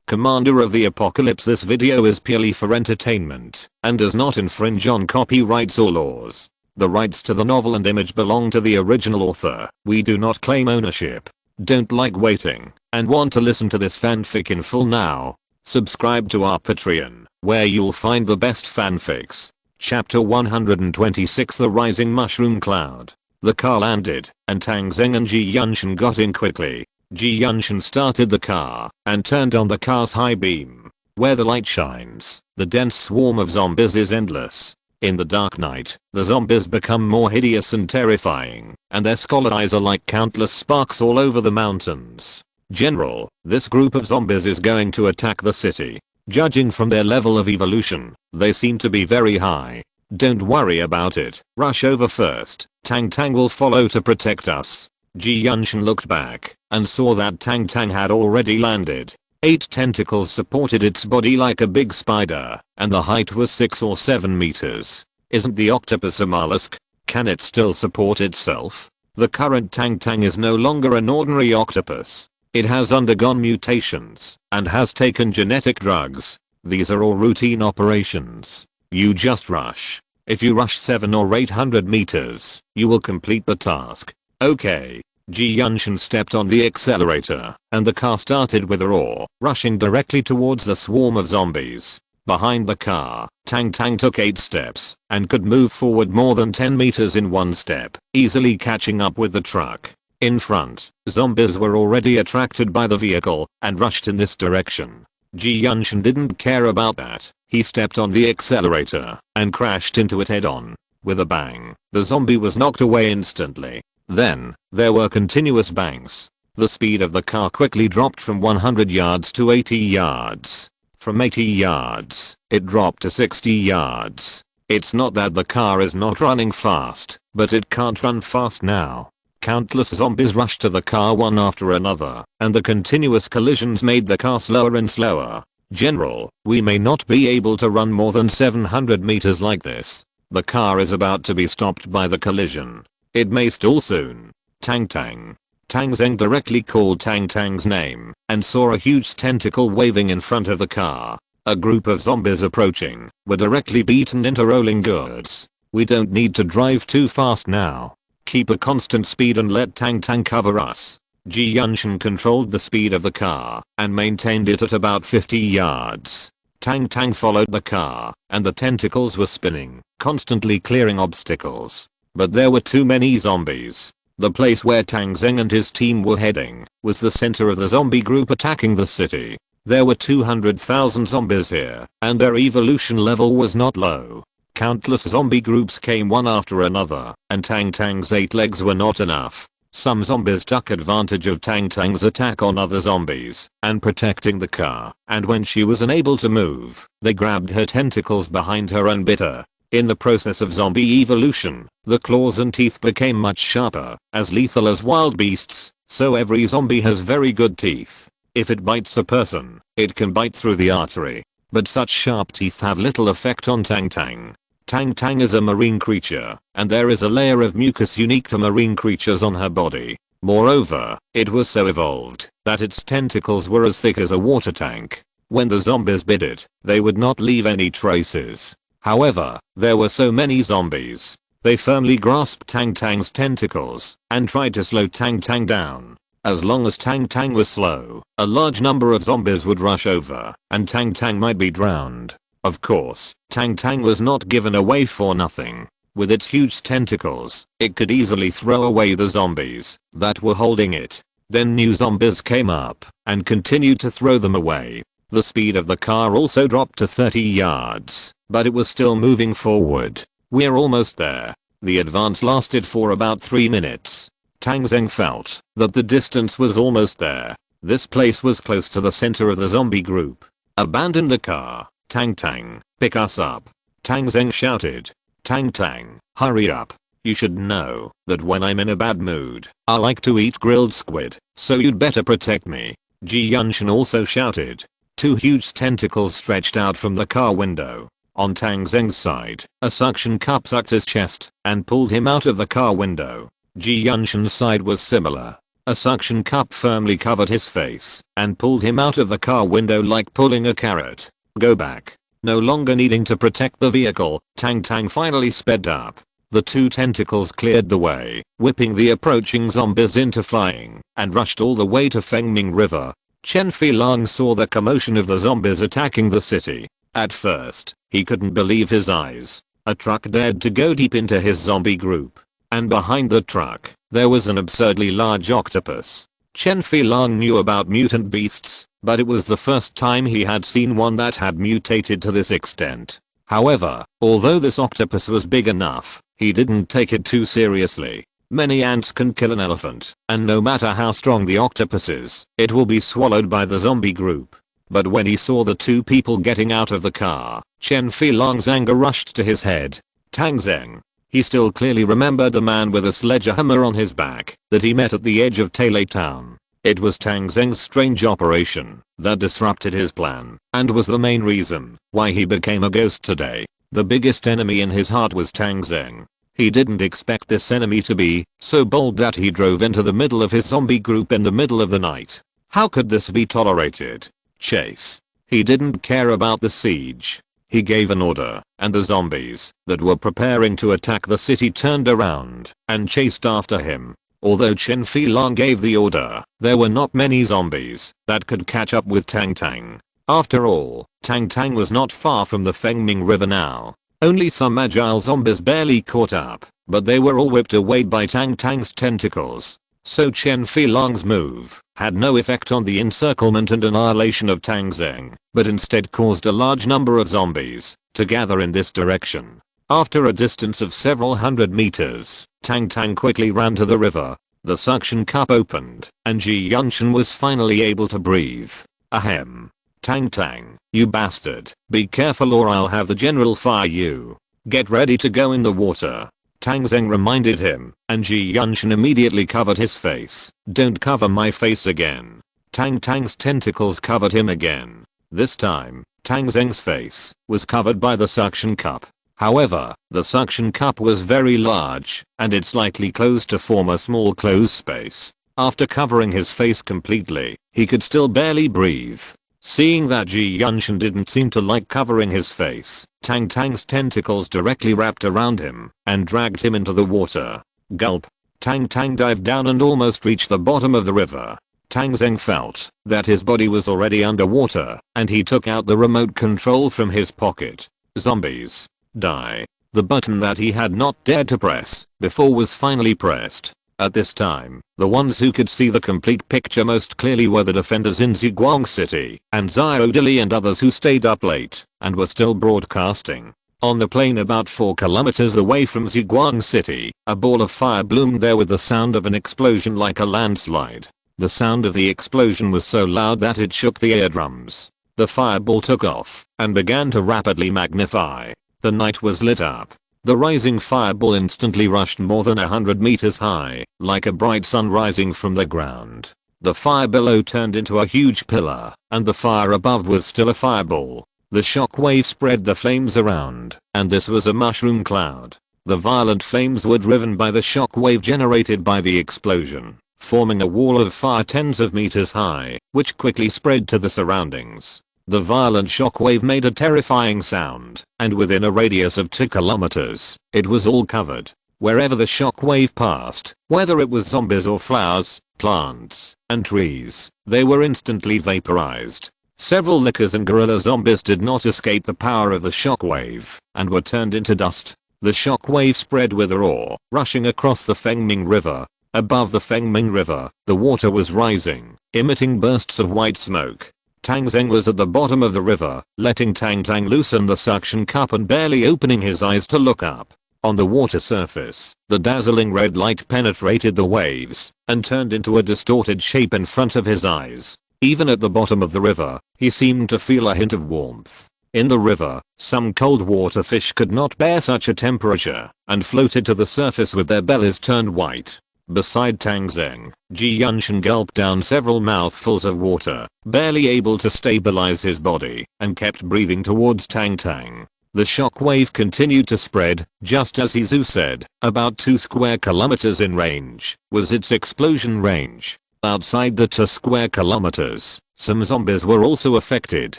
Commander of the Apocalypse. This video is purely for entertainment and does not infringe on copyrights or laws. The rights to the novel and image belong to the original author. We do not claim ownership. Don't like waiting and want to listen to this fanfic in full now? Subscribe to our Patreon, where you'll find the best fanfics. Chapter 126, The Rising Mushroom Cloud. The car landed, and Tang Zheng and Ji Yunshan got in quickly. Ji Yunshan started the car and turned on the car's high beam. Where the light shines, the dense swarm of zombies is endless. In the dark night, the zombies become more hideous and terrifying, and their skull eyes are like countless sparks all over the mountains. General, this group of zombies is going to attack the city. Judging from their level of evolution, they seem to be very high. Don't worry about it, rush over first. Tang will follow to protect us. Ji Yunshan looked back and saw that Tang had already landed. 8 tentacles supported its body like a big spider, and the height was 6 or 7 meters. Isn't the octopus a mollusk? Can it still support itself? The current Tang is no longer an ordinary octopus. It has undergone mutations and has taken genetic drugs. These are all routine operations. You just rush. If you rush 7 or 800 meters, you will complete the task. Okay. Ji Yunshan stepped on the accelerator, and the car started with a roar, rushing directly towards the swarm of zombies. Behind the car, Tang took 8 steps, and could move forward more than 10 meters in one step, easily catching up with the truck. In front, zombies were already attracted by the vehicle, and rushed in this direction. Ji Yunshan didn't care about that. He stepped on the accelerator, and crashed into it head-on. With a bang, the zombie was knocked away instantly. Then, there were continuous bangs. The speed of the car quickly dropped from 100 yards to 80 yards. From 80 yards, it dropped to 60 yards. It's not that the car is not running fast, but it can't run fast now. Countless zombies rushed to the car one after another, and the continuous collisions made the car slower and slower. General, we may not be able to run more than 700 meters like this. The car is about to be stopped by the collision. It may stall soon. Tang Zheng directly called Tang's name and saw a huge tentacle waving in front of the car. A group of zombies approaching were directly beaten into rolling gourds. We don't need to drive too fast now. Keep a constant speed and let Tang cover us. Ji Yunshan controlled the speed of the car and maintained it at about 50 yards. Tang followed the car, and the tentacles were spinning, constantly clearing obstacles. But there were too many zombies. The place where Tang Zheng and his team were heading was the center of the zombie group attacking the city. There were 200,000 zombies here, and their evolution level was not low. Countless zombie groups came one after another, and Tang's 8 legs were not enough. Some zombies took advantage of Tang's attack on other zombies and protecting the car, and when she was unable to move, they grabbed her tentacles behind her and bit her. In the process of zombie evolution, the claws and teeth became much sharper, as lethal as wild beasts, so every zombie has very good teeth. If it bites a person, it can bite through the artery. But such sharp teeth have little effect on Tang. Tang is a marine creature, and there is a layer of mucus unique to marine creatures on her body. Moreover, it was so evolved that its tentacles were as thick as a water tank. When the zombies bit it, they would not leave any traces. However, there were so many zombies. They firmly grasped Tang's tentacles and tried to slow Tang down. As long as Tang was slow, a large number of zombies would rush over, and Tang might be drowned. Of course, Tang was not given away for nothing. With its huge tentacles, it could easily throw away the zombies that were holding it. Then new zombies came up and continued to throw them away. The speed of the car also dropped to 30 yards, but it was still moving forward. We're almost there. The advance lasted for about 3 minutes. Tang Zheng felt that the distance was almost there. This place was close to the center of the zombie group. Abandon the car. Tang, pick us up. Tang Zheng shouted. Tang, hurry up. You should know that when I'm in a bad mood, I like to eat grilled squid, so you'd better protect me. Ji Yunshan also shouted. 2 huge tentacles stretched out from the car window. On Tang Zheng's side, a suction cup sucked his chest and pulled him out of the car window. Ji Yunshan's side was similar. A suction cup firmly covered his face and pulled him out of the car window like pulling a carrot. Go back. No longer needing to protect the vehicle, Tang Zheng finally sped up. The two tentacles cleared the way, whipping the approaching zombies into flying, and rushed all the way to Fengming River. Chen Filong saw the commotion of the zombies attacking the city. At first, he couldn't believe his eyes. A truck dared to go deep into his zombie group. And behind the truck, there was an absurdly large octopus. Chen Filong knew about mutant beasts, but it was the first time he had seen one that had mutated to this extent. However, although this octopus was big enough, he didn't take it too seriously. Many ants can kill an elephant, and no matter how strong the octopus is, it will be swallowed by the zombie group. But when he saw the two people getting out of the car, Chen Filong's anger rushed to his head. Tang Zheng. He still clearly remembered the man with a sledgehammer on his back that he met at the edge of Tailei Town. It was Tang Zheng's strange operation that disrupted his plan and was the main reason why he became a ghost today. The biggest enemy in his heart was Tang Zheng. He didn't expect this enemy to be so bold that he drove into the middle of his zombie group in the middle of the night. How could this be tolerated? Chase. He didn't care about the siege. He gave an order, and the zombies that were preparing to attack the city turned around and chased after him. Although Chen Filong gave the order, there were not many zombies that could catch up with Tang Zheng. After all, Tang Zheng was not far from the Fengming River now. Only some agile zombies barely caught up, but they were all whipped away by Tang Zheng's tentacles. So Chen Filong's move had no effect on the encirclement and annihilation of Tang Zheng, but instead caused a large number of zombies to gather in this direction. After a distance of several hundred meters, Tang Zheng quickly ran to the river. The suction cup opened, and Ji Yunshan was finally able to breathe. Ahem. Tang Zheng, you bastard, be careful or I'll have the general fire you. Get ready to go in the water. Tang Zheng reminded him, and Ji Yunshan immediately covered his face. Don't cover my face again. Tang Zheng's tentacles covered him again. This time, Tang Zheng's face was covered by the suction cup. However, the suction cup was very large, and it slightly closed to form a small closed space. After covering his face completely, he could still barely breathe. Seeing that Ji Yunshan didn't seem to like covering his face, Tang Zheng's tentacles directly wrapped around him and dragged him into the water. Gulp. Tang Zheng dived down and almost reached the bottom of the river. Tang Zheng felt that his body was already underwater, and he took out the remote control from his pocket. Zombies. Die. The button that he had not dared to press before was finally pressed. At this time, the ones who could see the complete picture most clearly were the defenders in Ziguang City, and Xiaodili and others who stayed up late and were still broadcasting. On the plain about 4 kilometers away from Ziguang City, a ball of fire bloomed there with the sound of an explosion like a landslide. The sound of the explosion was so loud that it shook the eardrums. The fireball took off and began to rapidly magnify. The night was lit up. The rising fireball instantly rushed more than 100 meters high, like a bright sun rising from the ground. The fire below turned into a huge pillar, and the fire above was still a fireball. The shockwave spread the flames around, and this was a mushroom cloud. The violent flames were driven by the shockwave generated by the explosion, forming a wall of fire tens of meters high, which quickly spread to the surroundings. The violent shockwave made a terrifying sound, and within a radius of 2 kilometers, it was all covered. Wherever the shockwave passed, whether it was zombies or flowers, plants, and trees, they were instantly vaporized. Several lickers and gorilla zombies did not escape the power of the shockwave, and were turned into dust. The shockwave spread with a roar, rushing across the Fengming River. Above the Fengming River, the water was rising, emitting bursts of white smoke. Tang Zheng was at the bottom of the river, letting Tang Zheng loosen the suction cup and barely opening his eyes to look up. On the water surface, the dazzling red light penetrated the waves and turned into a distorted shape in front of his eyes. Even at the bottom of the river, he seemed to feel a hint of warmth. In the river, some cold water fish could not bear such a temperature and floated to the surface with their bellies turned white. Beside Tang Zheng, Ji Yunshan gulped down several mouthfuls of water, barely able to stabilize his body, and kept breathing towards Tang Zheng. The shockwave continued to spread, just as Izu said. About 2 square kilometers in range was its explosion range. Outside the 2 square kilometers, some zombies were also affected.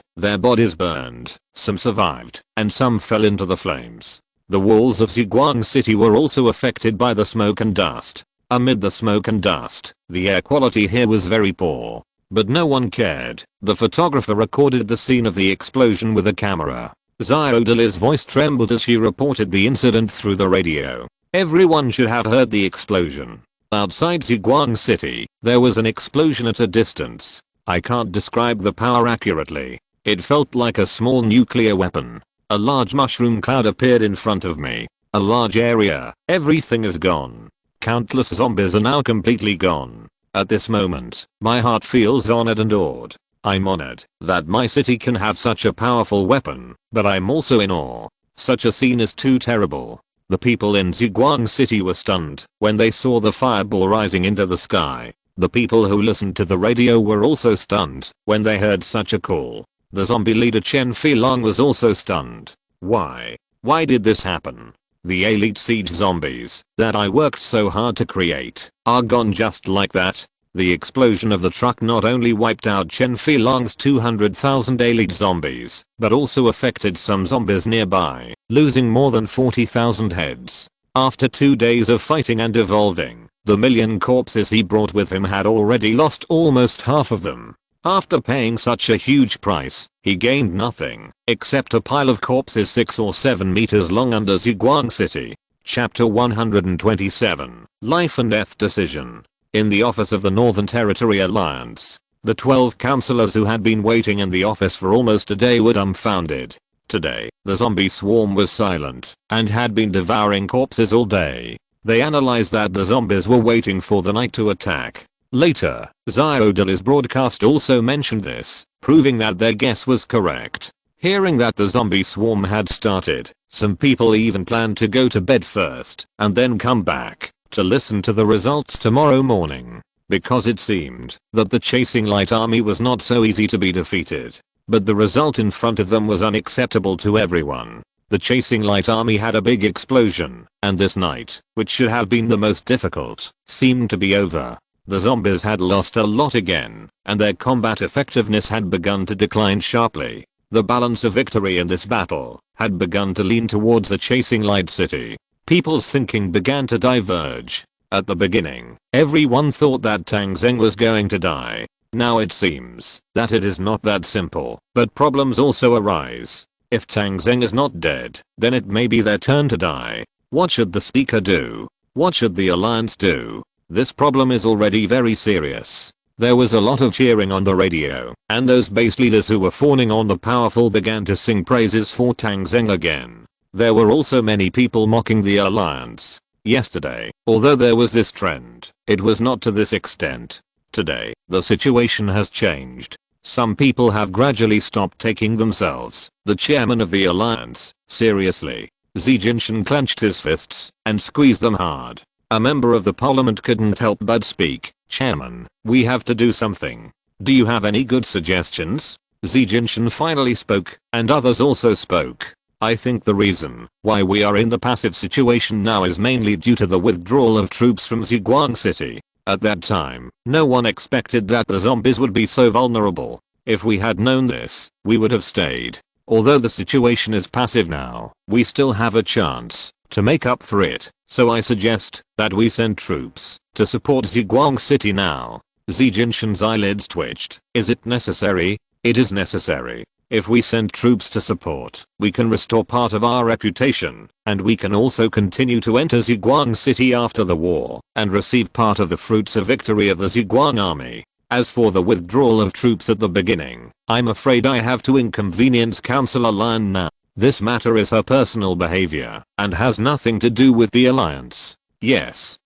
Their bodies burned, some survived, and some fell into the flames. The walls of Ziguang City were also affected by the smoke and dust. Amid the smoke and dust, the air quality here was very poor. But no one cared. The photographer recorded the scene of the explosion with a camera. Xiaodali's voice trembled as she reported the incident through the radio. Everyone should have heard the explosion. Outside Ziguang City, there was an explosion at a distance. I can't describe the power accurately. It felt like a small nuclear weapon. A large mushroom cloud appeared in front of me. A large area. Everything is gone. Countless zombies are now completely gone. At this moment, my heart feels honored and awed. I'm honored that my city can have such a powerful weapon, but I'm also in awe. Such a scene is too terrible. The people in Ziguang City were stunned when they saw the fireball rising into the sky. The people who listened to the radio were also stunned when they heard such a call. The zombie leader Chen Filong was also stunned. Why? Why did this happen? The elite siege zombies that I worked so hard to create are gone just like that. The explosion of the truck not only wiped out Chen Filong's 200,000 elite zombies, but also affected some zombies nearby, losing more than 40,000 heads. After 2 days of fighting and evolving, the million corpses he brought with him had already lost almost half of them. After paying such a huge price, he gained nothing, except a pile of corpses 6 or 7 meters long under Ziguang City. Chapter 127, Life and Death Decision. In the office of the Northern Territory Alliance, the 12 councillors who had been waiting in the office for almost a day were dumbfounded. Today, the zombie swarm was silent and had been devouring corpses all day. They analyzed that the zombies were waiting for the night to attack. Later, Xiaodali's broadcast also mentioned this, proving that their guess was correct. Hearing that the zombie swarm had started, some people even planned to go to bed first and then come back to listen to the results tomorrow morning, because it seemed that the chasing light army was not so easy to be defeated. But the result in front of them was unacceptable to everyone. The chasing light army had a big explosion, and this night, which should have been the most difficult, seemed to be over. The zombies had lost a lot again, and their combat effectiveness had begun to decline sharply. The balance of victory in this battle had begun to lean towards the chasing light city. People's thinking began to diverge. At the beginning, everyone thought that Tang Zheng was going to die. Now it seems that it is not that simple, but problems also arise. If Tang Zheng is not dead, then it may be their turn to die. What should the speaker do? What should the alliance do? This problem is already very serious. There was a lot of cheering on the radio, and those base leaders who were fawning on the powerful began to sing praises for Tang Zheng again. There were also many people mocking the alliance. Yesterday, although there was this trend, it was not to this extent. Today, the situation has changed. Some people have gradually stopped taking themselves, the chairman of the alliance, seriously. Xi Jinping clenched his fists and squeezed them hard. A member of the parliament couldn't help but speak. Chairman, we have to do something. Do you have any good suggestions? Xi Jinping finally spoke, and others also spoke. I think the reason why we are in the passive situation now is mainly due to the withdrawal of troops from Ziguang City. At that time, no one expected that the zombies would be so vulnerable. If we had known this, we would have stayed. Although the situation is passive now, we still have a chance to make up for it, so I suggest that we send troops to support Ziguang City now. Xi Jinping's eyelids twitched. Is it necessary? It is necessary. If we send troops to support, we can restore part of our reputation, and we can also continue to enter Ziguang City after the war, and receive part of the fruits of victory of the Ziguang army. As for the withdrawal of troops at the beginning, I'm afraid I have to inconvenience Councillor Lian now. This matter is her personal behavior, and has nothing to do with the alliance. Yes,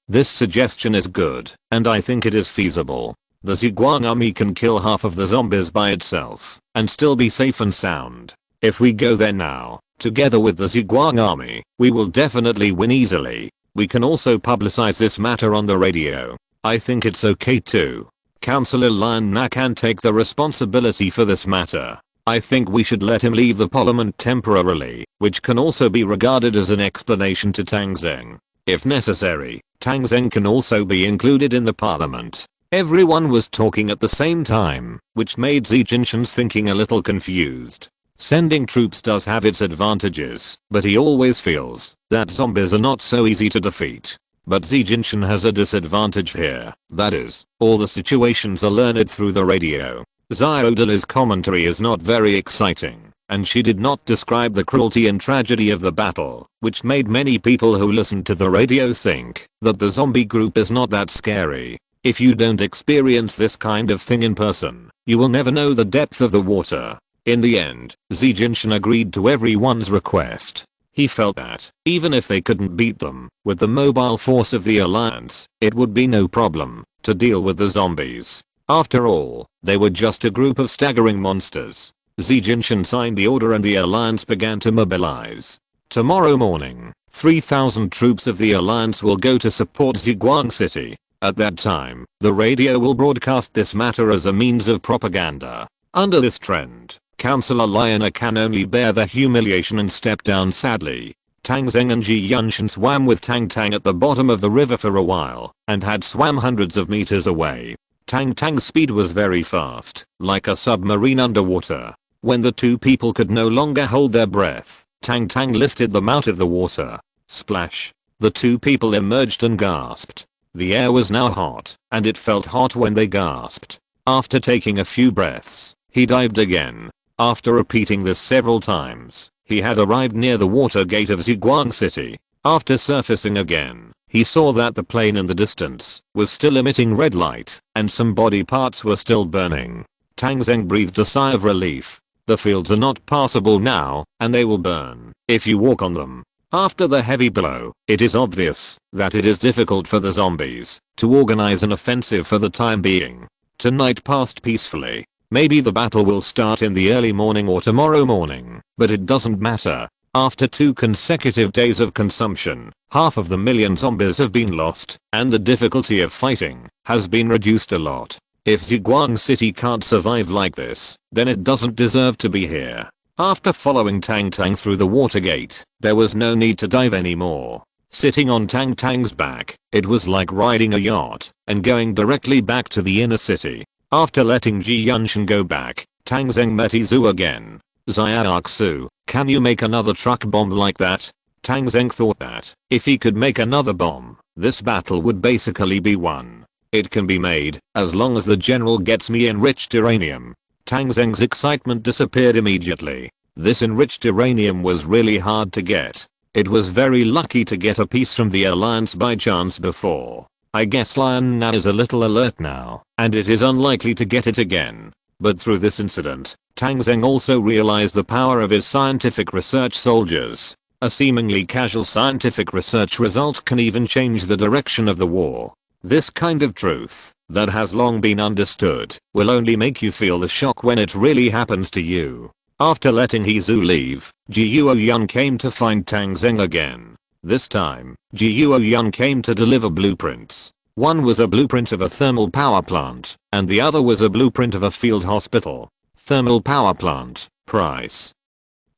this suggestion is good, and I think it is feasible. The Ziguang army can kill half of the zombies by itself, and still be safe and sound. If we go there now, together with the Ziguang army, we will definitely win easily. We can also publicize this matter on the radio. I think it's okay too. Councillor Lian Na can take the responsibility for this matter. I think we should let him leave the parliament temporarily, which can also be regarded as an explanation to Tang Zheng. If necessary, Tang Zheng can also be included in the parliament. Everyone was talking at the same time, which made Xi Jinshan's thinking a little confused. Sending troops does have its advantages, but he always feels that zombies are not so easy to defeat. But Xi Jinshan has a disadvantage here, that is, all the situations are learned through the radio. Xiaodali's commentary is not very exciting, and she did not describe the cruelty and tragedy of the battle, which made many people who listened to the radio think that the zombie group is not that scary. If you don't experience this kind of thing in person, you will never know the depth of the water. In the end, Xi Jinshan agreed to everyone's request. He felt that, even if they couldn't beat them, with the mobile force of the alliance, it would be no problem to deal with the zombies. After all, they were just a group of staggering monsters. Xi Jinshan signed the order and the alliance began to mobilize. Tomorrow morning, 3,000 troops of the alliance will go to support Ziguang City. At that time, the radio will broadcast this matter as a means of propaganda. Under this trend, Councillor Liana can only bear the humiliation and step down sadly. Tang Zheng and Xi Yunshan swam with Tang Tang at the bottom of the river for a while, and had swam hundreds of meters away. Tang Tang's speed was very fast, like a submarine underwater. When the two people could no longer hold their breath, Tang Tang lifted them out of the water. Splash! The two people emerged and gasped. The air was now hot, and it felt hot when they gasped. After taking a few breaths, he dived again. After repeating this several times, he had arrived near the water gate of Ziguang City. After surfacing again, he saw that the plane in the distance was still emitting red light, and some body parts were still burning. Tang Zheng breathed a sigh of relief. The fields are not passable now, and they will burn if you walk on them. After the heavy blow, it is obvious that it is difficult for the zombies to organize an offensive for the time being. Tonight passed peacefully. Maybe the battle will start in the early morning or tomorrow morning, but it doesn't matter. After 2 consecutive days of consumption, half of the million zombies have been lost, and the difficulty of fighting has been reduced a lot. If Ziguang City can't survive like this, then it doesn't deserve to be here. After following Tang Tang through the water gate, there was no need to dive anymore. Sitting on Tang Tang's back, it was like riding a yacht and going directly back to the inner city. After letting Xi Yunshan go back, Tang Zheng met Izu again. Xiaoxu, can you make another truck bomb like that? Tang Zheng thought that, if he could make another bomb, this battle would basically be won. It can be made, as long as the general gets me enriched uranium. Tang Zheng's excitement disappeared immediately. This enriched uranium was really hard to get. It was very lucky to get a piece from the alliance by chance before. I guess Lion Na is a little alert now, and it is unlikely to get it again. But through this incident, Tang Zheng also realized the power of his scientific research soldiers. A seemingly casual scientific research result can even change the direction of the war. This kind of truth, that has long been understood, will only make you feel the shock when it really happens to you. After letting Hezu leave, Ji Yuoyun came to find Tang Zheng again. This time, Ji Yuoyun came to deliver blueprints. One was a blueprint of a thermal power plant, and the other was a blueprint of a field hospital. Thermal power plant, price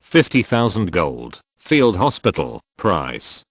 50,000 gold. Field hospital, price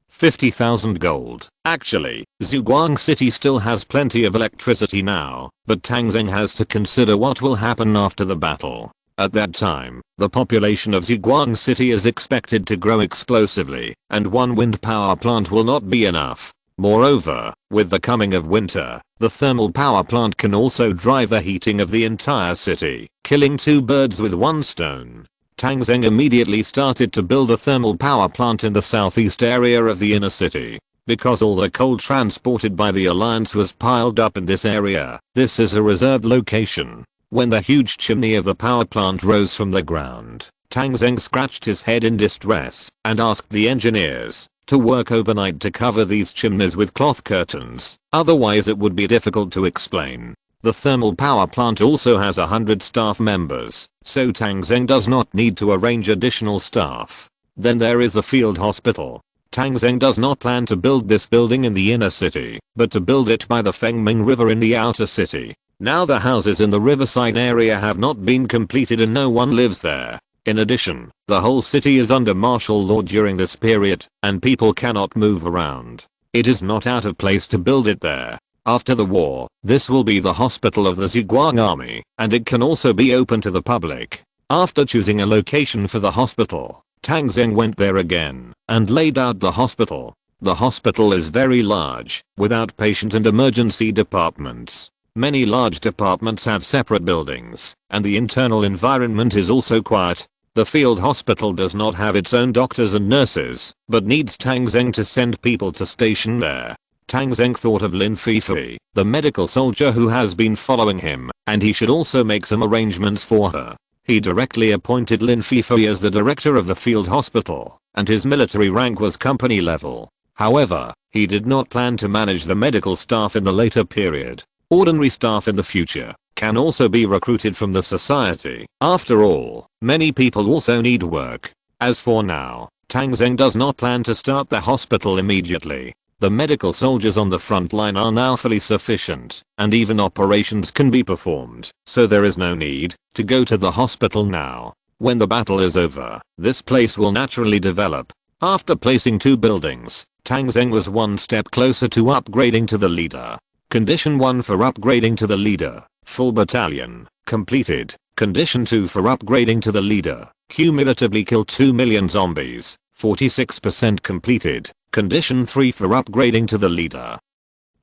50,000 gold. Actually, Ziguang City still has plenty of electricity now, but Tang Zheng has to consider what will happen after the battle. At that time, the population of Ziguang City is expected to grow explosively, and one wind power plant will not be enough. Moreover, with the coming of winter, the thermal power plant can also drive the heating of the entire city, killing 2 birds with 1 stone. Tang Zheng immediately started to build a thermal power plant in the southeast area of the inner city. Because all the coal transported by the alliance was piled up in this area, this is a reserved location. When the huge chimney of the power plant rose from the ground, Tang Zheng scratched his head in distress and asked the engineers to work overnight to cover these chimneys with cloth curtains, otherwise it would be difficult to explain. The thermal power plant also has 100 staff members, so Tang Zheng does not need to arrange additional staff. Then there is the field hospital. Tang Zheng does not plan to build this building in the inner city, but to build it by the Fengming River in the outer city. Now the houses in the riverside area have not been completed and no one lives there. In addition, the whole city is under martial law during this period, and people cannot move around. It is not out of place to build it there. After the war, this will be the hospital of the Zhuang army, and it can also be open to the public. After choosing a location for the hospital, Tang Zheng went there again, and laid out the hospital. The hospital is very large, with outpatient and emergency departments. Many large departments have separate buildings, and the internal environment is also quiet. The field hospital does not have its own doctors and nurses, but needs Tang Zheng to send people to station there. Tang Zheng thought of Lin Fifei, the medical soldier who has been following him, and he should also make some arrangements for her. He directly appointed Lin Fifei as the director of the field hospital, and his military rank was company level. However, he did not plan to manage the medical staff in the later period. Ordinary staff in the future can also be recruited from the society. After all, many people also need work. As for now, Tang Zheng does not plan to start the hospital immediately. The medical soldiers on the front line are now fully sufficient, and even operations can be performed, so there is no need to go to the hospital now. When the battle is over, this place will naturally develop. After placing 2 buildings, Tang Zheng was one step closer to upgrading to the leader. Condition 1 for upgrading to the leader, full battalion, completed. Condition 2 for upgrading to the leader, cumulatively kill 2 million zombies, 46% completed. Condition 3 for upgrading to the leader,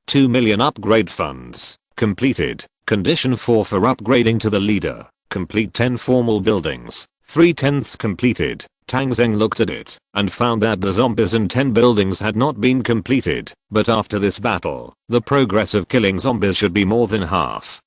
2 million upgrade funds, completed. Condition 4 for upgrading to the leader, complete 10 formal buildings, 3/10 completed. Tang Zheng looked at it and found that the zombies in 10 buildings had not been completed, but after this battle, the progress of killing zombies should be more than half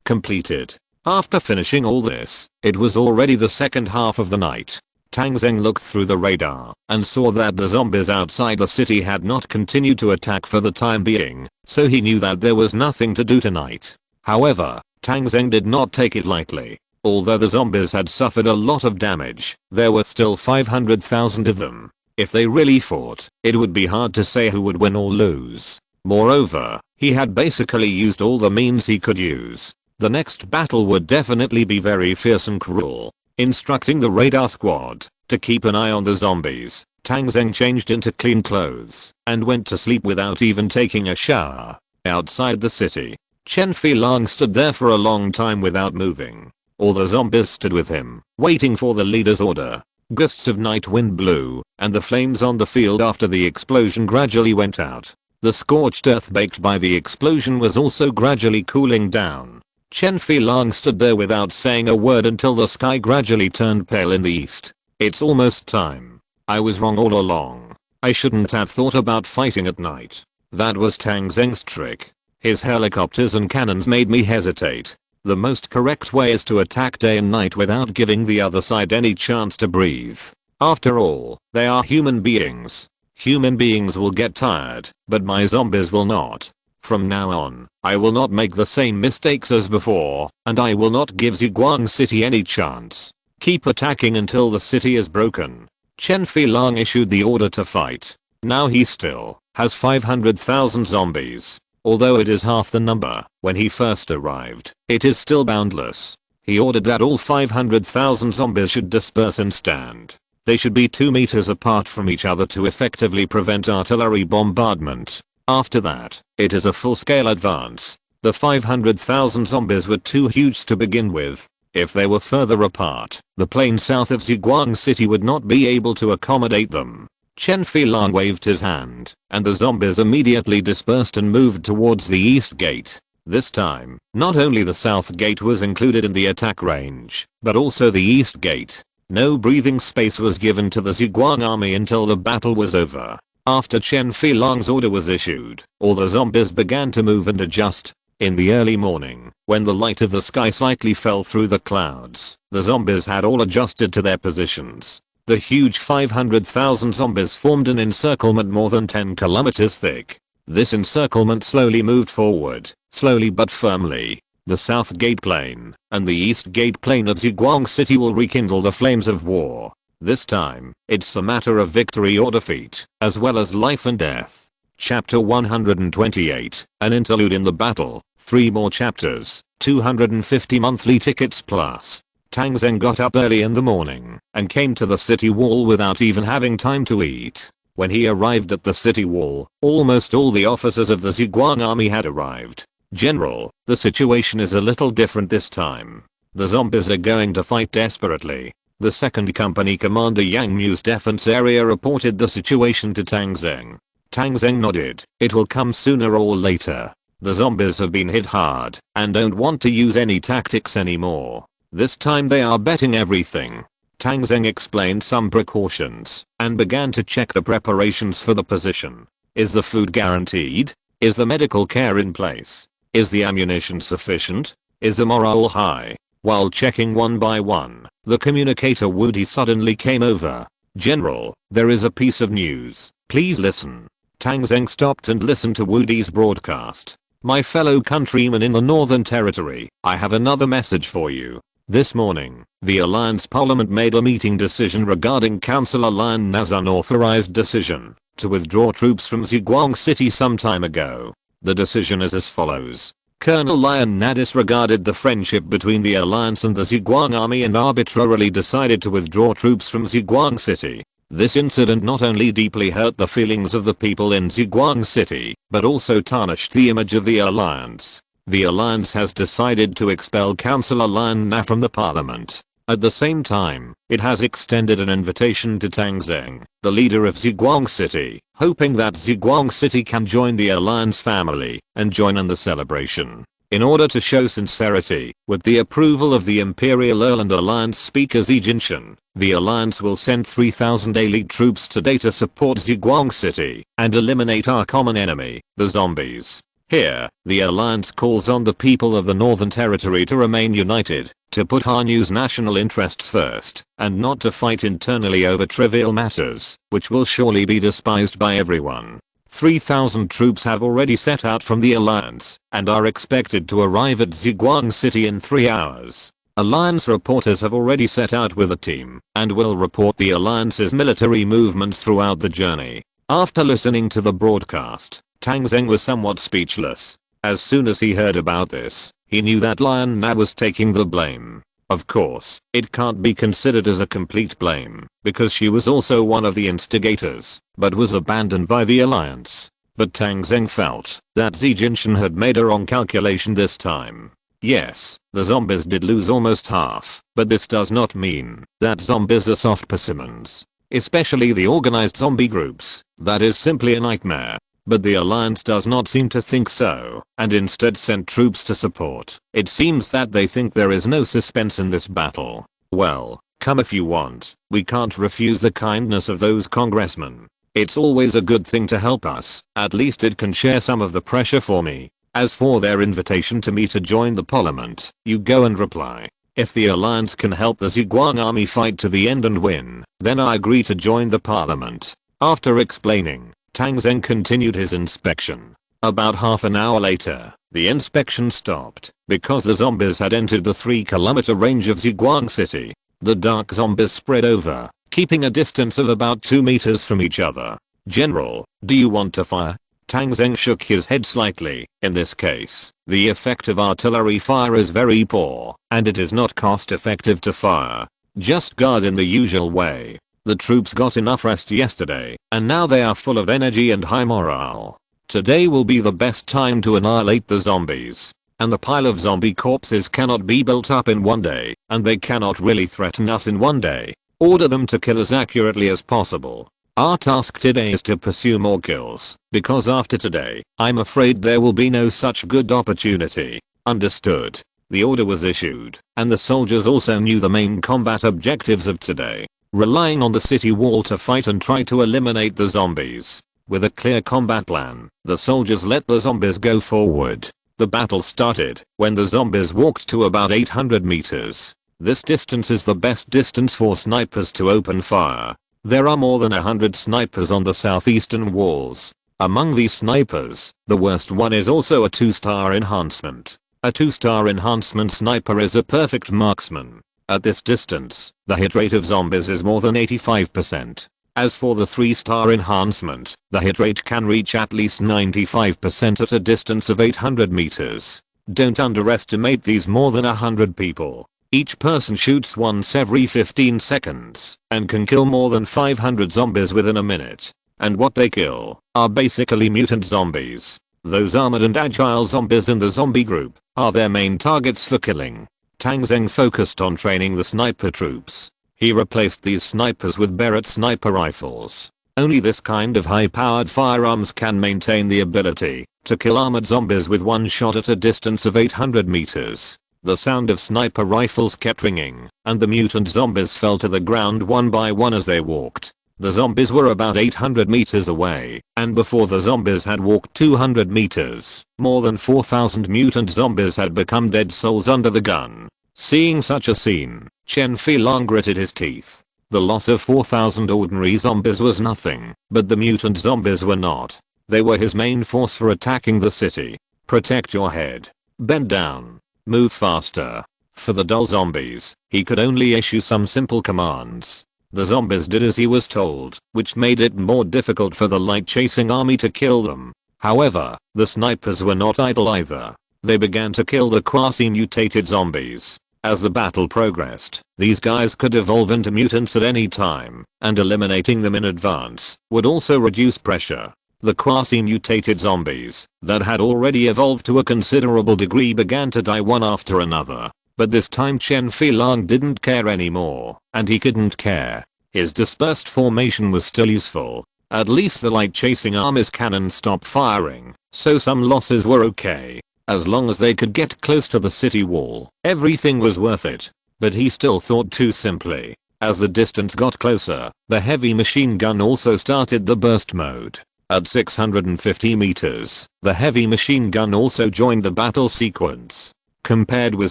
completed. After finishing all this, it was already the second half of the night. Tang Zheng looked through the radar and saw that the zombies outside the city had not continued to attack for the time being, so he knew that there was nothing to do tonight. However, Tang Zheng did not take it lightly. Although the zombies had suffered a lot of damage, there were still 500,000 of them. If they really fought, it would be hard to say who would win or lose. Moreover, he had basically used all the means he could use. The next battle would definitely be very fierce and cruel. Instructing the radar squad to keep an eye on the zombies, Tang Zheng changed into clean clothes and went to sleep without even taking a shower. Outside the city, Chen Filang stood there for a long time without moving. All the zombies stood with him, waiting for the leader's order. Gusts of night wind blew, and the flames on the field after the explosion gradually went out. The scorched earth baked by the explosion was also gradually cooling down. Chen Filang stood there without saying a word until the sky gradually turned pale in the east. It's almost time. I was wrong all along. I shouldn't have thought about fighting at night. That was Tang Zheng's trick. His helicopters and cannons made me hesitate. The most correct way is to attack day and night without giving the other side any chance to breathe. After all, they are human beings. Human beings will get tired, but my zombies will not. From now on, I will not make the same mistakes as before, and I will not give Zhuang City any chance. Keep attacking until the city is broken. Chen Filang issued the order to fight. Now he still has 500,000 zombies. Although it is half the number when he first arrived, it is still boundless. He ordered that all 500,000 zombies should disperse and stand. They should be 2 meters apart from each other to effectively prevent artillery bombardment. After that, it is a full-scale advance. The 500,000 zombies were too huge to begin with. If they were further apart, the plain south of Zhuang City would not be able to accommodate them. Chen Filang waved his hand, and the zombies immediately dispersed and moved towards the east gate. This time, not only the south gate was included in the attack range, but also the east gate. No breathing space was given to the Zhuang army until the battle was over. After Chen Filang's order was issued, all the zombies began to move and adjust. In the early morning, when the light of the sky slightly fell through the clouds, the zombies had all adjusted to their positions. The huge 500,000 zombies formed an encirclement more than 10 kilometers thick. This encirclement slowly moved forward, slowly but firmly. The south gate plane and the east gate plane of Zhuang City will rekindle the flames of war. This time, it's a matter of victory or defeat, as well as life and death. Chapter 128, an interlude in the battle, 3 more chapters, 250 monthly tickets plus. Tang Zheng got up early in the morning and came to the city wall without even having time to eat. When he arrived at the city wall, almost all the officers of the Zhuang army had arrived. General, the situation is a little different this time. The zombies are going to fight desperately. The 2nd Company Commander Yang Mu's defense area reported the situation to Tang Zheng. Tang Zheng nodded. It will come sooner or later. The zombies have been hit hard and don't want to use any tactics anymore. This time they are betting everything. Tang Zheng explained some precautions and began to check the preparations for the position. Is the food guaranteed? Is the medical care in place? Is the ammunition sufficient? Is the morale high? While checking one by one, the communicator Woody suddenly came over. General, there is a piece of news. Please listen. Tang Zheng stopped and listened to Woody's broadcast. My fellow countrymen in the Northern Territory, I have another message for you. This morning, the Alliance Parliament made a meeting decision regarding Councillor Lion Na's unauthorized decision to withdraw troops from Zhuang City some time ago. The decision is as follows. Colonel Lion Na disregarded the friendship between the Alliance and the Zhuang army and arbitrarily decided to withdraw troops from Zhuang City. This incident not only deeply hurt the feelings of the people in Zhuang City, but also tarnished the image of the Alliance. The Alliance has decided to expel Councillor Lion Na from the parliament. At the same time, it has extended an invitation to Tang Zheng, the leader of Zhuang City, hoping that Zhuang City can join the Alliance family and join in the celebration. In order to show sincerity, with the approval of the Imperial Earl and Alliance Speaker Xi Jinshan, the Alliance will send 3,000 elite troops today to support Zhuang City and eliminate our common enemy, the zombies. Here, the Alliance calls on the people of the Northern Territory to remain united, to put Hanu's national interests first, and not to fight internally over trivial matters, which will surely be despised by everyone. 3,000 troops have already set out from the Alliance, and are expected to arrive at Zhuang City in 3 hours. Alliance reporters have already set out with a team, and will report the Alliance's military movements throughout the journey. After listening to the broadcast, Tang Zheng was somewhat speechless. As soon as he heard about this, he knew that Lion Na was taking the blame. Of course, it can't be considered as a complete blame, because she was also one of the instigators, but was abandoned by the Alliance. But Tang Zheng felt that Xi Jinshan had made a wrong calculation this time. Yes, the zombies did lose almost half, but this does not mean that zombies are soft persimmons. Especially the organized zombie groups, that is simply a nightmare. But the Alliance does not seem to think so, and instead sent troops to support. It seems that they think there is no suspense in this battle. Well, come if you want. We can't refuse the kindness of those congressmen. It's always a good thing to help us. At least it can share some of the pressure for me. As for their invitation to me to join the parliament, you go and reply. If the Alliance can help the Zhuang army fight to the end and win, then I agree to join the parliament. After explaining, Tang Zheng continued his inspection. About half an hour later, the inspection stopped because the zombies had entered the 3-kilometer range of Zhuang City. The dark zombies spread over, keeping a distance of about 2 meters from each other. General, do you want to fire? Tang Zheng shook his head slightly. In this case, the effect of artillery fire is very poor, and it is not cost effective to fire. Just guard in the usual way. The troops got enough rest yesterday, and now they are full of energy and high morale. Today will be the best time to annihilate the zombies. And the pile of zombie corpses cannot be built up in one day, and they cannot really threaten us in one day. Order them to kill as accurately as possible. Our task today is to pursue more kills, because after today, I'm afraid there will be no such good opportunity. Understood. The order was issued, and the soldiers also knew the main combat objectives of today. Relying on the city wall to fight and try to eliminate the zombies. With a clear combat plan, the soldiers let the zombies go forward. The battle started when the zombies walked to about 800 meters. This distance is the best distance for snipers to open fire. There are more than 100 snipers on the southeastern walls. Among these snipers, the worst one is also a 2-star enhancement. A 2-star enhancement sniper is a perfect marksman. At this distance, the hit rate of zombies is more than 85%. As for the 3-star enhancement, the hit rate can reach at least 95% at a distance of 800 meters. Don't underestimate these more than 100 people. Each person shoots once every 15 seconds and can kill more than 500 zombies within a minute. And what they kill are basically mutant zombies. Those armored and agile zombies in the zombie group are their main targets for killing. Tang Zheng focused on training the sniper troops. He replaced these snipers with Barrett sniper rifles. Only this kind of high-powered firearms can maintain the ability to kill armored zombies with one shot at a distance of 800 meters. The sound of sniper rifles kept ringing, and the mutant zombies fell to the ground one by one as they walked. The zombies were about 800 meters away, and before the zombies had walked 200 meters, more than 4,000 mutant zombies had become dead souls under the gun. Seeing such a scene, Chen Filong gritted his teeth. The loss of 4,000 ordinary zombies was nothing, but the mutant zombies were not. They were his main force for attacking the city. Protect your head. Bend down. Move faster. For the dull zombies, he could only issue some simple commands. The zombies did as he was told, which made it more difficult for the light-chasing army to kill them. However, the snipers were not idle either. They began to kill the quasi-mutated zombies. As the battle progressed, these guys could evolve into mutants at any time, and eliminating them in advance would also reduce pressure. The quasi-mutated zombies that had already evolved to a considerable degree began to die one after another. But this time Chen Filong didn't care anymore, and he couldn't care. His dispersed formation was still useful. At least the light-chasing army's cannon stopped firing, so some losses were okay. As long as they could get close to the city wall, everything was worth it. But he still thought too simply. As the distance got closer, the heavy machine gun also started the burst mode. At 650 meters, the heavy machine gun also joined the battle sequence. Compared with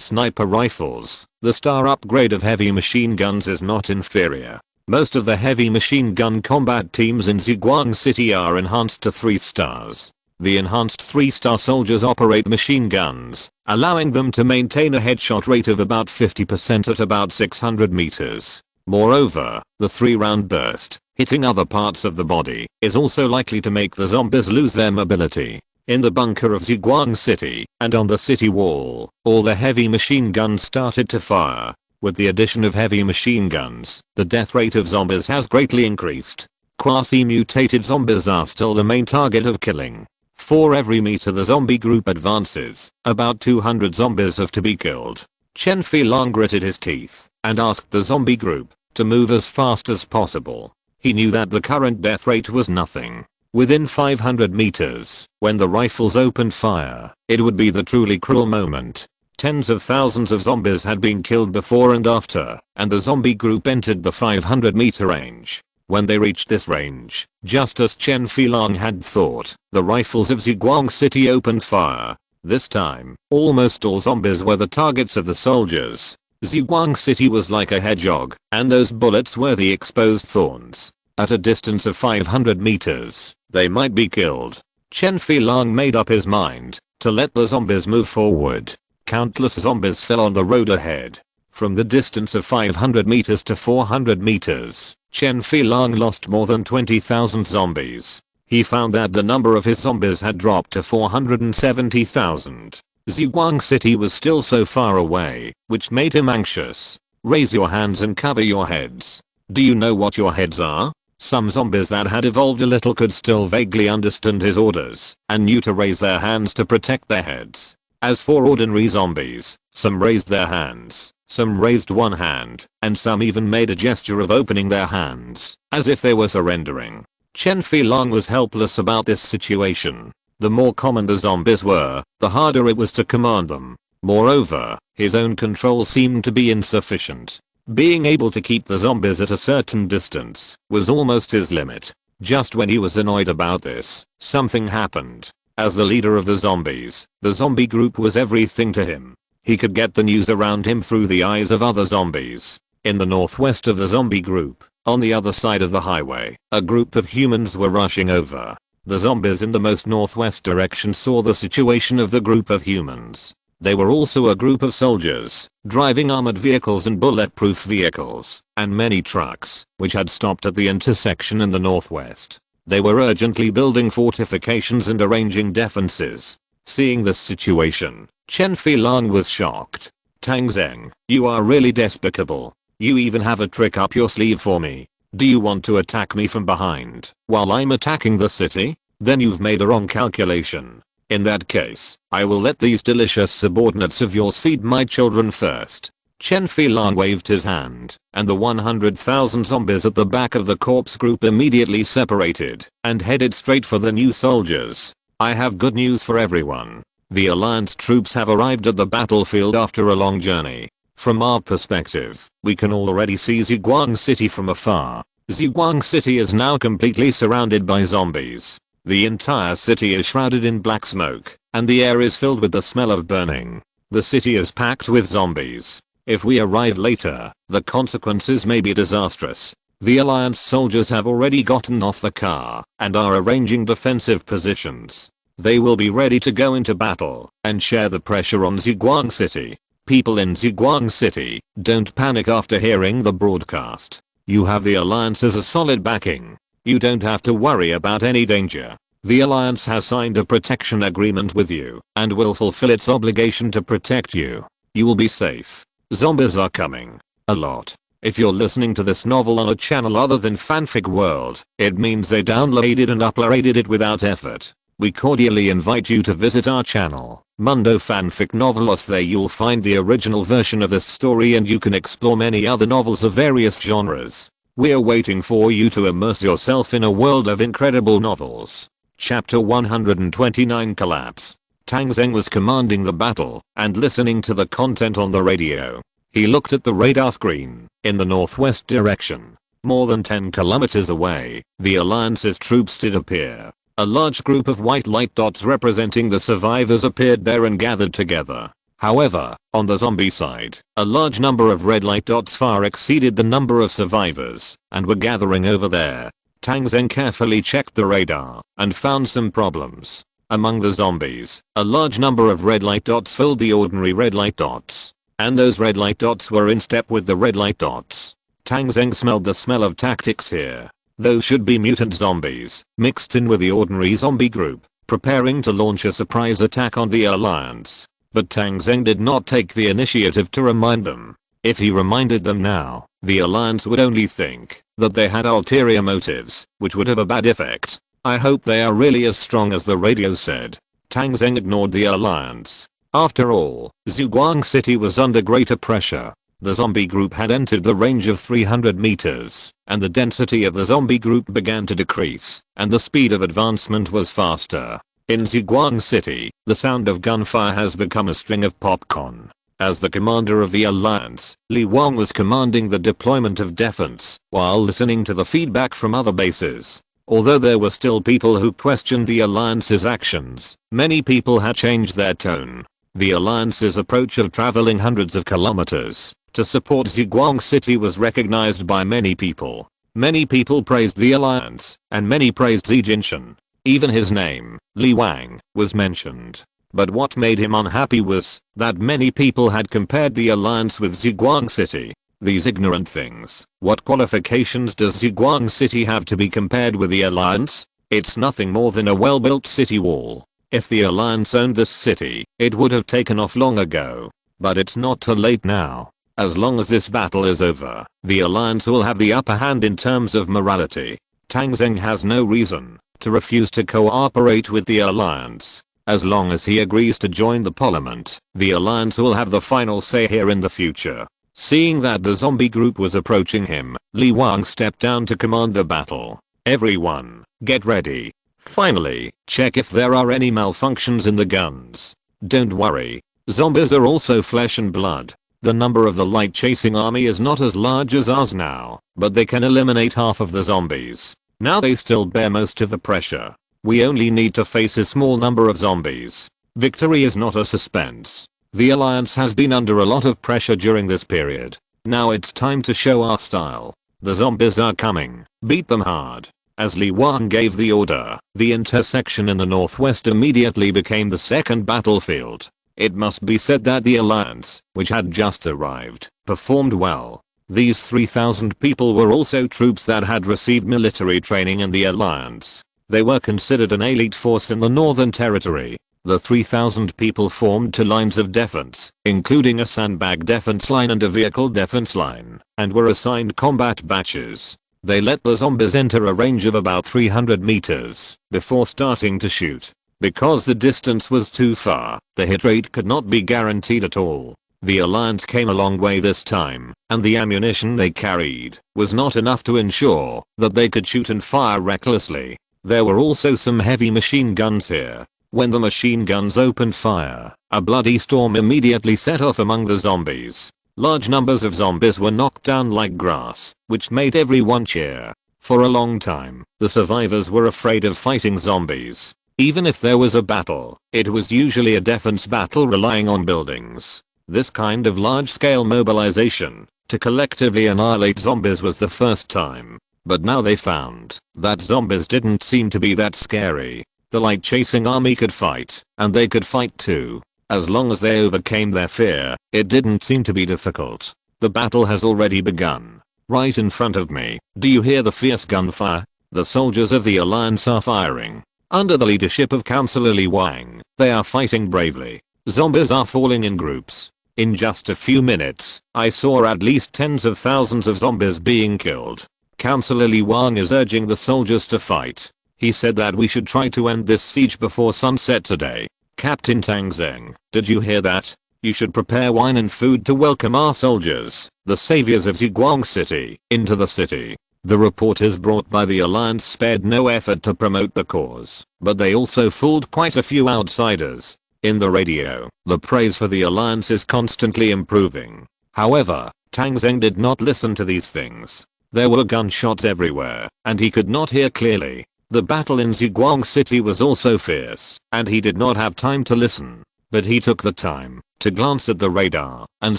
sniper rifles, the star upgrade of heavy machine guns is not inferior. Most of the heavy machine gun combat teams in Ziguang City are enhanced to 3 stars. The enhanced 3-star soldiers operate machine guns, allowing them to maintain a headshot rate of about 50% at about 600 meters. Moreover, the 3-round burst, hitting other parts of the body, is also likely to make the zombies lose their mobility. In the bunker of Ziguang City, and on the city wall, all the heavy machine guns started to fire. With the addition of heavy machine guns, the death rate of zombies has greatly increased. Quasi-mutated zombies are still the main target of killing. For every meter the zombie group advances, about 200 zombies have to be killed. Chen Filong gritted his teeth, and asked the zombie group to move as fast as possible. He knew that the current death rate was nothing. Within 500 meters, when the rifles opened fire, it would be the truly cruel moment. Tens of thousands of zombies had been killed before and after, and the zombie group entered the 500-meter range. When they reached this range, just as Chen Filong had thought, the rifles of Ziguang City opened fire. This time, almost all zombies were the targets of the soldiers. Ziguang City was like a hedgehog, and those bullets were the exposed thorns. At a distance of 500 meters, they might be killed. Chen Filong made up his mind to let the zombies move forward. Countless zombies fell on the road ahead. From the distance of 500 meters to 400 meters, Chen Filong lost more than 20,000 zombies. He found that the number of his zombies had dropped to 470,000. Ziguang City was still so far away, which made him anxious. Raise your hands and cover your heads. Do you know what your heads are? Some zombies that had evolved a little could still vaguely understand his orders and knew to raise their hands to protect their heads. As for ordinary zombies, some raised their hands, some raised one hand, and some even made a gesture of opening their hands, as if they were surrendering. Chen Filong was helpless about this situation. The more common the zombies were, the harder it was to command them. Moreover, his own control seemed to be insufficient. Being able to keep the zombies at a certain distance was almost his limit. Just when he was annoyed about this, something happened. As the leader of the zombies, the zombie group was everything to him. He could get the news around him through the eyes of other zombies. In the northwest of the zombie group, on the other side of the highway, a group of humans were rushing over. The zombies in the most northwest direction saw the situation of the group of humans. They were also a group of soldiers, driving armored vehicles and bulletproof vehicles, and many trucks, which had stopped at the intersection in the northwest. They were urgently building fortifications and arranging defenses. Seeing this situation, Chen Filan was shocked. Tang Zheng, you are really despicable. You even have a trick up your sleeve for me. Do you want to attack me from behind while I'm attacking the city? Then you've made a wrong calculation. In that case, I will let these delicious subordinates of yours feed my children first. Chen Filan waved his hand, and the 100,000 zombies at the back of the corpse group immediately separated and headed straight for the new soldiers. I have good news for everyone. The Alliance troops have arrived at the battlefield after a long journey. From our perspective, we can already see Ziguang City from afar. Ziguang City is now completely surrounded by zombies. The entire city is shrouded in black smoke, and the air is filled with the smell of burning. The city is packed with zombies. If we arrive later, the consequences may be disastrous. The Alliance soldiers have already gotten off the car and are arranging defensive positions. They will be ready to go into battle and share the pressure on Ziguang City. People in Ziguang City, don't panic after hearing the broadcast. You have the Alliance as a solid backing. You don't have to worry about any danger. The Alliance has signed a protection agreement with you and will fulfill its obligation to protect you. You will be safe. Zombies are coming. A lot. If you're listening to this novel on a channel other than Fanfic World, it means they downloaded and uploaded it without effort. We cordially invite you to visit our channel, Mundo Fanfic Novelos. There you'll find the original version of this story and you can explore many other novels of various genres. We're waiting for you to immerse yourself in a world of incredible novels. Chapter 129 Collapse. Tang Zheng was commanding the battle and listening to the content on the radio. He looked at the radar screen in the northwest direction. More than 10 kilometers away, the Alliance's troops did appear. A large group of white light dots representing the survivors appeared there and gathered together. However, on the zombie side, a large number of red light dots far exceeded the number of survivors and were gathering over there. Tang Zheng carefully checked the radar and found some problems. Among the zombies, a large number of red light dots filled the ordinary red light dots, and those red light dots were in step with the red light dots. Tang Zheng smelled the smell of tactics here. Those should be mutant zombies, mixed in with the ordinary zombie group, preparing to launch a surprise attack on the Alliance. But Tang Zheng did not take the initiative to remind them. If he reminded them now, the Alliance would only think that they had ulterior motives, which would have a bad effect. I hope they are really as strong as the radio said. Tang Zheng ignored the Alliance. After all, Ziguang City was under greater pressure. The zombie group had entered the range of 300 meters, and the density of the zombie group began to decrease, and the speed of advancement was faster. In Ziguang City, the sound of gunfire has become a string of popcorn. As the commander of the Alliance, Li Wang was commanding the deployment of defense while listening to the feedback from other bases. Although there were still people who questioned the Alliance's actions, many people had changed their tone. The Alliance's approach of traveling hundreds of kilometers to support Ziguang City was recognized by many people. Many people praised the Alliance, and many praised Xi Jinshan. Even his name, Li Wang, was mentioned. But what made him unhappy was that many people had compared the Alliance with Ziguang City. These ignorant things. What qualifications does Ziguang City have to be compared with the Alliance? It's nothing more than a well-built city wall. If the Alliance owned this city, it would have taken off long ago. But it's not too late now. As long as this battle is over, the Alliance will have the upper hand in terms of morality. Tang Zheng has no reason to refuse to cooperate with the Alliance. As long as he agrees to join the parliament, the Alliance will have the final say here in the future. Seeing that the zombie group was approaching him, Li Wang stepped down to command the battle. Everyone, get ready. Finally, check if there are any malfunctions in the guns. Don't worry. Zombies are also flesh and blood. The number of the light chasing army is not as large as ours now, but they can eliminate half of the zombies. Now they still bear most of the pressure. We only need to face a small number of zombies. Victory is not a suspense. The Alliance has been under a lot of pressure during this period. Now it's time to show our style. The zombies are coming. Beat them hard. As Li Wang gave the order, the intersection in the northwest immediately became the second battlefield. It must be said that the Alliance, which had just arrived, performed well. These 3,000 people were also troops that had received military training in the Alliance. They were considered an elite force in the Northern Territory. The 3,000 people formed two lines of defense, including a sandbag defense line and a vehicle defense line, and were assigned combat batches. They let the zombies enter a range of about 300 meters before starting to shoot. Because the distance was too far, the hit rate could not be guaranteed at all. The Alliance came a long way this time, and the ammunition they carried was not enough to ensure that they could shoot and fire recklessly. There were also some heavy machine guns here. When the machine guns opened fire, a bloody storm immediately set off among the zombies. Large numbers of zombies were knocked down like grass, which made everyone cheer. For a long time, the survivors were afraid of fighting zombies. Even if there was a battle, it was usually a defense battle relying on buildings. This kind of large-scale mobilization to collectively annihilate zombies was the first time. But now they found that zombies didn't seem to be that scary. The light-chasing army could fight, and they could fight too. As long as they overcame their fear, it didn't seem to be difficult. The battle has already begun. Right in front of me, do you hear the fierce gunfire? The soldiers of the Alliance are firing. Under the leadership of Councillor Li Wang, they are fighting bravely. Zombies are falling in groups. In just a few minutes, I saw at least tens of thousands of zombies being killed. Councillor Li Wang is urging the soldiers to fight. He said that we should try to end this siege before sunset today. Captain Tang Zheng, did you hear that? You should prepare wine and food to welcome our soldiers, the saviors of Ziguang City, into the city. The reporters brought by the Alliance spared no effort to promote the cause, but they also fooled quite a few outsiders. In the radio, the praise for the Alliance is constantly improving. However, Tang Zheng did not listen to these things. There were gunshots everywhere, and he could not hear clearly. The battle in Ziguang City was also fierce, and he did not have time to listen. But he took the time to glance at the radar and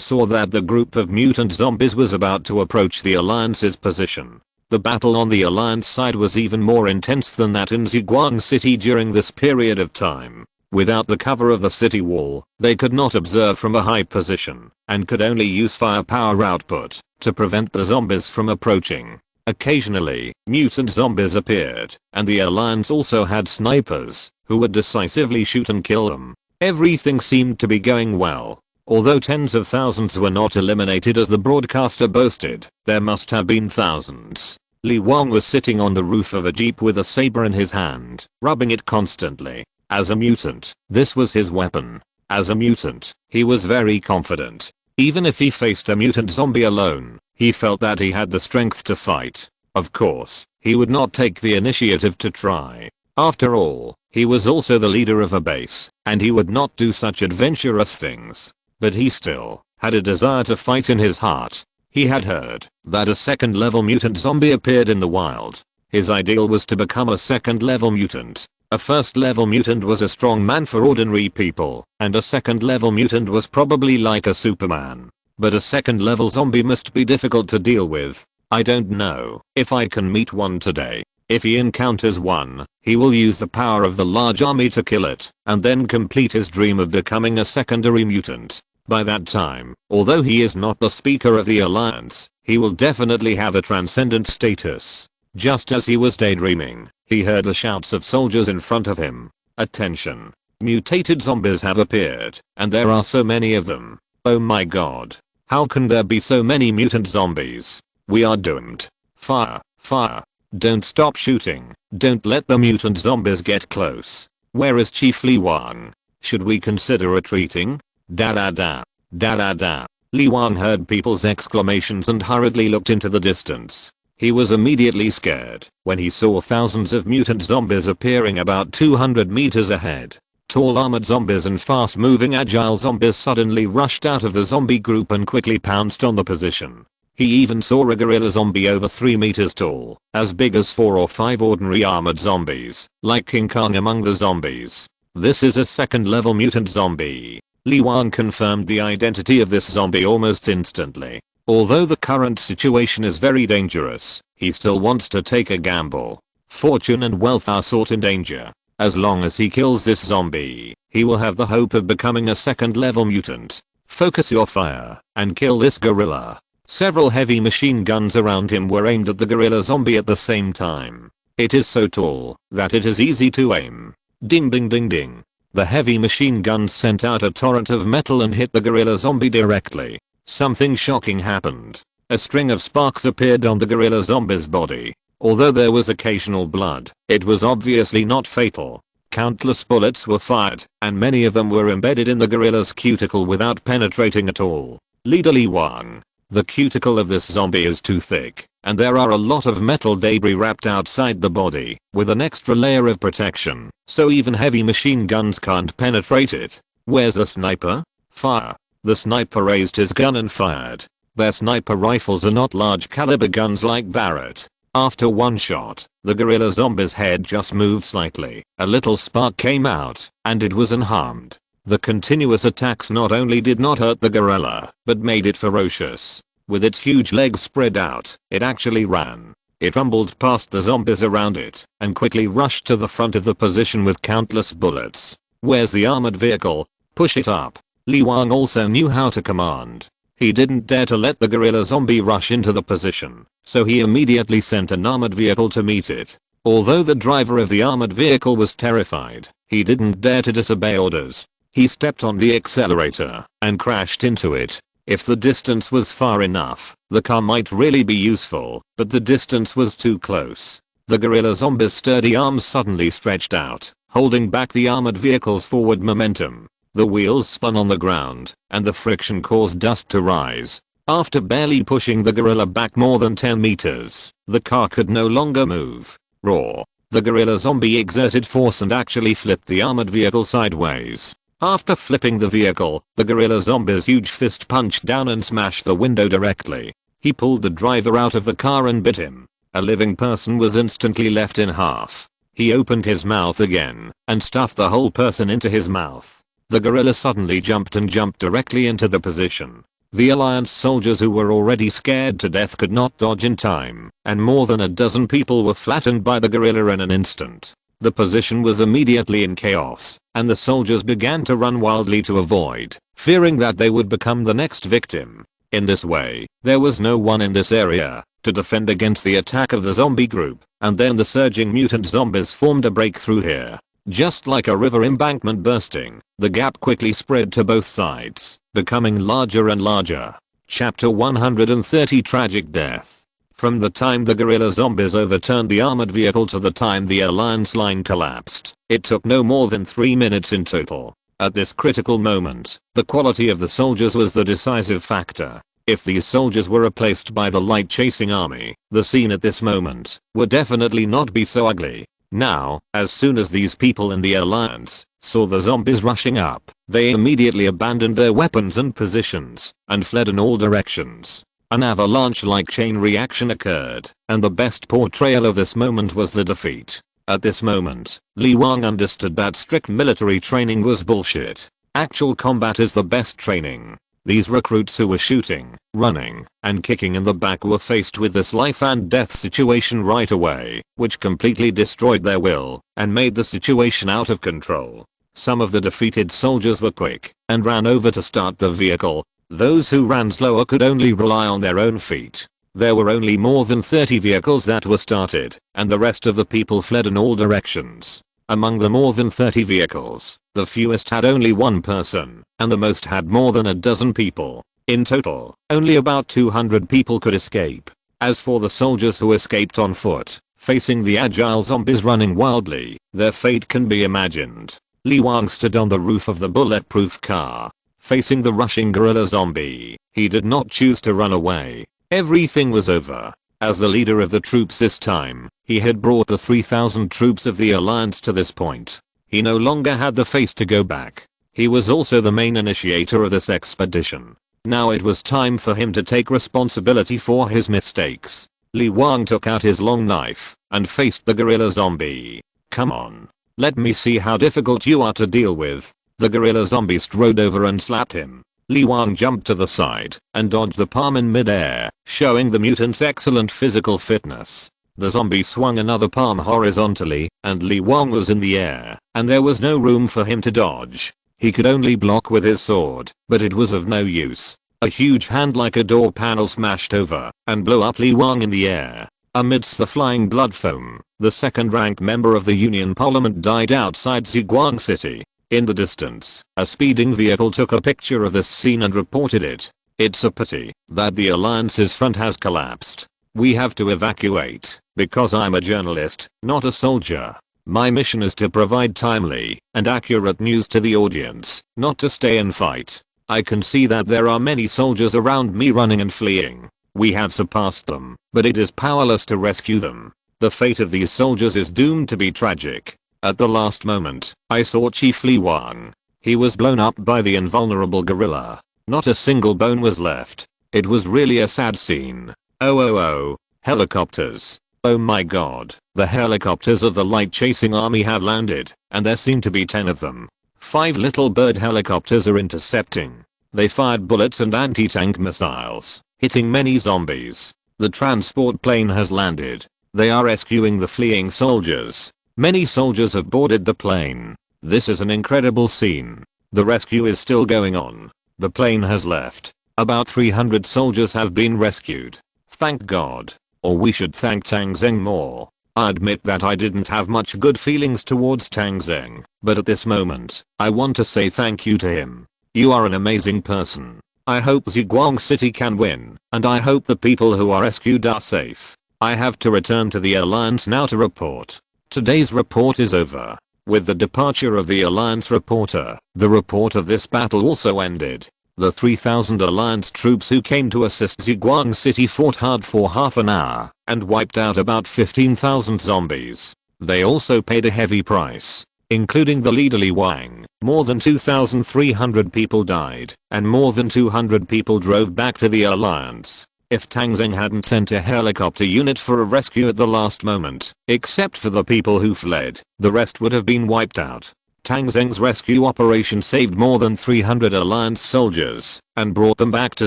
saw that the group of mutant zombies was about to approach the Alliance's position. The battle on the Alliance side was even more intense than that in Ziguang City during this period of time. Without the cover of the city wall, they could not observe from a high position, and could only use firepower output to prevent the zombies from approaching. Occasionally, mutant zombies appeared, and the Alliance also had snipers, who would decisively shoot and kill them. Everything seemed to be going well. Although tens of thousands were not eliminated as the broadcaster boasted, there must have been thousands. Li Wang was sitting on the roof of a jeep with a saber in his hand, rubbing it constantly. As a mutant, this was his weapon. As a mutant, he was very confident. Even if he faced a mutant zombie alone, he felt that he had the strength to fight. Of course, he would not take the initiative to try. After all, he was also the leader of a base, and he would not do such adventurous things. But he still had a desire to fight in his heart. He had heard that a second-level mutant zombie appeared in the wild. His ideal was to become a second-level mutant. A first-level mutant was a strong man for ordinary people, and a second-level mutant was probably like a Superman. But a second-level zombie must be difficult to deal with. I don't know if I can meet one today. If he encounters one, he will use the power of the large army to kill it, and then complete his dream of becoming a secondary mutant. By that time, although he is not the Speaker of the Alliance, he will definitely have a transcendent status. Just as he was daydreaming, he heard the shouts of soldiers in front of him. Attention! Mutated zombies have appeared, and there are so many of them. Oh my god. How can there be so many mutant zombies? We are doomed. Fire! Fire! Don't stop shooting. Don't let the mutant zombies get close. Where is Chief Li Wang? Should we consider retreating? Da da da. Da da da. Li Wang heard people's exclamations and hurriedly looked into the distance. He was immediately scared when he saw thousands of mutant zombies appearing about 200 meters ahead. Tall armored zombies and fast-moving agile zombies suddenly rushed out of the zombie group and quickly pounced on the position. He even saw a gorilla zombie over 3 meters tall, as big as 4 or 5 ordinary armored zombies, like King Kong among the zombies. This is a second-level mutant zombie. Li Wang confirmed the identity of this zombie almost instantly. Although the current situation is very dangerous, he still wants to take a gamble. Fortune and wealth are sought in danger. As long as he kills this zombie, he will have the hope of becoming a second level mutant. Focus your fire and kill this gorilla. Several heavy machine guns around him were aimed at the gorilla zombie at the same time. It is so tall that it is easy to aim. Ding ding ding ding. The heavy machine guns sent out a torrent of metal and hit the gorilla zombie directly. Something shocking happened. A string of sparks appeared on the gorilla zombie's body. Although there was occasional blood, it was obviously not fatal. Countless bullets were fired, and many of them were embedded in the gorilla's cuticle without penetrating at all. Leader Li Wang. The cuticle of this zombie is too thick, and there are a lot of metal debris wrapped outside the body, with an extra layer of protection, so even heavy machine guns can't penetrate it. Where's the sniper? Fire. The sniper raised his gun and fired. Their sniper rifles are not large caliber guns like Barrett. After one shot, the gorilla zombie's head just moved slightly, a little spark came out, and it was unharmed. The continuous attacks not only did not hurt the gorilla, but made it ferocious. With its huge legs spread out, it actually ran. It rumbled past the zombies around it, and quickly rushed to the front of the position with countless bullets. Where's the armored vehicle? Push it up. Li Wang also knew how to command. He didn't dare to let the gorilla zombie rush into the position, so he immediately sent an armored vehicle to meet it. Although the driver of the armored vehicle was terrified, he didn't dare to disobey orders. He stepped on the accelerator and crashed into it. If the distance was far enough, the car might really be useful, but the distance was too close. The gorilla zombie's sturdy arms suddenly stretched out, holding back the armored vehicle's forward momentum. The wheels spun on the ground, and the friction caused dust to rise. After barely pushing the gorilla back more than 10 meters, the car could no longer move. Roar. The gorilla zombie exerted force and actually flipped the armored vehicle sideways. After flipping the vehicle, the gorilla zombie's huge fist punched down and smashed the window directly. He pulled the driver out of the car and bit him. A living person was instantly left in half. He opened his mouth again and stuffed the whole person into his mouth. The gorilla suddenly jumped directly into the position. The Alliance soldiers who were already scared to death could not dodge in time, and more than a dozen people were flattened by the gorilla in an instant. The position was immediately in chaos, and the soldiers began to run wildly to avoid, fearing that they would become the next victim. In this way, there was no one in this area to defend against the attack of the zombie group, and then the surging mutant zombies formed a breakthrough here. Just like a river embankment bursting, the gap quickly spread to both sides, becoming larger and larger. Chapter 130 Tragic Death. From the time the gorilla zombies overturned the armored vehicle to the time the Alliance line collapsed, it took no more than 3 minutes in total. At this critical moment, the quality of the soldiers was the decisive factor. If these soldiers were replaced by the light-chasing army, the scene at this moment would definitely not be so ugly. Now, as soon as these people in the Alliance saw the zombies rushing up, they immediately abandoned their weapons and positions and fled in all directions. An avalanche-like chain reaction occurred, and the best portrayal of this moment was the defeat. At this moment, Li Wang understood that strict military training was bullshit. Actual combat is the best training. These recruits who were shooting, running, and kicking in the back were faced with this life and death situation right away, which completely destroyed their will and made the situation out of control. Some of the defeated soldiers were quick and ran over to start the vehicle. Those who ran slower could only rely on their own feet. There were only more than 30 vehicles that were started, and the rest of the people fled in all directions. Among the more than 30 vehicles, the fewest had only one person, and the most had more than a dozen people. In total, only about 200 people could escape. As for the soldiers who escaped on foot, facing the agile zombies running wildly, their fate can be imagined. Li Wang stood on the roof of the bulletproof car, facing the rushing gorilla zombie. He did not choose to run away. Everything was over. As the leader of the troops this time, he had brought the 3,000 troops of the Alliance to this point. He no longer had the face to go back. He was also the main initiator of this expedition. Now it was time for him to take responsibility for his mistakes. Li Wang took out his long knife and faced the gorilla zombie. Come on. Let me see how difficult you are to deal with. The gorilla zombie strode over and slapped him. Li Wang jumped to the side and dodged the palm in midair, showing the mutant's excellent physical fitness. The zombie swung another palm horizontally, and Li Wang was in the air, and there was no room for him to dodge. He could only block with his sword, but it was of no use. A huge hand like a door panel smashed over and blew up Li Wang in the air. Amidst the flying blood foam, the second-ranked member of the Union Parliament died outside Ziguang City. In the distance, a speeding vehicle took a picture of this scene and reported it. It's a pity that the Alliance's front has collapsed. We have to evacuate, because I'm a journalist, not a soldier. My mission is to provide timely and accurate news to the audience, not to stay and fight. I can see that there are many soldiers around me running and fleeing. We have surpassed them, but it is powerless to rescue them. The fate of these soldiers is doomed to be tragic. At the last moment, I saw Chief Li Wang. He was blown up by the invulnerable gorilla. Not a single bone was left. It was really a sad scene. Oh, helicopters. Oh my god, the helicopters of the light-chasing army have landed, and there seem to be 10 of them. 5 little bird helicopters are intercepting. They fired bullets and anti-tank missiles, hitting many zombies. The transport plane has landed. They are rescuing the fleeing soldiers. Many soldiers have boarded the plane. This is an incredible scene. The rescue is still going on. The plane has left. About 300 soldiers have been rescued. Thank God. Or we should thank Tang Zheng more. I admit that I didn't have much good feelings towards Tang Zheng, but at this moment, I want to say thank you to him. You are an amazing person. I hope Ziguang City can win, and I hope the people who are rescued are safe. I have to return to the Alliance now to report. Today's report is over. With the departure of the Alliance reporter, the report of this battle also ended. The 3,000 Alliance troops who came to assist Ziguang City fought hard for half an hour and wiped out about 15,000 zombies. They also paid a heavy price, including the leader Li Wang. More than 2,300 people died, and more than 200 people drove back to the Alliance. If Tang Zheng hadn't sent a helicopter unit for a rescue at the last moment, except for the people who fled, the rest would have been wiped out. Tang Zheng's rescue operation saved more than 300 Alliance soldiers and brought them back to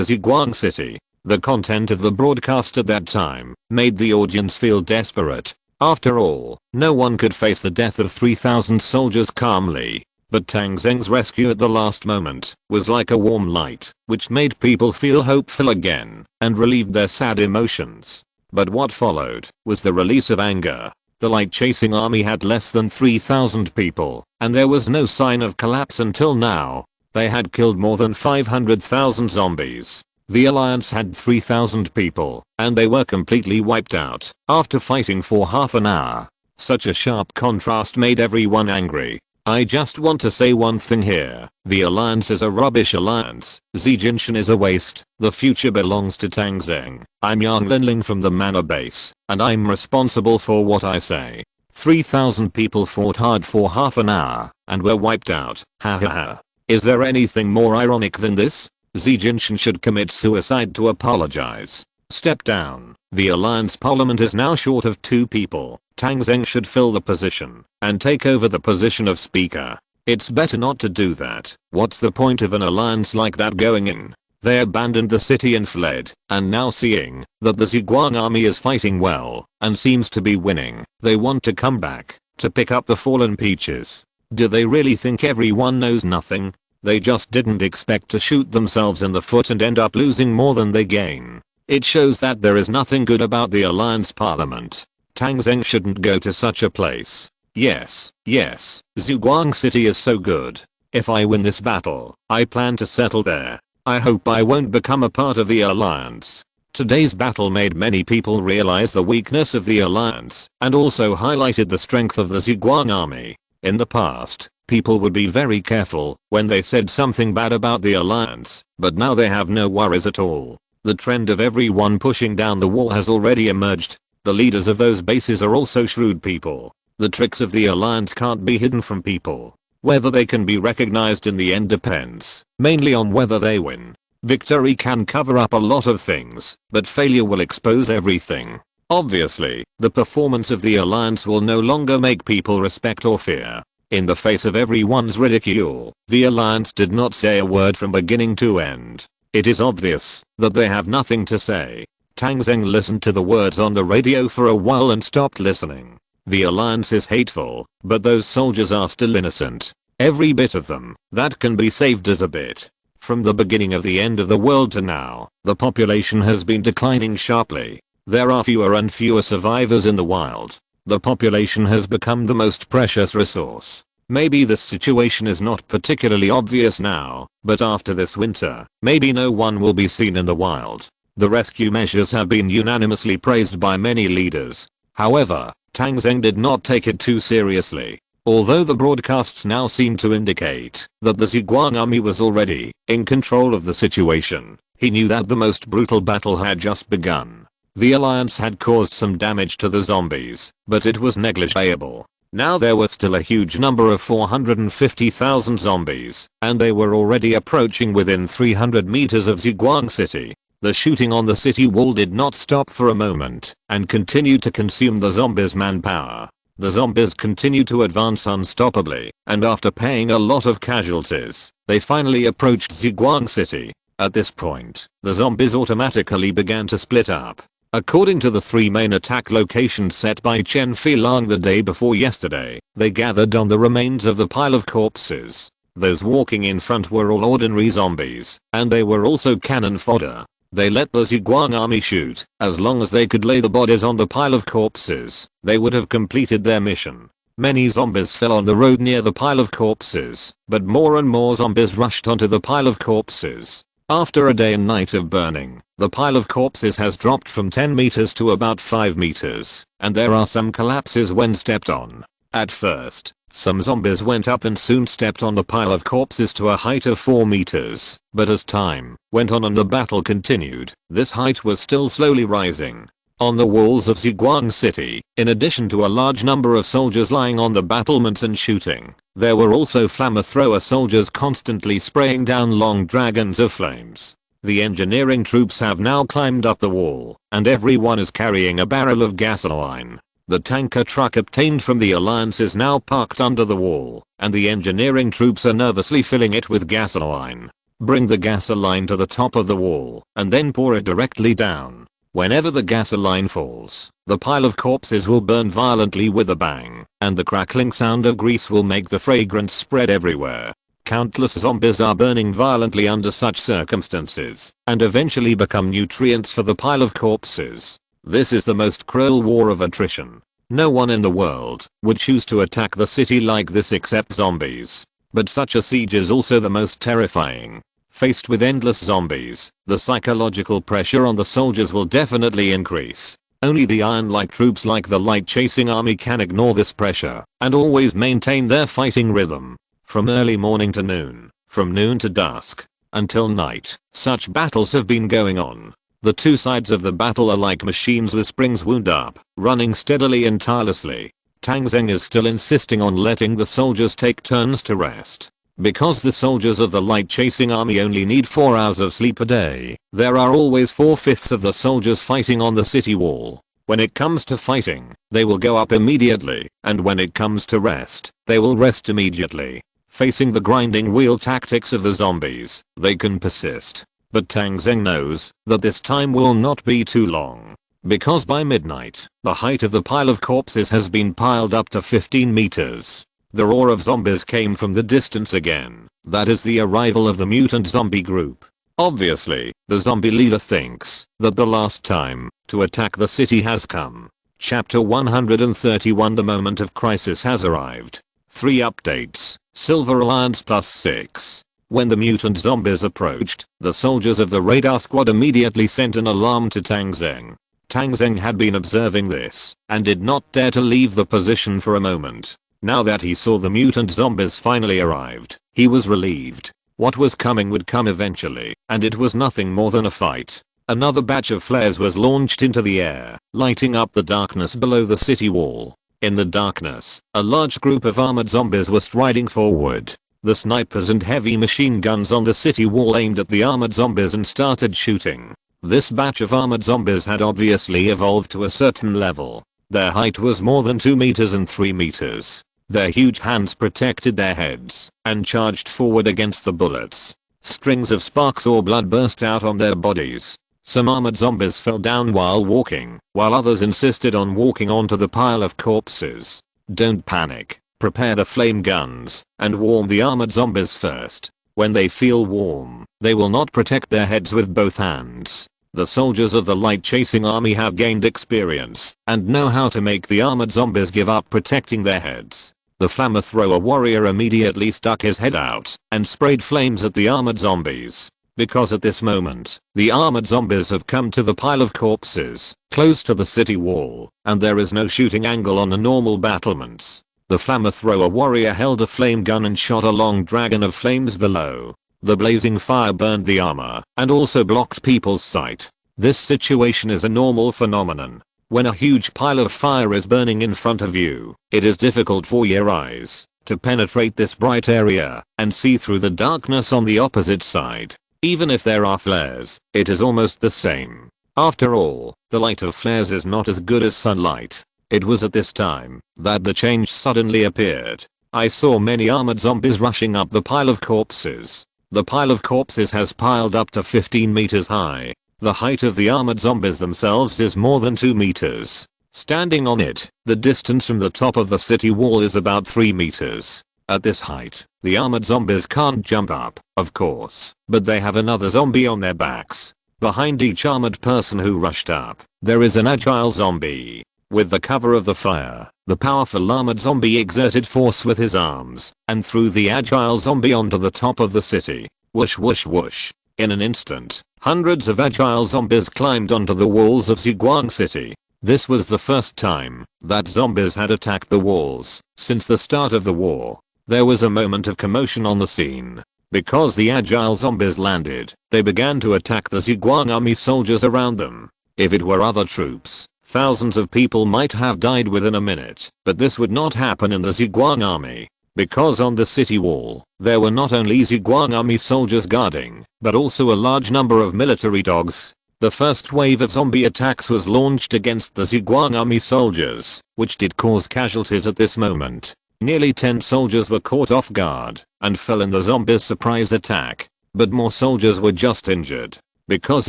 Ziguang City. The content of the broadcast at that time made the audience feel desperate. After all, no one could face the death of 3,000 soldiers calmly. But Tang Zheng's rescue at the last moment was like a warm light, which made people feel hopeful again and relieved their sad emotions. But what followed was the release of anger. The light-chasing army had less than 3,000 people, and there was no sign of collapse until now. They had killed more than 500,000 zombies. The Alliance had 3,000 people, and they were completely wiped out after fighting for half an hour. Such a sharp contrast made everyone angry. I just want to say one thing here. The Alliance is a rubbish alliance. Xi Jinshan is a waste. The future belongs to Tang Zheng. I'm Yang Linling from the Manor Base, and I'm responsible for what I say. 3,000 people fought hard for half an hour and were wiped out. Ha ha ha. Is there anything more ironic than this? Xi Jinshan should commit suicide to apologize. Step down. The Alliance Parliament is now short of 2 people. Tang Zheng should fill the position and take over the position of speaker. It's better not to do that. What's the point of an alliance like that going in? They abandoned the city and fled, and now seeing that the Ziguang army is fighting well and seems to be winning, they want to come back to pick up the fallen peaches. Do they really think everyone knows nothing? They just didn't expect to shoot themselves in the foot and end up losing more than they gain. It shows that there is nothing good about the Alliance Parliament. Tang Zheng shouldn't go to such a place. Yes, Ziguang City is so good. If I win this battle, I plan to settle there. I hope I won't become a part of the Alliance. Today's battle made many people realize the weakness of the Alliance and also highlighted the strength of the Ziguang army. In the past, people would be very careful when they said something bad about the Alliance, but now they have no worries at all. The trend of everyone pushing down the wall has already emerged. The leaders of those bases are also shrewd people. The tricks of the Alliance can't be hidden from people. Whether they can be recognized in the end depends mainly on whether they win. Victory can cover up a lot of things, but failure will expose everything. Obviously, the performance of the Alliance will no longer make people respect or fear. In the face of everyone's ridicule, the Alliance did not say a word from beginning to end. It is obvious that they have nothing to say. Tang Zheng listened to the words on the radio for a while and stopped listening. The Alliance is hateful, but those soldiers are still innocent. Every bit of them that can be saved is a bit. From the beginning of the end of the world to now, the population has been declining sharply. There are fewer and fewer survivors in the wild. The population has become the most precious resource. Maybe this situation is not particularly obvious now, but after this winter, maybe no one will be seen in the wild. The rescue measures have been unanimously praised by many leaders. However, Tang Zheng did not take it too seriously. Although the broadcasts now seem to indicate that the Zhuang army was already in control of the situation, he knew that the most brutal battle had just begun. The Alliance had caused some damage to the zombies, but it was negligible. Now there were still a huge number of 450,000 zombies, and they were already approaching within 300 meters of Zhuang City. The shooting on the city wall did not stop for a moment, and continued to consume the zombies' manpower. The zombies continued to advance unstoppably, and after paying a lot of casualties, they finally approached Zhuang City. At this point, the zombies automatically began to split up. According to the 3 main attack locations set by Chen Filang the day before yesterday, they gathered on the remains of the pile of corpses. Those walking in front were all ordinary zombies, and they were also cannon fodder. They let the Zhuang army shoot. As long as they could lay the bodies on the pile of corpses, they would have completed their mission. Many zombies fell on the road near the pile of corpses, but more and more zombies rushed onto the pile of corpses. After a day and night of burning, the pile of corpses has dropped from 10 meters to about 5 meters, and there are some collapses when stepped on. At first, some zombies went up and soon stepped on the pile of corpses to a height of 4 meters, but as time went on and the battle continued, this height was still slowly rising. On the walls of Zhuang City, in addition to a large number of soldiers lying on the battlements and shooting, there were also flamethrower soldiers constantly spraying down long dragons of flames. The engineering troops have now climbed up the wall, and everyone is carrying a barrel of gasoline. The tanker truck obtained from the Alliance is now parked under the wall, and the engineering troops are nervously filling it with gasoline. Bring the gasoline to the top of the wall, and then pour it directly down. Whenever the gasoline falls, the pile of corpses will burn violently with a bang, and the crackling sound of grease will make the fragrance spread everywhere. Countless zombies are burning violently under such circumstances, and eventually become nutrients for the pile of corpses. This is the most cruel war of attrition. No one in the world would choose to attack the city like this except zombies. But such a siege is also the most terrifying. Faced with endless zombies, the psychological pressure on the soldiers will definitely increase. Only the iron-like troops like the light-chasing army can ignore this pressure and always maintain their fighting rhythm. From early morning to noon, from noon to dusk, until night, such battles have been going on. The two sides of the battle are like machines with springs wound up, running steadily and tirelessly. Tang Zheng is still insisting on letting the soldiers take turns to rest. Because the soldiers of the light-chasing army only need 4 hours of sleep a day, there are always 4/5 of the soldiers fighting on the city wall. When it comes to fighting, they will go up immediately, and when it comes to rest, they will rest immediately. Facing the grinding wheel tactics of the zombies, they can persist. But Tang Zheng knows that this time will not be too long. Because by midnight, the height of the pile of corpses has been piled up to 15 meters. The roar of zombies came from the distance again. That is the arrival of the mutant zombie group. Obviously, the zombie leader thinks that the last time to attack the city has come. Chapter 131. The moment of crisis has arrived. 3 updates. Silver Alliance +6. When the mutant zombies approached, the soldiers of the radar squad immediately sent an alarm to Tang Zheng. Tang Zheng had been observing this and did not dare to leave the position for a moment. Now that he saw the mutant zombies finally arrived, he was relieved. What was coming would come eventually, and it was nothing more than a fight. Another batch of flares was launched into the air, lighting up the darkness below the city wall. In the darkness, a large group of armored zombies were striding forward. The snipers and heavy machine guns on the city wall aimed at the armored zombies and started shooting. This batch of armored zombies had obviously evolved to a certain level. Their height was more than 2 meters and 3 meters. Their huge hands protected their heads and charged forward against the bullets. Strings of sparks or blood burst out on their bodies. Some armored zombies fell down while walking, while others insisted on walking onto the pile of corpses. Don't panic. Prepare the flame guns and warm the armored zombies first. When they feel warm, they will not protect their heads with both hands. The soldiers of the light chasing army have gained experience and know how to make the armored zombies give up protecting their heads. The flamethrower warrior immediately stuck his head out and sprayed flames at the armored zombies. Because at this moment, the armored zombies have come to the pile of corpses, close to the city wall, and there is no shooting angle on the normal battlements. The flamethrower warrior held a flame gun and shot a long dragon of flames below. The blazing fire burned the armor and also blocked people's sight. This situation is a normal phenomenon. When a huge pile of fire is burning in front of you, it is difficult for your eyes to penetrate this bright area and see through the darkness on the opposite side. Even if there are flares, it is almost the same. After all, the light of flares is not as good as sunlight. It was at this time that the change suddenly appeared. I saw many armored zombies rushing up the pile of corpses. The pile of corpses has piled up to 15 meters high. The height of the armored zombies themselves is more than 2 meters. Standing on it, the distance from the top of the city wall is about 3 meters. At this height, the armored zombies can't jump up, of course, but they have another zombie on their backs. Behind each armored person who rushed up, there is an agile zombie. With the cover of the fire, the powerful armored zombie exerted force with his arms and threw the agile zombie onto the top of the city. Whoosh whoosh whoosh. In an instant, hundreds of agile zombies climbed onto the walls of Ziguang City. This was the first time that zombies had attacked the walls since the start of the war. There was a moment of commotion on the scene. Because the agile zombies landed, they began to attack the Ziguang army soldiers around them. If it were other troops, thousands of people might have died within a minute, but this would not happen in the Ziguang army. Because on the city wall, there were not only Ziguang army soldiers guarding, but also a large number of military dogs. The first wave of zombie attacks was launched against the Ziguang army soldiers, which did cause casualties at this moment. Nearly 10 soldiers were caught off guard and fell in the zombies' surprise attack, but more soldiers were just injured. Because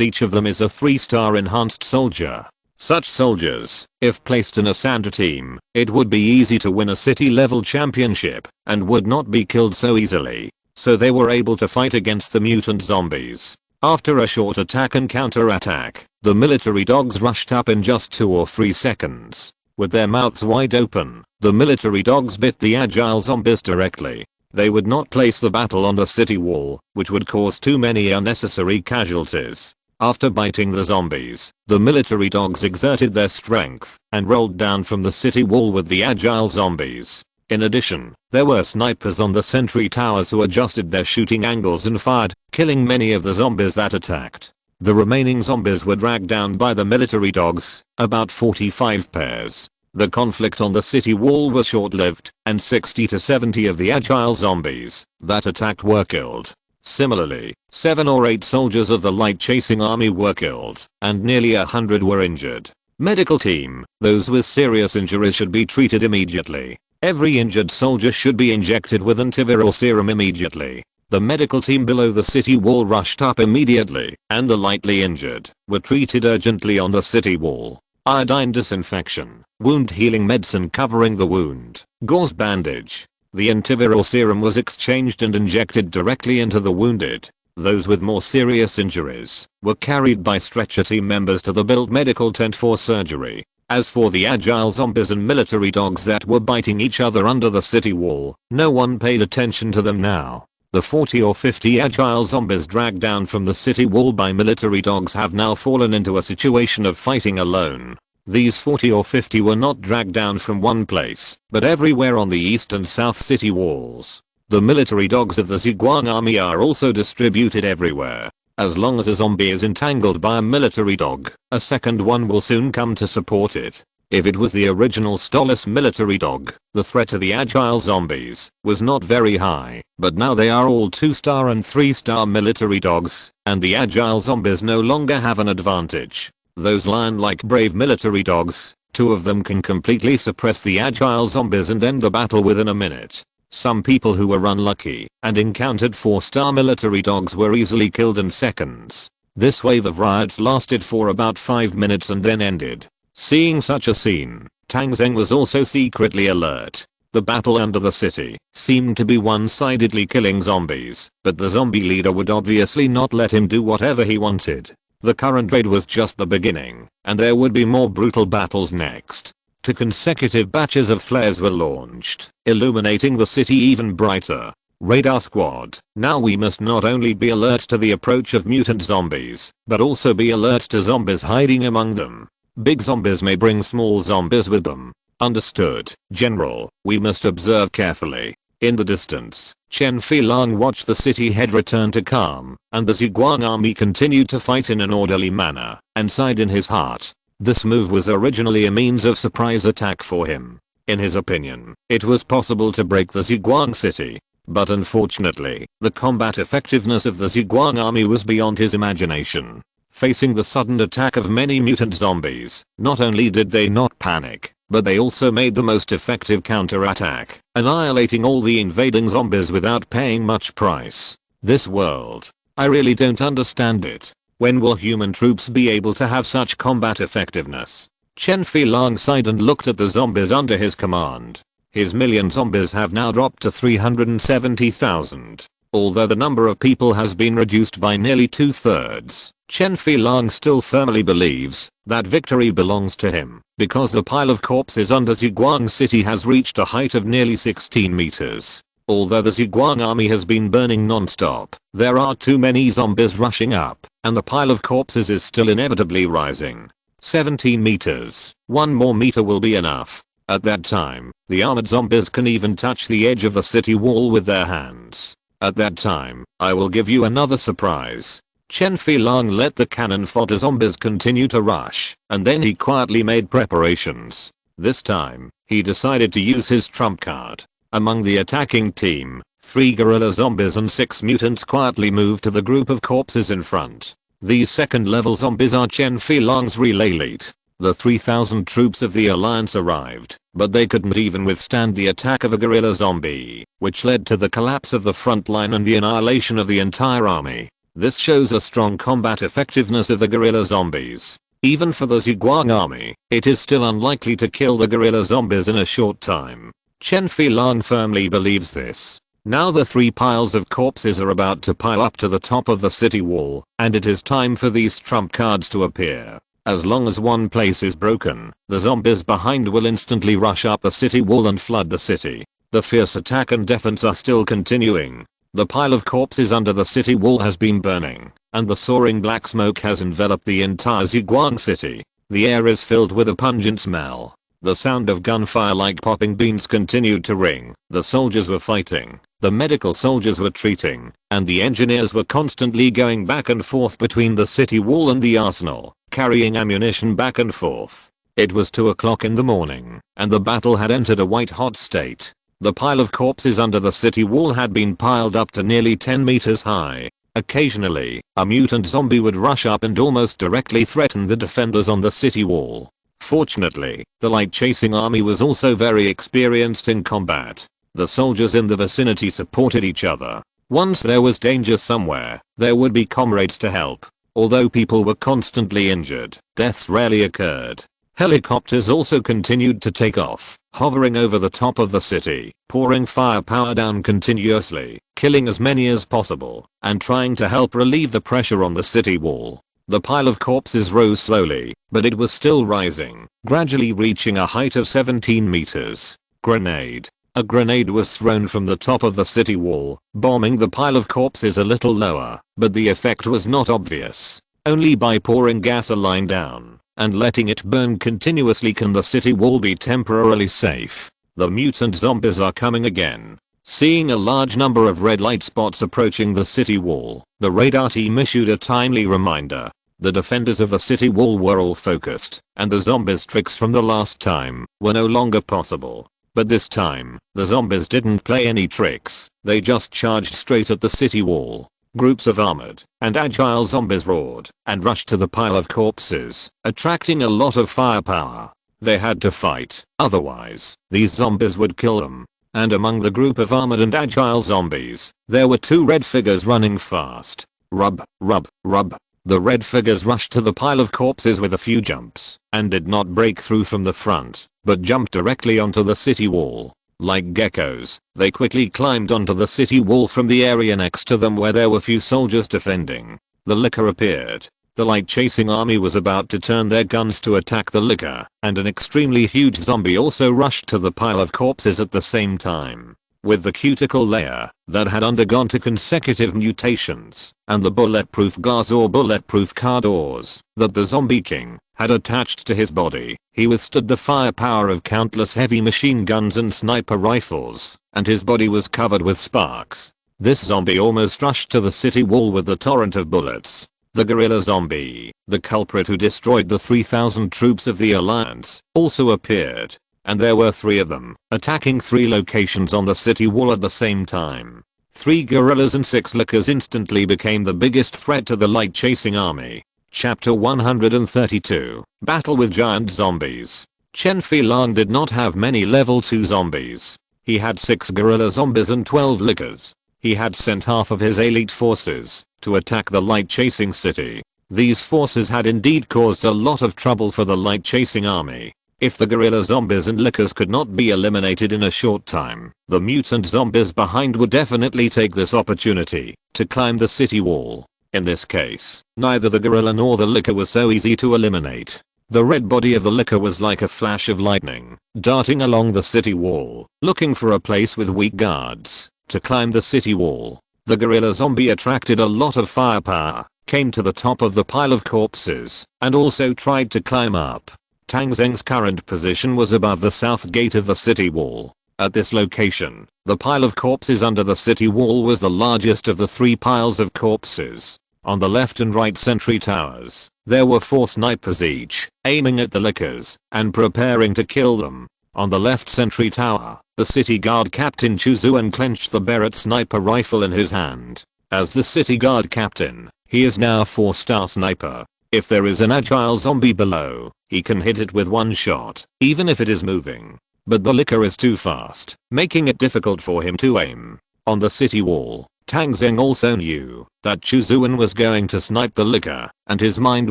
each of them is a 3-star enhanced soldier. Such soldiers, if placed in a Santa team, it would be easy to win a city-level championship and would not be killed so easily. So they were able to fight against the mutant zombies. After a short attack and counter-attack, the military dogs rushed up in just 2 or 3 seconds. With their mouths wide open, the military dogs bit the agile zombies directly. They would not place the battle on the city wall, which would cause too many unnecessary casualties. After biting the zombies, the military dogs exerted their strength and rolled down from the city wall with the agile zombies. In addition, there were snipers on the sentry towers who adjusted their shooting angles and fired, killing many of the zombies that attacked. The remaining zombies were dragged down by the military dogs, about 45 pairs. The conflict on the city wall was short-lived, and 60 to 70 of the agile zombies that attacked were killed. Similarly, 7 or 8 soldiers of the light chasing army were killed, and nearly 100 were injured. Medical team, those with serious injuries should be treated immediately. Every injured soldier should be injected with antiviral serum immediately. The medical team below the city wall rushed up immediately, and the lightly injured were treated urgently on the city wall. Iodine disinfection, wound healing medicine covering the wound, gauze bandage. The antiviral serum was exchanged and injected directly into the wounded. Those with more serious injuries were carried by stretcher team members to the built medical tent for surgery. As for the agile zombies and military dogs that were biting each other under the city wall, no one paid attention to them now. The 40 or 50 agile zombies dragged down from the city wall by military dogs have now fallen into a situation of fighting alone. These 40 or 50 were not dragged down from one place, but everywhere on the east and south city walls. The military dogs of the Ziguang army are also distributed everywhere. As long as a zombie is entangled by a military dog, a second one will soon come to support it. If it was the original Stolas military dog, the threat to the agile zombies was not very high, but now they are all 2-star and 3-star military dogs, and the agile zombies no longer have an advantage. Those lion-like brave military dogs, 2 of them can completely suppress the agile zombies and end the battle within a minute. Some people who were unlucky and encountered 4-star military dogs were easily killed in seconds. This wave of riots lasted for about 5 minutes and then ended. Seeing such a scene, Tang Zheng was also secretly alert. The battle under the city seemed to be one-sidedly killing zombies, but the zombie leader would obviously not let him do whatever he wanted. The current raid was just the beginning, and there would be more brutal battles next. 2 consecutive batches of flares were launched, illuminating the city even brighter. Radar squad, now we must not only be alert to the approach of mutant zombies, but also be alert to zombies hiding among them. Big zombies may bring small zombies with them. Understood, General. We must observe carefully. In the distance, Chen Filong watched the city head return to calm, and the Zhuang army continued to fight in an orderly manner, and sighed in his heart. This move was originally a means of surprise attack for him. In his opinion, it was possible to break the Zhuang city. But unfortunately, the combat effectiveness of the Zhuang army was beyond his imagination. Facing the sudden attack of many mutant zombies, not only did they not panic, but they also made the most effective counterattack, annihilating all the invading zombies without paying much price. This world, I really don't understand it. When will human troops be able to have such combat effectiveness? Chen Filong sighed and looked at the zombies under his command. His million zombies have now dropped to 370,000. Although the number of people has been reduced by nearly 2/3, Chen Filong still firmly believes that victory belongs to him, because the pile of corpses under Zhuang City has reached a height of nearly 16 meters. Although the Zhuang army has been burning non-stop, there are too many zombies rushing up, and the pile of corpses is still inevitably rising. 17 meters, 1 more meter will be enough. At that time, the armored zombies can even touch the edge of the city wall with their hands. At that time, I will give you another surprise. Chen Filong let the cannon fodder zombies continue to rush, and then he quietly made preparations. This time, he decided to use his trump card. Among the attacking team, 3 gorilla zombies and 6 mutants quietly moved to the group of corpses in front. These second-level zombies are Chen Filong's relay elite. The 3,000 troops of the Alliance arrived, but they couldn't even withstand the attack of a gorilla zombie, which led to the collapse of the front line and the annihilation of the entire army. This shows a strong combat effectiveness of the gorilla zombies. Even for the Zhuang army, it is still unlikely to kill the gorilla zombies in a short time. Chen Filong firmly believes this. Now the 3 piles of corpses are about to pile up to the top of the city wall, and it is time for these trump cards to appear. As long as one place is broken, the zombies behind will instantly rush up the city wall and flood the city. The fierce attack and defense are still continuing. The pile of corpses under the city wall has been burning, and the soaring black smoke has enveloped the entire Zhuang city. The air is filled with a pungent smell. The sound of gunfire like popping beans continued to ring. The soldiers were fighting, the medical soldiers were treating, and the engineers were constantly going back and forth between the city wall and the arsenal, carrying ammunition back and forth. It was 2 o'clock in the morning, and the battle had entered a white-hot state. The pile of corpses under the city wall had been piled up to nearly 10 meters high. Occasionally, a mutant zombie would rush up and almost directly threaten the defenders on the city wall. Fortunately, the light-chasing army was also very experienced in combat. The soldiers in the vicinity supported each other. Once there was danger somewhere, there would be comrades to help. Although people were constantly injured, deaths rarely occurred. Helicopters also continued to take off, hovering over the top of the city, pouring firepower down continuously, killing as many as possible, and trying to help relieve the pressure on the city wall. The pile of corpses rose slowly, but it was still rising, gradually reaching a height of 17 meters. Grenade. A grenade was thrown from the top of the city wall, bombing the pile of corpses a little lower, but the effect was not obvious. Only by pouring gasoline down and letting it burn continuously can the city wall be temporarily safe. The mutant zombies are coming again. Seeing a large number of red light spots approaching the city wall, the radar team issued a timely reminder. The defenders of the city wall were all focused, and the zombies' tricks from the last time were no longer possible. But this time, the zombies didn't play any tricks, they just charged straight at the city wall. Groups of armored and agile zombies roared and rushed to the pile of corpses, attracting a lot of firepower. They had to fight, otherwise, these zombies would kill them. And among the group of armored and agile zombies, there were 2 red figures running fast. Rub, rub, rub. The red figures rushed to the pile of corpses with a few jumps and did not break through from the front, but jumped directly onto the city wall. Like geckos, they quickly climbed onto the city wall from the area next to them where there were few soldiers defending. The licker appeared. The light chasing army was about to turn their guns to attack the licker, and an extremely huge zombie also rushed to the pile of corpses at the same time. With the cuticle layer that had undergone 2 consecutive mutations, and the bulletproof glass or bulletproof car doors that the zombie king had attached to his body, he withstood the firepower of countless heavy machine guns and sniper rifles, and his body was covered with sparks. This zombie almost rushed to the city wall with the torrent of bullets. The gorilla zombie, the culprit who destroyed the 3,000 troops of the Alliance, also appeared. And there were 3 of them, attacking 3 locations on the city wall at the same time. 3 gorillas and 6 lickers instantly became the biggest threat to the light chasing army. Chapter 132, Battle with Giant Zombies. Chen Filang did not have many level 2 zombies. He had 6 gorilla zombies and 12 lickers. He had sent half of his elite forces to attack the light chasing city. These forces had indeed caused a lot of trouble for the light chasing army. If the gorilla zombies and lickers could not be eliminated in a short time, the mutant zombies behind would definitely take this opportunity to climb the city wall. In this case, neither the gorilla nor the licker was so easy to eliminate. The red body of the licker was like a flash of lightning, darting along the city wall, looking for a place with weak guards to climb the city wall. The gorilla zombie attracted a lot of firepower, came to the top of the pile of corpses, and also tried to climb up. Tang Zheng's current position was above the south gate of the city wall. At this location, the pile of corpses under the city wall was the largest of the 3 piles of corpses. On the left and right sentry towers, there were 4 snipers each, aiming at the lickers and preparing to kill them. On the left sentry tower, the city guard captain Chu Zuan clenched the Barrett sniper rifle in his hand. As the city guard captain, he is now a 4-star sniper. If there is an agile zombie below, he can hit it with 1 shot, even if it is moving. But the licker is too fast, making it difficult for him to aim. On the city wall, Tang Zheng also knew that Chu Zuan was going to snipe the licker, and his mind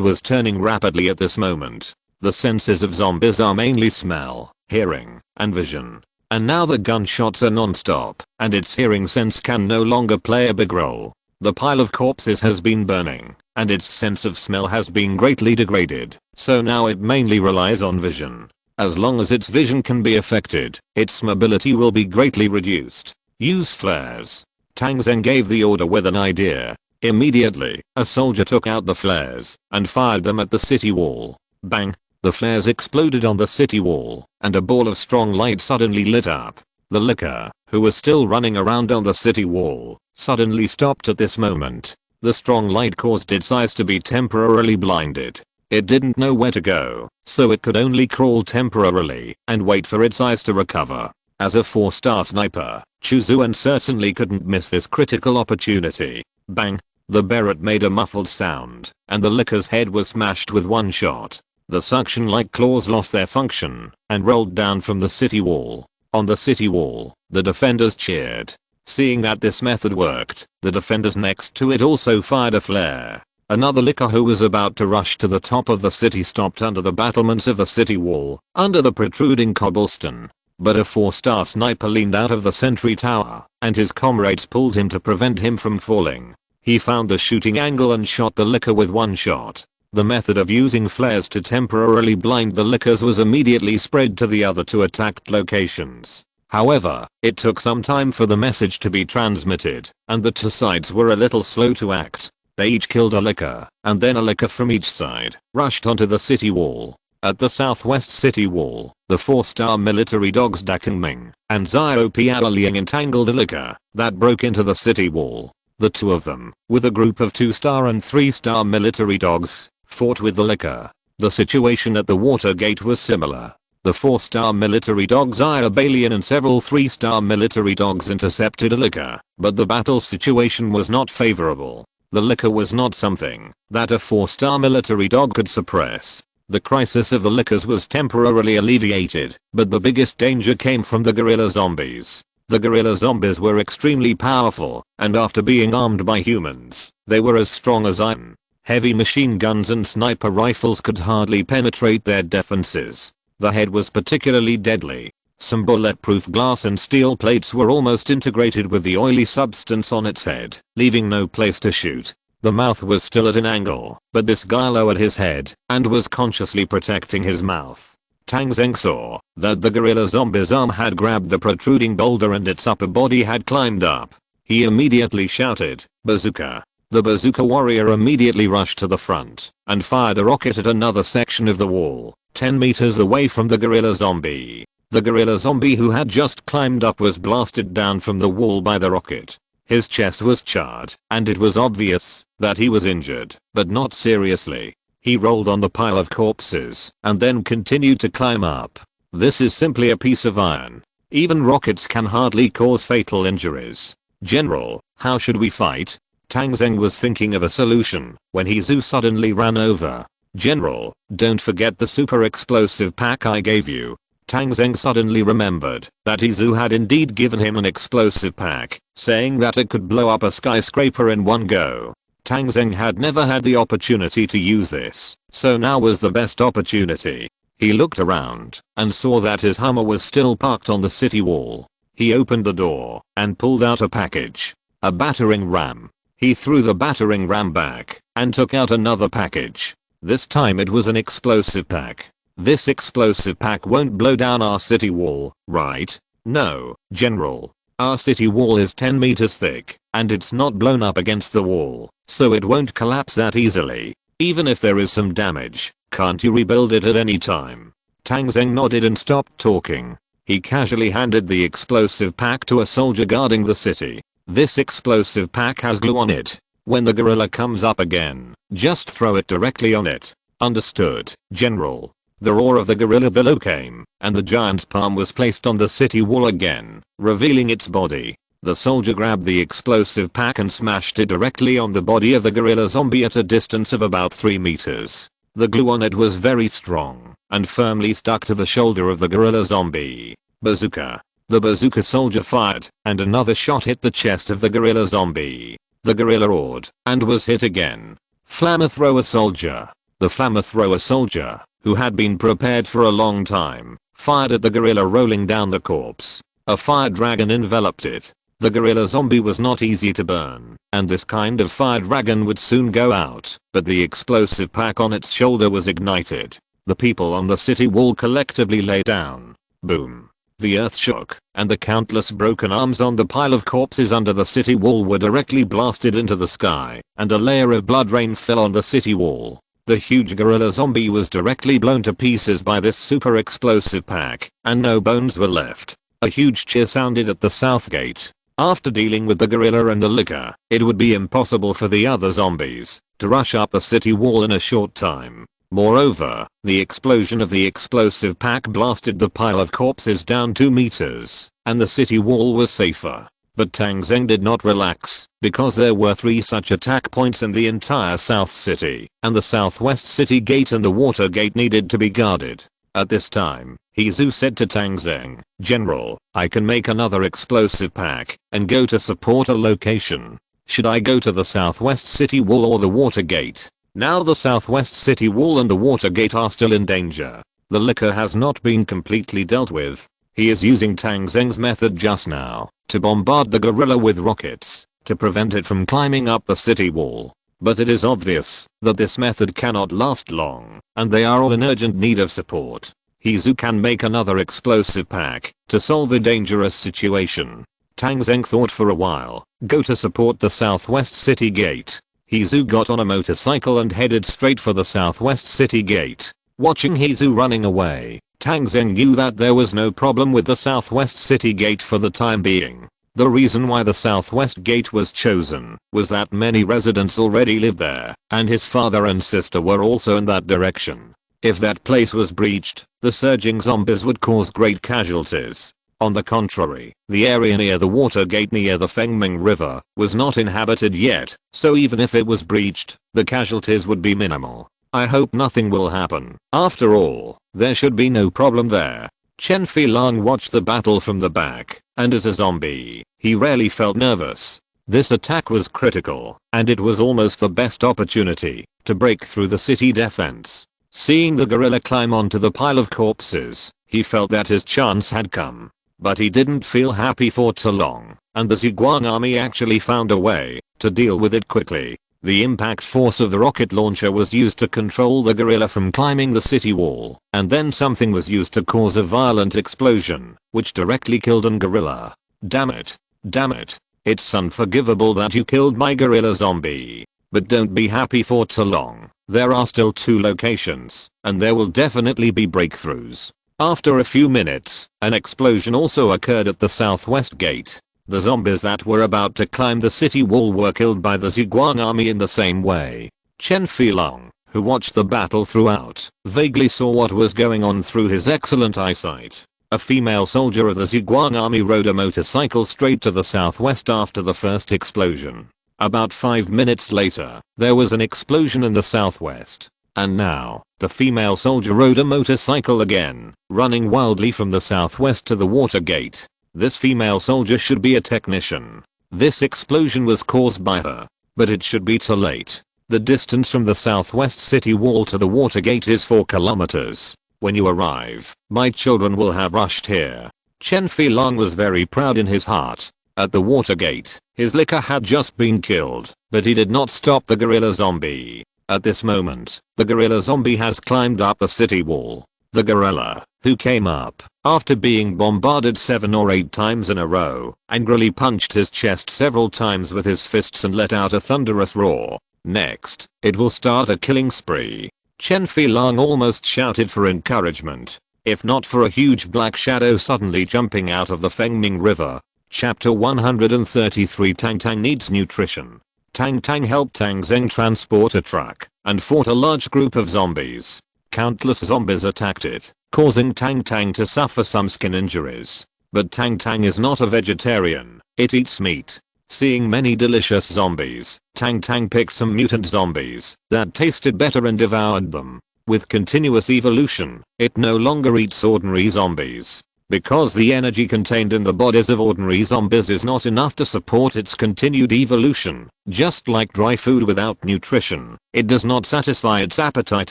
was turning rapidly at this moment. The senses of zombies are mainly smell, hearing, and vision. And now the gunshots are non-stop, and its hearing sense can no longer play a big role. The pile of corpses has been burning, and its sense of smell has been greatly degraded, so now it mainly relies on vision. As long as its vision can be affected, its mobility will be greatly reduced. Use flares. Tang Zheng gave the order with an idea. Immediately, a soldier took out the flares and fired them at the city wall. Bang! The flares exploded on the city wall, and a ball of strong light suddenly lit up. The licker, who was still running around on the city wall, suddenly stopped at this moment. The strong light caused its eyes to be temporarily blinded. It didn't know where to go, so it could only crawl temporarily and wait for its eyes to recover. As a 4-star sniper, Chu Zuan certainly couldn't miss this critical opportunity. Bang! The Barrett made a muffled sound, and the licker's head was smashed with 1 shot. The suction-like claws lost their function and rolled down from the city wall. On the city wall, the defenders cheered. Seeing that this method worked, the defenders next to it also fired a flare. Another licker who was about to rush to the top of the city stopped under the battlements of the city wall, under the protruding cobblestone. But a 4-star sniper leaned out of the sentry tower, and his comrades pulled him to prevent him from falling. He found the shooting angle and shot the licker with 1 shot. The method of using flares to temporarily blind the lickers was immediately spread to the other 2 attacked locations. However, it took some time for the message to be transmitted, and the 2 sides were a little slow to act. They each killed a licker, and then a licker from each side rushed onto the city wall. At the southwest city wall, the 4-star military dogs Dakeng Ming and Xiao Piaoliang entangled a licker that broke into the city wall. The 2 of them, with a group of 2-star and 3-star military dogs, fought with the licker. The situation at the water gate was similar. The 4-star military dogs Xiao Piaoliang and several 3-star military dogs intercepted a licker, but the battle situation was not favorable. The licker was not something that a 4-star military dog could suppress. The crisis of the lickers was temporarily alleviated, but the biggest danger came from the gorilla zombies. The gorilla zombies were extremely powerful, and after being armed by humans, they were as strong as iron. Heavy machine guns and sniper rifles could hardly penetrate their defenses. The head was particularly deadly. Some bulletproof glass and steel plates were almost integrated with the oily substance on its head, leaving no place to shoot. The mouth was still at an angle, but this guy lowered his head and was consciously protecting his mouth. Tang Zheng saw that the gorilla zombie's arm had grabbed the protruding boulder and its upper body had climbed up. He immediately shouted, "Bazooka!" The bazooka warrior immediately rushed to the front and fired a rocket at another section of the wall, 10 meters away from the gorilla zombie. The gorilla zombie who had just climbed up was blasted down from the wall by the rocket. His chest was charred, and it was obvious that he was injured, but not seriously. He rolled on the pile of corpses and then continued to climb up. This is simply a piece of iron. Even rockets can hardly cause fatal injuries. General, how should we fight? Tang Zheng was thinking of a solution when Hezu suddenly ran over. General, don't forget the super explosive pack I gave you. Tang Zheng suddenly remembered that Hezu had indeed given him an explosive pack, saying that it could blow up a skyscraper in one go. Tang Zheng had never had the opportunity to use this, so now was the best opportunity. He looked around and saw that his Hummer was still parked on the city wall. He opened the door and pulled out a package. A battering ram. He threw the battering ram back and took out another package. This time it was an explosive pack. This explosive pack won't blow down our city wall, right? No, General. Our city wall is 10 meters thick, and it's not blown up against the wall, so it won't collapse that easily. Even if there is some damage, can't you rebuild it at any time? Tang Zheng nodded and stopped talking. He casually handed the explosive pack to a soldier guarding the city. This explosive pack has glue on it. When the gorilla comes up again, just throw it directly on it. Understood, General. The roar of the gorilla below came, and the giant's palm was placed on the city wall again, revealing its body. The soldier grabbed the explosive pack and smashed it directly on the body of the gorilla zombie at a distance of about 3 meters. The glue on it was very strong and firmly stuck to the shoulder of the gorilla zombie. Bazooka. The bazooka soldier fired, and another shot hit the chest of the gorilla zombie. The gorilla roared and was hit again. Flamethrower soldier. The flamethrower soldier, who had been prepared for a long time, fired at the gorilla rolling down the corpse. A fire dragon enveloped it. The gorilla zombie was not easy to burn, and this kind of fire dragon would soon go out, but the explosive pack on its shoulder was ignited. The people on the city wall collectively lay down. Boom. The earth shook, and the countless broken arms on the pile of corpses under the city wall were directly blasted into the sky, and a layer of blood rain fell on the city wall. The huge gorilla zombie was directly blown to pieces by this super explosive pack, and no bones were left. A huge cheer sounded at the south gate. After dealing with the gorilla and the licker, it would be impossible for the other zombies to rush up the city wall in a short time. Moreover, the explosion of the explosive pack blasted the pile of corpses down 2 meters, and the city wall was safer. But Tang Zheng did not relax, because there were 3 such attack points in the entire South City, and the Southwest City Gate and the Water Gate needed to be guarded. At this time, Hezu said to Tang Zheng, "General, I can make another explosive pack and go to support a location. Should I go to the Southwest City Wall or the Water Gate?" Now the Southwest City Wall and the Water Gate are still in danger. The licker has not been completely dealt with. He is using Tang Zheng's method just now to bombard the gorilla with rockets to prevent it from climbing up the city wall. But it is obvious that this method cannot last long, and they are all in urgent need of support. Hezu can make another explosive pack to solve a dangerous situation. Tang Zheng thought for a while. Go to support the Southwest City Gate. Hezu got on a motorcycle and headed straight for the Southwest City Gate. Watching Hezu running away, Tang Zheng knew that there was no problem with the Southwest City Gate for the time being. The reason why the Southwest Gate was chosen was that many residents already lived there, and his father and sister were also in that direction. If that place was breached, the surging zombies would cause great casualties. On the contrary, the area near the Water Gate near the Fengming River was not inhabited yet, so even if it was breached, the casualties would be minimal. I hope nothing will happen. After all, there should be no problem there. Chen Filong watched the battle from the back, and as a zombie, he rarely felt nervous. This attack was critical, and it was almost the best opportunity to break through the city defense. Seeing the gorilla climb onto the pile of corpses, he felt that his chance had come. But he didn't feel happy for too long, and the Zhuang army actually found a way to deal with it quickly. The impact force of the rocket launcher was used to control the gorilla from climbing the city wall, and then something was used to cause a violent explosion, which directly killed an gorilla. Damn it. Damn it. It's unforgivable that you killed my gorilla zombie. But don't be happy for too long. There are still 2 locations, and there will definitely be breakthroughs. After a few minutes, an explosion also occurred at the southwest gate. The zombies that were about to climb the city wall were killed by the Zhuang army in the same way. Chen Filong, who watched the battle throughout, vaguely saw what was going on through his excellent eyesight. A female soldier of the Zhuang army rode a motorcycle straight to the southwest after the first explosion. About 5 minutes later, there was an explosion in the southwest. And now, the female soldier rode a motorcycle again, running wildly from the southwest to the water gate. This female soldier should be a technician. This explosion was caused by her. But it should be too late. The distance from the southwest city wall to the water gate is 4 kilometers. When you arrive, my children will have rushed here. Chen Filong was very proud in his heart. At the water gate, his licker had just been killed, but he did not stop the gorilla zombie. At this moment, the gorilla zombie has climbed up the city wall. The gorilla, who came up after being bombarded 7 or 8 times in a row, angrily punched his chest several times with his fists and let out a thunderous roar. Next, it will start a killing spree. Chen Filong almost shouted for encouragement, if not for a huge black shadow suddenly jumping out of the Fengming River. Chapter 133 Tang Tang needs nutrition. Tang Tang helped Tang Zheng transport a truck and fought a large group of zombies. Countless zombies attacked it, causing Tang Tang to suffer some skin injuries. But Tang Tang is not a vegetarian, it eats meat. Seeing many delicious zombies, Tang Tang picked some mutant zombies that tasted better and devoured them. With continuous evolution, it no longer eats ordinary zombies. Because the energy contained in the bodies of ordinary zombies is not enough to support its continued evolution. Just like dry food without nutrition, it does not satisfy its appetite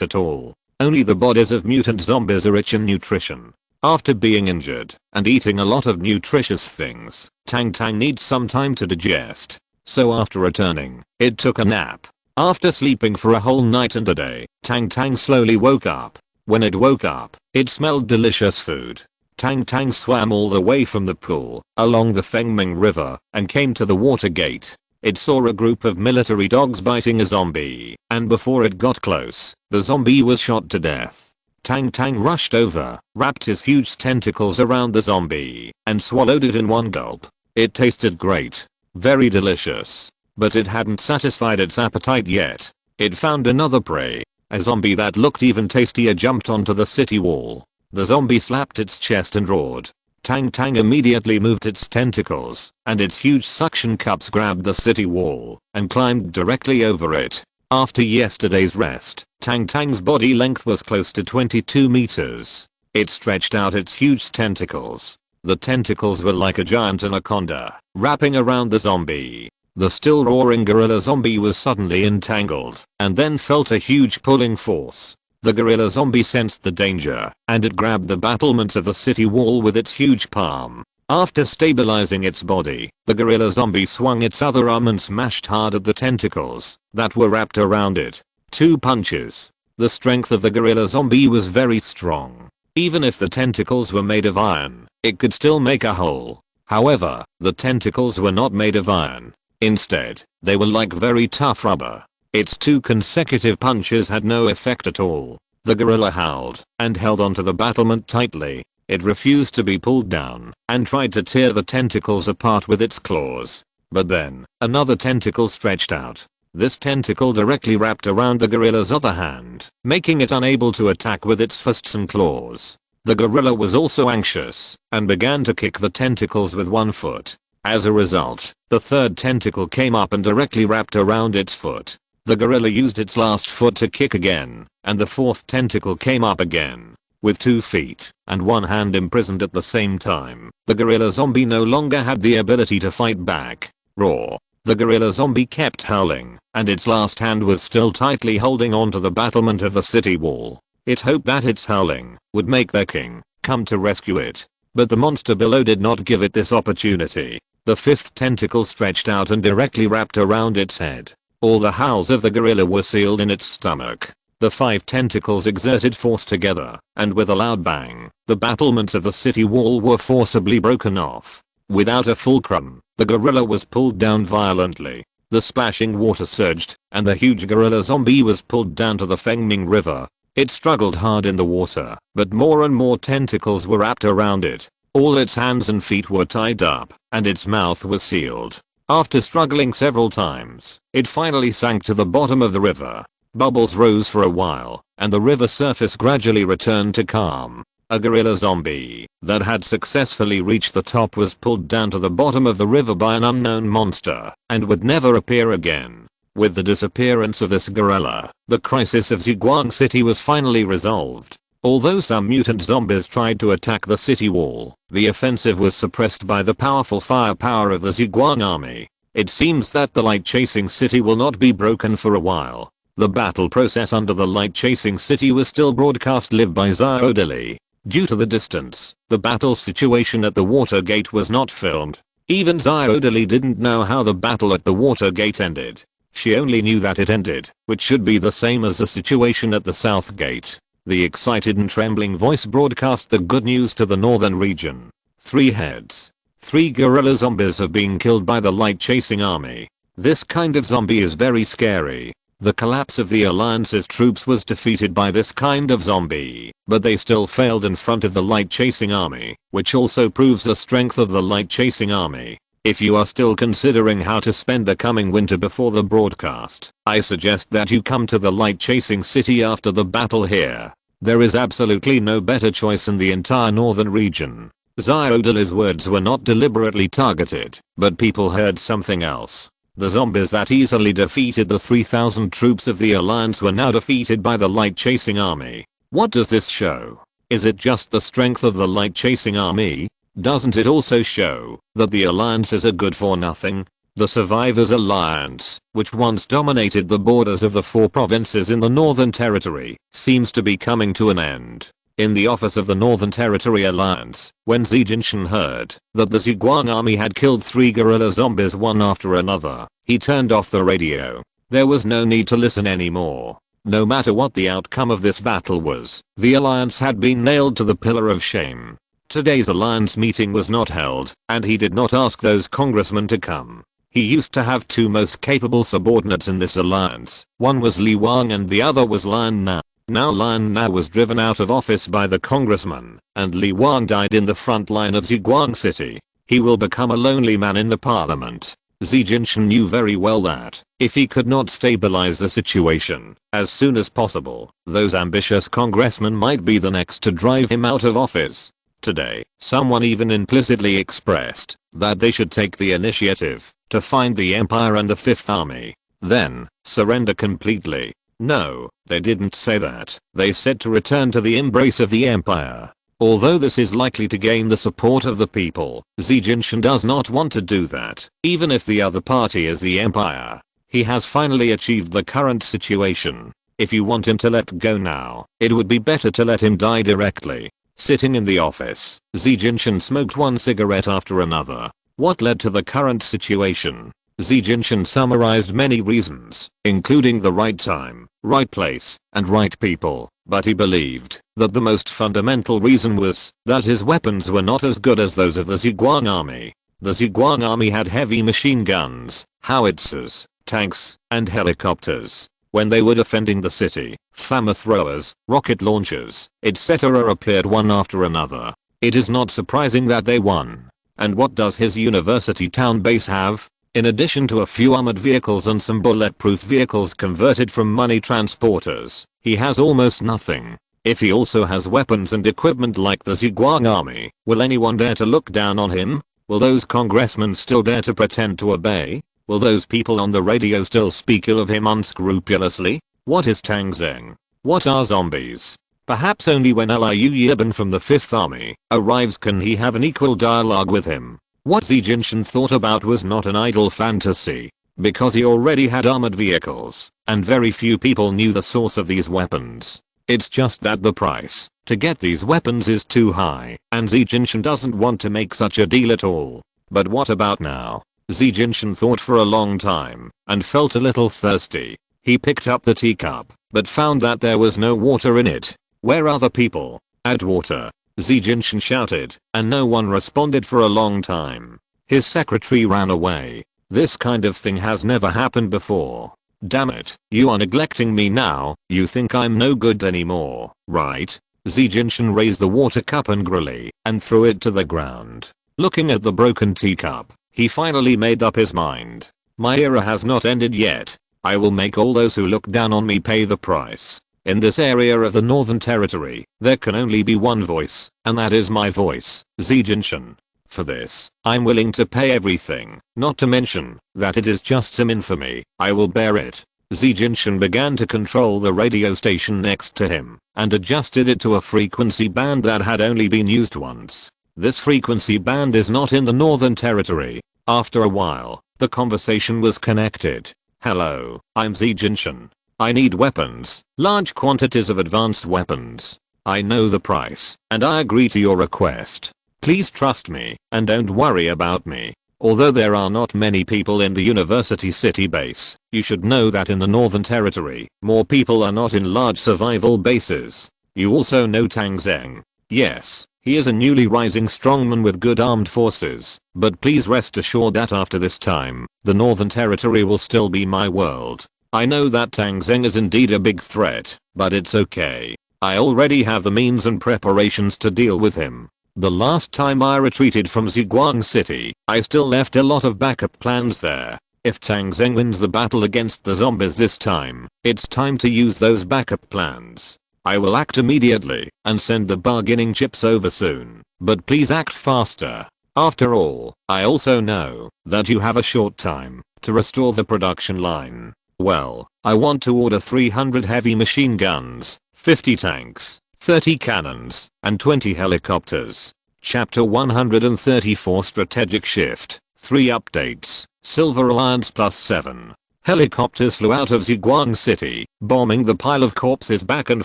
at all. Only the bodies of mutant zombies are rich in nutrition. After being injured and eating a lot of nutritious things, Tang Tang needs some time to digest. So after returning, it took a nap. After sleeping for a whole night and a day, Tang Tang slowly woke up. When it woke up, it smelled delicious food. Tang Tang swam all the way from the pool along the Fengming River and came to the water gate. It saw a group of military dogs biting a zombie, and before it got close, the zombie was shot to death. Tang Tang rushed over, wrapped his huge tentacles around the zombie, and swallowed it in one gulp. It tasted great. Very delicious. But it hadn't satisfied its appetite yet. It found another prey. A zombie that looked even tastier jumped onto the city wall. The zombie slapped its chest and roared. Tang Tang immediately moved its tentacles, and its huge suction cups grabbed the city wall and climbed directly over it. After yesterday's rest, Tang Tang's body length was close to 22 meters. It stretched out its huge tentacles. The tentacles were like a giant anaconda, wrapping around the zombie. The still roaring gorilla zombie was suddenly entangled, and then felt a huge pulling force. The gorilla zombie sensed the danger, and it grabbed the battlements of the city wall with its huge palm. After stabilizing its body, the gorilla zombie swung its other arm and smashed hard at the tentacles that were wrapped around it. 2 punches. The strength of the gorilla zombie was very strong. Even if the tentacles were made of iron, it could still make a hole. However, the tentacles were not made of iron. Instead, they were like very tough rubber. Its 2 consecutive punches had no effect at all. The gorilla howled and held onto the battlement tightly. It refused to be pulled down and tried to tear the tentacles apart with its claws. But then, another tentacle stretched out. This tentacle directly wrapped around the gorilla's other hand, making it unable to attack with its fists and claws. The gorilla was also anxious and began to kick the tentacles with one foot. As a result, the 3rd tentacle came up and directly wrapped around its foot. The gorilla used its last foot to kick again, and the 4th tentacle came up again. With 2 feet and 1 hand imprisoned at the same time, the gorilla zombie no longer had the ability to fight back. Roar. The gorilla zombie kept howling, and its last hand was still tightly holding onto the battlement of the city wall. It hoped that its howling would make their king come to rescue it. But the monster below did not give it this opportunity. The fifth tentacle stretched out and directly wrapped around its head. All the howls of the gorilla were sealed in its stomach. The 5 tentacles exerted force together, and with a loud bang, the battlements of the city wall were forcibly broken off. Without a fulcrum, the gorilla was pulled down violently. The splashing water surged, and the huge gorilla zombie was pulled down to the Fengming River. It struggled hard in the water, but more and more tentacles were wrapped around it. All its hands and feet were tied up, and its mouth was sealed. After struggling several times, it finally sank to the bottom of the river. Bubbles rose for a while, and the river surface gradually returned to calm. A gorilla zombie that had successfully reached the top was pulled down to the bottom of the river by an unknown monster, and would never appear again. With the disappearance of this gorilla, the crisis of Ziguang City was finally resolved. Although some mutant zombies tried to attack the city wall, the offensive was suppressed by the powerful firepower of the Ziguang army. It seems that the light-chasing city will not be broken for a while. The battle process under the light-chasing city was still broadcast live by Xiaodili. Due to the distance, the battle situation at the water gate was not filmed. Even Xiaodili didn't know how the battle at the water gate ended. She only knew that it ended, which should be the same as the situation at the south gate. The excited and trembling voice broadcast the good news to the northern region. 3 heads. 3 gorilla zombies have been killed by the light-chasing army. This kind of zombie is very scary. The collapse of the Alliance's troops was defeated by this kind of zombie, but they still failed in front of the light-chasing army, which also proves the strength of the light-chasing army. If you are still considering how to spend the coming winter before the broadcast, I suggest that you come to the light-chasing city after the battle here. There is absolutely no better choice in the entire northern region. Xiaodili's words were not deliberately targeted, but people heard something else. The zombies that easily defeated the 3,000 troops of the Alliance were now defeated by the light-chasing army. What does this show? Is it just the strength of the light-chasing army? Doesn't it also show that the Alliance is a good for nothing? The Survivors Alliance, which once dominated the borders of the 4 provinces in the Northern Territory, seems to be coming to an end. In the office of the Northern Territory Alliance, when Xi Jinping heard that the Ziguang army had killed 3 gorilla zombies one after another, he turned off the radio. There was no need to listen anymore. No matter what the outcome of this battle was, the Alliance had been nailed to the pillar of shame. Today's Alliance meeting was not held, and he did not ask those congressmen to come. He used to have 2 most capable subordinates in this alliance. One was Li Wang and the other was Lan Na. Now Lan Na was driven out of office by the congressman, and Li Wang died in the front line of Ziguang City. He will become a lonely man in the parliament. Xi Jinping knew very well that, if he could not stabilize the situation as soon as possible, those ambitious congressmen might be the next to drive him out of office. Today, someone even implicitly expressed that they should take the initiative to find the Empire and the Fifth Army, then surrender completely. No, they didn't say that. They said to return to the embrace of the Empire. Although this is likely to gain the support of the people, Xi Jinping does not want to do that, even if the other party is the Empire. He has finally achieved the current situation. If you want him to let go now, it would be better to let him die directly. Sitting in the office, Xi Jinping smoked one cigarette after another. What led to the current situation? Xi Jinping summarized many reasons, including the right time, right place, and right people, but he believed that the most fundamental reason was that his weapons were not as good as those of the Ziguang army. The Ziguang army had heavy machine guns, howitzers, tanks, and helicopters. When they were defending the city, flamethrowers, rocket launchers, etc. appeared one after another. It is not surprising that they won. And what does his university town base have? In addition to a few armored vehicles and some bulletproof vehicles converted from money transporters, he has almost nothing. If he also has weapons and equipment like the Ziguang army, will anyone dare to look down on him? Will those congressmen still dare to pretend to obey? Will those people on the radio still speak ill of him unscrupulously? What is Tang Zheng? What are zombies? Perhaps only when Liu Yiban from the 5th Army arrives can he have an equal dialogue with him. What Xi Jinping thought about was not an idle fantasy. because he already had armored vehicles, and very few people knew the source of these weapons. It's just that the price to get these weapons is too high, and Xi Jinping doesn't want to make such a deal at all. But what about now? Xi Jinping thought for a long time, and felt a little thirsty. He picked up the teacup, but found that there was no water in it. Where are the people? Add water, Xi Jinping shouted, and no one responded for a long time. His secretary ran away. This kind of thing has never happened before. Damn it, you are neglecting me now. You think I'm no good anymore, right? Xi Jinping raised the water cup angrily and threw it to the ground. Looking at the broken teacup, he finally made up his mind. My era has not ended yet. I will make all those who look down on me pay the price. In this area of the Northern Territory, there can only be one voice, and that is my voice, Xi Jinping. For this, I'm willing to pay everything, not to mention that it is just some infamy. I will bear it. Xi Jinping began to control the radio station next to him and adjusted it to a frequency band that had only been used once. This frequency band is not in the Northern Territory. After a while, the conversation was connected. Hello, I'm Xi Jinping. I need weapons, large quantities of advanced weapons. I know the price, and I agree to your request. Please trust me, and don't worry about me. Although there are not many people in the university city base, you should know that in the Northern Territory, more people are not in large survival bases. You also know Tang Zheng. Yes, he is a newly rising strongman with good armed forces, but please rest assured that after this time, the Northern Territory will still be my world. I know that Tang Zheng is indeed a big threat, but it's okay. I already have the means and preparations to deal with him. The last time I retreated from Ziguang City, I still left a lot of backup plans there. If Tang Zheng wins the battle against the zombies this time, it's time to use those backup plans. I will act immediately and send the bargaining chips over soon, but please act faster. After all, I also know that you have a short time to restore the production line. Well, I want to order 300 heavy machine guns, 50 tanks, 30 cannons, and 20 helicopters. Chapter 134 Strategic Shift, 3 updates, Silver Alliance +7. Helicopters flew out of Ziguang City, bombing the pile of corpses back and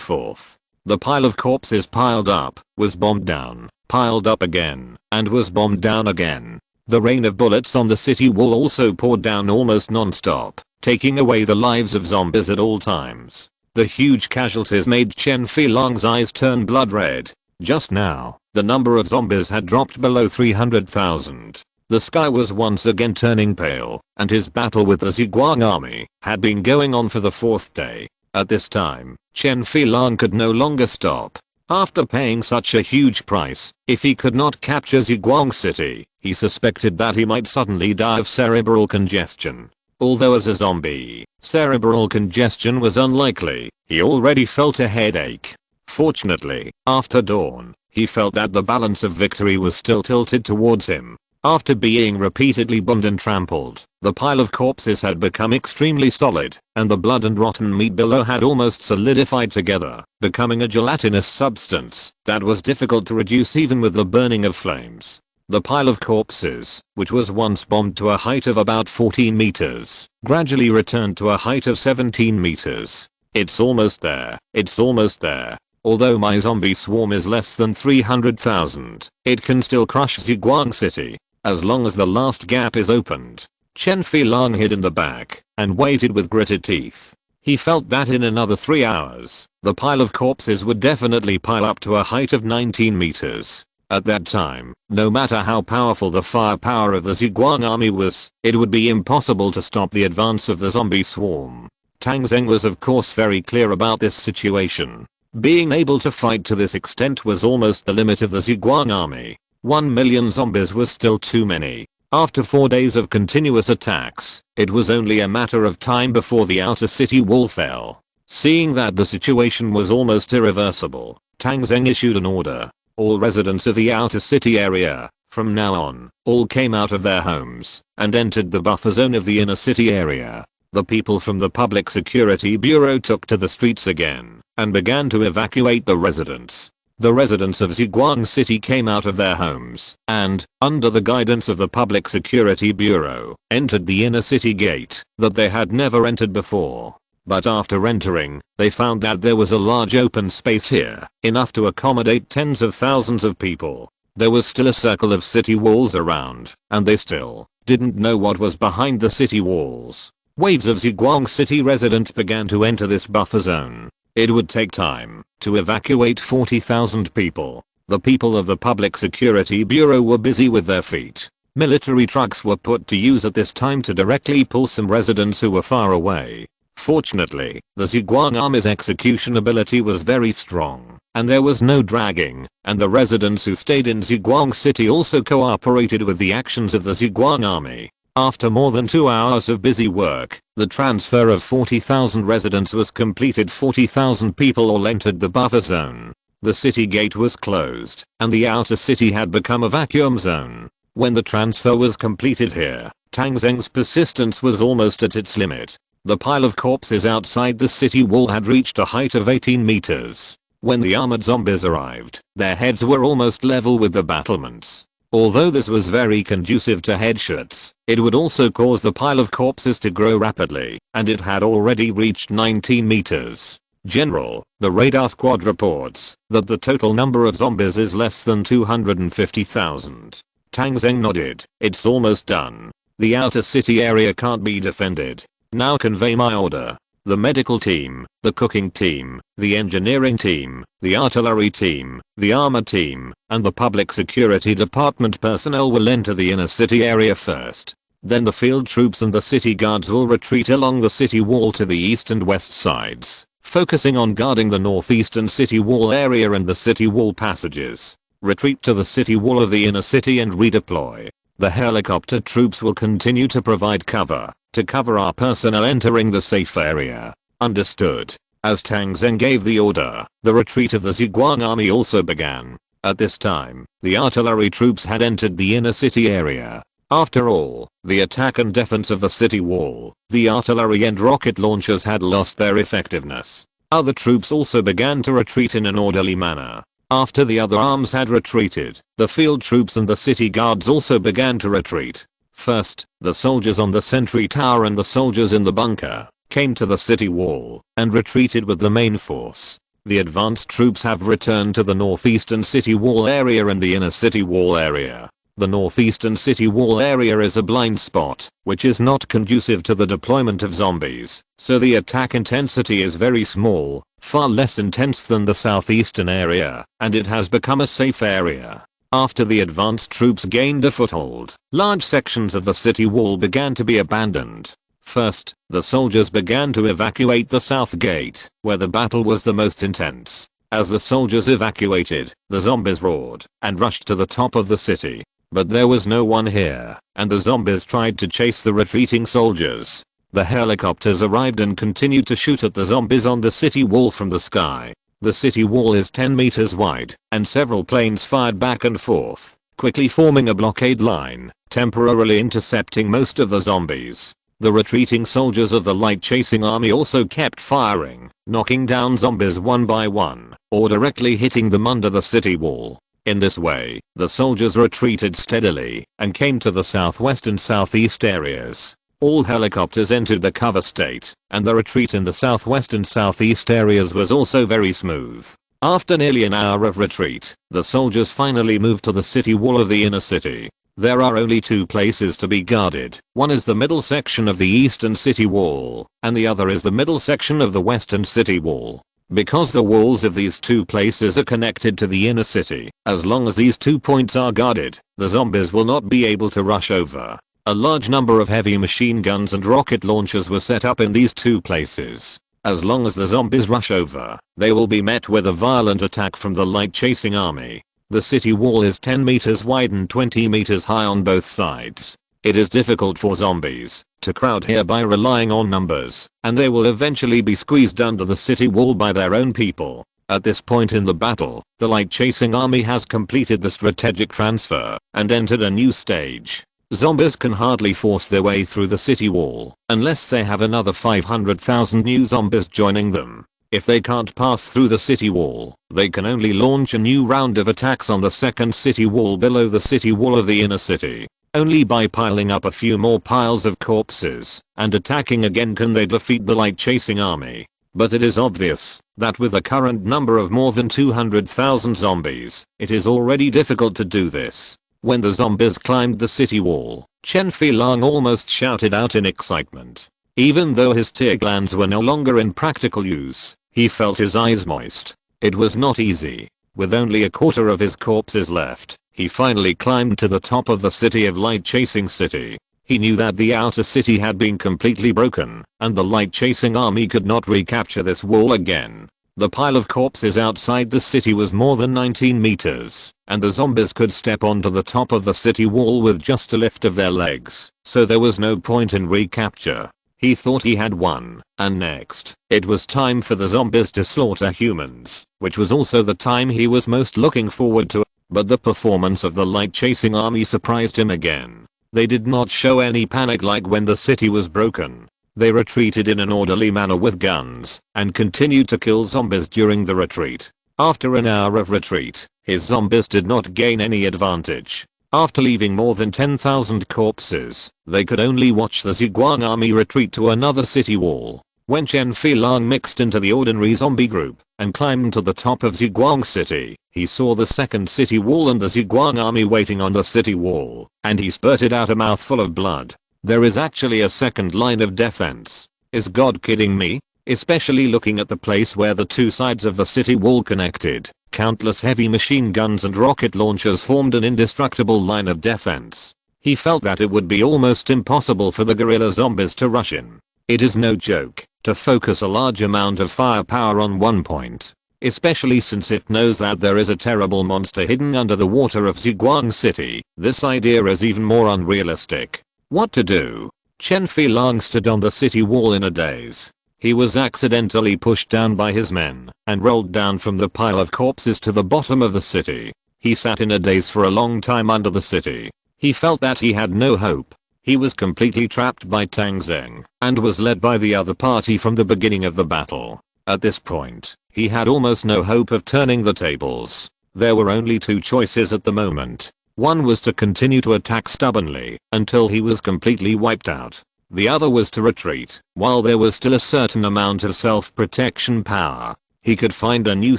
forth. The pile of corpses piled up, was bombed down, piled up again, and was bombed down again. The rain of bullets on the city wall also poured down almost non-stop, taking away the lives of zombies at all times. The huge casualties made Chen Filong's eyes turn blood red. Just now, the number of zombies had dropped below 300,000. The sky was once again turning pale, and his battle with the Ziguang army had been going on for the 4th day. At this time, Chen Filong could no longer stop. After paying such a huge price, if he could not capture Ziguang City, he suspected that he might suddenly die of cerebral congestion. Although as a zombie, cerebral congestion was unlikely, he already felt a headache. Fortunately, after dawn, he felt that the balance of victory was still tilted towards him. After being repeatedly bombed and trampled, the pile of corpses had become extremely solid, and the blood and rotten meat below had almost solidified together, becoming a gelatinous substance that was difficult to reduce even with the burning of flames. The pile of corpses, which was once bombed to a height of about 14 meters, gradually returned to a height of 17 meters. It's almost there. It's almost there. Although my zombie swarm is less than 300,000, it can still crush Ziguang City, as long as the last gap is opened. Chen Filong hid in the back and waited with gritted teeth. He felt that in another 3 hours, the pile of corpses would definitely pile up to a height of 19 meters. At that time, no matter how powerful the firepower of the Ziguang army was, it would be impossible to stop the advance of the zombie swarm. Tang Zheng was of course very clear about this situation. Being able to fight to this extent was almost the limit of the Ziguang army. 1 million zombies was still too many. After 4 days of continuous attacks, it was only a matter of time before the outer city wall fell. Seeing that the situation was almost irreversible, Tang Zheng issued an order. All residents of the outer city area, from now on, all came out of their homes and entered the buffer zone of the inner city area. The people from the Public Security Bureau took to the streets again and began to evacuate the residents. The residents of Ziguang City came out of their homes and, under the guidance of the Public Security Bureau, entered the inner city gate that they had never entered before. But after entering, they found that there was a large open space here, enough to accommodate tens of thousands of people. There was still a circle of city walls around, and they still didn't know what was behind the city walls. Waves of Ziguang City residents began to enter this buffer zone. It would take time to evacuate 40,000 people. The people of the Public Security Bureau were busy with their feet. Military trucks were put to use at this time to directly pull some residents who were far away. Fortunately, the Ziguang Army's execution ability was very strong, and there was no dragging, and the residents who stayed in Ziguang City also cooperated with the actions of the Ziguang Army. After more than 2 hours of busy work, the transfer of 40,000 residents was completed. 40,000 people all entered the buffer zone. The city gate was closed, and the outer city had become a vacuum zone. When the transfer was completed here, Tang Zheng's persistence was almost at its limit. The pile of corpses outside the city wall had reached a height of 18 meters. When the armored zombies arrived, their heads were almost level with the battlements. Although this was very conducive to headshots, it would also cause the pile of corpses to grow rapidly, and it had already reached 19 meters. General, the radar squad reports that the total number of zombies is less than 250,000. Tang Zheng nodded. It's almost done. The outer city area can't be defended. Now convey my order. The medical team, the cooking team, the engineering team, the artillery team, the armor team, and the public security department personnel will enter the inner city area first. Then the field troops and the city guards will retreat along the city wall to the east and west sides, focusing on guarding the northeastern city wall area and the city wall passages. Retreat to the city wall of the inner city and redeploy. The helicopter troops will continue to provide cover to cover our personnel entering the safe area. Understood. As Tang Zheng gave the order, the retreat of the Ziguang army also began. At this time, the artillery troops had entered the inner city area. After all, the attack and defense of the city wall, the artillery and rocket launchers had lost their effectiveness. Other troops also began to retreat in an orderly manner. After the other arms had retreated, the field troops and the city guards also began to retreat. First, the soldiers on the sentry tower and the soldiers in the bunker came to the city wall and retreated with the main force. The advanced troops have returned to the northeastern city wall area and the inner city wall area. The northeastern city wall area is a blind spot, which is not conducive to the deployment of zombies, so the attack intensity is very small, far less intense than the southeastern area, and it has become a safe area. After the advanced troops gained a foothold, large sections of the city wall began to be abandoned. First, the soldiers began to evacuate the south gate, where the battle was the most intense. As the soldiers evacuated, the zombies roared and rushed to the top of the city. But there was no one here, and the zombies tried to chase the retreating soldiers. The helicopters arrived and continued to shoot at the zombies on the city wall from the sky. The city wall is 10 meters wide, and several planes fired back and forth, quickly forming a blockade line, temporarily intercepting most of the zombies. The retreating soldiers of the light chasing army also kept firing, knocking down zombies one by one, or directly hitting them under the city wall. In this way, the soldiers retreated steadily and came to the southwest and southeast areas. All helicopters entered the cover state, and the retreat in the southwest and southeast areas was also very smooth. After nearly an hour of retreat, the soldiers finally moved to the city wall of the inner city. There are only two places to be guarded. One is the middle section of the eastern city wall, and the other is the middle section of the western city wall. Because the walls of these two places are connected to the inner city, as long as these 2 points are guarded, the zombies will not be able to rush over. A large number of heavy machine guns and rocket launchers were set up in these two places. As long as the zombies rush over, they will be met with a violent attack from the light chasing army. The city wall is 10 meters wide and 20 meters high on both sides. It is difficult for zombies to crowd here by relying on numbers, and they will eventually be squeezed under the city wall by their own people. At this point in the battle, the light chasing army has completed the strategic transfer and entered a new stage. Zombies can hardly force their way through the city wall unless they have another 500,000 new zombies joining them. If they can't pass through the city wall, they can only launch a new round of attacks on the second city wall below the city wall of the inner city. Only by piling up a few more piles of corpses and attacking again can they defeat the light chasing army. But it is obvious that with a current number of more than 200,000 zombies, it is already difficult to do this. When the zombies climbed the city wall, Chen Filong almost shouted out in excitement. Even though his tear glands were no longer in practical use, he felt his eyes moist. It was not easy. With only a quarter of his corpses left, he finally climbed to the top of the city of light chasing city. He knew that the outer city had been completely broken, and the light chasing army could not recapture this wall again. The pile of corpses outside the city was more than 19 meters, and the zombies could step onto the top of the city wall with just a lift of their legs, so there was no point in recapture. He thought he had won, and next, it was time for the zombies to slaughter humans, which was also the time he was most looking forward to. But the performance of the light chasing army surprised him again. They did not show any panic like when the city was broken. They retreated in an orderly manner with guns, and continued to kill zombies during the retreat. After an hour of retreat, his zombies did not gain any advantage. After leaving more than 10,000 corpses, they could only watch the Ziguang army retreat to another city wall. When Chen Filong mixed into the ordinary zombie group and climbed to the top of Ziguang city, he saw the second city wall and the Ziguang army waiting on the city wall, and he spurted out a mouthful of blood. There is actually a second line of defense. Is God kidding me? Especially looking at the place where the two sides of the city wall connected. Countless heavy machine guns and rocket launchers formed an indestructible line of defense. He felt that it would be almost impossible for the guerrilla zombies to rush in. It is no joke to focus a large amount of firepower on one point, especially since it knows that there is a terrible monster hidden under the water of Ziguang City. This idea is even more unrealistic. What to do? Chen Filong stood on the city wall in a daze. He was accidentally pushed down by his men and rolled down from the pile of corpses to the bottom of the city. He sat in a daze for a long time under the city. He felt that he had no hope. He was completely trapped by Tang Zheng and was led by the other party from the beginning of the battle. At this point, he had almost no hope of turning the tables. There were only two choices at the moment. One was to continue to attack stubbornly until he was completely wiped out. The other was to retreat while there was still a certain amount of self-protection power. He could find a new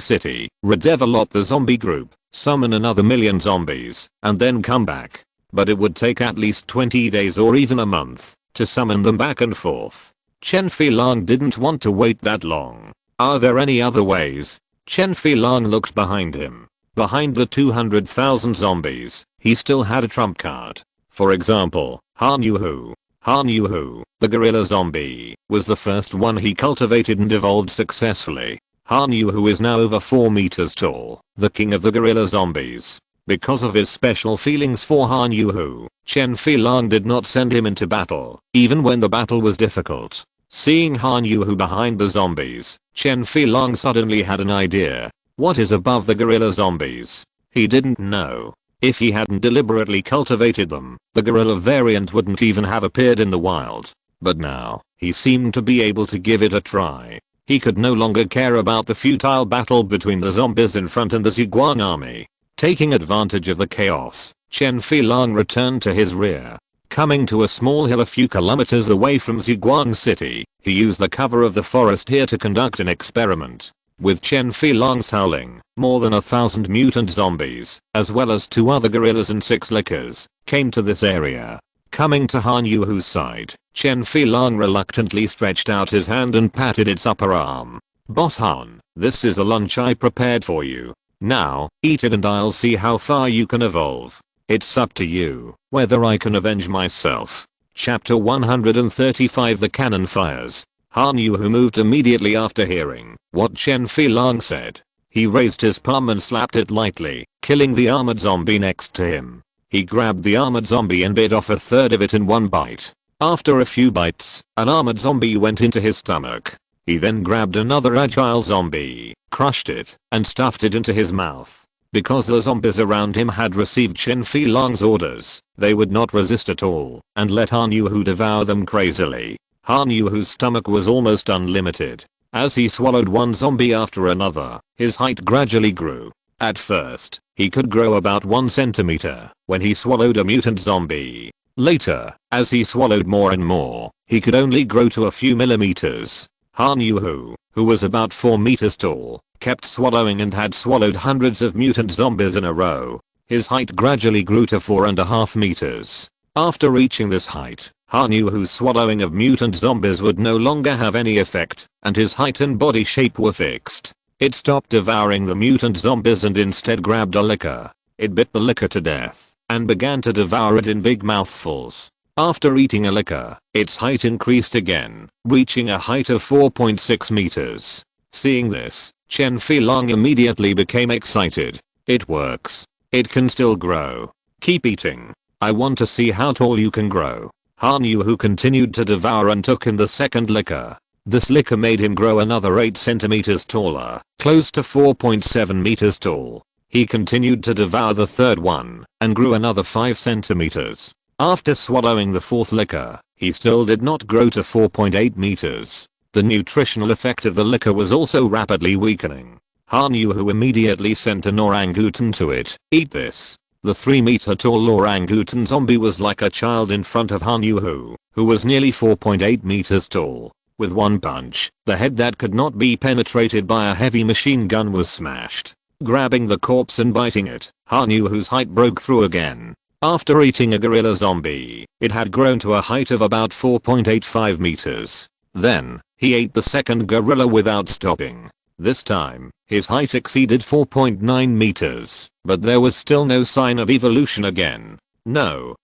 city, redevelop the zombie group, summon another million zombies, and then come back. But it would take at least 20 days or even a month to summon them back and forth. Chen Filong didn't want to wait that long. Are there any other ways? Chen Filong looked behind him. Behind the 200,000 zombies, he still had a trump card. For example, Han Yuhu. Han Yuhu, the gorilla zombie, was the first one he cultivated and evolved successfully. Han Yuhu is now over 4 meters tall, the king of the gorilla zombies. Because of his special feelings for Han Yuhu, Chen Filong did not send him into battle, even when the battle was difficult. Seeing Han Yuhu behind the zombies, Chen Filong suddenly had an idea. What is above the gorilla zombies? He didn't know. If he hadn't deliberately cultivated them, the gorilla variant wouldn't even have appeared in the wild. But now, he seemed to be able to give it a try. He could no longer care about the futile battle between the zombies in front and the Ziguang army. Taking advantage of the chaos, Chen Filong returned to his rear. Coming to a small hill a few kilometers away from Ziguang City, he used the cover of the forest here to conduct an experiment. With Chen Filong's howling, more than 1,000 mutant zombies, as well as 2 other gorillas and 6 lickers, came to this area. Coming to Han Yuhu's side, Chen Filong reluctantly stretched out his hand and patted its upper arm. Boss Han, this is a lunch I prepared for you. Now, eat it and I'll see how far you can evolve. It's up to you whether I can avenge myself. Chapter 135 The Cannon Fires. Han Yuhu moved immediately after hearing what Chen Filong said. He raised his palm and slapped it lightly, killing the armored zombie next to him. He grabbed the armored zombie and bit off a third of it in one bite. After a few bites, an armored zombie went into his stomach. He then grabbed another agile zombie, crushed it, and stuffed it into his mouth. Because the zombies around him had received Chen Filong's orders, they would not resist at all and let Han Yuhu devour them crazily. Han Yuhu's stomach was almost unlimited. As he swallowed one zombie after another, his height gradually grew. At first, he could grow about 1 centimeter when he swallowed a mutant zombie. Later, as he swallowed more and more, he could only grow to a few millimeters. Han Yu, who was about 4 meters tall, kept swallowing and had swallowed hundreds of mutant zombies in a row. His height gradually grew to 4.5 meters. After reaching this height, Han Yu's swallowing of mutant zombies would no longer have any effect, and his height and body shape were fixed. It stopped devouring the mutant zombies and instead grabbed a liquor. It bit the liquor to death and began to devour it in big mouthfuls. After eating a liquor, its height increased again, reaching a height of 4.6 meters. Seeing this, Chen Filong immediately became excited. It works. It can still grow. Keep eating. I want to see how tall you can grow. Han Yu continued to devour and took in the second liquor. This liquor made him grow another 8 centimeters taller, close to 4.7 meters tall. He continued to devour the third one, and grew another 5 centimeters. After swallowing the fourth liquor, he still did not grow to 4.8 meters. The nutritional effect of the liquor was also rapidly weakening. Han Yu immediately sent an orangutan to it. Eat this. The 3-meter tall orangutan zombie was like a child in front of Han Yu, who was nearly 4.8 meters tall. With one punch, the head that could not be penetrated by a heavy machine gun was smashed. Grabbing the corpse and biting it, Han Yu's height broke through again. After eating a gorilla zombie, it had grown to a height of about 4.85 meters. Then, he ate the second gorilla without stopping. This time, his height exceeded 4.9 meters, but there was still no sign of evolution again. No,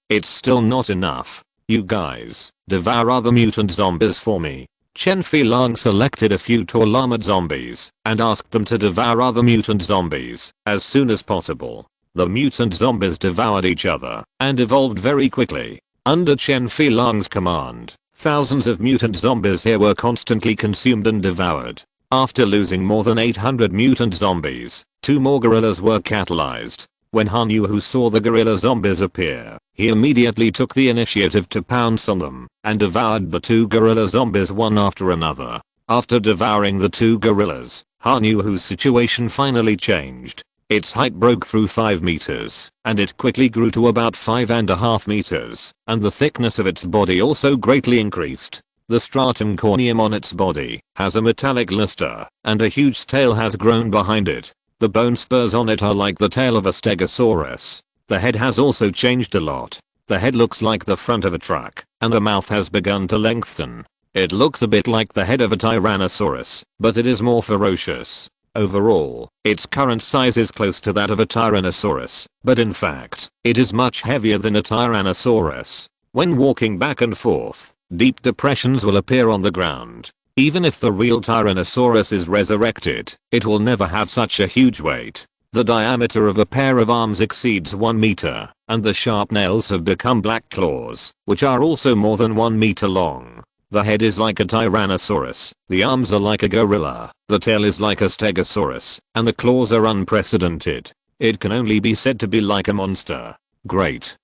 it's still not enough. You guys, devour other mutant zombies for me. Chen Filong selected a few tall armored zombies and asked them to devour other mutant zombies as soon as possible. The mutant zombies devoured each other and evolved very quickly. Under Chen Filong's command, thousands of mutant zombies here were constantly consumed and devoured. After losing more than 800 mutant zombies, 2 more gorillas were catalyzed. When Han Yu saw the gorilla zombies appear, he immediately took the initiative to pounce on them and devoured the 2 gorilla zombies one after another. After devouring the 2 gorillas, Han Yu's situation finally changed. Its height broke through 5 meters, and it quickly grew to about 5.5 meters, and the thickness of its body also greatly increased. The stratum corneum on its body has a metallic luster, and a huge tail has grown behind it. The bone spurs on it are like the tail of a stegosaurus. The head has also changed a lot. The head looks like the front of a truck, and the mouth has begun to lengthen. It looks a bit like the head of a tyrannosaurus, but it is more ferocious. Overall, its current size is close to that of a tyrannosaurus, but in fact, it is much heavier than a tyrannosaurus. When walking back and forth, deep depressions will appear on the ground. Even if the real Tyrannosaurus is resurrected, it will never have such a huge weight. The diameter of a pair of arms exceeds 1 meter, and the sharp nails have become black claws, which are also more than 1 meter long. The head is like a Tyrannosaurus, the arms are like a gorilla, the tail is like a stegosaurus, and the claws are unprecedented. It can only be said to be like a monster. Great.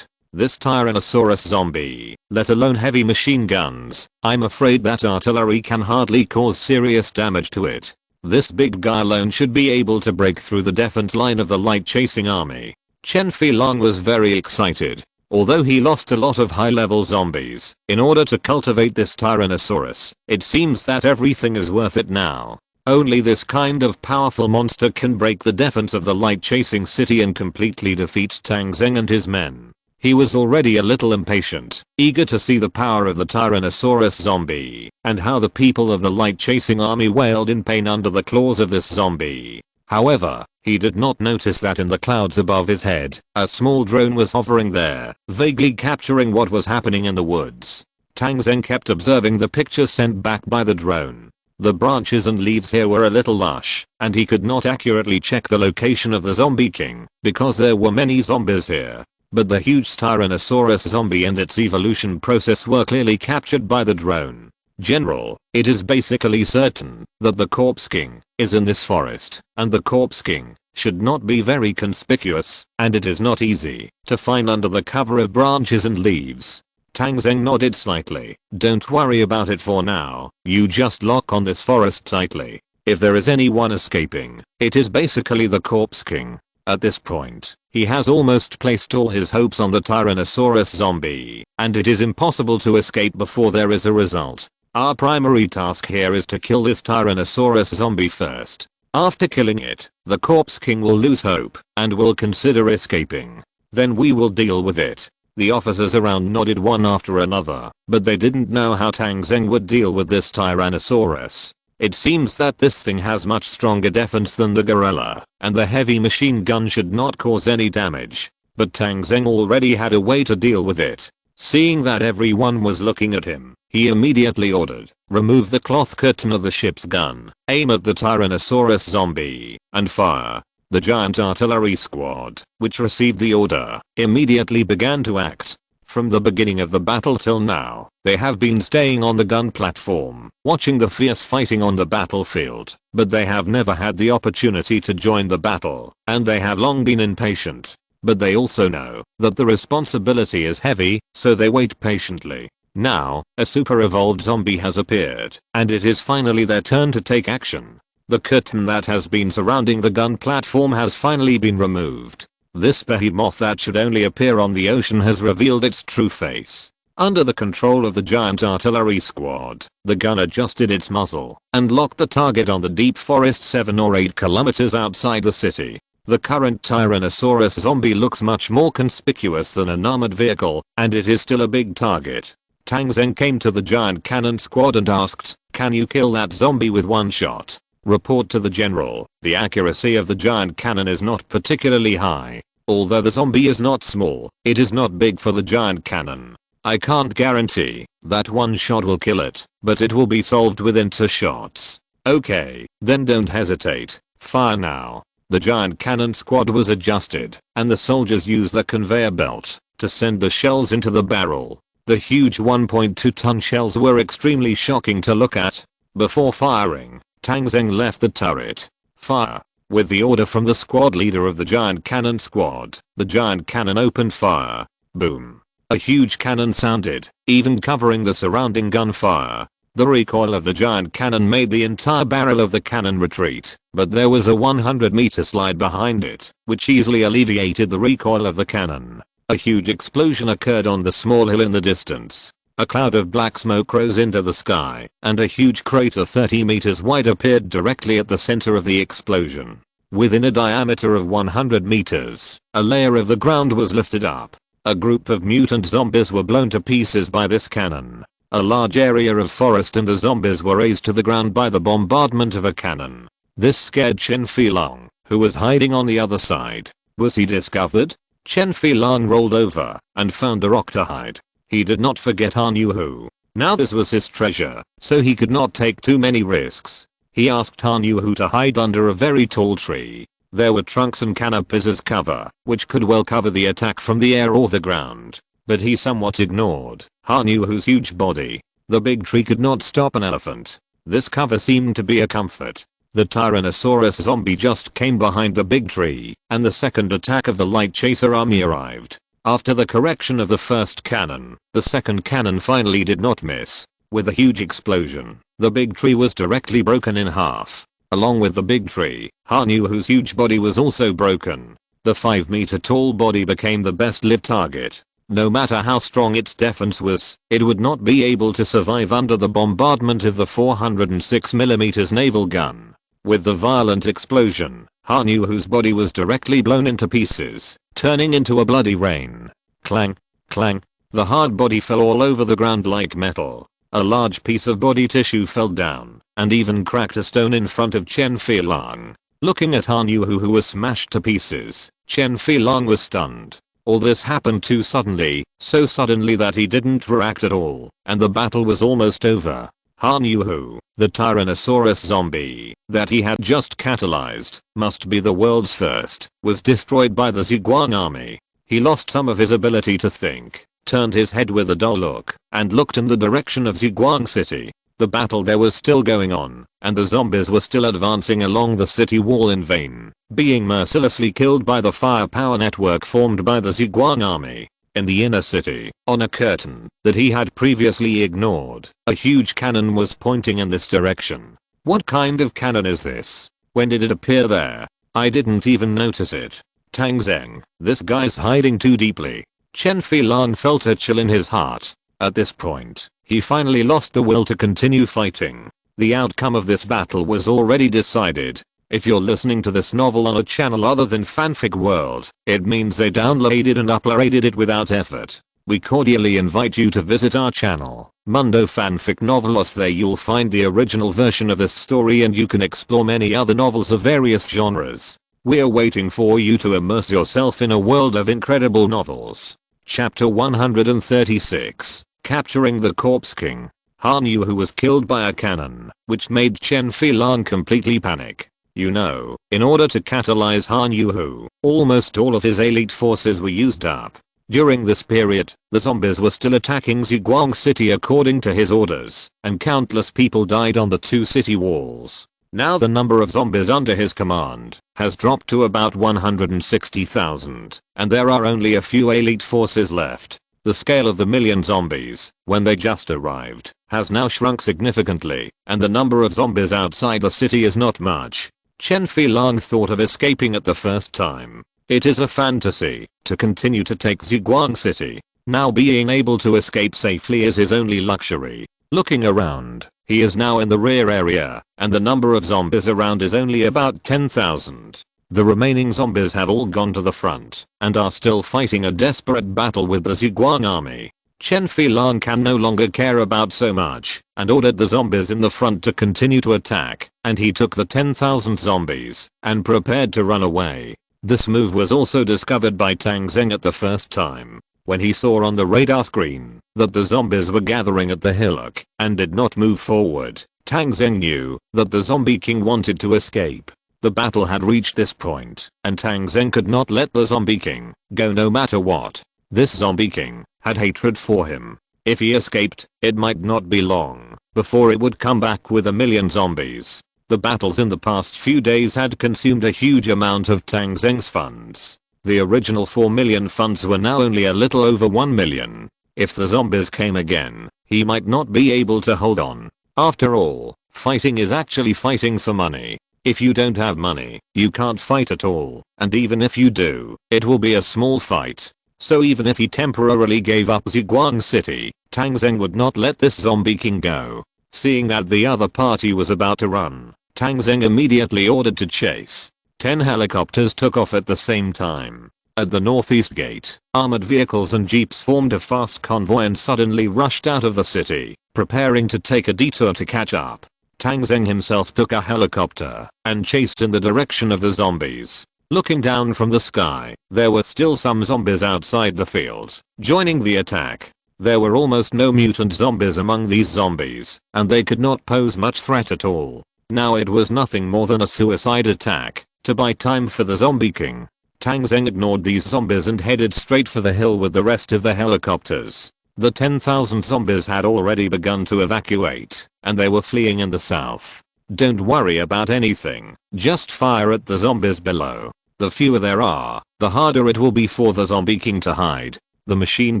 This Tyrannosaurus zombie, let alone heavy machine guns, I'm afraid that artillery can hardly cause serious damage to it. This big guy alone should be able to break through the defense line of the light chasing army. Chen Filong was very excited. Although he lost a lot of high-level zombies, in order to cultivate this Tyrannosaurus, it seems that everything is worth it now. Only this kind of powerful monster can break the defense of the light chasing city and completely defeat Tang Zheng and his men. He was already a little impatient, eager to see the power of the Tyrannosaurus zombie, and how the people of the light chasing army wailed in pain under the claws of this zombie. However, he did not notice that in the clouds above his head, a small drone was hovering there, vaguely capturing what was happening in the woods. Tang Zheng kept observing the pictures sent back by the drone. The branches and leaves here were a little lush, and he could not accurately check the location of the zombie king, because there were many zombies here. But the huge Tyrannosaurus zombie and its evolution process were clearly captured by the drone. General, it is basically certain that the Corpse King is in this forest, and the Corpse King should not be very conspicuous, and it is not easy to find under the cover of branches and leaves. Tang Zheng nodded slightly. Don't worry about it for now. You just lock on this forest tightly. If there is anyone escaping, it is basically the Corpse King. At this point, he has almost placed all his hopes on the Tyrannosaurus zombie, and it is impossible to escape before there is a result. Our primary task here is to kill this Tyrannosaurus zombie first. After killing it, the Corpse King will lose hope and will consider escaping. Then we will deal with it. The officers around nodded one after another, but they didn't know how Tang Zheng would deal with this Tyrannosaurus. It seems that this thing has much stronger defense than the gorilla, and the heavy machine gun should not cause any damage. But Tang Zheng already had a way to deal with it. Seeing that everyone was looking at him, he immediately ordered, remove the cloth curtain of the ship's gun, aim at the Tyrannosaurus zombie, and fire. The giant artillery squad, which received the order, immediately began to act. From the beginning of the battle till now, they have been staying on the gun platform, watching the fierce fighting on the battlefield, but they have never had the opportunity to join the battle, and they have long been impatient. But they also know that the responsibility is heavy, so they wait patiently. Now, a super evolved zombie has appeared, and it is finally their turn to take action. The curtain that has been surrounding the gun platform has finally been removed. This behemoth that should only appear on the ocean has revealed its true face. Under the control of the giant artillery squad, the gun adjusted its muzzle and locked the target on the deep forest 7 or 8 kilometers outside the city. The current Tyrannosaurus zombie looks much more conspicuous than an armored vehicle, and it is still a big target. Tang Zheng came to the giant cannon squad and asked, "Can you kill that zombie with one shot?" Report to the general. The accuracy of the giant cannon is not particularly high. Although the zombie is not small, it is not big for the giant cannon. I can't guarantee that one shot will kill it, but it will be solved within 2 shots. Okay, then don't hesitate. Fire now. The giant cannon squad was adjusted, and the soldiers used the conveyor belt to send the shells into the barrel. The huge 1.2-ton shells were extremely shocking to look at. Before firing, Tang Zheng left the turret. Fire. With the order from the squad leader of the giant cannon squad, the giant cannon opened fire. Boom. A huge cannon sounded, even covering the surrounding gunfire. The recoil of the giant cannon made the entire barrel of the cannon retreat, but there was a 100-meter slide behind it, which easily alleviated the recoil of the cannon. A huge explosion occurred on the small hill in the distance. A cloud of black smoke rose into the sky, and a huge crater 30 meters wide appeared directly at the center of the explosion. Within a diameter of 100 meters, a layer of the ground was lifted up. A group of mutant zombies were blown to pieces by this cannon. A large area of forest and the zombies were razed to the ground by the bombardment of a cannon. This scared Chen Filong, who was hiding on the other side. Was he discovered? Chen Filong rolled over and found a rock to hide. He did not forget Han Yuhu. Now this was his treasure, so he could not take too many risks. He asked Han Yuhu to hide under a very tall tree. There were trunks and canopies as cover, which could well cover the attack from the air or the ground. But he somewhat ignored Han Yuhu's huge body. The big tree could not stop an elephant. This cover seemed to be a comfort. The Tyrannosaurus zombie just came behind the big tree, and the second attack of the light chaser army arrived. After the correction of the first cannon, the second cannon finally did not miss. With a huge explosion, the big tree was directly broken in half. Along with the big tree, Han Yuhu's huge body was also broken. The 5-meter tall body became the best-lived target. No matter how strong its defense was, it would not be able to survive under the bombardment of the 406mm naval gun. With the violent explosion, Han Yuhu's body was directly blown into pieces, turning into a bloody rain. Clang, clang. The hard body fell all over the ground like metal. A large piece of body tissue fell down, and even cracked a stone in front of Chen Filong. Looking at Han Yuhu, who was smashed to pieces, Chen Filong was stunned. All this happened too suddenly, so suddenly that he didn't react at all, and the battle was almost over. Han Yuhu, the Tyrannosaurus zombie that he had just catalyzed, must be the world's first, was destroyed by the Ziguang army. He lost some of his ability to think, turned his head with a dull look, and looked in the direction of Ziguang City. The battle there was still going on, and the zombies were still advancing along the city wall in vain, being mercilessly killed by the firepower network formed by the Ziguang army. in the inner city, on a curtain that he had previously ignored, a huge cannon was pointing in this direction. What kind of cannon is this? When did it appear there? I didn't even notice it. Tang Zheng, this guy's hiding too deeply. Chen Filan felt a chill in his heart. At this point, he finally lost the will to continue fighting. The outcome of this battle was already decided. If you're listening to this novel on a channel other than Fanfic World, it means they downloaded and uploaded it without effort. We cordially invite you to visit our channel, Mundo Fanfic Novelos. There you'll find the original version of this story and you can explore many other novels of various genres. We're waiting for you to immerse yourself in a world of incredible novels. Chapter 136, Capturing the Corpse King. Han Yu was killed by a cannon, which made Chen Filan completely panic. You know, in order to catalyze Han Yu, almost all of his elite forces were used up. During this period, the zombies were still attacking Ziguang City according to his orders, and countless people died on the two city walls. Now the number of zombies under his command has dropped to about 160,000, and there are only a few elite forces left. The scale of the million zombies, when they just arrived, has now shrunk significantly, and the number of zombies outside the city is not much. Chen Filan thought of escaping at the first time. It is a fantasy to continue to take Ziguang City. Now being able to escape safely is his only luxury. Looking around, he is now in the rear area, and the number of zombies around is only about 10,000. The remaining zombies have all gone to the front, and are still fighting a desperate battle with the Ziguang army. Chen Filan can no longer care about so much, and ordered the zombies in the front to continue to attack, and he took the 10,000 zombies, and prepared to run away. This move was also discovered by Tang Zheng at the first time, when he saw on the radar screen that the zombies were gathering at the hillock, and did not move forward. Tang Zheng knew that the zombie king wanted to escape. The battle had reached this point, and Tang Zheng could not let the zombie king go no matter what. This zombie king had hatred for him. If he escaped, it might not be long before it would come back with a million zombies. The battles in the past few days had consumed a huge amount of Tang Zheng's funds. The original 4 million funds were now only a little over 1 million. If the zombies came again, he might not be able to hold on. After all, fighting is actually fighting for money. If you don't have money, you can't fight at all, and even if you do, it will be a small fight. So even if he temporarily gave up Ziguang City, Tang Zheng would not let this zombie king go. Seeing that the other party was about to run, Tang Zheng immediately ordered to chase. 10 helicopters took off at the same time. At the northeast gate, armored vehicles and jeeps formed a fast convoy and suddenly rushed out of the city, preparing to take a detour to catch up. Tang Zheng himself took a helicopter and chased in the direction of the zombies. Looking down from the sky, there were still some zombies outside the field, joining the attack. There were almost no mutant zombies among these zombies, and they could not pose much threat at all. Now it was nothing more than a suicide attack, to buy time for the zombie king. Tang Zheng ignored these zombies and headed straight for the hill with the rest of the helicopters. The 10,000 zombies had already begun to evacuate, and they were fleeing in the south. Don't worry about anything, just fire at the zombies below. The fewer there are, the harder it will be for the zombie king to hide. The machine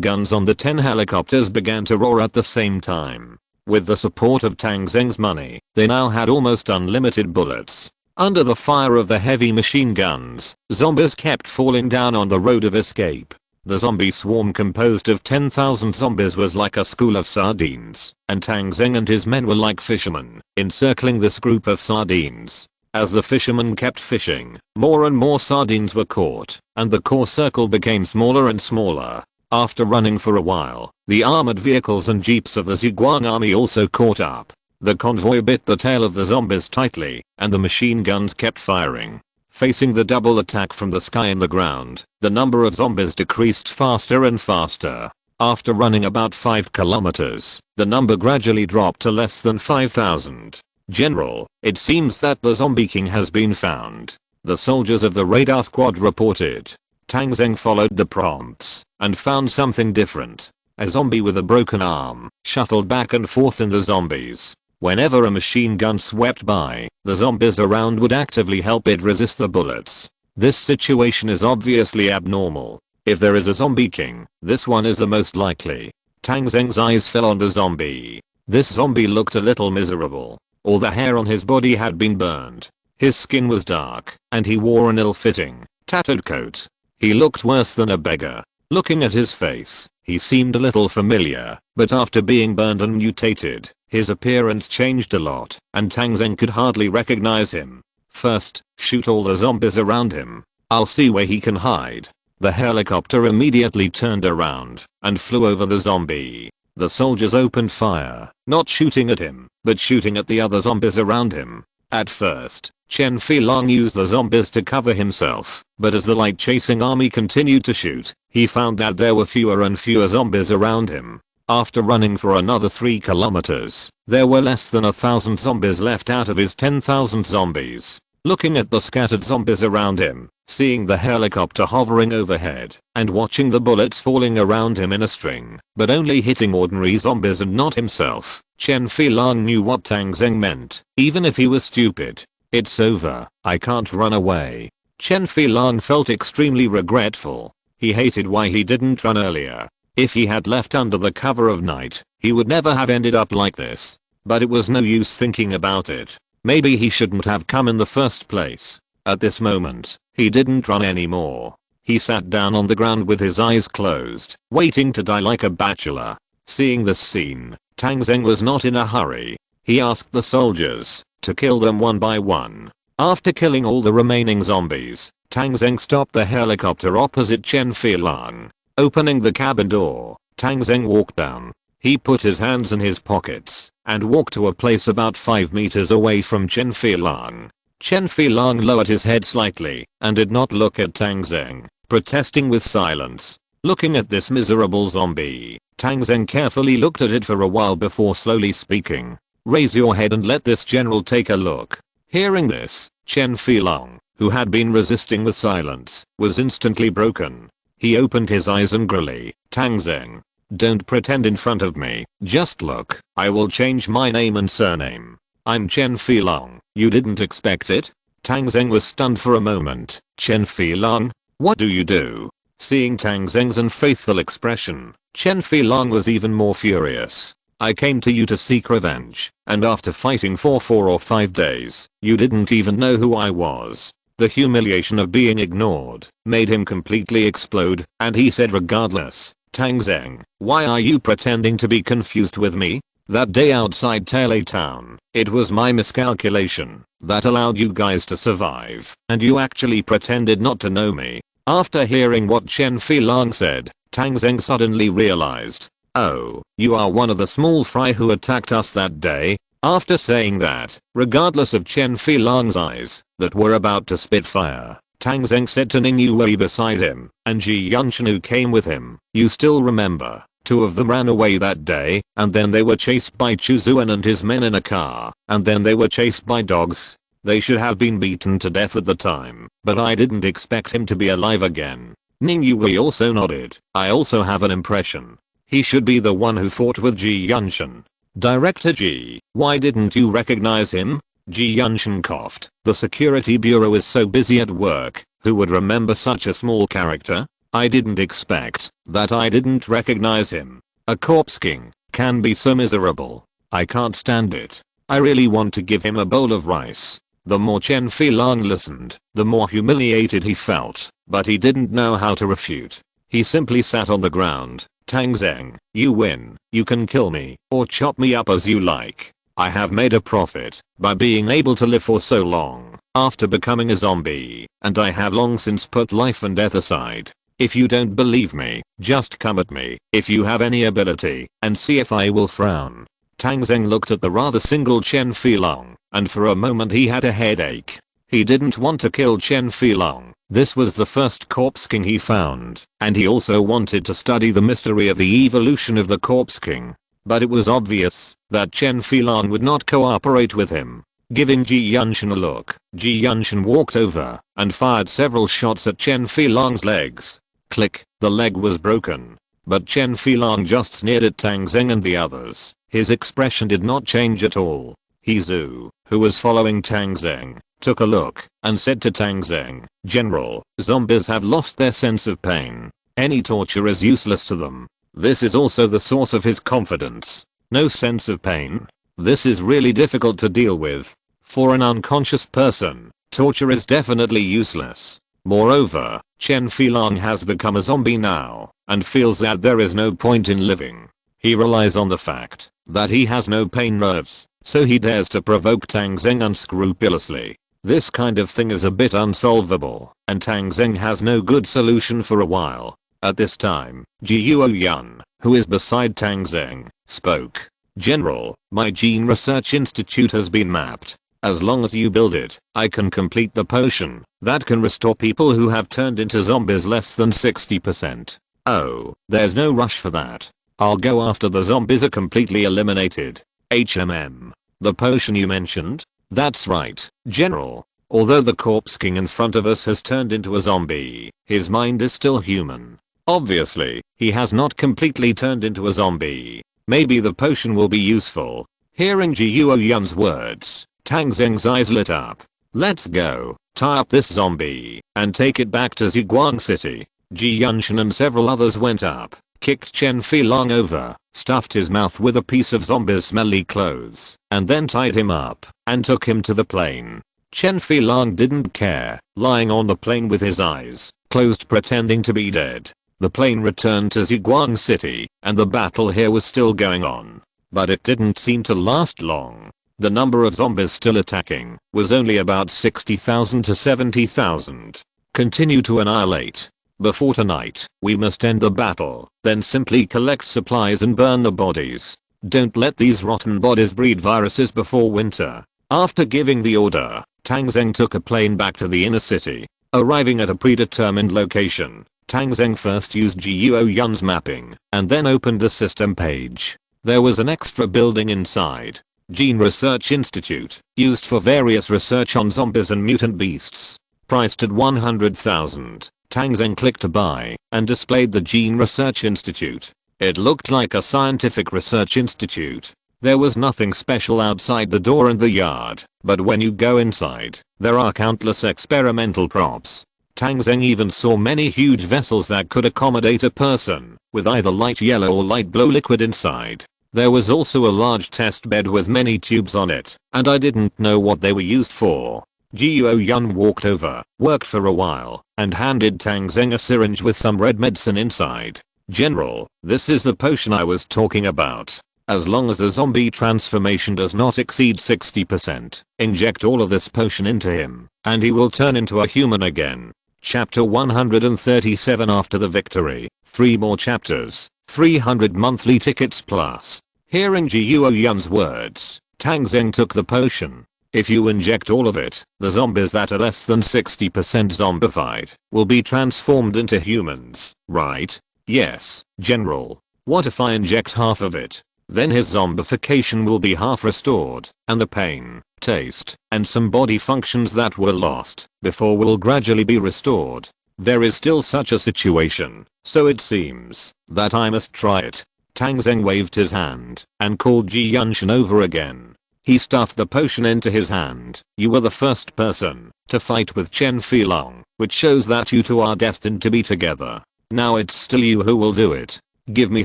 guns on the 10 helicopters began to roar at the same time. With the support of Tang Zheng's money, they now had almost unlimited bullets. Under the fire of the heavy machine guns, zombies kept falling down on the road of escape. The zombie swarm composed of 10,000 zombies was like a school of sardines, and Tang Zheng and his men were like fishermen, encircling this group of sardines. As the fishermen kept fishing, more and more sardines were caught, and the core circle became smaller and smaller. After running for a while, the armored vehicles and jeeps of the Ziguang army also caught up. The convoy bit the tail of the zombies tightly, and the machine guns kept firing. Facing the double attack from the sky and the ground, the number of zombies decreased faster and faster. After running about 5 kilometers, the number gradually dropped to less than 5,000. General, it seems that the zombie king has been found. The soldiers of the radar squad reported. Tang Zheng followed the prompts and found something different. A zombie with a broken arm shuttled back and forth in the zombies. Whenever a machine gun swept by, the zombies around would actively help it resist the bullets. This situation is obviously abnormal. If there is a zombie king, this one is the most likely. Tang Zheng's eyes fell on the zombie. This zombie looked a little miserable. All the hair on his body had been burned. His skin was dark, and he wore an ill-fitting, tattered coat. He looked worse than a beggar. Looking at his face, he seemed a little familiar, but after being burned and mutated, his appearance changed a lot, and Tang Zheng could hardly recognize him. First, shoot all the zombies around him. I'll see where he can hide. The helicopter immediately turned around and flew over the zombie. The soldiers opened fire, not shooting at him, but shooting at the other zombies around him. At first, Chen Filong used the zombies to cover himself, but as the light-chasing army continued to shoot, he found that there were fewer and fewer zombies around him. After running for another 3 kilometers, there were less than 1,000 zombies left out of his 10,000 zombies. Looking at the scattered zombies around him, seeing the helicopter hovering overhead, and watching the bullets falling around him in a string, but only hitting ordinary zombies and not himself, Chen Filong knew what Tang Zheng meant, even if he was stupid. It's over, I can't run away. Chen Filong felt extremely regretful. He hated why he didn't run earlier. If he had left under the cover of night, he would never have ended up like this. But it was no use thinking about it. Maybe he shouldn't have come in the first place. At this moment, he didn't run anymore. He sat down on the ground with his eyes closed, waiting to die like a bachelor. Seeing this scene, Tang Zheng was not in a hurry. He asked the soldiers to kill them one by one. After killing all the remaining zombies, Tang Zheng stopped the helicopter opposite Chen Filong. Opening the cabin door, Tang Zheng walked down. He put his hands in his pockets and walked to a place about 5 meters away from Chen Filong. Chen Filong lowered his head slightly and did not look at Tang Zheng, protesting with silence. Looking at this miserable zombie, Tang Zheng carefully looked at it for a while before slowly speaking. Raise your head and let this general take a look. Hearing this, Chen Filong, who had been resisting with silence, was instantly broken. He opened his eyes angrily. Tang Zheng, don't pretend in front of me, just look. I will change my name and surname. I'm Chen Filong. You didn't expect it? Tang Zheng was stunned for a moment. Chen Filong? What do you do? Seeing Tang Zheng's unfaithful expression, Chen Filong was even more furious. I came to you to seek revenge, and after fighting for 4 or 5 days, you didn't even know who I was. The humiliation of being ignored made him completely explode, and he said, regardless, Tang Zheng, why are you pretending to be confused with me? That day outside Tele Town, it was my miscalculation that allowed you guys to survive, and you actually pretended not to know me. After hearing what Chen Filong said, Tang Zheng suddenly realized, oh, you are one of the small fry who attacked us that day. After saying that, regardless of Chen Filong's eyes that were about to spit fire, Tang Zheng said to Ning Yue beside him, and Ji Yunshan who came with him, you still remember, 2 of them ran away that day, and then they were chased by Chu Zuan and his men in a car, and then they were chased by dogs. They should have been beaten to death at the time, but I didn't expect him to be alive again. Ning Yue also nodded. I also have an impression. He should be the one who fought with Ji Yunshan. Director Ji, why didn't you recognize him? Ji Yunshan coughed. The security bureau is so busy at work, who would remember such a small character? I didn't expect that. I didn't recognize him. A corpse king can be so miserable. I can't stand it. I really want to give him a bowl of rice. The more Chen Filong listened, the more humiliated he felt, but he didn't know how to refute. He simply sat on the ground. Tang Zheng, you win. You can kill me, or chop me up as you like. I have made a profit by being able to live for so long after becoming a zombie, and I have long since put life and death aside. If you don't believe me, just come at me if you have any ability and see if I will frown. Tang Zheng looked at the rather single Chen Filong, and for a moment he had a headache. He didn't want to kill Chen Filong. This was the first corpse king he found, and he also wanted to study the mystery of the evolution of the corpse king. But it was obvious that Chen Filong would not cooperate with him. Giving Ji Yunshan a look, Ji Yunshan walked over and fired several shots at Chen Filong's legs. Click, the leg was broken. But Chen Filong just sneered at Tang Zheng and the others. His expression did not change at all. Zhu, who was following Tang Zheng, took a look and said to Tang Zheng, General, zombies have lost their sense of pain. Any torture is useless to them. This is also the source of his confidence. No sense of pain. This is really difficult to deal with. For an unconscious person, torture is definitely useless. Moreover, Chen Filong has become a zombie now, and feels that there is no point in living. He relies on the fact that he has no pain nerves, so he dares to provoke Tang Zheng unscrupulously. This kind of thing is a bit unsolvable, and Tang Zheng has no good solution for a while. At this time, Jiuo Yun, who is beside Tang Zheng, spoke. General, my gene research institute has been mapped. As long as you build it, I can complete the potion that can restore people who have turned into zombies less than 60%. Oh, there's no rush for that. I'll go after the zombies are completely eliminated. The potion you mentioned? That's right, General. Although the corpse king in front of us has turned into a zombie, his mind is still human. Obviously, he has not completely turned into a zombie. Maybe the potion will be useful. Hearing Jiuo Yun's words, Tang Zheng's eyes lit up. Let's go, tie up this zombie, and take it back to Ziguang City. Ji Yunshan and several others went up, kicked Chen Filong over, stuffed his mouth with a piece of zombie's smelly clothes, and then tied him up, and took him to the plane. Chen Filong didn't care, lying on the plane with his eyes closed pretending to be dead. The plane returned to Ziguang City, and the battle here was still going on. But it didn't seem to last long. The number of zombies still attacking was only about 60,000 to 70,000. Continue to annihilate. Before tonight, we must end the battle, then simply collect supplies and burn the bodies. Don't let these rotten bodies breed viruses before winter. After giving the order, Tang Zheng took a plane back to the inner city. Arriving at a predetermined location, Tang Zheng first used Jiuo Yun's mapping, and then opened the system page. There was an extra building inside. Gene Research Institute, used for various research on zombies and mutant beasts. Priced at 100,000. Tang Zheng clicked to buy, and displayed the Gene Research Institute. It looked like a scientific research institute. There was nothing special outside the door and the yard, but when you go inside, there are countless experimental props. Tang Zheng even saw many huge vessels that could accommodate a person, with either light yellow or light blue liquid inside. There was also a large test bed with many tubes on it, and I didn't know what they were used for. Jiuo Yun walked over, worked for a while, and handed Tang Zheng a syringe with some red medicine inside. General, this is the potion I was talking about. As long as the zombie transformation does not exceed 60%, inject all of this potion into him, and he will turn into a human again. Chapter 137 After the victory, 3 more chapters, 300 monthly tickets plus. Hearing Jiuo Yun's words, Tang Zheng took the potion. If you inject all of it, the zombies that are less than 60% zombified will be transformed into humans, right? Yes, General. What if I inject half of it? Then his zombification will be half restored, and the pain, taste, and some body functions that were lost before will gradually be restored. There is still such a situation, so it seems that I must try it. Tang Zheng waved his hand and called Ji Yunshan over again. He stuffed the potion into his hand. You were the first person to fight with Chen Filong, which shows that you two are destined to be together. Now it's still you who will do it. Give me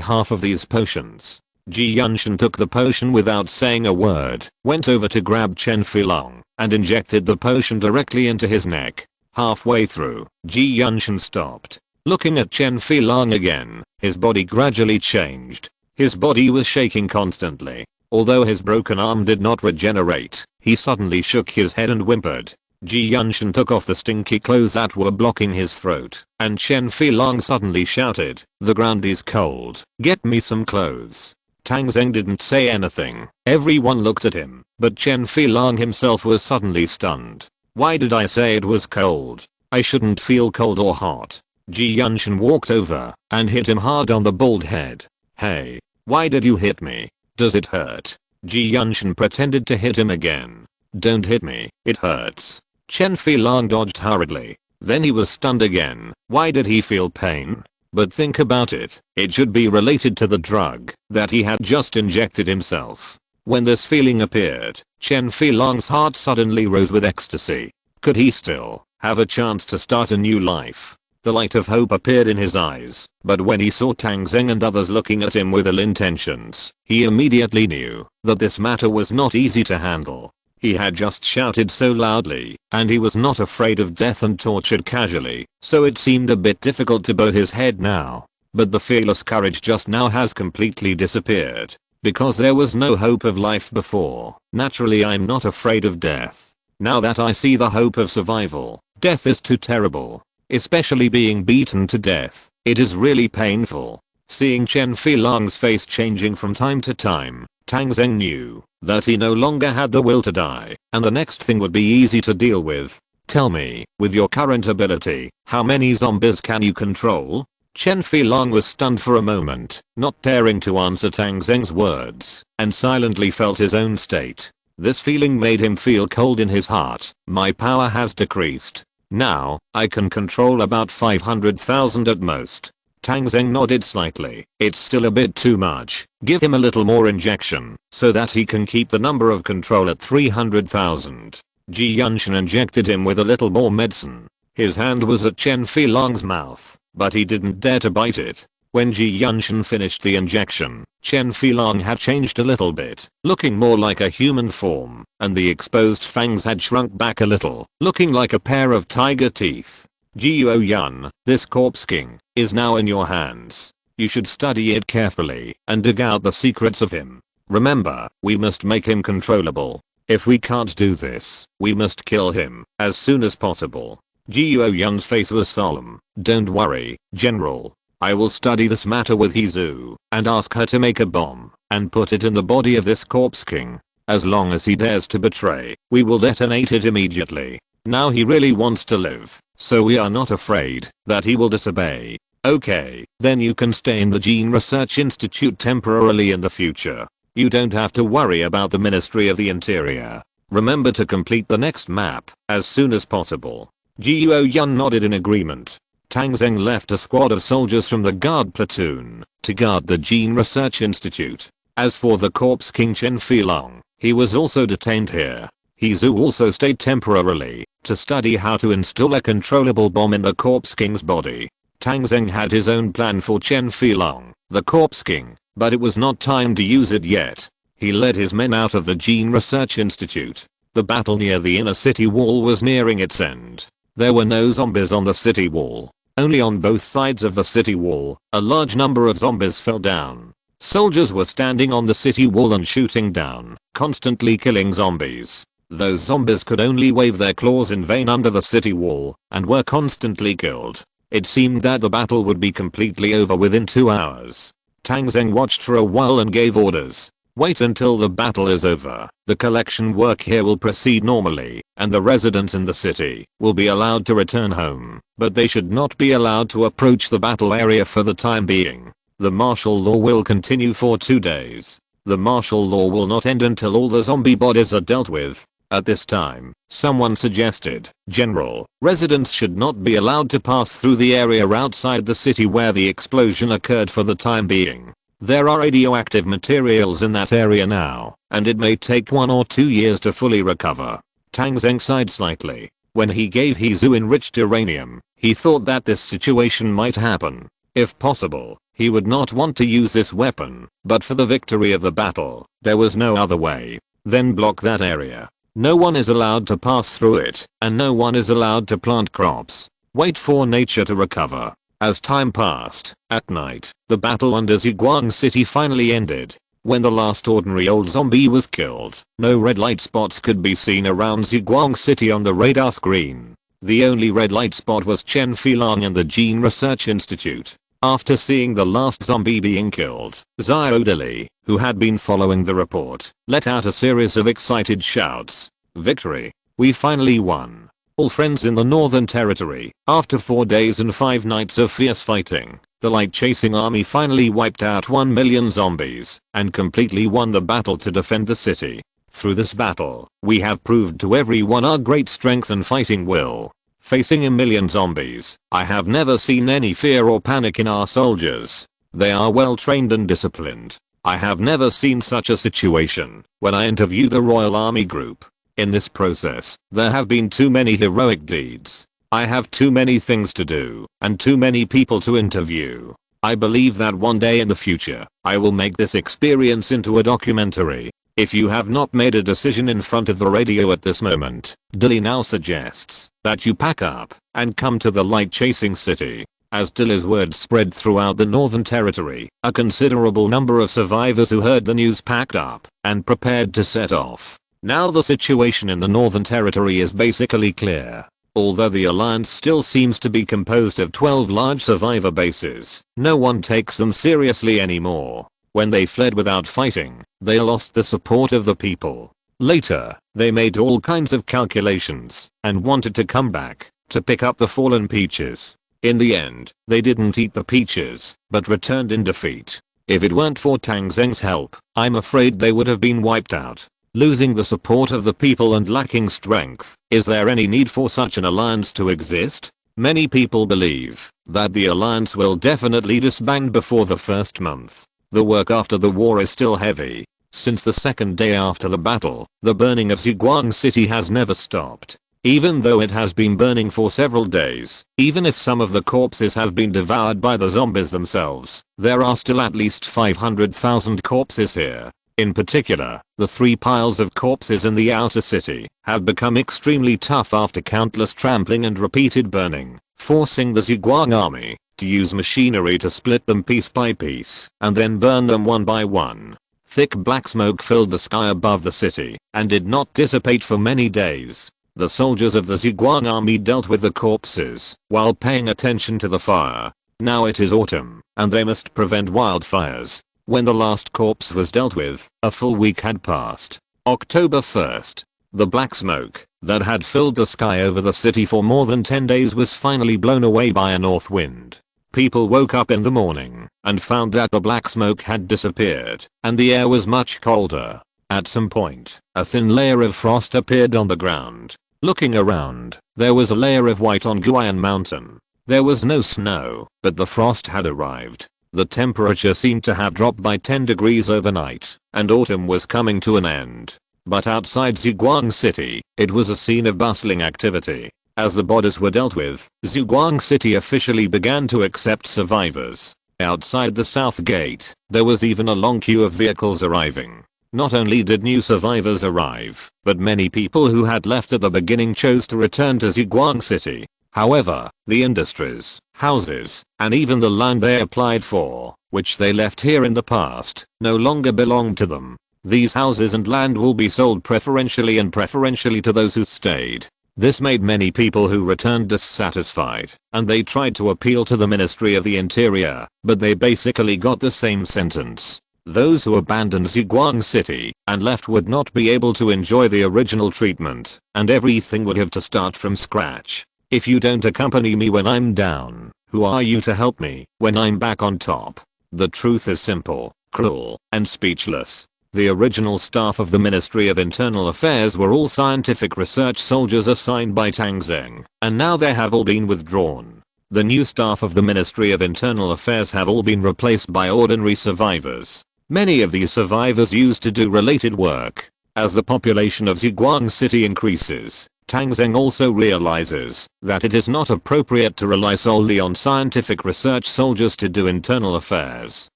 half of these potions. Ji Yunshan took the potion without saying a word, went over to grab Chen Filong, and injected the potion directly into his neck. Halfway through, Ji Yunshan stopped. Looking at Chen Filong again, his body gradually changed. His body was shaking constantly. Although his broken arm did not regenerate, he suddenly shook his head and whimpered. Ji Yunshan took off the stinky clothes that were blocking his throat, and Chen Filong suddenly shouted, "The ground is cold. Get me some clothes." Tang Zheng didn't say anything. Everyone looked at him, but Chen Filong himself was suddenly stunned. Why did I say it was cold? I shouldn't feel cold or hot. Ji Yunshan walked over and hit him hard on the bald head. Hey, why did you hit me? Does it hurt? Ji Yunshan pretended to hit him again. Don't hit me, it hurts. Chen Filong dodged hurriedly. Then he was stunned again. Why did he feel pain? But think about it, it should be related to the drug that he had just injected himself. When this feeling appeared, Chen Filong's heart suddenly rose with ecstasy. Could he still have a chance to start a new life? The light of hope appeared in his eyes, but when he saw Tang Zheng and others looking at him with ill intentions, he immediately knew that this matter was not easy to handle. He had just shouted so loudly, and he was not afraid of death and tortured casually, so it seemed a bit difficult to bow his head now. But the fearless courage just now has completely disappeared, because there was no hope of life before. Naturally, I'm not afraid of death. Now that I see the hope of survival, death is too terrible. Especially being beaten to death, it is really painful. Seeing Chen Filong's face changing from time to time, Tang Zheng knew that he no longer had the will to die, and the next thing would be easy to deal with. Tell me, with your current ability, how many zombies can you control? Chen Filong was stunned for a moment, not daring to answer Tang Zheng's words, and silently felt his own state. This feeling made him feel cold in his heart. My power has decreased. Now, I can control about 500,000 at most. Tang Zheng nodded slightly. It's still a bit too much. Give him a little more injection, so that he can keep the number of control at 300,000. Ji Yunshan injected him with a little more medicine. His hand was at Chen Filong's mouth, but he didn't dare to bite it. When Ji Yunshan finished the injection, Chen Filong had changed a little bit, looking more like a human form, and the exposed fangs had shrunk back a little, looking like a pair of tiger teeth. Ji Yuan, this corpse king, is now in your hands. You should study it carefully and dig out the secrets of him. Remember, we must make him controllable. If we can't do this, we must kill him as soon as possible. Ji Yuan's face was solemn. Don't worry, General. I will study this matter with Hezu and ask her to make a bomb and put it in the body of this corpse king. As long as he dares to betray, we will detonate it immediately. Now he really wants to live, so we are not afraid that he will disobey. Okay, then you can stay in the Gene Research Institute temporarily in the future. You don't have to worry about the Ministry of the Interior. Remember to complete the next map as soon as possible. Ji Yuan nodded in agreement. Tang Zheng left a squad of soldiers from the guard platoon to guard the Gene Research Institute. As for the corpse king Chen Filong, he was also detained here. Hezu also stayed temporarily to study how to install a controllable bomb in the corpse king's body. Tang Zheng had his own plan for Chen Filong, the corpse king, but it was not time to use it yet. He led his men out of the Gene Research Institute. The battle near the inner city wall was nearing its end. There were no zombies on the city wall. Only on both sides of the city wall, a large number of zombies fell down. Soldiers were standing on the city wall and shooting down, constantly killing zombies. Those zombies could only wave their claws in vain under the city wall, and were constantly killed. It seemed that the battle would be completely over within 2 hours. Tang Zheng watched for a while and gave orders. Wait until the battle is over. The collection work here will proceed normally, and the residents in the city will be allowed to return home, but they should not be allowed to approach the battle area for the time being. The martial law will continue for 2 days. The martial law will not end until all the zombie bodies are dealt with. At this time, someone suggested, General, residents should not be allowed to pass through the area outside the city where the explosion occurred for the time being. There are radioactive materials in that area now, and it may take 1 or 2 years to fully recover. Tang Zheng sighed slightly. When he gave Hezu enriched uranium, he thought that this situation might happen. If possible, he would not want to use this weapon, but for the victory of the battle, there was no other way. Then block that area. No one is allowed to pass through it, and no one is allowed to plant crops. Wait for nature to recover. As time passed, at night, the battle under Ziguang City finally ended. When the last ordinary old zombie was killed, no red light spots could be seen around Ziguang City on the radar screen. The only red light spot was Chen Filong and the Gene Research Institute. After seeing the last zombie being killed, Xiaodali, who had been following the report, let out a series of excited shouts. Victory! We finally won! All friends in the Northern Territory, after 4 days and 5 nights of fierce fighting, the light-chasing army finally wiped out 1 million zombies and completely won the battle to defend the city. Through this battle, we have proved to everyone our great strength and fighting will. Facing a million zombies, I have never seen any fear or panic in our soldiers. They are well trained and disciplined. I have never seen such a situation when I interviewed the Royal Army Group. In this process, there have been too many heroic deeds. I have too many things to do and too many people to interview. I believe that one day in the future, I will make this experience into a documentary. If you have not made a decision in front of the radio at this moment, Dilly now suggests that you pack up and come to the light-chasing city. As Dilly's words spread throughout the Northern Territory, a considerable number of survivors who heard the news packed up and prepared to set off. Now the situation in the Northern Territory is basically clear. Although the alliance still seems to be composed of 12 large survivor bases, no one takes them seriously anymore. When they fled without fighting, they lost the support of the people. Later, they made all kinds of calculations and wanted to come back to pick up the fallen peaches. In the end, they didn't eat the peaches, but returned in defeat. If it weren't for Tang Zheng's help, I'm afraid they would have been wiped out. Losing the support of the people and lacking strength, is there any need for such an alliance to exist? Many people believe that the alliance will definitely disband before the first month. The work after the war is still heavy. Since the second day after the battle, the burning of Ziguang City has never stopped. Even though it has been burning for several days, even if some of the corpses have been devoured by the zombies themselves, there are still at least 500,000 corpses here. In particular, the 3 piles of corpses in the outer city have become extremely tough after countless trampling and repeated burning, forcing the Ziguang army to use machinery to split them piece by piece and then burn them one by one. Thick black smoke filled the sky above the city and did not dissipate for many days. The soldiers of the Ziguang army dealt with the corpses while paying attention to the fire. Now it is autumn, and they must prevent wildfires. When the last corpse was dealt with, a full week had passed. October 1st. The black smoke that had filled the sky over the city for more than 10 days was finally blown away by a north wind. People woke up in the morning and found that the black smoke had disappeared, and the air was much colder. At some point, a thin layer of frost appeared on the ground. Looking around, there was a layer of white on Guian Mountain. There was no snow, but the frost had arrived. The temperature seemed to have dropped by 10 degrees overnight, and autumn was coming to an end. But outside Ziguang City, it was a scene of bustling activity. As the bodies were dealt with, Ziguang City officially began to accept survivors. Outside the south gate, there was even a long queue of vehicles arriving. Not only did new survivors arrive, but many people who had left at the beginning chose to return to Ziguang City. However, the industries, houses, and even the land they applied for, which they left here in the past, no longer belonged to them. These houses and land will be sold preferentially to those who stayed. This made many people who returned dissatisfied, and they tried to appeal to the Ministry of the Interior, but they basically got the same sentence. Those who abandoned Ziguang City and left would not be able to enjoy the original treatment, and everything would have to start from scratch. If you don't accompany me when I'm down, who are you to help me when I'm back on top? The truth is simple, cruel, and speechless. The original staff of the Ministry of Internal Affairs were all scientific research soldiers assigned by Tang Zheng, and now they have all been withdrawn. The new staff of the Ministry of Internal Affairs have all been replaced by ordinary survivors. Many of these survivors used to do related work. As the population of Ziguang City increases, Tang Zheng also realizes that it is not appropriate to rely solely on scientific research soldiers to do internal affairs.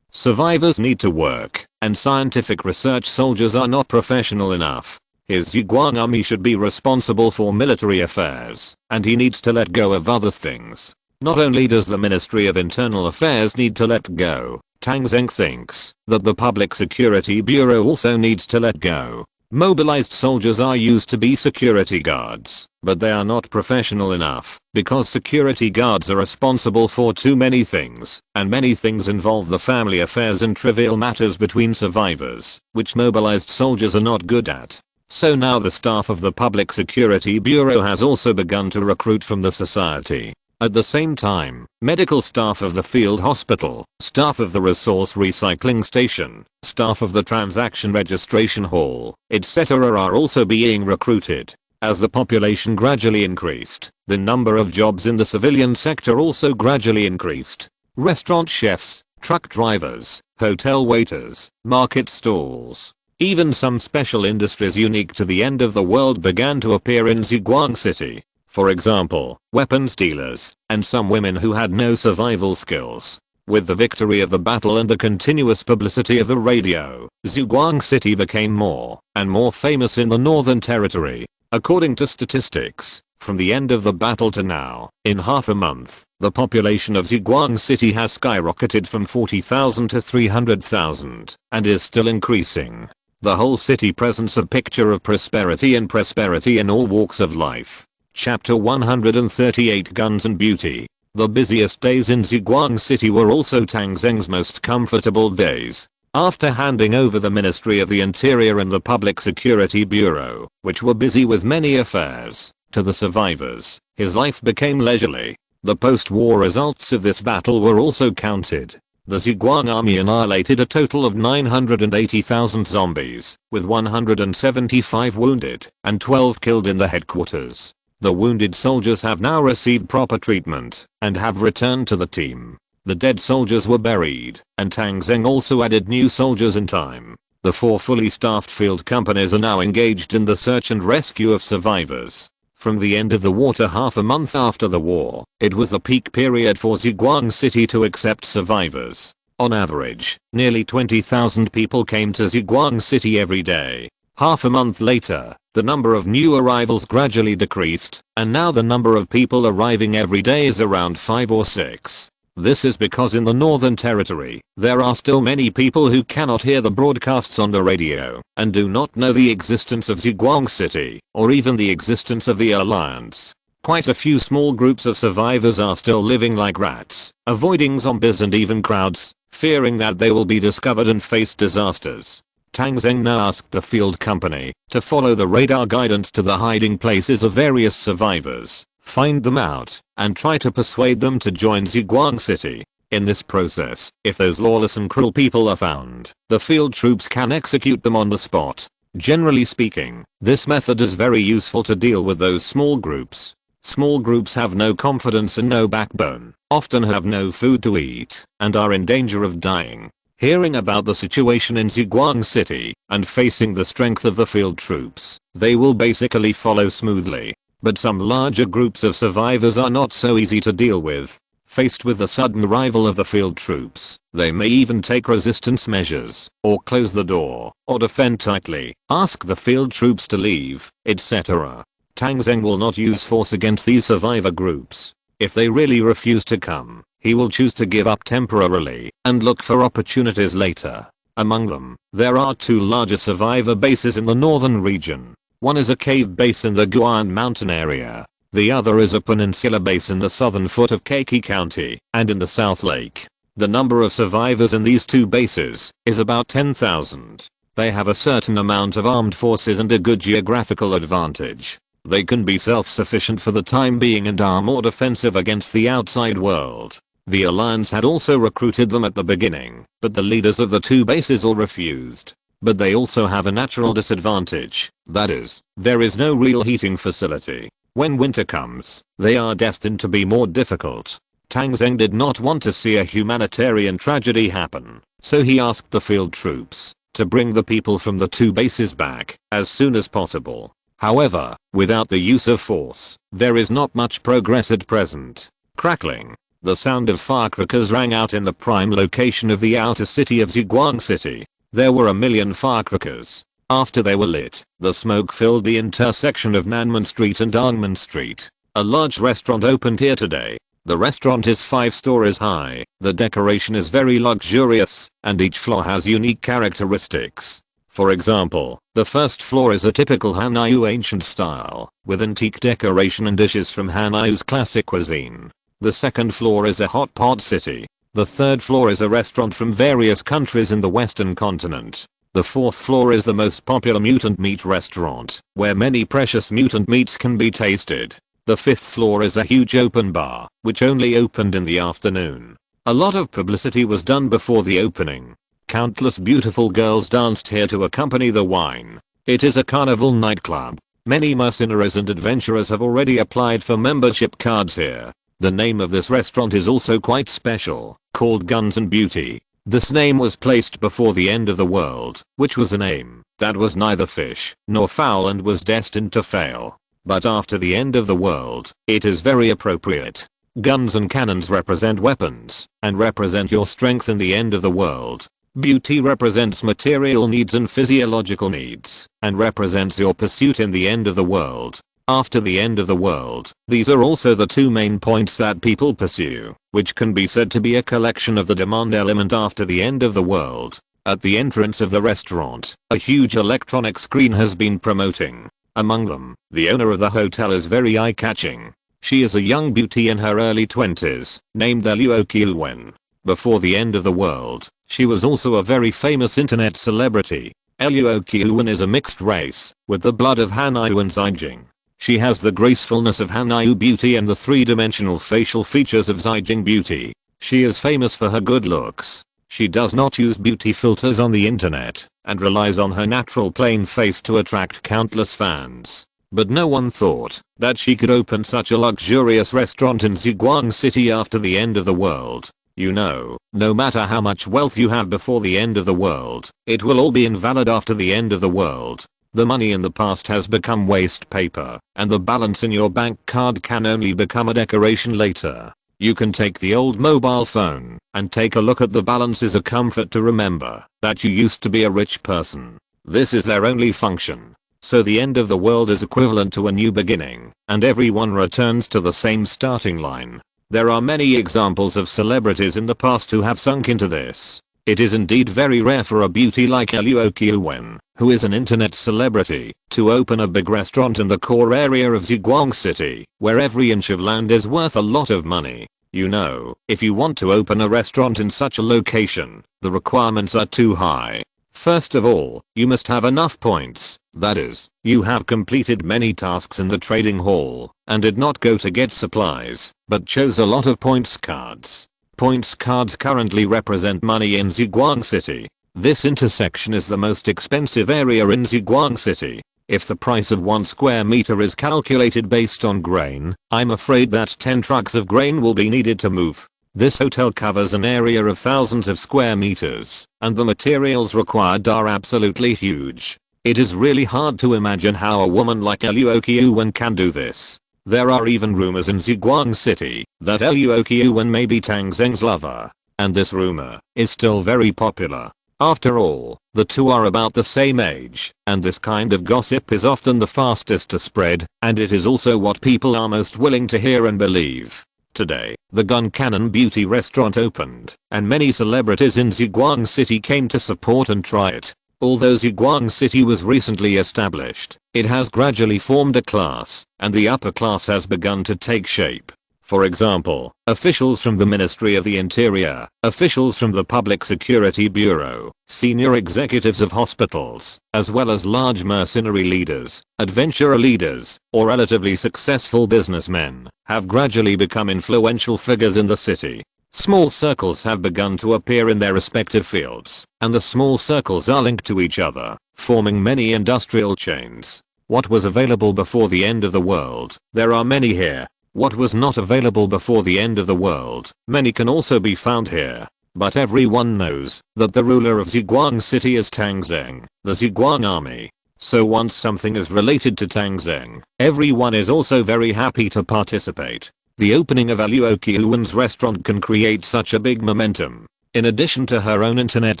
Survivors need to work, and scientific research soldiers are not professional enough. His Ziguang army should be responsible for military affairs, and he needs to let go of other things. Not only does the Ministry of Internal Affairs need to let go, Tang Zheng thinks that the Public Security Bureau also needs to let go. Mobilized soldiers are used to be security guards, but they are not professional enough, because security guards are responsible for too many things, and many things involve the family affairs and trivial matters between survivors, which mobilized soldiers are not good at. So now the staff of the Public Security Bureau has also begun to recruit from the society. At the same time, medical staff of the field hospital, staff of the resource recycling station, staff of the transaction registration hall, etc. are also being recruited. As the population gradually increased, the number of jobs in the civilian sector also gradually increased. Restaurant chefs, truck drivers, hotel waiters, market stalls. Even some special industries unique to the end of the world began to appear in Ziguang City. For example, weapons dealers, and some women who had no survival skills. With the victory of the battle and the continuous publicity of the radio, Zhuguang City became more and more famous in the Northern Territory. According to statistics, from the end of the battle to now, in half a month, the population of Zhuguang City has skyrocketed from 40,000 to 300,000, and is still increasing. The whole city presents a picture of prosperity and prosperity in all walks of life. Chapter 138 Guns and Beauty. The busiest days in Zhuguang City were also Tang Zheng's most comfortable days. After handing over the Ministry of the Interior and the Public Security Bureau, which were busy with many affairs, to the survivors, his life became leisurely. The post-war results of this battle were also counted. The Zhuguang army annihilated a total of 980,000 zombies, with 175 wounded and 12 killed in the headquarters. The wounded soldiers have now received proper treatment and have returned to the team. The dead soldiers were buried, and Tang Zheng also added new soldiers in time. The 4 fully staffed field companies are now engaged in the search and rescue of survivors. From the end of the war to half a month after the war, it was the peak period for Zhuguang City to accept survivors. On average, nearly 20,000 people came to Zhuguang City every day. Half a month later, the number of new arrivals gradually decreased, and now the number of people arriving every day is around 5 or 6. This is because in the Northern Territory, there are still many people who cannot hear the broadcasts on the radio, and do not know the existence of Zhuguang City, or even the existence of the Alliance. Quite a few small groups of survivors are still living like rats, avoiding zombies and even crowds, fearing that they will be discovered and face disasters. Tang Zheng now asked the field company to follow the radar guidance to the hiding places of various survivors, find them out, and try to persuade them to join Zhuguang City. In this process, if those lawless and cruel people are found, the field troops can execute them on the spot. Generally speaking, this method is very useful to deal with those small groups. Small groups have no confidence and no backbone, often have no food to eat, and are in danger of dying. Hearing about the situation in Zhuguang City, and facing the strength of the field troops, they will basically follow smoothly. But some larger groups of survivors are not so easy to deal with. Faced with the sudden arrival of the field troops, they may even take resistance measures, or close the door, or defend tightly, ask the field troops to leave, etc. Tang Zheng will not use force against these survivor groups. If they really refuse to come, he will choose to give up temporarily and look for opportunities later. Among them, there are 2 larger survivor bases in the northern region. One is a cave base in the Guan mountain area. The other is a peninsula base in the southern foot of Keiki County and in the South Lake. The number of survivors in these 2 bases is about 10,000. They have a certain amount of armed forces and a good geographical advantage. They can be self-sufficient for the time being and are more defensive against the outside world. The Alliance had also recruited them at the beginning, but the leaders of the 2 bases all refused. But they also have a natural disadvantage, that is, there is no real heating facility. When winter comes, they are destined to be more difficult. Tang Zheng did not want to see a humanitarian tragedy happen, so he asked the field troops to bring the people from the 2 bases back as soon as possible. However, without the use of force, there is not much progress at present. Crackling. The sound of firecrackers rang out in the prime location of the outer city of Zhuguang City. There were 1,000,000 firecrackers. After they were lit, the smoke filled the intersection of Nanmen Street and Dongmen Street. A large restaurant opened here today. The restaurant is 5 stories high, the decoration is very luxurious, and each floor has unique characteristics. For example, the first floor is a typical Hanyu ancient style, with antique decoration and dishes from Hanyu's classic cuisine. The second floor is a hot pot city. The third floor is a restaurant from various countries in the western continent. The fourth floor is the most popular mutant meat restaurant, where many precious mutant meats can be tasted. The fifth floor is a huge open bar, which only opened in the afternoon. A lot of publicity was done before the opening. Countless beautiful girls danced here to accompany the wine. It is a carnival nightclub. Many mercenaries and adventurers have already applied for membership cards here. The name of this restaurant is also quite special, called Guns and Beauty. This name was placed before the end of the world, which was a name that was neither fish nor fowl and was destined to fail. But after the end of the world, it is very appropriate. Guns and cannons represent weapons, and represent your strength in the end of the world. Beauty represents material needs and physiological needs, and represents your pursuit in the end of the world. After the end of the world, these are also the two main points that people pursue, which can be said to be a collection of the demand element after the end of the world. At the entrance of the restaurant, a huge electronic screen has been promoting. Among them, the owner of the hotel is very eye-catching. She is a young beauty in her early 20s, named Luo Qiuwen. Before the end of the world, she was also a very famous internet celebrity. Luo Qiuwen is a mixed race, with the blood of Hanyu and Zijing. She has the gracefulness of Hanyu beauty and the three-dimensional facial features of Zijing beauty. She is famous for her good looks. She does not use beauty filters on the internet, and relies on her natural plain face to attract countless fans. But no one thought that she could open such a luxurious restaurant in Ziguang City after the end of the world. You know, no matter how much wealth you have before the end of the world, it will all be invalid after the end of the world. The money in the past has become waste paper, and the balance in your bank card can only become a decoration later. You can take the old mobile phone and take a look at the balance. Is a comfort to remember that you used to be a rich person. This is their only function. So the end of the world is equivalent to a new beginning, and everyone returns to the same starting line. There are many examples of celebrities in the past who have sunk into this. It is indeed very rare for a beauty like Luo Qiuwen, who is an internet celebrity, to open a big restaurant in the core area of Ziguang City, where every inch of land is worth a lot of money. You know, if you want to open a restaurant in such a location, the requirements are too high. First of all, you must have enough points, that is, you have completed many tasks in the trading hall, and did not go to get supplies, but chose a lot of points cards. Points cards currently represent money in Ziguang City. This intersection is the most expensive area in Ziguang City. If the price of 1 square meter is calculated based on grain, I'm afraid that 10 trucks of grain will be needed to move. This hotel covers an area of thousands of square meters, and the materials required are absolutely huge. It is really hard to imagine how a woman like Luo Qiuwen can do this. There are even rumors in Ziguang City that Luo Qiuwen may be Tang Zheng's lover, and this rumor is still very popular. After all, the two are about the same age, and this kind of gossip is often the fastest to spread, and it is also what people are most willing to hear and believe. Today, the Gun Cannon Beauty restaurant opened, and many celebrities in Ziguang City came to support and try it. Although Ziguang City was recently established, it has gradually formed a class, and the upper class has begun to take shape. For example, officials from the Ministry of the Interior, officials from the Public Security Bureau, senior executives of hospitals, as well as large mercenary leaders, adventurer leaders, or relatively successful businessmen, have gradually become influential figures in the city. Small circles have begun to appear in their respective fields, and the small circles are linked to each other, forming many industrial chains. What was available before the end of the world? There are many here. What was not available before the end of the world? Many can also be found here. But everyone knows that the ruler of Ziguang City is Tang Zheng, the Ziguang army. So once something is related to Tang Zheng, everyone is also very happy to participate. The opening of Luo Qiuwen's restaurant can create such a big momentum. In addition to her own internet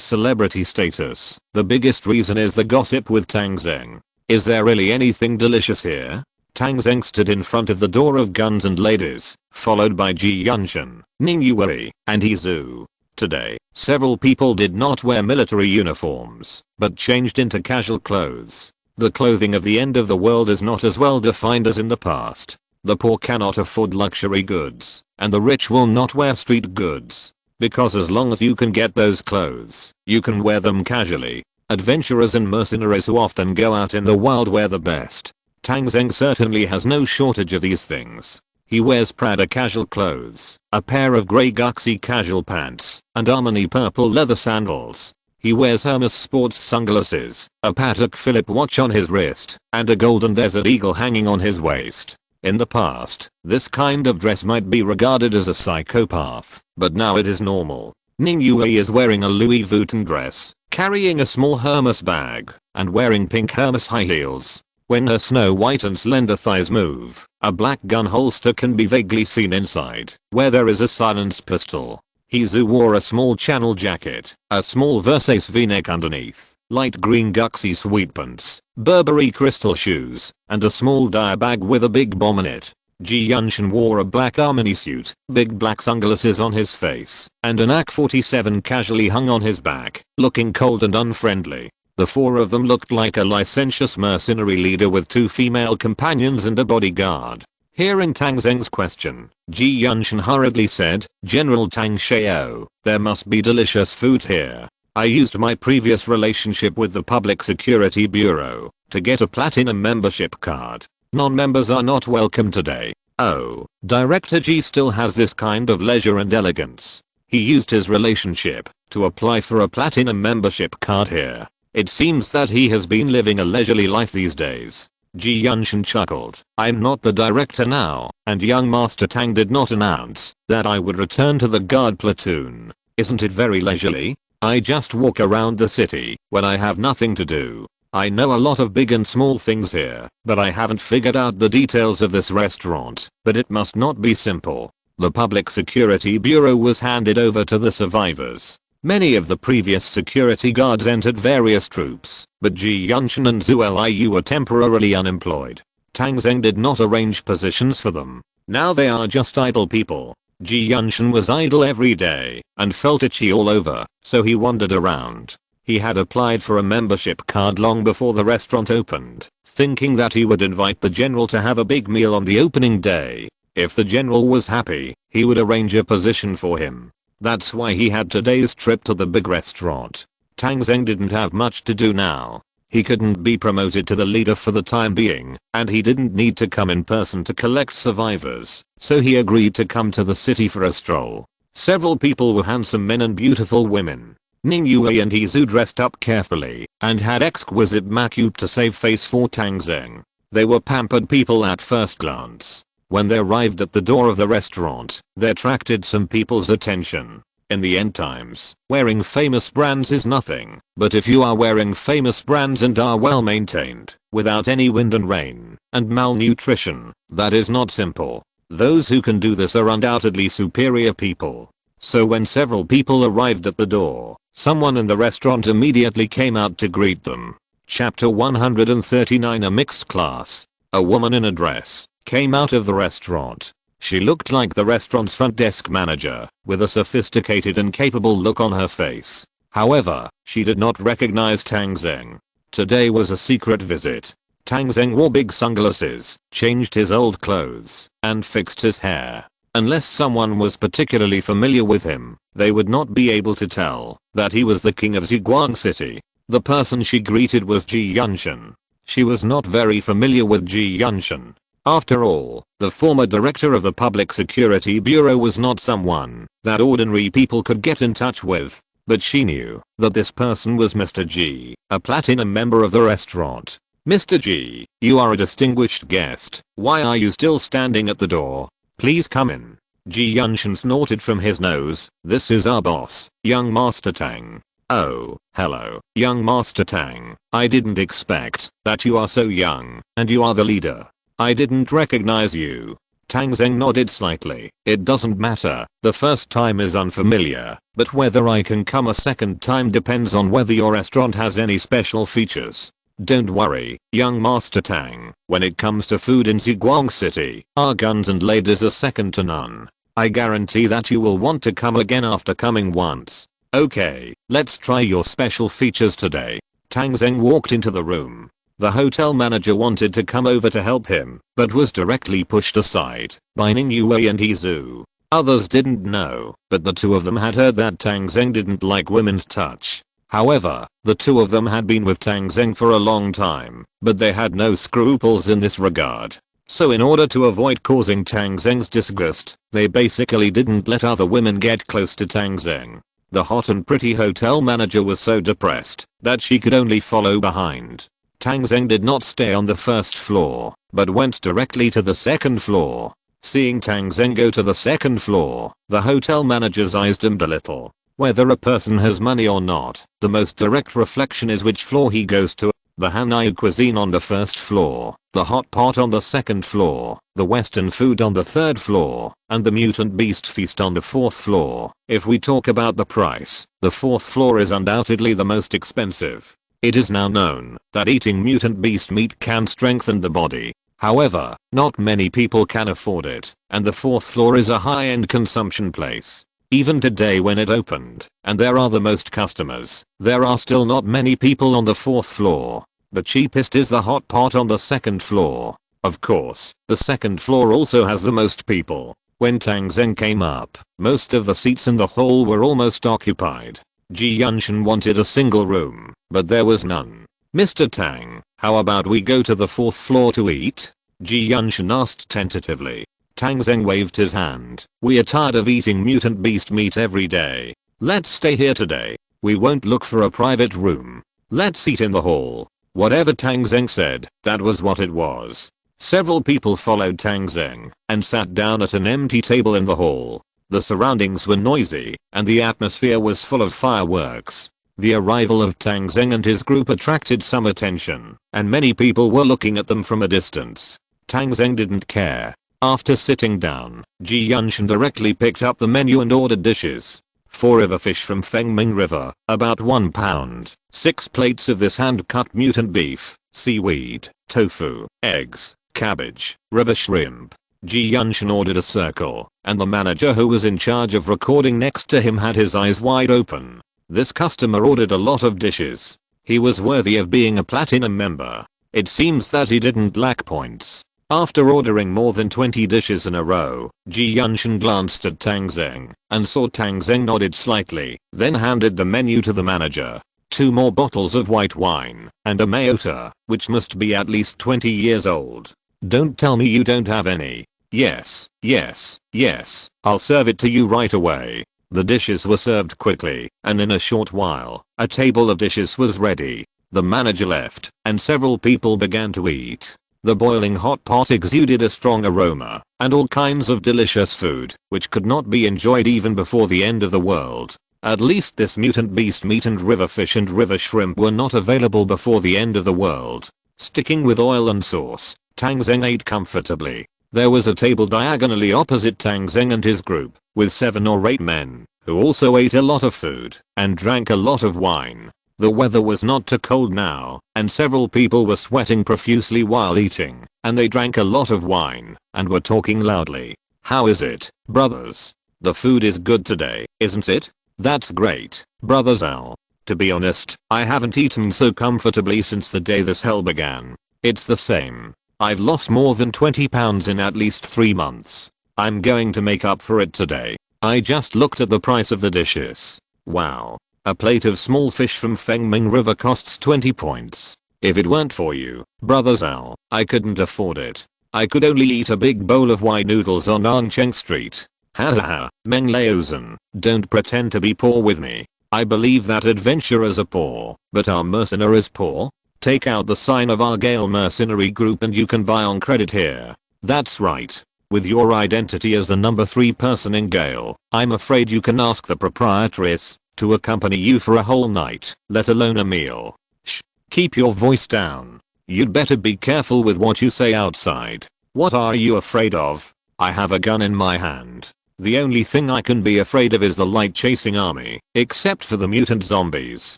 celebrity status, the biggest reason is the gossip with Tang Zheng. Is there really anything delicious here? Tang Zheng stood in front of the door of Guns and Ladies, followed by Ji Yunshan, Ning Yue, and He Zhu. Today, several people did not wear military uniforms, but changed into casual clothes. The clothing of the end of the world is not as well defined as in the past. The poor cannot afford luxury goods, and the rich will not wear street goods. Because as long as you can get those clothes, you can wear them casually. Adventurers and mercenaries who often go out in the wild wear the best. Tang Zheng certainly has no shortage of these things. He wears Prada casual clothes, a pair of grey Guxy casual pants, and Armani purple leather sandals. He wears Hermes sports sunglasses, a Patek Philippe watch on his wrist, and a golden Desert Eagle hanging on his waist. In the past, this kind of dress might be regarded as a psychopath, but now it is normal. Ning Yue is wearing a Louis Vuitton dress, carrying a small Hermes bag, and wearing pink Hermes high heels. When her snow white and slender thighs move, a black gun holster can be vaguely seen inside, where there is a silenced pistol. Hee-Zoo wore a small channel jacket, a small Versace v-neck underneath, light green Guxy sweatpants, Burberry crystal shoes, and a small dye bag with a big bomb in it. Ji Yunshin wore a black Armani suit, big black sunglasses on his face, and an AK-47 casually hung on his back, looking cold and unfriendly. The four of them looked like a licentious mercenary leader with two female companions and a bodyguard. Hearing Tang Zheng's question, Ji Yunshin hurriedly said, "General Tang Xiao, there must be delicious food here. I used my previous relationship with the Public Security Bureau to get a platinum membership card. Non-members are not welcome today." Oh, Director Ji still has this kind of leisure and elegance. He used his relationship to apply for a platinum membership card here. It seems that he has been living a leisurely life these days. Ji Yunshin chuckled. "I'm not the director now, and young Master Tang did not announce that I would return to the guard platoon. Isn't it very leisurely? I just walk around the city when I have nothing to do. I know a lot of big and small things here, but I haven't figured out the details of this restaurant, but it must not be simple." The Public Security Bureau was handed over to the survivors. Many of the previous security guards entered various troops, but Ji Yunshin and Zhou Liu were temporarily unemployed. Tang Zheng did not arrange positions for them. Now they are just idle people. Ji Yunshin was idle every day and felt itchy all over, so he wandered around. He had applied for a membership card long before the restaurant opened, thinking that he would invite the general to have a big meal on the opening day. If the general was happy, he would arrange a position for him. That's why he had today's trip to the big restaurant. Tang Zheng didn't have much to do now. He couldn't be promoted to the leader for the time being, and he didn't need to come in person to collect survivors, so he agreed to come to the city for a stroll. Several people were handsome men and beautiful women. Ning Yue and Hee-Zoo dressed up carefully and had exquisite makeup to save face for Tang Zheng. They were pampered people at first glance. When they arrived at the door of the restaurant, they attracted some people's attention. In the end times, wearing famous brands is nothing, but if you are wearing famous brands and are well maintained, without any wind and rain, and malnutrition, that is not simple. Those who can do this are undoubtedly superior people. So when several people arrived at the door, someone in the restaurant immediately came out to greet them. Chapter 139 A mixed class. A woman in a dress came out of the restaurant. She looked like the restaurant's front desk manager, with a sophisticated and capable look on her face. However, she did not recognize Tang Zheng. Today was a secret visit. Tang Zheng wore big sunglasses, changed his old clothes, and fixed his hair. Unless someone was particularly familiar with him, they would not be able to tell that he was the king of Ziguang City. The person she greeted was Ji Yunshin. She was not very familiar with Ji Yunshin. After all, the former director of the Public Security Bureau was not someone that ordinary people could get in touch with. But she knew that this person was Mr. G, a platinum member of the restaurant. "Mr. G, you are a distinguished guest. Why are you still standing at the door? Please come in." Ji Yunshin snorted from his nose. "This is our boss, young Master Tang." "Oh, hello, young Master Tang. I didn't expect that you are so young, and you are the leader. I didn't recognize you." Tang Zheng nodded slightly. "It doesn't matter. The first time is unfamiliar, but whether I can come a second time depends on whether your restaurant has any special features. Don't worry, young Master Tang. When it comes to food in Ziguang City, our guns and ladies are second to none. I guarantee that you will want to come again after coming once. Okay, let's try your special features today." Tang Zheng walked into the room. The hotel manager wanted to come over to help him, but was directly pushed aside by Ning Yue and Hee-Zoo. Others didn't know, but the two of them had heard that Tang Zheng didn't like women's touch. However, the two of them had been with Tang Zheng for a long time, but they had no scruples in this regard. So in order to avoid causing Tang Zheng's disgust, they basically didn't let other women get close to Tang Zheng. The hot and pretty hotel manager was so depressed that she could only follow behind. Tang Zheng did not stay on the first floor, but went directly to the second floor. Seeing Tang Zheng go to the second floor, the hotel manager's eyes dimmed a little. Whether a person has money or not, the most direct reflection is which floor he goes to. the Hanoi cuisine on the first floor, the hot pot on the second floor, the western food on the third floor, and the mutant beast feast on the fourth floor. If we talk about the price, the fourth floor is undoubtedly the most expensive. It is now known that eating mutant beast meat can strengthen the body. However, not many people can afford it, and the fourth floor is a high-end consumption place. Even today when it opened, and there are the most customers, there are still not many people on the fourth floor. The cheapest is the hot pot on the second floor. Of course, the second floor also has the most people. When Tang Zheng came up, most of the seats in the hall were almost occupied. Ji Yunshan wanted a single room, but there was none. "Mr. Tang, how about we go to the fourth floor to eat?" Ji Yunshan asked tentatively. Tang Zheng waved his hand. "We are tired of eating mutant beast meat every day. Let's stay here today. We won't look for a private room. Let's eat in the hall." Whatever Tang Zheng said, that was what it was. Several people followed Tang Zheng and sat down at an empty table in the hall. The surroundings were noisy and the atmosphere was full of fireworks. The arrival of Tang Zheng and his group attracted some attention, and many people were looking at them from a distance. Tang Zheng didn't care. After sitting down, Ji Yunshan directly picked up the menu and ordered dishes. 4 river fish from Fengming River, about 1 pound, 6 plates of this hand-cut mutant beef, seaweed, tofu, eggs, cabbage, river shrimp. Ji Yunshan ordered a circle, and the manager who was in charge of recording next to him had his eyes wide open. This customer ordered a lot of dishes. He was worthy of being a platinum member. It seems that he didn't lack points. After ordering more than 20 dishes in a row, Ji Yunshan glanced at Tang Zheng and saw Tang Zheng nodded slightly, then handed the menu to the manager. 2 more bottles of white wine and a Mayota, which must be at least 20 years old. "Don't tell me you don't have any." "Yes, yes, yes, I'll serve it to you right away." The dishes were served quickly, and in a short while, a table of dishes was ready. The manager left, and several people began to eat. The boiling hot pot exuded a strong aroma, and all kinds of delicious food, which could not be enjoyed even before the end of the world. At least this mutant beast meat and river fish and river shrimp were not available before the end of the world. Sticking with oil and sauce, Tang Zheng ate comfortably. There was a table diagonally opposite Tang Zheng and his group, with 7 or 8 men, who also ate a lot of food, and drank a lot of wine. The weather was not too cold now, and several people were sweating profusely while eating, and they drank a lot of wine, and were talking loudly. "How is it, brothers? The food is good today, isn't it?" "That's great, Brother Zal. To be honest, I haven't eaten so comfortably since the day this hell began. It's the same. I've lost more than 20 pounds in at least 3 months. I'm going to make up for it today." I just looked at the price of the dishes. Wow. A plate of small fish from Fengming River costs 20 points. If it weren't for you, Brother Zal, I couldn't afford it. I could only eat a big bowl of white noodles on Ancheng Street. Ha ha ha, Meng Laozan, don't pretend to be poor with me. I believe that adventurers are poor, but our mercenary is poor. Take out the sign of our Gale Mercenary Group and you can buy on credit here. That's right. With your identity as the number 3 person in Gale, I'm afraid you can ask the proprietress to accompany you for a whole night, let alone a meal. Shh, keep your voice down. You'd better be careful with what you say outside. What are you afraid of? I have a gun in my hand. The only thing I can be afraid of is the light chasing army, except for the mutant zombies.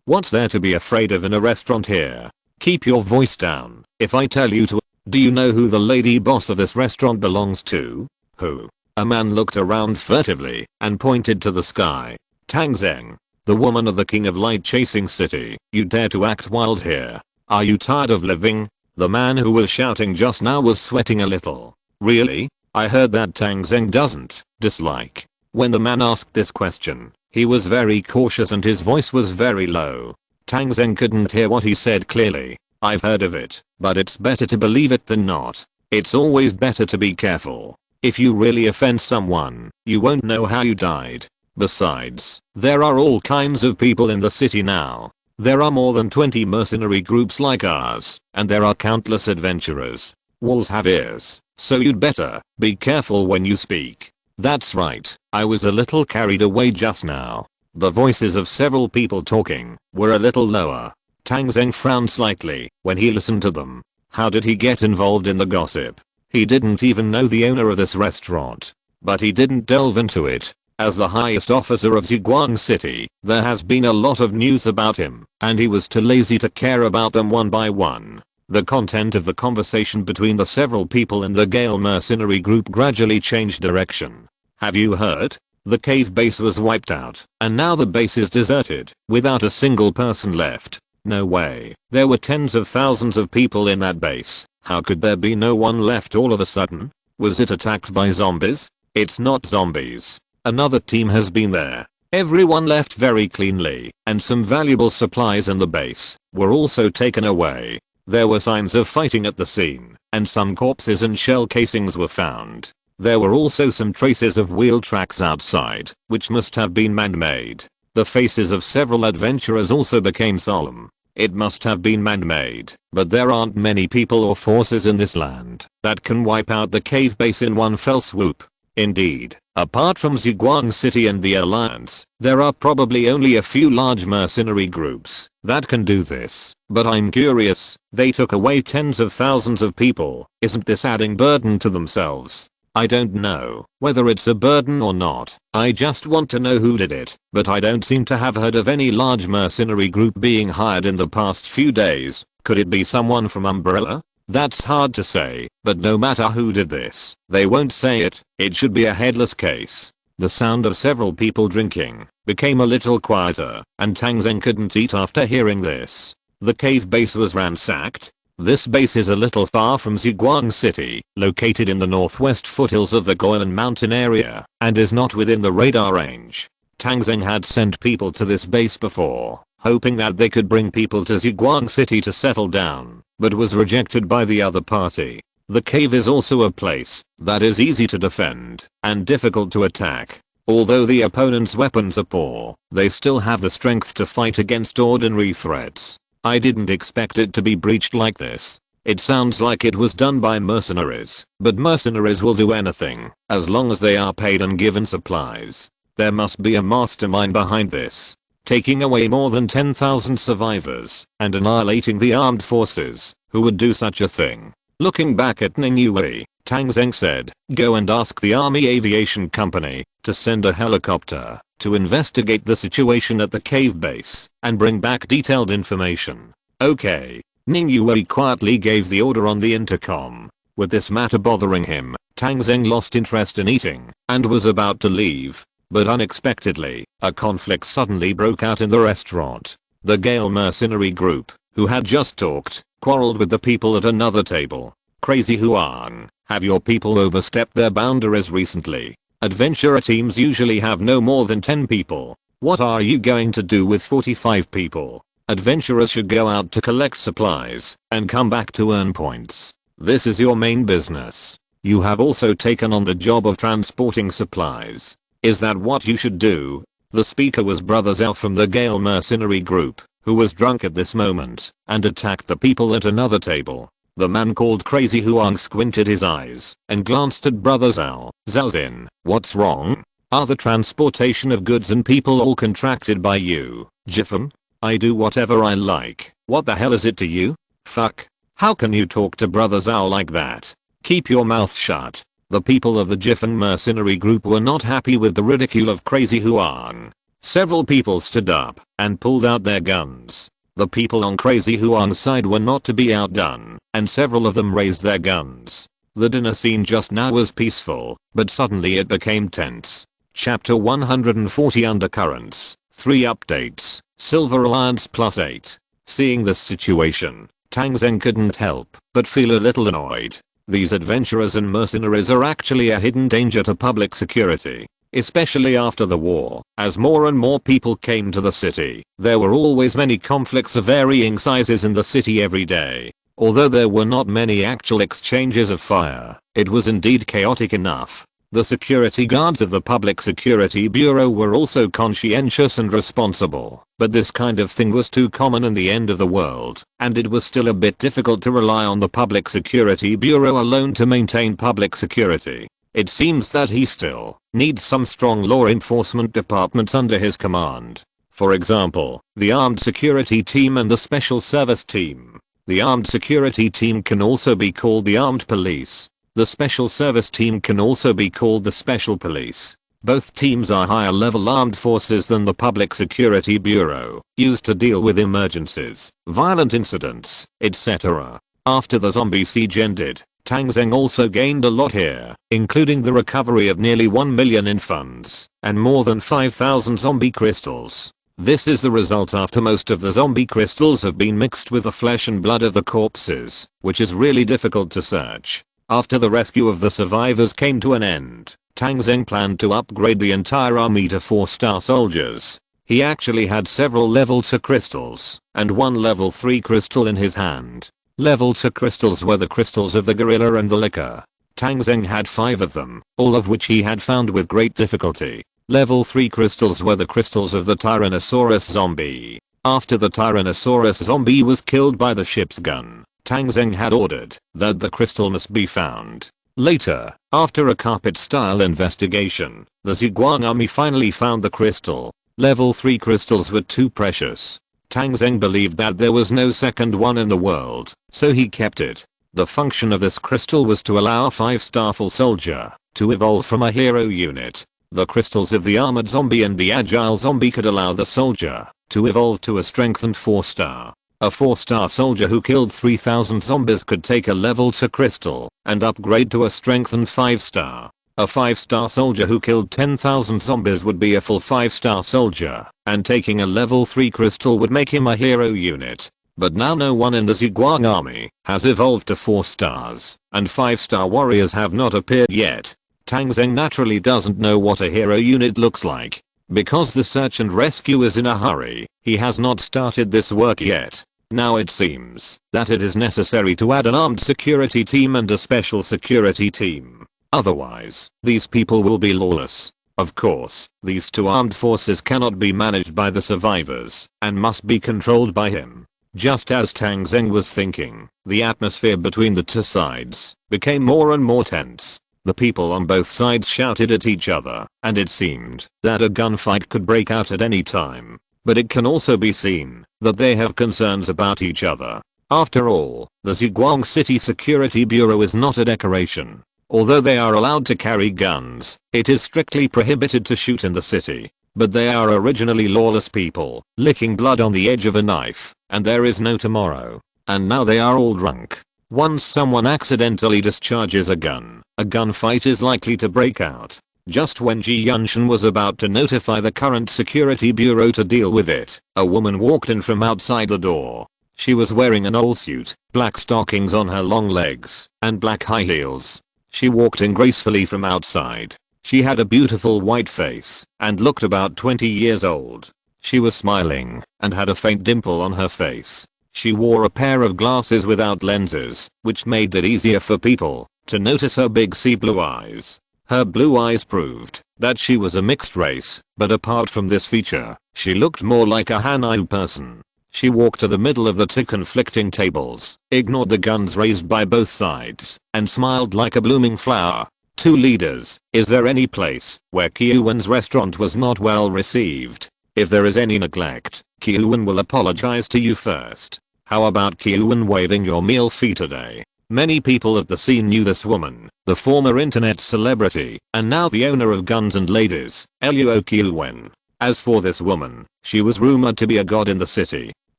What's there to be afraid of in a restaurant here? Keep your voice down. If I tell you to, do you know who the lady boss of this restaurant belongs to? Who? A man looked around furtively and pointed to the sky. Tang Zheng, the woman of the king of light chasing city. You dare to act wild here? Are you tired of living? The man who was shouting just now was sweating a little. Really? I heard that Tang Zheng doesn't dislike. When the man asked this question, he was very cautious and his voice was very low. Tang Zheng couldn't hear what he said clearly. I've heard of it, but it's better to believe it than not. It's always better to be careful. If you really offend someone, you won't know how you died. Besides, there are all kinds of people in the city now. There are more than 20 mercenary groups like ours, and there are countless adventurers. Walls have ears, so you'd better be careful when you speak. That's right, I was a little carried away just now. The voices of several people talking were a little lower. Tang Zheng frowned slightly when he listened to them. How did he get involved in the gossip? He didn't even know the owner of this restaurant. But he didn't delve into it. As the highest officer of Ziguang City, there has been a lot of news about him, and he was too lazy to care about them one by one. The content of the conversation between the several people in the Gale mercenary group gradually changed direction. Have you heard? The cave base was wiped out, and now the base is deserted, without a single person left. No way. There were tens of thousands of people in that base. How could there be no one left all of a sudden? Was it attacked by zombies? It's not zombies. Another team has been there. Everyone left very cleanly, and some valuable supplies in the base were also taken away. There were signs of fighting at the scene, and some corpses and shell casings were found. There were also some traces of wheel tracks outside, which must have been man-made. The faces of several adventurers also became solemn. It must have been man-made, but there aren't many people or forces in this land that can wipe out the cave base in one fell swoop. Indeed, apart from Ziguang City and the Alliance, there are probably only a few large mercenary groups that can do this. But I'm curious, they took away tens of thousands of people. Isn't this adding burden to themselves? I don't know whether it's a burden or not. I just want to know who did it, but I don't seem to have heard of any large mercenary group being hired in the past few days. Could it be someone from Umbrella? That's hard to say, but no matter who did this, they won't say it. It should be a headless case. The sound of several people drinking became a little quieter, and Tang Zheng couldn't eat after hearing this. The cave base was ransacked. This base is a little far from Ziguang City, located in the northwest foothills of the Goylan mountain area, and is not within the radar range. Tang Zheng had sent people to this base before, hoping that they could bring people to Ziguang City to settle down, but was rejected by the other party. The cave is also a place that is easy to defend and difficult to attack. Although the opponent's weapons are poor, they still have the strength to fight against ordinary threats. I didn't expect it to be breached like this. It sounds like it was done by mercenaries, but mercenaries will do anything as long as they are paid and given supplies. There must be a mastermind behind this, taking away more than 10,000 survivors and annihilating the armed forces who would do such a thing. Looking back at Ninghui, Tang Zheng said, "Go and ask the Army Aviation Company to send a helicopter to investigate the situation at the cave base and bring back detailed information." Okay. Ninghui quietly gave the order on the intercom. With this matter bothering him, Tang Zheng lost interest in eating and was about to leave. But unexpectedly, a conflict suddenly broke out in the restaurant. The Gale mercenary group, who had just talked, quarreled with the people at another table. Crazy Huang, have your people overstepped their boundaries recently? Adventurer teams usually have no more than 10 people. What are you going to do with 45 people? Adventurers should go out to collect supplies and come back to earn points. This is your main business. You have also taken on the job of transporting supplies. Is that what you should do? The speaker was Brother Zhao from the Gale mercenary group, who was drunk at this moment and attacked the people at another table. The man called Crazy Huang squinted his eyes and glanced at Brother Zhao. "Zhaozin, what's wrong? Are the transportation of goods and people all contracted by you, Jiffin? I do whatever I like. What the hell is it to you? Fuck. How can you talk to Brother Zhao like that? Keep your mouth shut." The people of the Jiffin mercenary group were not happy with the ridicule of Crazy Huang. Several people stood up and pulled out their guns. The people on Crazy Huang's side were not to be outdone, and several of them raised their guns. The dinner scene just now was peaceful, but suddenly it became tense. Chapter 140 Undercurrents, 3 updates, Silver Alliance +8. Seeing this situation, Tang Zheng couldn't help but feel a little annoyed. These adventurers and mercenaries are actually a hidden danger to public security. Especially after the war, as more and more people came to the city, there were always many conflicts of varying sizes in the city every day. Although there were not many actual exchanges of fire, it was indeed chaotic enough. The security guards of the Public Security Bureau were also conscientious and responsible, but this kind of thing was too common in the end of the world, and it was still a bit difficult to rely on the Public Security Bureau alone to maintain public security. It seems that he still needs some strong law enforcement departments under his command. For example, the armed security team and the special service team. The armed security team can also be called the armed police. The special service team can also be called the special police. Both teams are higher level armed forces than the Public Security Bureau, used to deal with emergencies, violent incidents, etc. After the zombie siege ended, Tang Zheng also gained a lot here, including the recovery of nearly 1 million in funds, and more than 5,000 zombie crystals. This is the result after most of the zombie crystals have been mixed with the flesh and blood of the corpses, which is really difficult to search. After the rescue of the survivors came to an end, Tang Zheng planned to upgrade the entire army to 4-star soldiers. He actually had several level 2 crystals, and one level 3 crystal in his hand. Level 2 crystals were the crystals of the gorilla and the liquor. Tang Zheng had 5 of them, all of which he had found with great difficulty. Level 3 crystals were the crystals of the Tyrannosaurus zombie. After the Tyrannosaurus zombie was killed by the ship's gun, Tang Zheng had ordered that the crystal must be found. Later, after a carpet-style investigation, the Zhuang army finally found the crystal. Level 3 crystals were too precious. Tang Zheng believed that there was no second one in the world, so he kept it. The function of this crystal was to allow a 5-star full soldier to evolve from a hero unit. The crystals of the armored zombie and the agile zombie could allow the soldier to evolve to a strengthened 4-star. A 4-star soldier who killed 3,000 zombies could take a level 2 crystal and upgrade to a strengthened 5-star. A 5-star soldier who killed 10,000 zombies would be a full 5-star soldier, and taking a level 3 crystal would make him a hero unit. But now no one in the Zhuang army has evolved to 4 stars, and 5-star warriors have not appeared yet. Tang Zheng naturally doesn't know what a hero unit looks like. Because the search and rescue is in a hurry, he has not started this work yet. Now it seems that it is necessary to add an armed security team and a special security team. Otherwise, these people will be lawless. Of course, these 2 armed forces cannot be managed by the survivors and must be controlled by him. Just as Tang Zheng was thinking, the atmosphere between the 2 sides became more and more tense. The people on both sides shouted at each other, and it seemed that a gunfight could break out at any time. But it can also be seen that they have concerns about each other. After all, the Zhuang City Security Bureau is not a decoration. Although they are allowed to carry guns, it is strictly prohibited to shoot in the city. But they are originally lawless people, licking blood on the edge of a knife, and there is no tomorrow. And now they are all drunk. Once someone accidentally discharges a gunfight is likely to break out. Just when Ji Yunshan was about to notify the current security bureau to deal with it, a woman walked in from outside the door. She was wearing an old suit, black stockings on her long legs, and black high heels. She walked in gracefully from outside. She had a beautiful white face and looked about 20 years old. She was smiling and had a faint dimple on her face. She wore a pair of glasses without lenses, which made it easier for people to notice her big sea blue eyes. Her blue eyes proved that she was a mixed race, but apart from this feature, she looked more like a Hanyu person. She walked to the middle of the 2 conflicting tables, ignored the guns raised by both sides, and smiled like a blooming flower. 2 leaders, is there any place where Kyuwan's restaurant was not well received? If there is any neglect, Kyuwan will apologize to you first. How about Kyuwan waiving your meal fee today? Many people at the scene knew this woman, the former internet celebrity, and now the owner of Guns and Ladies, Luo Kyuwan. As for this woman, she was rumored to be a god in the city.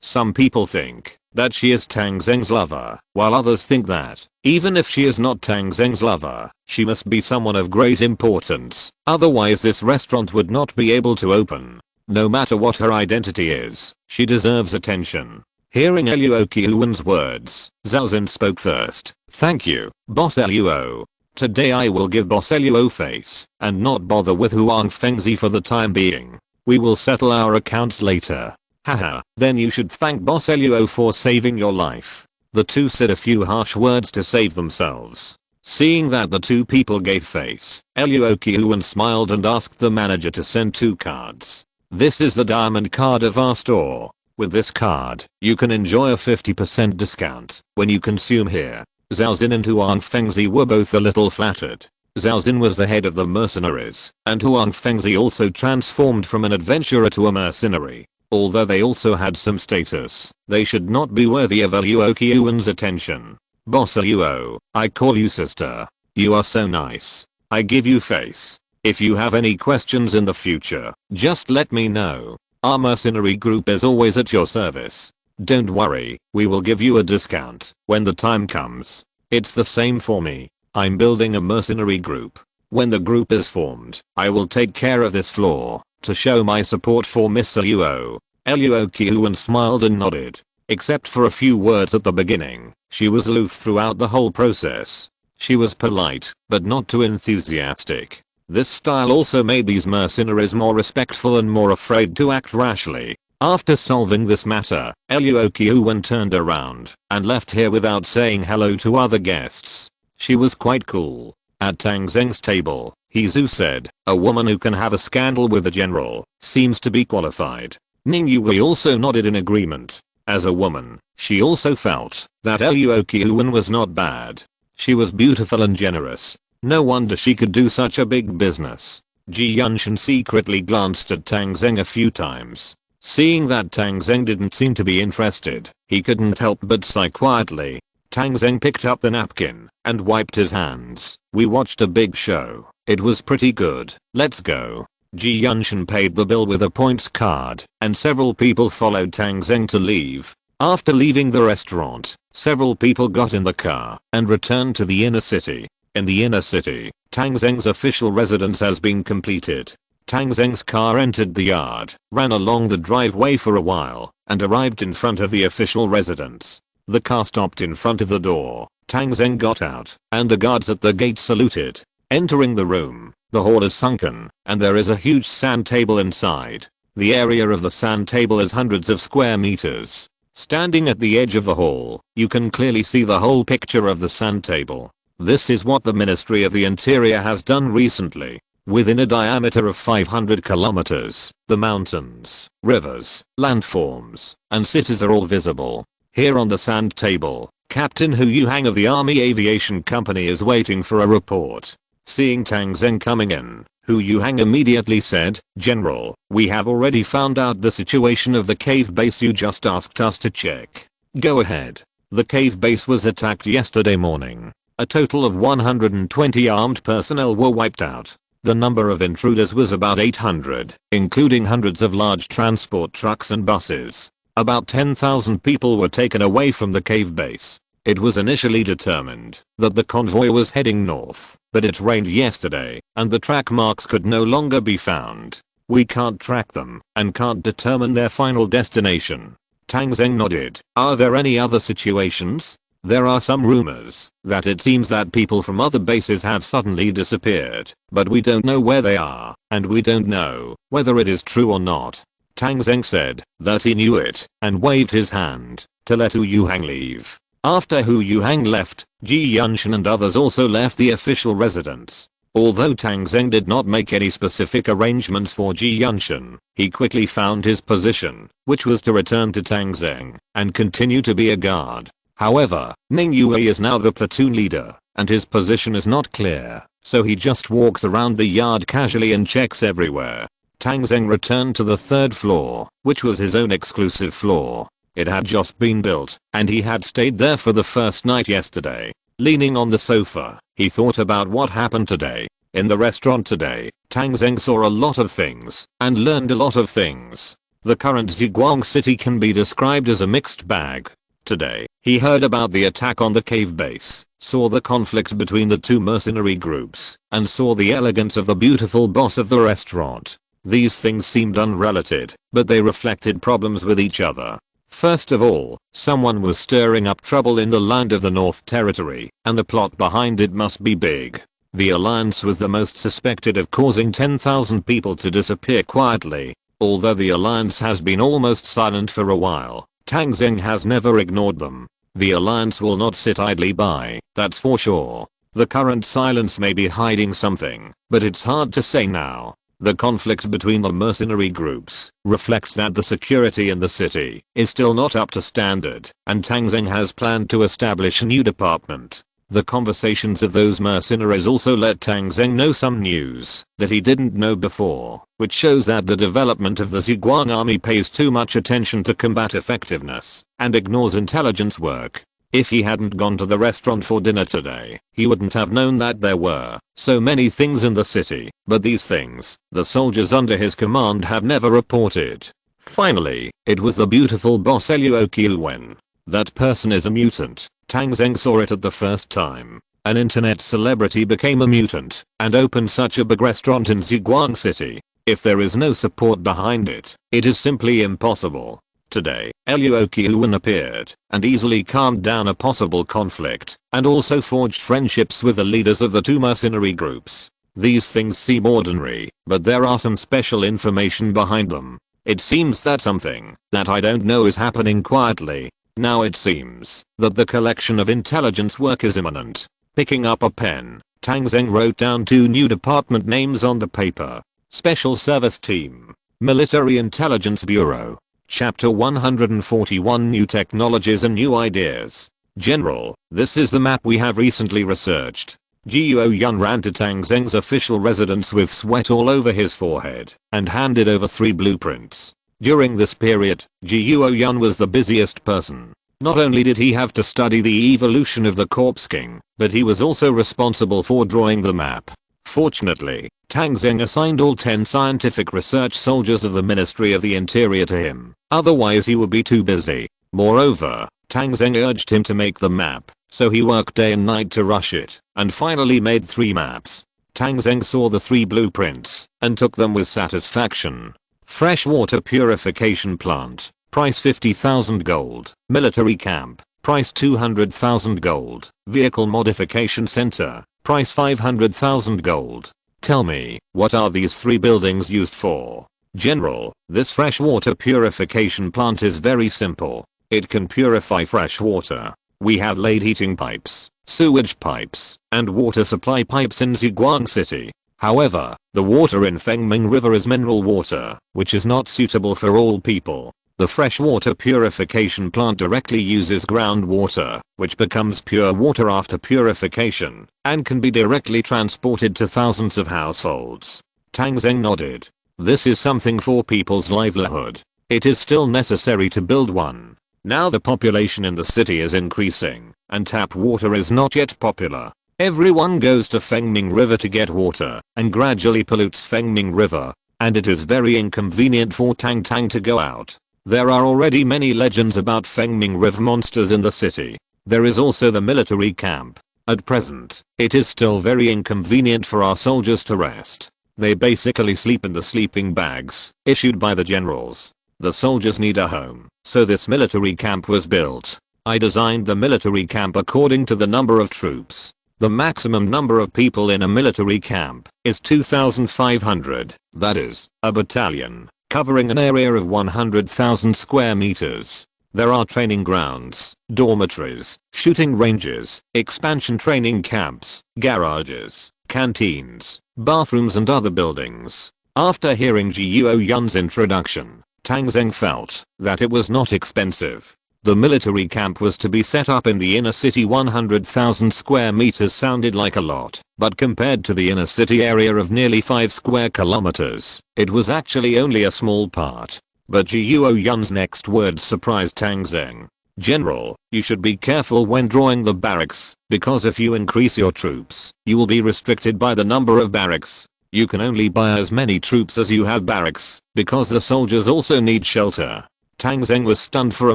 Some people think that she is Tang Zheng's lover, while others think that, even if she is not Tang Zheng's lover, she must be someone of great importance. Otherwise this restaurant would not be able to open. No matter what her identity is, she deserves attention. Hearing Luo Kyuwan's words, Zhao Zhen spoke first. Thank you, Boss Luo. Today I will give Boss Luo face and not bother with Huang Fengzi for the time being. We will settle our accounts later. Haha, then you should thank Boss Luo for saving your life. The 2 said a few harsh words to save themselves. Seeing that the 2 people gave face, Luo Kyuwan smiled and asked the manager to send 2 cards. This is the diamond card of our store. With this card, you can enjoy a 50% discount when you consume here. Zhao Zhen and Huang Fengzi were both a little flattered. Zhao Xin was the head of the mercenaries, and Huang Fengzi also transformed from an adventurer to a mercenary. Although they also had some status, they should not be worthy of Luo Qiuwen's attention. Boss Luo, I call you sister. You are so nice. I give you face. If you have any questions in the future, just let me know. Our mercenary group is always at your service. Don't worry, we will give you a discount when the time comes. It's the same for me. I'm building a mercenary group. When the group is formed, I will take care of this floor to show my support for Miss Luo. Luo Qiuwen smiled and nodded. Except for a few words at the beginning, she was aloof throughout the whole process. She was polite, but not too enthusiastic. This style also made these mercenaries more respectful and more afraid to act rashly. After solving this matter, Luo Qiuwen turned around and left here without saying hello to other guests. She was quite cool. At Tang Zheng's table, Zhu said, a woman who can have a scandal with the general seems to be qualified. Ning Yue also nodded in agreement. As a woman, she also felt that Luo Qiuwen was not bad. She was beautiful and generous. No wonder she could do such a big business. Ji Yunshan secretly glanced at Tang Zheng a few times. Seeing that Tang Zheng didn't seem to be interested, he couldn't help but sigh quietly. Tang Zheng picked up the napkin and wiped his hands. We watched a big show. It was pretty good. Let's go. Ji Yunshan paid the bill with a points card, and several people followed Tang Zheng to leave. After leaving the restaurant, several people got in the car and returned to the inner city. In the inner city, Tang Zheng's official residence has been completed. Tang Zheng's car entered the yard, ran along the driveway for a while, and arrived in front of the official residence. The car stopped in front of the door. Tang Zheng got out, and the guards at the gate saluted. Entering the room, the hall is sunken, and there is a huge sand table inside. The area of the sand table is hundreds of square meters. Standing at the edge of the hall, you can clearly see the whole picture of the sand table. This is what the Ministry of the Interior has done recently. Within a diameter of 500 kilometers, the mountains, rivers, landforms, and cities are all visible. Here on the sand table, Captain Hu Yuhang of the Army Aviation Company is waiting for a report. Seeing Tang Zheng coming in, Hu Yuhang immediately said, General, we have already found out the situation of the cave base you just asked us to check. Go ahead. The cave base was attacked yesterday morning. A total of 120 armed personnel were wiped out. The number of intruders was about 800, including hundreds of large transport trucks and buses. About 10,000 people were taken away from the cave base. It was initially determined that the convoy was heading north, but it rained yesterday, and the track marks could no longer be found. We can't track them, and can't determine their final destination. Tang Zheng nodded. Are there any other situations? There are some rumors that it seems that people from other bases have suddenly disappeared, but we don't know where they are, and we don't know whether it is true or not. Tang Zheng said that he knew it, and waved his hand to let Hu Yuhang leave. After Hu Yuhang left, Ji Yunshan and others also left the official residence. Although Tang Zheng did not make any specific arrangements for Ji Yunshan, he quickly found his position, which was to return to Tang Zheng and continue to be a guard. However, Ning Yue is now the platoon leader, and his position is not clear, so he just walks around the yard casually and checks everywhere. Tang Zheng returned to the third floor, which was his own exclusive floor. It had just been built, and he had stayed there for the first night yesterday. Leaning on the sofa, he thought about what happened today. In the restaurant today, Tang Zheng saw a lot of things, and learned a lot of things. The current Ziguang city can be described as a mixed bag. Today, he heard about the attack on the cave base, saw the conflict between the two mercenary groups, and saw the elegance of the beautiful boss of the restaurant. These things seemed unrelated, but they reflected problems with each other. First of all, someone was stirring up trouble in the land of the North Territory, and the plot behind it must be big. The alliance was the most suspected of causing 10,000 people to disappear quietly. Although the alliance has been almost silent for a while, Tang Zheng has never ignored them. The alliance will not sit idly by, that's for sure. The current silence may be hiding something, but it's hard to say now. The conflict between the mercenary groups reflects that the security in the city is still not up to standard, and Tang Zheng has planned to establish a new department. The conversations of those mercenaries also let Tang Zheng know some news that he didn't know before, which shows that the development of the Zhuang army pays too much attention to combat effectiveness and ignores intelligence work. If he hadn't gone to the restaurant for dinner today, he wouldn't have known that there were so many things in the city, but these things, the soldiers under his command have never reported. Finally, it was the beautiful boss Luo Qiwen. That person is a mutant. Tang Zheng saw it at the first time. An internet celebrity became a mutant and opened such a big restaurant in Zhuang City. If there is no support behind it, it is simply impossible. Today, Luo Qiwen appeared and easily calmed down a possible conflict and also forged friendships with the leaders of the two mercenary groups. These things seem ordinary, but there are some special information behind them. It seems that something that I don't know is happening quietly. Now it seems that the collection of intelligence work is imminent. Picking up a pen, Tang Zheng wrote down 2 new department names on the paper. Special Service Team, Military Intelligence Bureau. Chapter 141 New Technologies and New Ideas. General, this is the map we have recently researched. Guo Yun ran to Tang Zheng's official residence with sweat all over his forehead and handed over 3 blueprints. During this period, Guo Yun was the busiest person. Not only did he have to study the evolution of the Corpse King, but he was also responsible for drawing the map. Fortunately, Tang Zheng assigned all 10 scientific research soldiers of the Ministry of the Interior to him, otherwise he would be too busy. Moreover, Tang Zheng urged him to make the map, so he worked day and night to rush it, and finally made 3 maps. Tang Zheng saw the 3 blueprints, and took them with satisfaction. Freshwater purification plant, price 50,000 gold. Military camp, price 200,000 gold. Vehicle modification center, price 500,000 gold. Tell me, what are these 3 buildings used for? General, this freshwater purification plant is very simple. It can purify fresh water. We have laid heating pipes, sewage pipes, and water supply pipes in Zhuang City. However, the water in Fengming River is mineral water, which is not suitable for all people. The freshwater purification plant directly uses groundwater, which becomes pure water after purification, and can be directly transported to thousands of households. Tang Zheng nodded. This is something for people's livelihood. It is still necessary to build one. Now the population in the city is increasing, and tap water is not yet popular. Everyone goes to Fengming River to get water, and gradually pollutes Fengming River, and it is very inconvenient for Tang Tang to go out. There are already many legends about Fengming River monsters in the city. There is also the military camp. At present, it is still very inconvenient for our soldiers to rest. They basically sleep in the sleeping bags issued by the generals. The soldiers need a home, so this military camp was built. I designed the military camp according to the number of troops. The maximum number of people in a military camp is 2,500, that is, a battalion, covering an area of 100,000 square meters. There are training grounds, dormitories, shooting ranges, expansion training camps, garages, canteens, bathrooms and other buildings. After hearing Guo Yun's introduction, Tang Zheng felt that it was not expensive. The military camp was to be set up in the inner city. 100,000 square meters sounded like a lot, but compared to the inner city area of nearly 5 square kilometers, it was actually only a small part. But Guo Yun's next words surprised Tang Zheng. General, you should be careful when drawing the barracks, because if you increase your troops, you will be restricted by the number of barracks. You can only buy as many troops as you have barracks, because the soldiers also need shelter. Tang Zheng was stunned for a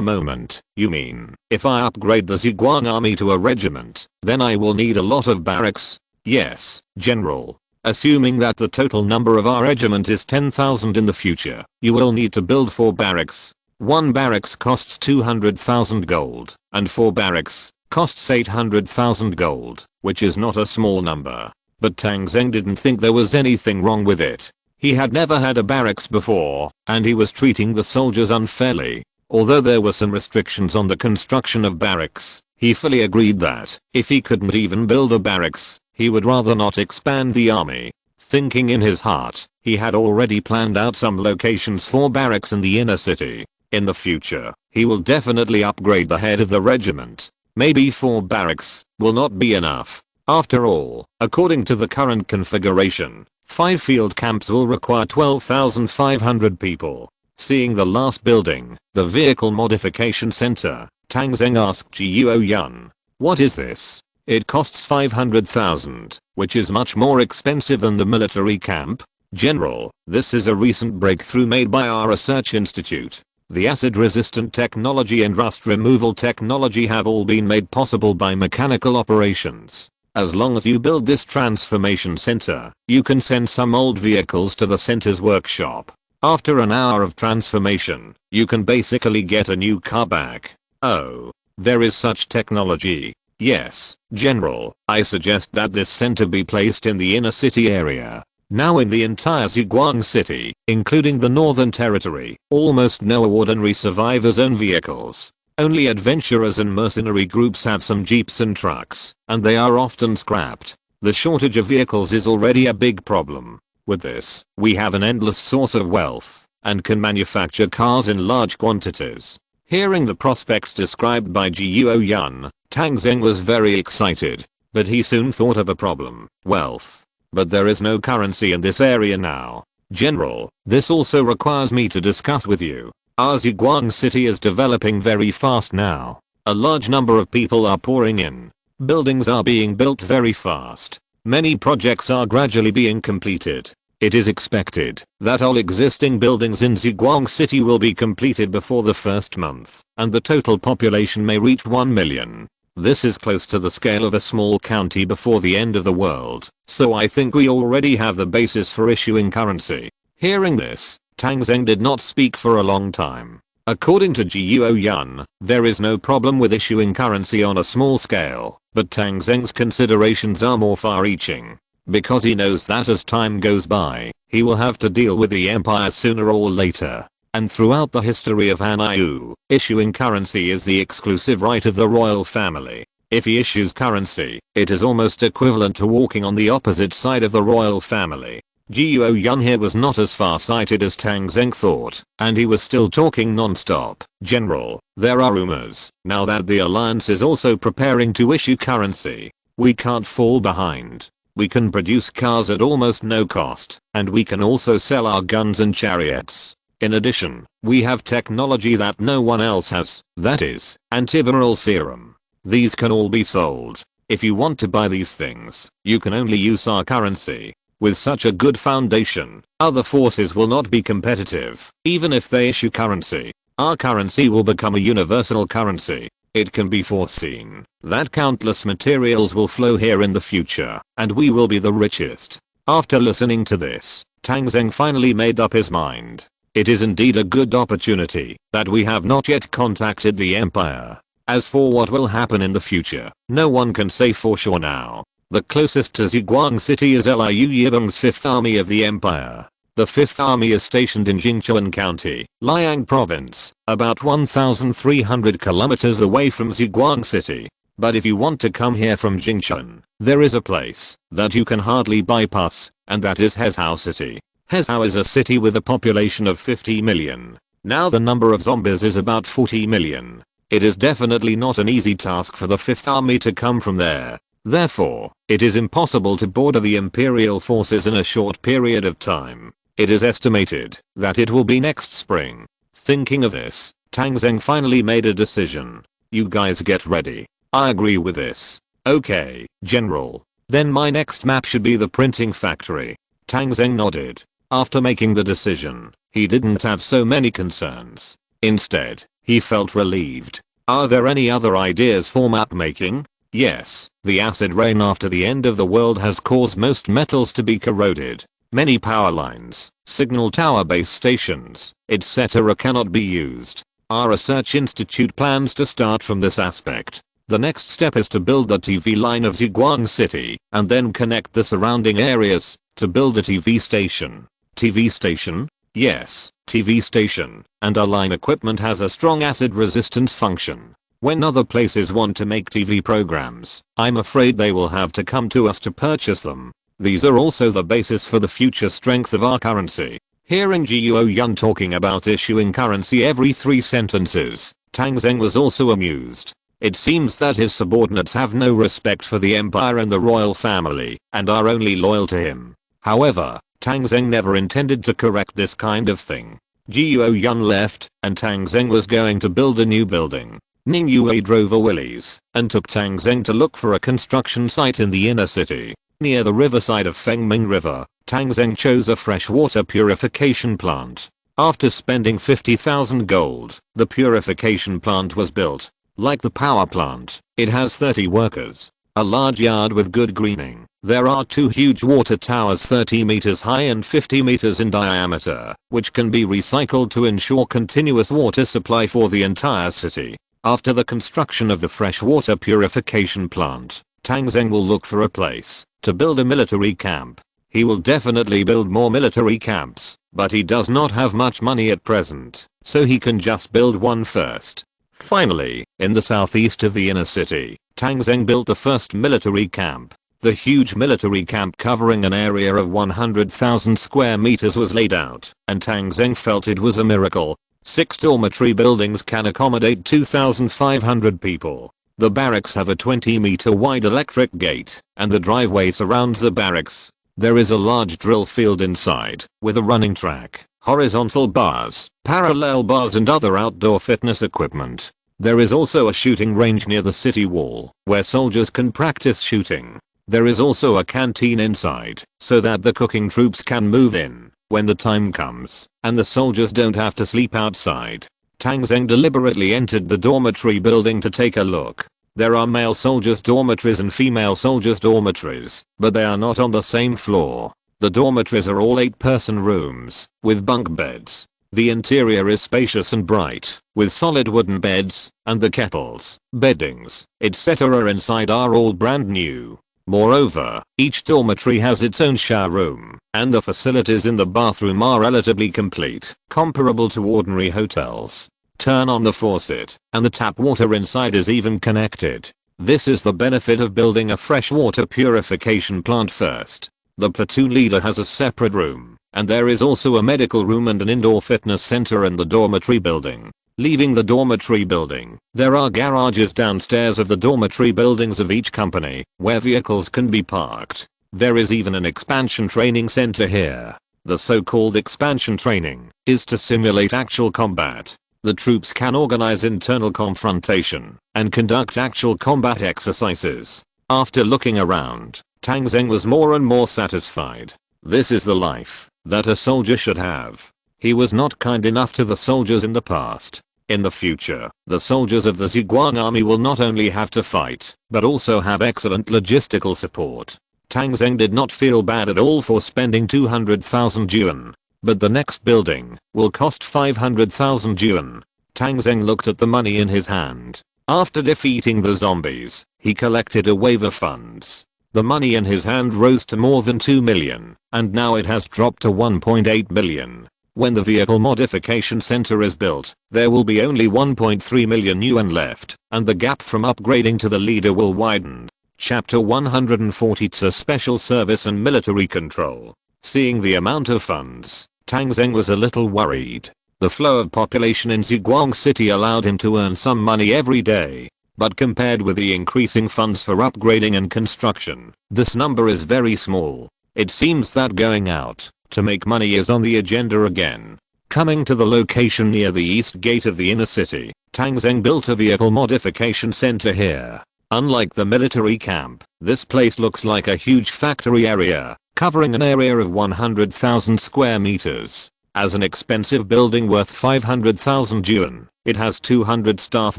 moment. You mean, if I upgrade the Zhuang army to a regiment, then I will need a lot of barracks? Yes, General. Assuming that the total number of our regiment is 10,000 in the future, you will need to build 4 barracks. 1 barracks costs 200,000 gold, and 4 barracks costs 800,000 gold, which is not a small number. But Tang Zheng didn't think there was anything wrong with it. He had never had a barracks before, and he was treating the soldiers unfairly. Although there were some restrictions on the construction of barracks, he fully agreed that, if he couldn't even build a barracks, he would rather not expand the army. Thinking in his heart, he had already planned out some locations for barracks in the inner city. In the future, he will definitely upgrade the head of the regiment. Maybe 4 barracks will not be enough. After all, according to the current configuration, 5 field camps will require 12,500 people. Seeing the last building, the Vehicle Modification Center, Tang Zheng asked Guo Yun, "What is this?" "It costs 500,000, which is much more expensive than the military camp. General, this is a recent breakthrough made by our research institute. The acid-resistant technology and rust removal technology have all been made possible by mechanical operations. As long as you build this transformation center, you can send some old vehicles to the center's workshop. After an hour of transformation, you can basically get a new car back." "Oh, there is such technology." "Yes, General, I suggest that this center be placed in the inner city area." Now in the entire Zhuang City, including the Northern Territory, almost no ordinary survivors own vehicles. Only adventurers and mercenary groups have some jeeps and trucks, and they are often scrapped. The shortage of vehicles is already a big problem. With this, we have an endless source of wealth, and can manufacture cars in large quantities. Hearing the prospects described by Guo Yun, Tang Zheng was very excited, but he soon thought of a problem: wealth. "But there is no currency in this area now. General, this also requires me to discuss with you. Our Zhuang City is developing very fast now. A large number of people are pouring in. Buildings are being built very fast. Many projects are gradually being completed. It is expected that all existing buildings in Zhuang City will be completed before the first month, and the total population may reach 1 million. This is close to the scale of a small county before the end of the world, so I think we already have the basis for issuing currency." Hearing this, Tang Zheng did not speak for a long time. According to Guo Yun, there is no problem with issuing currency on a small scale, but Tang Zheng's considerations are more far-reaching. Because he knows that as time goes by, he will have to deal with the empire sooner or later. And throughout the history of Hanyu, issuing currency is the exclusive right of the royal family. If he issues currency, it is almost equivalent to walking on the opposite side of the royal family. Guo Yun here was not as far-sighted as Tang Zheng thought, and he was still talking non-stop. "General, there are rumors now that the alliance is also preparing to issue currency. We can't fall behind. We can produce cars at almost no cost, and we can also sell our guns and chariots. In addition, we have technology that no one else has, that is, antiviral serum. These can all be sold. If you want to buy these things, you can only use our currency. With such a good foundation, other forces will not be competitive. Even if they issue currency, our currency will become a universal currency. It can be foreseen that countless materials will flow here in the future, and we will be the richest." After listening to this, Tang Zheng finally made up his mind. It is indeed a good opportunity that we have not yet contacted the empire. As for what will happen in the future, no one can say for sure now. The closest to Zhuang City is Liu 5th Army of the Empire. The 5th Army is stationed in Jingchuan County, Liang Province, about 1,300 kilometers away from Zhuang City. But if you want to come here from Jingchuan, there is a place that you can hardly bypass, and that is Hezhou City. Hezhou is a city with a population of 50 million. Now the number of zombies is about 40 million. It is definitely not an easy task for the 5th Army to come from there. Therefore, it is impossible to border the Imperial forces in a short period of time. It is estimated that it will be next spring. Thinking of this, Tang Zheng finally made a decision. "You guys get ready. I agree with this." "Okay, General. Then my next map should be the printing factory." Tang Zheng nodded. After making the decision, he didn't have so many concerns. Instead, he felt relieved. "Are there any other ideas for map making?" "Yes, the acid rain after the end of the world has caused most metals to be corroded. Many power lines, signal tower base stations, etc. cannot be used. Our research institute plans to start from this aspect. The next step is to build the TV line of Zhuang City, and then connect the surrounding areas to build a TV station." "TV station?" "Yes, TV station, and our line equipment has a strong acid resistance function. When other places want to make TV programs, I'm afraid they will have to come to us to purchase them. These are also the basis for the future strength of our currency." Hearing Guo Yun talking about issuing currency every 3 sentences, Tang Zheng was also amused. It seems that his subordinates have no respect for the empire and the royal family and are only loyal to him. However, Tang Zheng never intended to correct this kind of thing. Jiao Yun left, and Tang Zheng was going to build a new building. Ning Yue drove a Willys and took Tang Zheng to look for a construction site in the inner city. Near the riverside of Fengming River, Tang Zheng chose a freshwater purification plant. After spending 50,000 gold, the purification plant was built. Like the power plant, it has 30 workers. A large yard with good greening. There are 2 huge water towers 30 meters high and 50 meters in diameter, which can be recycled to ensure continuous water supply for the entire city. After the construction of the freshwater purification plant, Tang Zheng will look for a place to build a military camp. He will definitely build more military camps, but he does not have much money at present, so he can just build one first. Finally, in the southeast of the inner city, Tang Zheng built the first military camp. The huge military camp covering an area of 100,000 square meters was laid out, and Tang Zheng felt it was a miracle. 6 dormitory buildings can accommodate 2,500 people. The barracks have a 20-meter wide electric gate, and the driveway surrounds the barracks. There is a large drill field inside, with a running track, horizontal bars, parallel bars and other outdoor fitness equipment. There is also a shooting range near the city wall, where soldiers can practice shooting. There is also a canteen inside, so that the cooking troops can move in when the time comes, and the soldiers don't have to sleep outside. Tang Zheng deliberately entered the dormitory building to take a look. There are male soldiers' dormitories and female soldiers' dormitories, but they are not on the same floor. The dormitories are all 8-person rooms, with bunk beds. The interior is spacious and bright, with solid wooden beds, and the kettles, beddings, etc. inside are all brand new. Moreover, each dormitory has its own shower room, and the facilities in the bathroom are relatively complete, comparable to ordinary hotels. Turn on the faucet, and the tap water inside is even connected. This is the benefit of building a freshwater purification plant first. The platoon leader has a separate room, and there is also a medical room and an indoor fitness center in the dormitory building. Leaving the dormitory building, there are garages downstairs of the dormitory buildings of each company, where vehicles can be parked. There is even an expansion training center here. The so-called expansion training is to simulate actual combat. The troops can organize internal confrontation and conduct actual combat exercises. After looking around, Tang Zheng was more and more satisfied. This is the life that a soldier should have. He was not kind enough to the soldiers in the past. In the future, the soldiers of the Ziguang army will not only have to fight, but also have excellent logistical support. Tang Zheng did not feel bad at all for spending 200,000 yuan. But the next building will cost 500,000 yuan. Tang Zheng looked at the money in his hand. After defeating the zombies, he collected a wave of funds. The money in his hand rose to more than 2 million, and now it has dropped to 1.8 million. When the vehicle modification center is built, there will be only 1.3 million yuan left, and the gap from upgrading to the leader will widen. Chapter 142 Special Service and Military Control. Seeing the amount of funds, Tang Zheng was a little worried. The flow of population in Ziguang City allowed him to earn some money every day. But compared with the increasing funds for upgrading and construction, this number is very small. It seems that going out to make money is on the agenda again. Coming to the location near the east gate of the inner city, Tang Zheng built a vehicle modification center here. Unlike the military camp, this place looks like a huge factory area, covering an area of 100,000 square meters. As an expensive building worth 500,000 yuan, it has 200 staff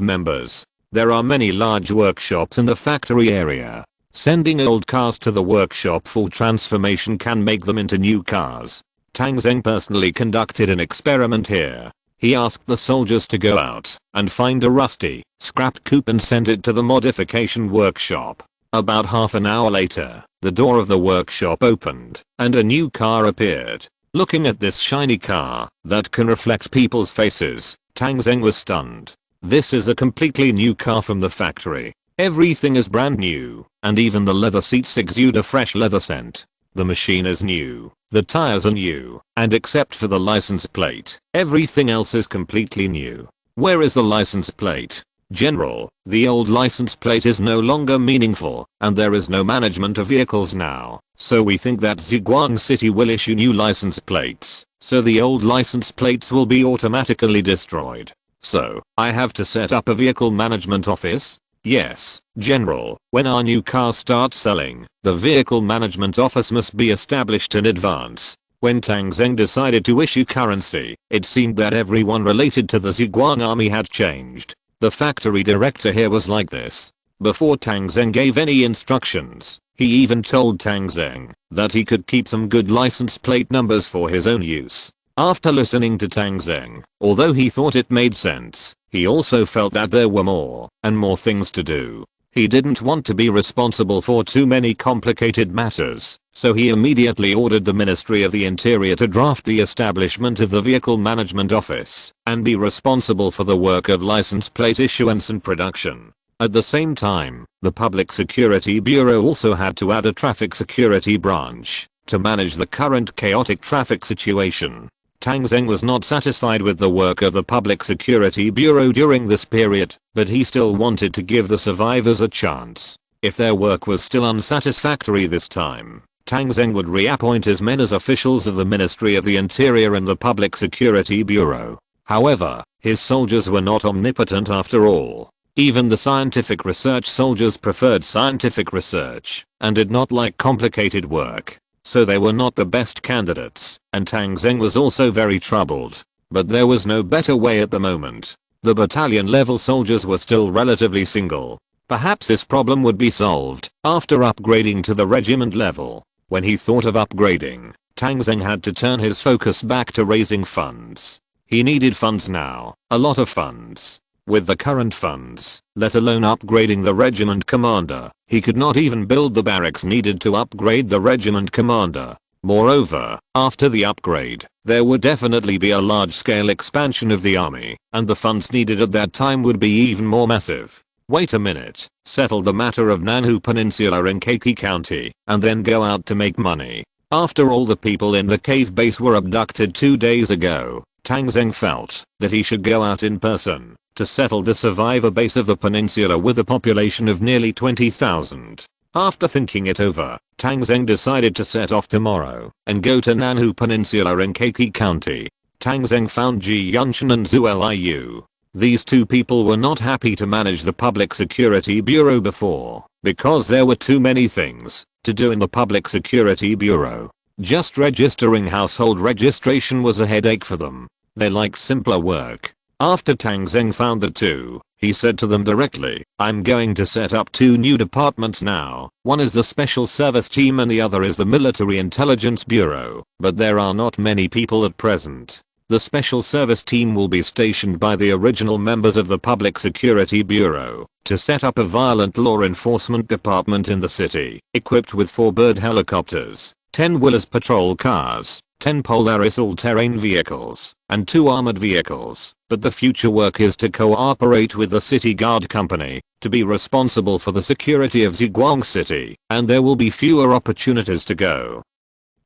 members. There are many large workshops in the factory area. Sending old cars to the workshop for transformation can make them into new cars. Tang Zheng personally conducted an experiment here. He asked the soldiers to go out and find a rusty, scrapped coupe and send it to the modification workshop. About half an hour later, the door of the workshop opened, and a new car appeared. Looking at this shiny car that can reflect people's faces, Tang Zheng was stunned. This is a completely new car from the factory. Everything is brand new, and even the leather seats exude a fresh leather scent. The machine is new, the tires are new, and except for the license plate, everything else is completely new. Where is the license plate? General, the old license plate is no longer meaningful, and there is no management of vehicles now, so we think that Ziguang City will issue new license plates, so the old license plates will be automatically destroyed. So, I have to set up a vehicle management office? Yes, General, when our new cars start selling, the vehicle management office must be established in advance. When Tang Zheng decided to issue currency, it seemed that everyone related to the Ziguang army had changed. The factory director here was like this. Before Tang Zheng gave any instructions, he even told Tang Zheng that he could keep some good license plate numbers for his own use. After listening to Tang Zheng, although he thought it made sense, he also felt that there were more and more things to do. He didn't want to be responsible for too many complicated matters, so he immediately ordered the Ministry of the Interior to draft the establishment of the Vehicle Management Office and be responsible for the work of license plate issuance and production. At the same time, the Public Security Bureau also had to add a traffic security branch to manage the current chaotic traffic situation. Tang Zheng was not satisfied with the work of the Public Security Bureau during this period, but he still wanted to give the survivors a chance. If their work was still unsatisfactory this time, Tang Zheng would reappoint his men as officials of the Ministry of the Interior and the Public Security Bureau. However, his soldiers were not omnipotent after all. Even the scientific research soldiers preferred scientific research and did not like complicated work. So they were not the best candidates, and Tang Zheng was also very troubled. But there was no better way at the moment. The battalion level soldiers were still relatively single. Perhaps this problem would be solved after upgrading to the regiment level. When he thought of upgrading, Tang Zheng had to turn his focus back to raising funds. He needed funds now, a lot of funds. With the current funds, let alone upgrading the regiment commander, he could not even build the barracks needed to upgrade the regiment commander. Moreover, after the upgrade, there would definitely be a large-scale expansion of the army, and the funds needed at that time would be even more massive. Wait a minute, settle the matter of Nanhu Peninsula in Keiki County, and then go out to make money. After all the people in the cave base were abducted 2 days ago, Tang Zheng felt that he should go out in person to settle the survivor base of the peninsula with a population of nearly 20,000. After thinking it over, Tang Zheng decided to set off tomorrow and go to Nanhu Peninsula in Keiki County. Tang Zheng found Ji Yunshan and Zhu Liu. These two people were not happy to manage the Public Security Bureau before, because there were too many things to do in the Public Security Bureau. Just registering household registration was a headache for them. They liked simpler work. After Tang Zheng found the two, he said to them directly, "I'm going to set up 2 new departments now. One is the Special Service Team and the other is the Military Intelligence Bureau, but there are not many people at present. The Special Service Team will be stationed by the original members of the Public Security Bureau to set up a violent law enforcement department in the city, equipped with 4 Bird helicopters, 10 Willys patrol cars, 10 Polaris all-terrain vehicles, and 2 armored vehicles. But the future work is to cooperate with the City Guard Company to be responsible for the security of Ziguang City, and there will be fewer opportunities to go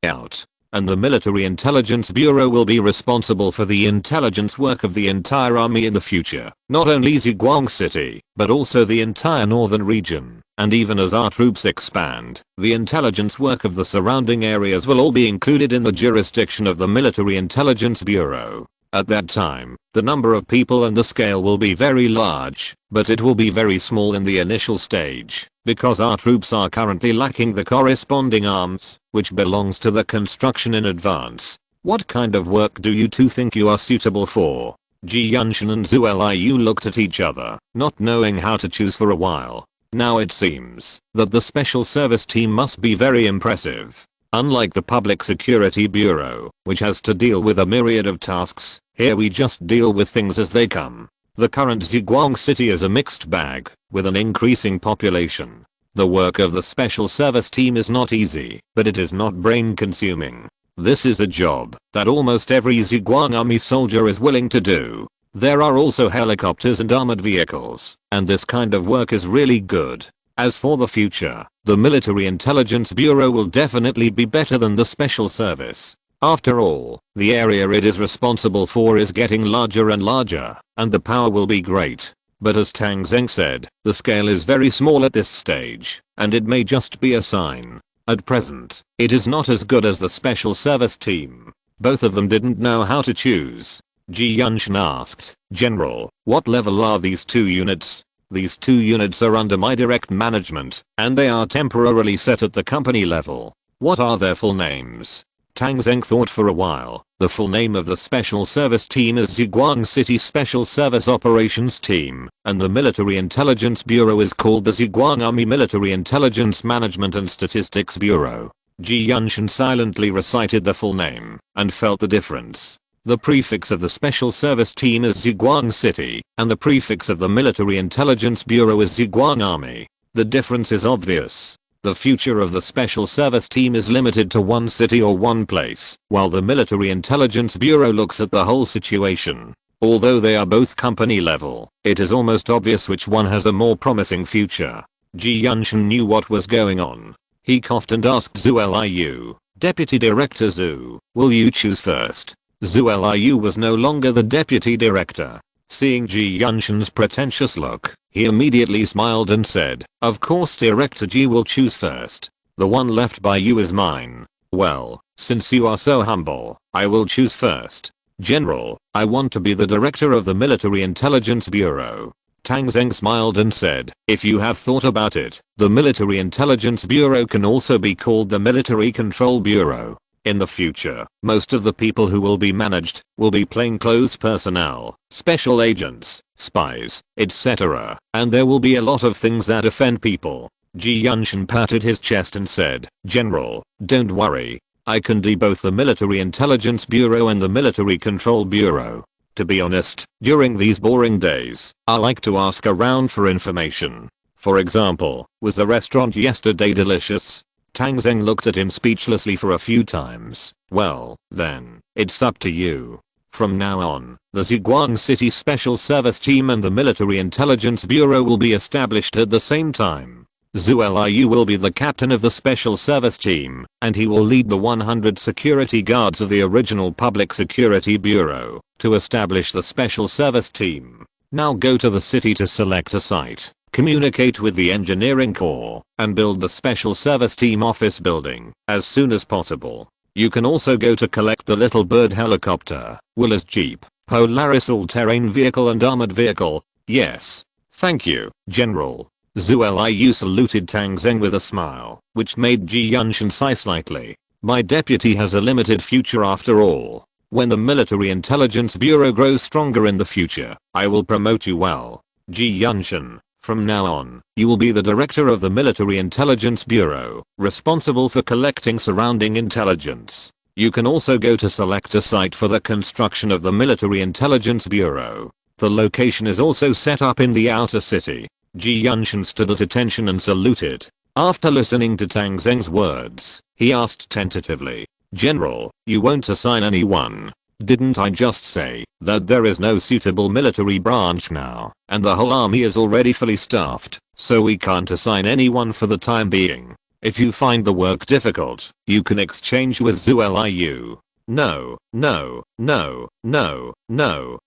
out. And the Military Intelligence Bureau will be responsible for the intelligence work of the entire army in the future. Not only Ziguang City, but also the entire northern region. And even as our troops expand, the intelligence work of the surrounding areas will all be included in the jurisdiction of the Military Intelligence Bureau. At that time, the number of people and the scale will be very large, but it will be very small in the initial stage, because our troops are currently lacking the corresponding arms, which belongs to the construction in advance. What kind of work do you two think you are suitable for? Ji Yunshan and Zhu Liu looked at each other, not knowing how to choose for a while. Now it seems that the Special Service Team must be very impressive. Unlike the Public Security Bureau, which has to deal with a myriad of tasks, here we just deal with things as they come. The current Ziguang City is a mixed bag, with an increasing population. The work of the Special Service Team is not easy, but it is not brain-consuming. This is a job that almost every Ziguang army soldier is willing to do. There are also helicopters and armored vehicles, and this kind of work is really good. As for the future, the Military Intelligence Bureau will definitely be better than the Special Service. After all, the area it is responsible for is getting larger and larger, and the power will be great. but as Tang Zheng said, the scale is very small at this stage, and it may just be a sign. At present, it is not as good as the special service team. Both of them didn't know how to choose. Ji Yunshan asked, General, what level are these 2 units? These 2 units are under my direct management, and they are temporarily set at the company level. What are their full names? Tang Zheng thought for a while. The full name of the Special Service Team is Ziguang City Special Service Operations Team, and the Military Intelligence Bureau is called the Ziguang Army Military Intelligence Management and Statistics Bureau. Ji Yunshan silently recited the full name, and felt the difference. The prefix of the Special Service Team is Ziguang City, and the prefix of the Military Intelligence Bureau is Ziguang Army. The difference is obvious. The future of the Special Service Team is limited to one city or one place, while the Military Intelligence Bureau looks at the whole situation. Although they are both company level, it is almost obvious which one has a more promising future. Ji Yunshan knew what was going on. He coughed and asked Zhu Liu, Deputy Director Zhu, will you choose first? Zhu Liu was no longer the deputy director. Seeing Ji Yunshan's pretentious look, he immediately smiled and said, of course Director Ji will choose first. The one left by you is mine. Well, since you are so humble, I will choose first. General, I want to be the director of the Military Intelligence Bureau. Tang Zheng smiled and said, if you have thought about it, the Military Intelligence Bureau can also be called the Military Control Bureau. In the future, most of the people who will be managed will be plainclothes personnel, special agents, spies, etc. And there will be a lot of things that offend people. Ji Yunshan patted his chest and said, General, don't worry. I can do both the Military Intelligence Bureau and the Military Control Bureau. To be honest, during these boring days, I like to ask around for information. For example, was the restaurant yesterday delicious? Tang Zheng looked at him speechlessly for a few times. Well, then, it's up to you. From now on, the Ziguang City Special Service Team and the Military Intelligence Bureau will be established at the same time. Zhu Liu will be the captain of the Special Service Team, and he will lead the 100 security guards of the original Public Security Bureau to establish the Special Service Team. Now go to the city to select a site. Communicate with the engineering corps, and build the Special Service Team office building as soon as possible. You can also go to collect the Little Bird helicopter, Willis Jeep, Polaris all-terrain vehicle and armored vehicle. Yes. Thank you, General. Zhu Liu saluted Tang Zheng with a smile, which made Ji Yunshan sigh slightly. My deputy has a limited future after all. When the Military Intelligence Bureau grows stronger in the future, I will promote you well. Ji Yunshan. From now on, you will be the director of the Military Intelligence Bureau, responsible for collecting surrounding intelligence. You can also go to select a site for the construction of the Military Intelligence Bureau. The location is also set up in the outer city. Ji Yunshan stood at attention and saluted. After listening to Tang Zheng's words, he asked tentatively, General, you won't assign anyone? Didn't I just say that there is no suitable military branch now, and the whole army is already fully staffed, so we can't assign anyone for the time being? If you find the work difficult, you can exchange with Zhu Liu. No.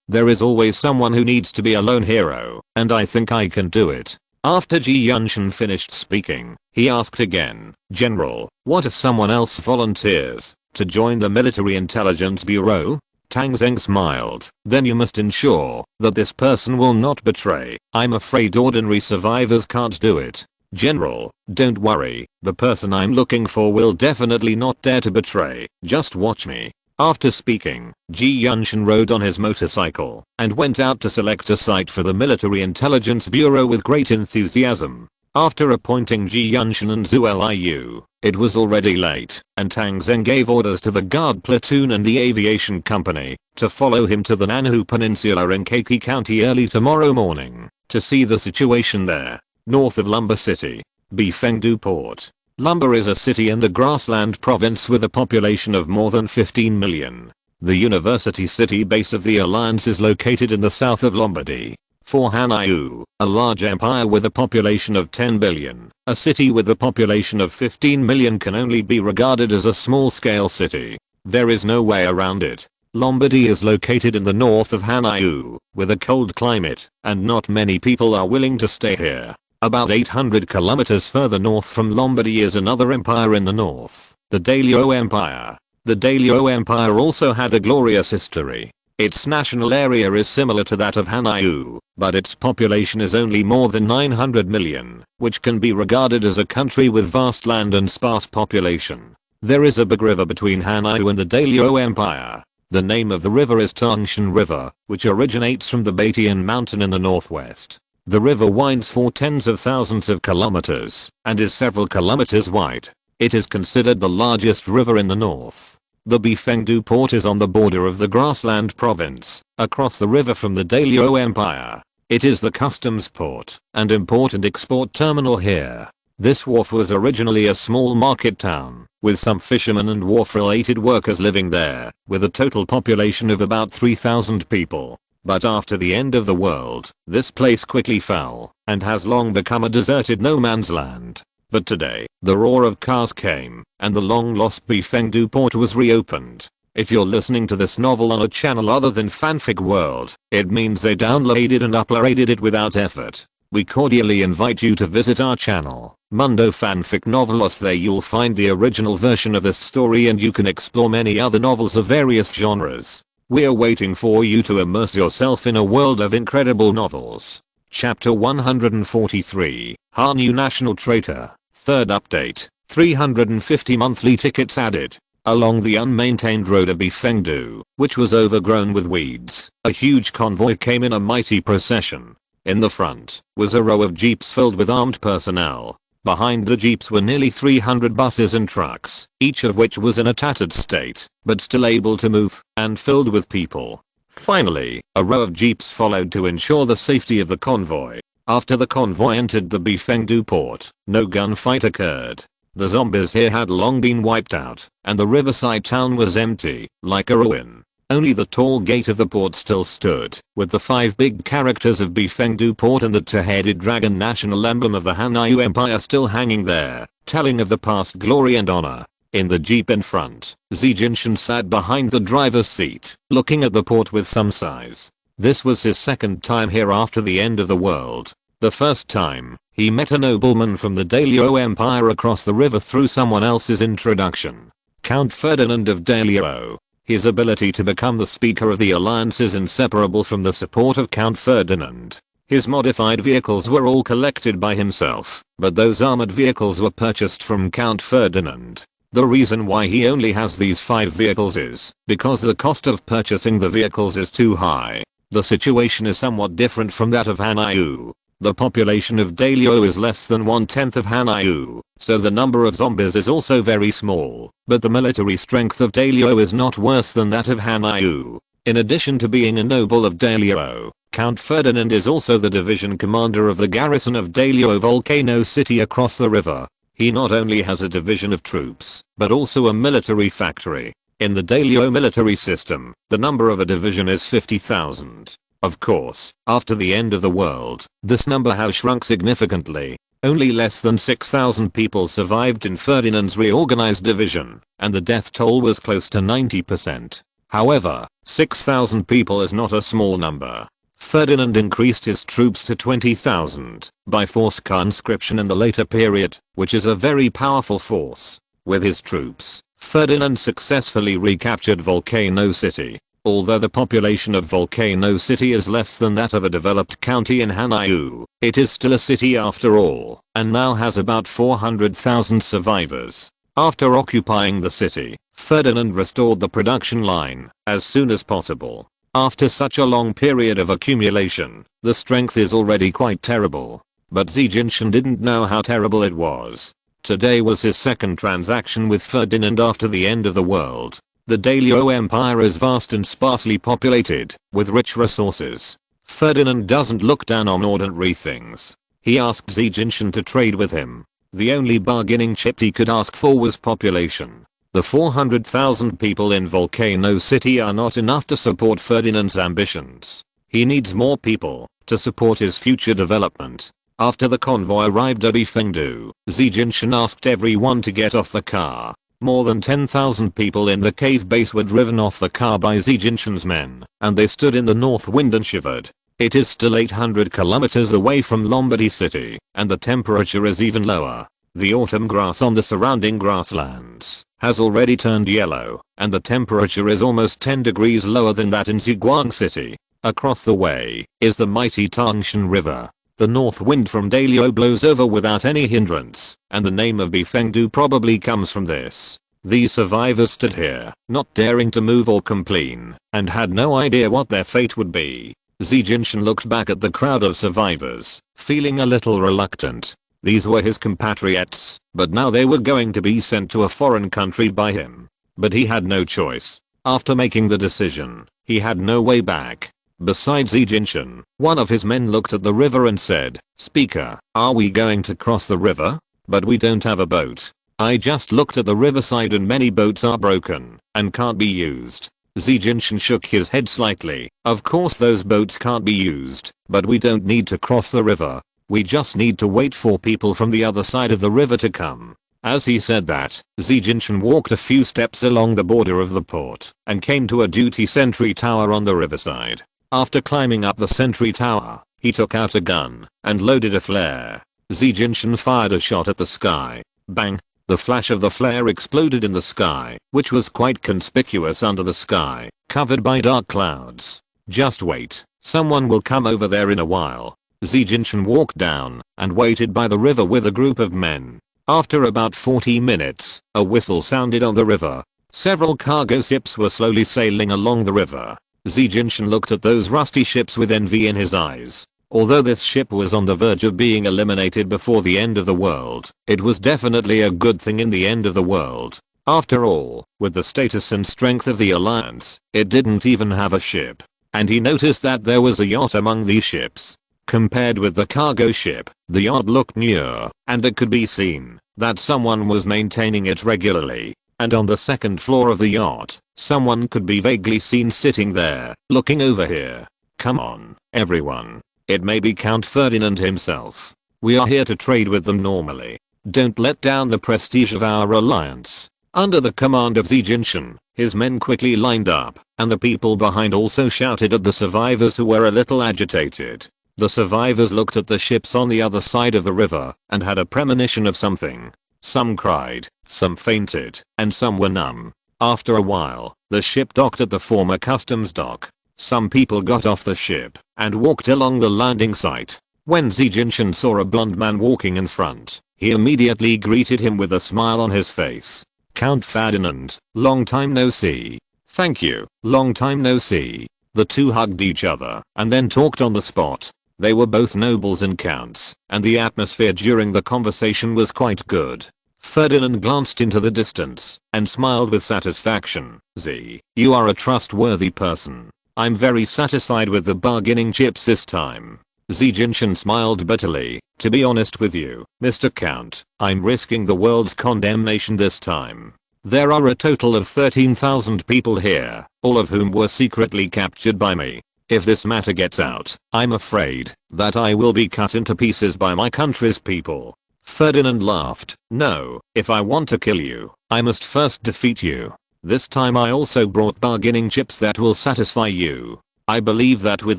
There is always someone who needs to be a lone hero, and I think I can do it. After Ji Yunshan finished speaking, he asked again, General, what if someone else volunteers to join the Military Intelligence Bureau? Tang Zheng smiled. Then you must ensure that this person will not betray. I'm afraid ordinary survivors can't do it. General, don't worry, the person I'm looking for will definitely not dare to betray. Just watch me. After speaking, Ji Yunshan rode on his motorcycle and went out to select a site for the Military Intelligence Bureau with great enthusiasm. After appointing Ji Yunshan and Zhu Liu, it was already late, and Tang Zheng gave orders to the guard platoon and the aviation company to follow him to the Nanhu Peninsula in Keiki County early tomorrow morning to see the situation there. North of Lumber City, Bifengdu Port. Lumber is a city in the grassland province with a population of more than 15 million. The university city base of the alliance is located in the south of Lombardy. For Hanyu, a large empire with a population of 10 billion, a city with a population of 15 million can only be regarded as a small-scale city. There is no way around it. Lombardy is located in the north of Hanau, with a cold climate, and not many people are willing to stay here. About 800 kilometers further north from Lombardy is another empire in the north, the Dailyo Empire. The Dailyo Empire also had a glorious history. Its national area is similar to that of Hanau, but its population is only more than 900 million, which can be regarded as a country with vast land and sparse population. There is a big river between Hanau and the Dailyo Empire. The name of the river is Tang Zheng River, which originates from the Batian mountain in the northwest. The river winds for tens of thousands of kilometers, and is several kilometers wide. It is considered the largest river in the north. The Bifengdu port is on the border of the Grassland province, across the river from the Dailyo Empire. It is the customs port and important export terminal here. This wharf was originally a small market town, with some fishermen and wharf-related workers living there, with a total population of about 3,000 people. But after the end of the world, this place quickly fell, and has long become a deserted no man's land. But today, the roar of cars came, and the long-lost Bifengdu port was reopened. If you're listening to this novel on a channel other than Fanfic World, it means they downloaded and uploaded it without effort. We cordially invite you to visit our channel, Mundo Fanfic Novelos. There you'll find the original version of this story and you can explore many other novels of various genres. We're waiting for you to immerse yourself in a world of incredible novels. Chapter 143, Hanyu National Traitor. Third update, 350 monthly tickets added. Along the unmaintained road of Bifengdu, which was overgrown with weeds, a huge convoy came in a mighty procession. In the front was a row of jeeps filled with armed personnel. Behind the jeeps were nearly 300 buses and trucks, each of which was in a tattered state, but still able to move, and filled with people. Finally, a row of jeeps followed to ensure the safety of the convoy. After the convoy entered the Bifengdu port, no gunfight occurred. The zombies here had long been wiped out, and the riverside town was empty, like a ruin. Only the tall gate of the port still stood, with the 5 big characters of Bifengdu port and the 2-headed dragon national emblem of the Hanyu Empire still hanging there, telling of the past glory and honor. In the jeep in front, Zijinshin sat behind the driver's seat, looking at the port with some sighs. This was his second time here after the end of the world. The first time, he met a nobleman from the Dailyo Empire across the river through someone else's introduction. Count Ferdinand of Dailyo. His ability to become the Speaker of the Alliance is inseparable from the support of Count Ferdinand. His modified vehicles were all collected by himself, but those armored vehicles were purchased from Count Ferdinand. The reason why he only has these 5 vehicles is because the cost of purchasing the vehicles is too high. The situation is somewhat different from that of Hanyu. The population of Dailyo is less than 1/10 of Hanyu, so the number of zombies is also very small, but the military strength of Dailyo is not worse than that of Hanyu. In addition to being a noble of Dailyo, Count Ferdinand is also the division commander of the garrison of Dailyo Volcano City across the river. He not only has a division of troops, but also a military factory. In the Dailyo military system, the number of a division is 50,000. Of course, after the end of the world, this number has shrunk significantly. Only less than 6,000 people survived in Ferdinand's reorganized division, and the death toll was close to 90%. However, 6,000 people is not a small number. Ferdinand increased his troops to 20,000 by forced conscription in the later period, which is a very powerful force. With his troops, Ferdinand successfully recaptured Volcano City. Although the population of Volcano City is less than that of a developed county in Hanyu, it is still a city after all, and now has about 400,000 survivors. After occupying the city, Ferdinand restored the production line as soon as possible. After such a long period of accumulation, the strength is already quite terrible. But Zijinshin didn't know how terrible it was. Today was his second transaction with Ferdinand after the end of the world. The Dailyo Empire is vast and sparsely populated, with rich resources. Ferdinand doesn't look down on ordinary things. He asked Zijinshin to trade with him. The only bargaining chip he could ask for was population. The 400,000 people in Volcano City are not enough to support Ferdinand's ambitions. He needs more people to support his future development. After the convoy arrived at Ifengdu, Zijinshin asked everyone to get off the car. More than 10,000 people in the cave base were driven off the car by Xi Jinping's men, and they stood in the north wind and shivered. It is still 800 kilometers away from Lombardy city, and the temperature is even lower. The autumn grass on the surrounding grasslands has already turned yellow, and the temperature is almost 10 degrees lower than that in Zhejiang city. Across the way is the mighty Tang Zheng river. The north wind from Dalio blows over without any hindrance, and the name of Bifengdu probably comes from this. These survivors stood here, not daring to move or complain, and had no idea what their fate would be. Xi Jinping looked back at the crowd of survivors, feeling a little reluctant. These were his compatriots, but now they were going to be sent to a foreign country by him. But he had no choice. After making the decision, he had no way back. Besides Xi Jinping, one of his men looked at the river and said, "Speaker, are we going to cross the river? But we don't have a boat." I just looked at the riverside and many boats are broken and can't be used. Xi Jinping shook his head slightly. Of course those boats can't be used, but we don't need to cross the river. We just need to wait for people from the other side of the river to come. As he said that, Xi Jinping walked a few steps along the border of the port and came to a duty sentry tower on the riverside. After climbing up the sentry tower, he took out a gun and loaded a flare. Xi Jinping fired a shot at the sky. Bang! The flash of the flare exploded in the sky, which was quite conspicuous under the sky, covered by dark clouds. Just wait, someone will come over there in a while. Xi Jinping walked down and waited by the river with a group of men. After about 40 minutes, a whistle sounded on the river. Several cargo ships were slowly sailing along the river. Xi Jinping looked at those rusty ships with envy in his eyes. Although this ship was on the verge of being eliminated before the end of the world, it was definitely a good thing in the end of the world. After all, with the status and strength of the alliance, it didn't even have a ship. And he noticed that there was a yacht among these ships. Compared with the cargo ship, the yacht looked newer, and it could be seen that someone was maintaining it regularly. And on the second floor of the yacht, someone could be vaguely seen sitting there, looking over here. Come on, everyone. It may be Count Ferdinand himself. We are here to trade with them normally. Don't let down the prestige of our alliance. Under the command of Xi Jinping, his men quickly lined up, and the people behind also shouted at the survivors who were a little agitated. The survivors looked at the ships on the other side of the river and had a premonition of something. Some cried, some fainted, and some were numb. After a while, the ship docked at the former customs dock. Some people got off the ship and walked along the landing site. When Xi Jinping saw a blond man walking in front, he immediately greeted him with a smile on his face. "Count Ferdinand, long time no see." "Thank you, long time no see." The two hugged each other and then talked on the spot. They were both nobles and counts, and the atmosphere during the conversation was quite good. Ferdinand glanced into the distance and smiled with satisfaction. "Xi, you are a trustworthy person. I'm very satisfied with the bargaining chips this time." Xi Jinping smiled bitterly. "To be honest with you, Mr. Count, I'm risking the world's condemnation this time. There are a total of 13,000 people here, all of whom were secretly captured by me. If this matter gets out, I'm afraid that I will be cut into pieces by my country's people." Ferdinand laughed. "No, if I want to kill you, I must first defeat you. This time I also brought bargaining chips that will satisfy you. I believe that with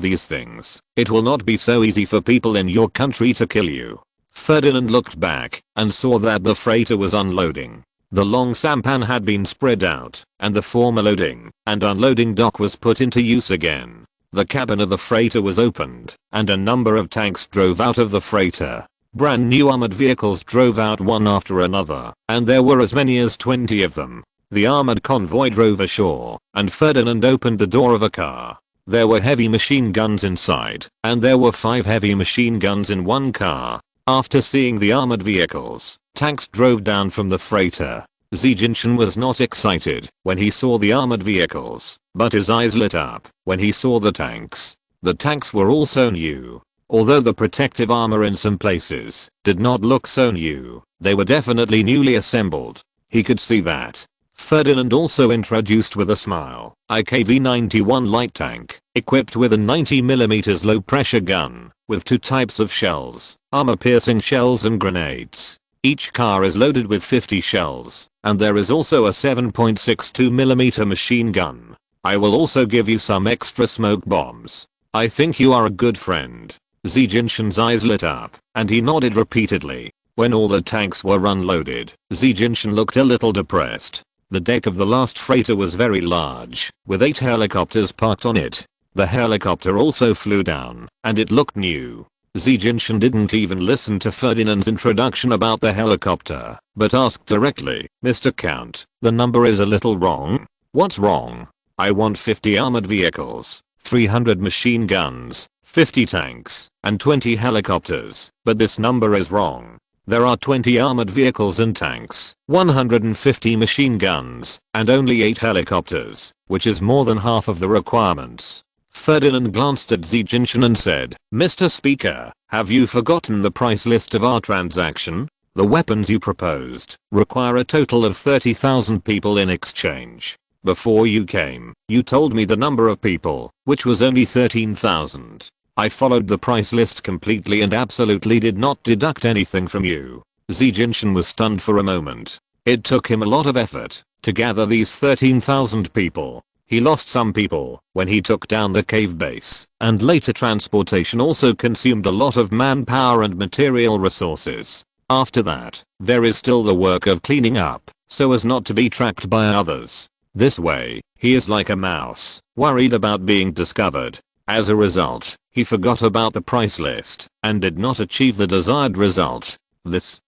these things, it will not be so easy for people in your country to kill you." Ferdinand looked back and saw that the freighter was unloading. The long sampan had been spread out, and the former loading and unloading dock was put into use again. The cabin of the freighter was opened, and a number of tanks drove out of the freighter. Brand new armored vehicles drove out one after another, and there were as many as 20 of them. The armored convoy drove ashore, and Ferdinand opened the door of a car. There were heavy machine guns inside, and there were 5 heavy machine guns in one car. After seeing the armored vehicles, tanks drove down from the freighter. Xi Jinping was not excited when he saw the armored vehicles, but his eyes lit up when he saw the tanks. The tanks were also new. Although the protective armor in some places did not look so new, they were definitely newly assembled. He could see that. Ferdinand also introduced with a smile, IKV-91 light tank, equipped with a 90mm low pressure gun, with 2 types of shells, armor piercing shells and grenades. Each car is loaded with 50 shells. and there is also a 7.62mm machine gun. I will also give you some extra smoke bombs. I think you are a good friend. Zi Jinshan's eyes lit up, and he nodded repeatedly. When all the tanks were unloaded, Zi Jinshan looked a little depressed. The deck of the last freighter was very large, with 8 helicopters parked on it. The helicopter also flew down, and it looked new. Zi Jinshan didn't even listen to Ferdinand's introduction about the helicopter, but asked directly, "Mr. Count, the number is a little wrong." "What's wrong?" "I want 50 armored vehicles, 300 machine guns, 50 tanks, and 20 helicopters, but this number is wrong. There are 20 armored vehicles and tanks, 150 machine guns, and only 8 helicopters, which is more than half of the requirements." Ferdinand glanced at Zi Jinshan and said, "Mr. Speaker, have you forgotten the price list of our transaction? The weapons you proposed require a total of 30,000 people in exchange. Before you came, you told me the number of people, which was only 13,000. I followed the price list completely and absolutely did not deduct anything from you." Zi Jinshan was stunned for a moment. It took him a lot of effort to gather these 13,000 people. He lost some people when he took down the cave base, and later transportation also consumed a lot of manpower and material resources. After that, there is still the work of cleaning up, so as not to be tracked by others. This way, he is like a mouse, worried about being discovered. As a result, he forgot about the price list, and did not achieve the desired result. This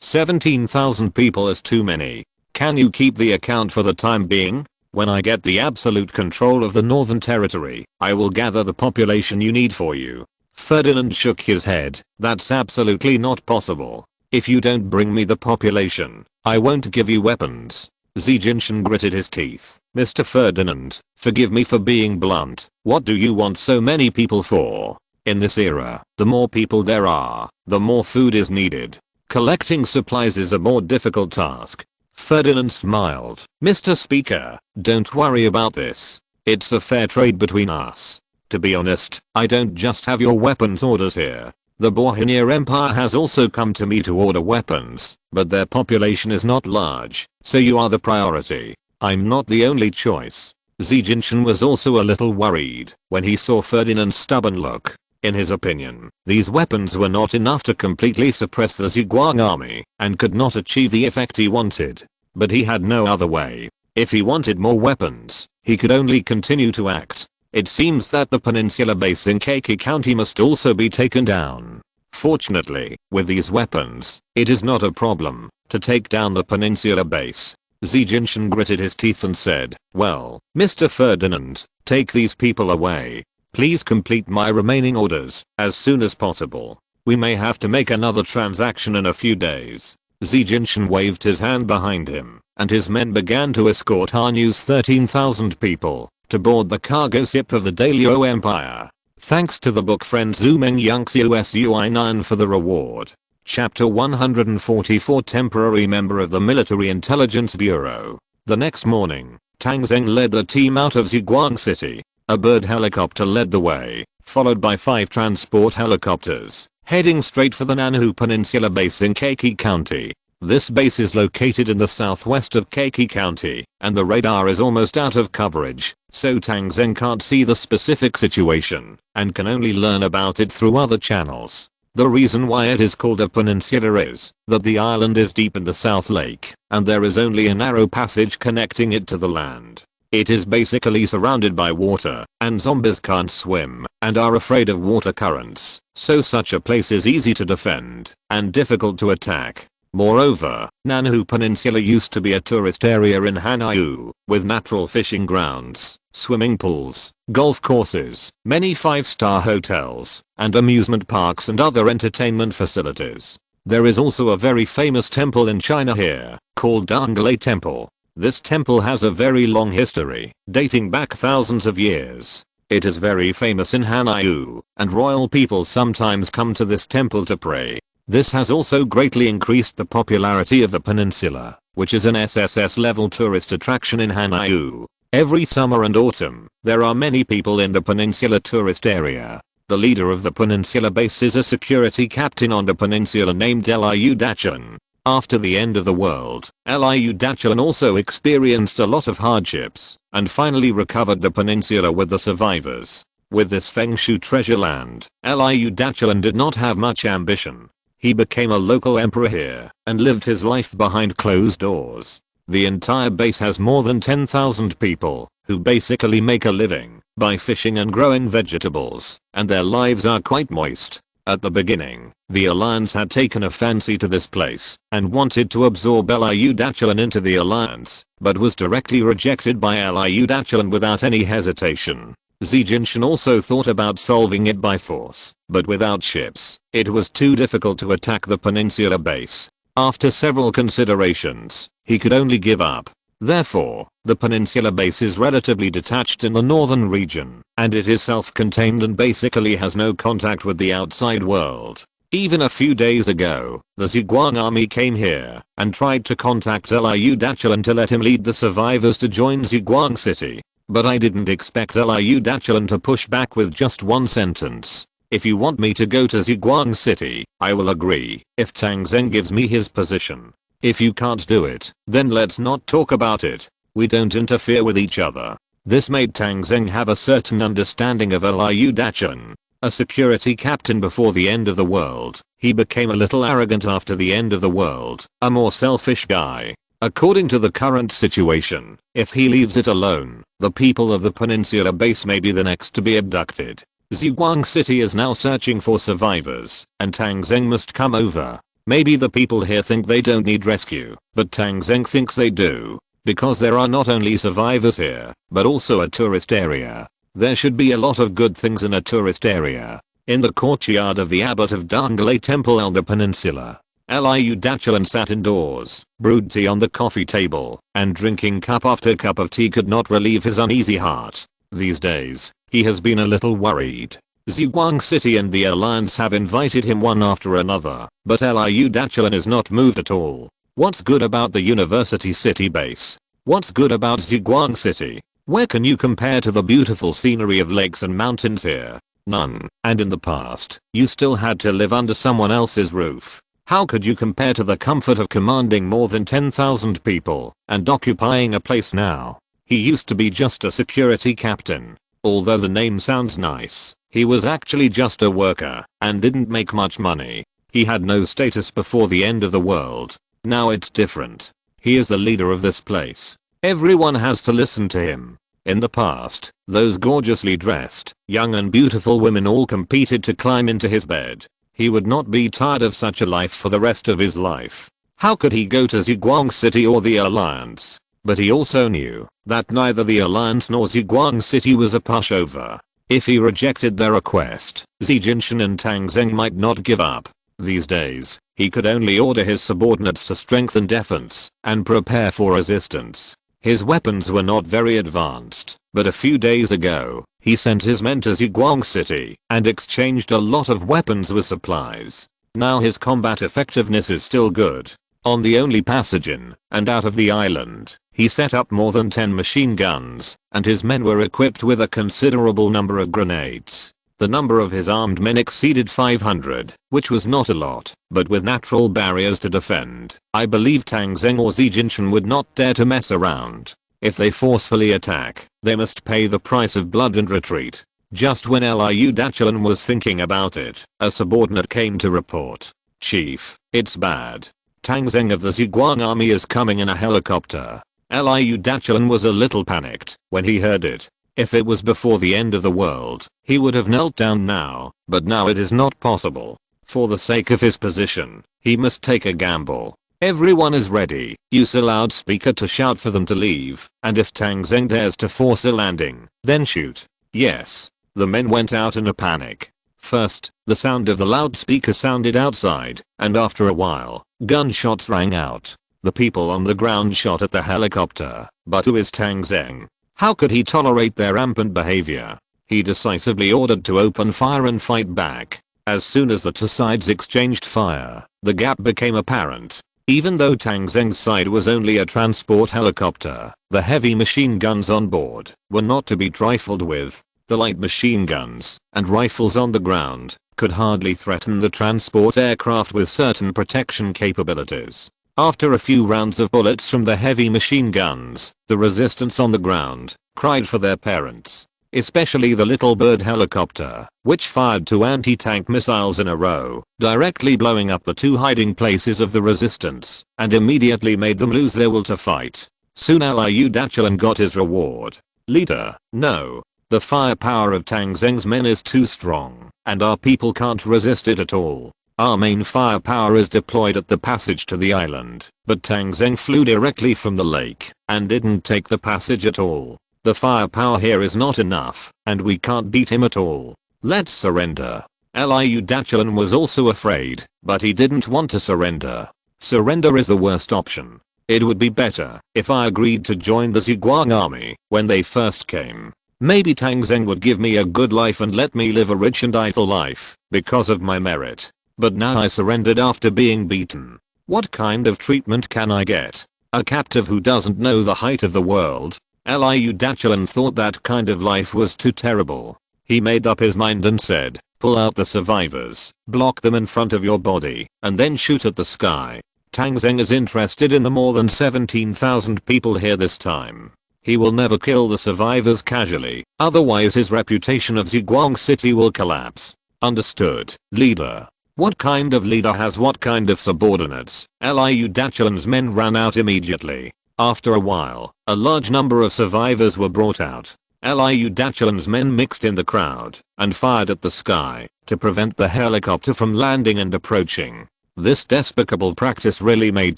17,000 people is too many. Can you keep the account for the time being? When I get the absolute control of the Northern Territory, I will gather the population you need for you." Ferdinand shook his head. "That's absolutely not possible. If you don't bring me the population, I won't give you weapons." Zi Jinshan gritted his teeth. "Mr. Ferdinand, forgive me for being blunt. What do you want so many people for? In this era, the more people there are, the more food is needed. Collecting supplies is a more difficult task." Ferdinand smiled. "Mr. Speaker, don't worry about this. It's a fair trade between us. To be honest, I don't just have your weapons orders here. The Bohemian Empire has also come to me to order weapons, but their population is not large, so you are the priority. I'm not the only choice." Zi Jinshan was also a little worried when he saw Ferdinand's stubborn look. In his opinion, these weapons were not enough to completely suppress the Zhuang army, and could not achieve the effect he wanted. But he had no other way. If he wanted more weapons, he could only continue to act. It seems that the peninsula base in Keiki County must also be taken down. Fortunately, with these weapons, it is not a problem to take down the peninsula base. Zi Jinshan gritted his teeth and said, "Well, Mr. Ferdinand, take these people away. Please complete my remaining orders as soon as possible. We may have to make another transaction in a few days." Zi Jinshan waved his hand behind him, and his men began to escort Hanu's 13,000 people to board the cargo ship of the Dailyo Empire. Thanks to the book friend Zoomeng Yangxiu Sui9 for the reward. Chapter 144 Temporary Member of the Military Intelligence Bureau. The next morning, Tang Zheng led the team out of Zhuang City. A bird helicopter led the way, followed by 5 transport helicopters, heading straight for the Nanhu Peninsula base in Keiki County. This base is located in the southwest of Keiki County, and the radar is almost out of coverage, so Tang Zheng can't see the specific situation, and can only learn about it through other channels. The reason why it is called a peninsula is that the island is deep in the South Lake, and there is only a narrow passage connecting it to the land. It is basically surrounded by water, and zombies can't swim, and are afraid of water currents, so such a place is easy to defend, and difficult to attack. Moreover, Nanhu Peninsula used to be a tourist area in Hanyu, with natural fishing grounds, swimming pools, golf courses, many 5-star hotels, and amusement parks and other entertainment facilities. There is also a very famous temple in China here, called Dangalei Temple. This temple has a very long history, dating back thousands of years. It is very famous in Hanyu, and royal people sometimes come to this temple to pray. This has also greatly increased the popularity of the peninsula, which is an SSS level tourist attraction in Hanyu. Every summer and autumn, there are many people in the peninsula tourist area. The leader of the peninsula base is a security captain on the peninsula named Liu Dachun. After the end of the world, Liu Daqian also experienced a lot of hardships and finally recovered the peninsula with the survivors. With this Feng Shui treasure land, Liu Daqian did not have much ambition. He became a local emperor here and lived his life behind closed doors. The entire base has more than 10,000 people who basically make a living by fishing and growing vegetables, and their lives are quite moist. At the beginning, the Alliance had taken a fancy to this place and wanted to absorb Liu Daqian into the Alliance, but was directly rejected by Liu Daqian without any hesitation. Xi Jinping also thought about solving it by force, but without ships, it was too difficult to attack the peninsula base. After several considerations, he could only give up. Therefore, the peninsula base is relatively detached in the northern region, and it is self-contained and basically has no contact with the outside world. Even a few days ago, the Zhuang army came here and tried to contact Liu Daqian to let him lead the survivors to join Zhuang city. But I didn't expect Liu Daqian to push back with just one sentence. If you want me to go to Zhuang city, I will agree, if Tang Zheng gives me his position. If you can't do it, then let's not talk about it. We don't interfere with each other. This made Tang Zheng have a certain understanding of Liu Daqian. A security captain before the end of the world, he became a little arrogant after the end of the world, a more selfish guy. According to the current situation, if he leaves it alone, the people of the peninsula base may be the next to be abducted. Zhuang city is now searching for survivors, and Tang Zheng must come over. Maybe the people here think they don't need rescue, but Tang Zheng thinks they do. Because there are not only survivors here, but also a tourist area. There should be a lot of good things in a tourist area. In the courtyard of the Abbot of Dangalei Temple on the peninsula, Liu Daqian sat indoors, brewed tea on the coffee table, and drinking cup after cup of tea could not relieve his uneasy heart. These days, he has been a little worried. Zhuang City and the Alliance have invited him one after another, but Liu Daqian is not moved at all. What's good about the university city base? What's good about Zhuang City? Where can you compare to the beautiful scenery of lakes and mountains here? None. And in the past, you still had to live under someone else's roof. How could you compare to the comfort of commanding more than 10,000 people and occupying a place now? He used to be just a security captain. Although the name sounds nice, he was actually just a worker and didn't make much money. He had no status before the end of the world. Now it's different. He is the leader of this place. Everyone has to listen to him. In the past, those gorgeously dressed, young and beautiful women all competed to climb into his bed. He would not be tired of such a life for the rest of his life. How could he go to Zhuang City or the Alliance? But he also knew that neither the Alliance nor Zhuang City was a pushover. If he rejected their request, Xi Jinping and Tang Zheng might not give up. These days, he could only order his subordinates to strengthen defense and prepare for resistance. His weapons were not very advanced, but a few days ago, he sent his men to Zhuang City and exchanged a lot of weapons with supplies. Now his combat effectiveness is still good. On the only passage in and out of the island, he set up more than 10 machine guns, and his men were equipped with a considerable number of grenades. The number of his armed men exceeded 500, which was not a lot, but with natural barriers to defend, I believe Tang Zheng or Xi Jinping would not dare to mess around. If they forcefully attack, they must pay the price of blood and retreat. Just when Liu Daqian was thinking about it, a subordinate came to report. Chief, it's bad. Tang Zheng of the Zhuang army is coming in a helicopter. Liu Daqian was a little panicked when he heard it. If it was before the end of the world, he would have knelt down now, but now it is not possible. For the sake of his position, he must take a gamble. Everyone is ready. Use a loudspeaker to shout for them to leave, and if Tang Zheng dares to force a landing, then shoot. Yes. The men went out in a panic. First, the sound of the loudspeaker sounded outside, and after a while, gunshots rang out. The people on the ground shot at the helicopter, but who is Tang Zheng? How could he tolerate their rampant behavior? He decisively ordered to open fire and fight back. As soon as the two sides exchanged fire, the gap became apparent. Even though Tang Zheng's side was only a transport helicopter, the heavy machine guns on board were not to be trifled with. The light machine guns and rifles on the ground could hardly threaten the transport aircraft with certain protection capabilities. After a few rounds of bullets from the heavy machine guns, the resistance on the ground cried for their parents. Especially the little bird helicopter, which fired 2 anti-tank missiles in a row, directly blowing up the 2 hiding places of the resistance, and immediately made them lose their will to fight. Soon Liu Daqian got his reward. Leader, no. The firepower of Tang Zheng's men is too strong, and our people can't resist it at all. Our main firepower is deployed at the passage to the island, but Tang Zheng flew directly from the lake, and didn't take the passage at all. The firepower here is not enough, and we can't beat him at all. Let's surrender. Liu Daqian was also afraid, but he didn't want to surrender. Surrender is the worst option. It would be better if I agreed to join the Zhuang army when they first came. Maybe Tang Zheng would give me a good life and let me live a rich and idle life because of my merit. But now I surrendered after being beaten. What kind of treatment can I get? A captive who doesn't know the height of the world? Liu Daqian thought that kind of life was too terrible. He made up his mind and said, pull out the survivors, block them in front of your body, and then shoot at the sky. Tang Zheng is interested in the more than 17,000 people here this time. He will never kill the survivors casually, otherwise his reputation of Zhuang City will collapse. Understood, leader. What kind of leader has what kind of subordinates? Liu Daqian's men ran out immediately. After a while, a large number of survivors were brought out. Liu Daqian's men mixed in the crowd and fired at the sky to prevent the helicopter from landing and approaching. This despicable practice really made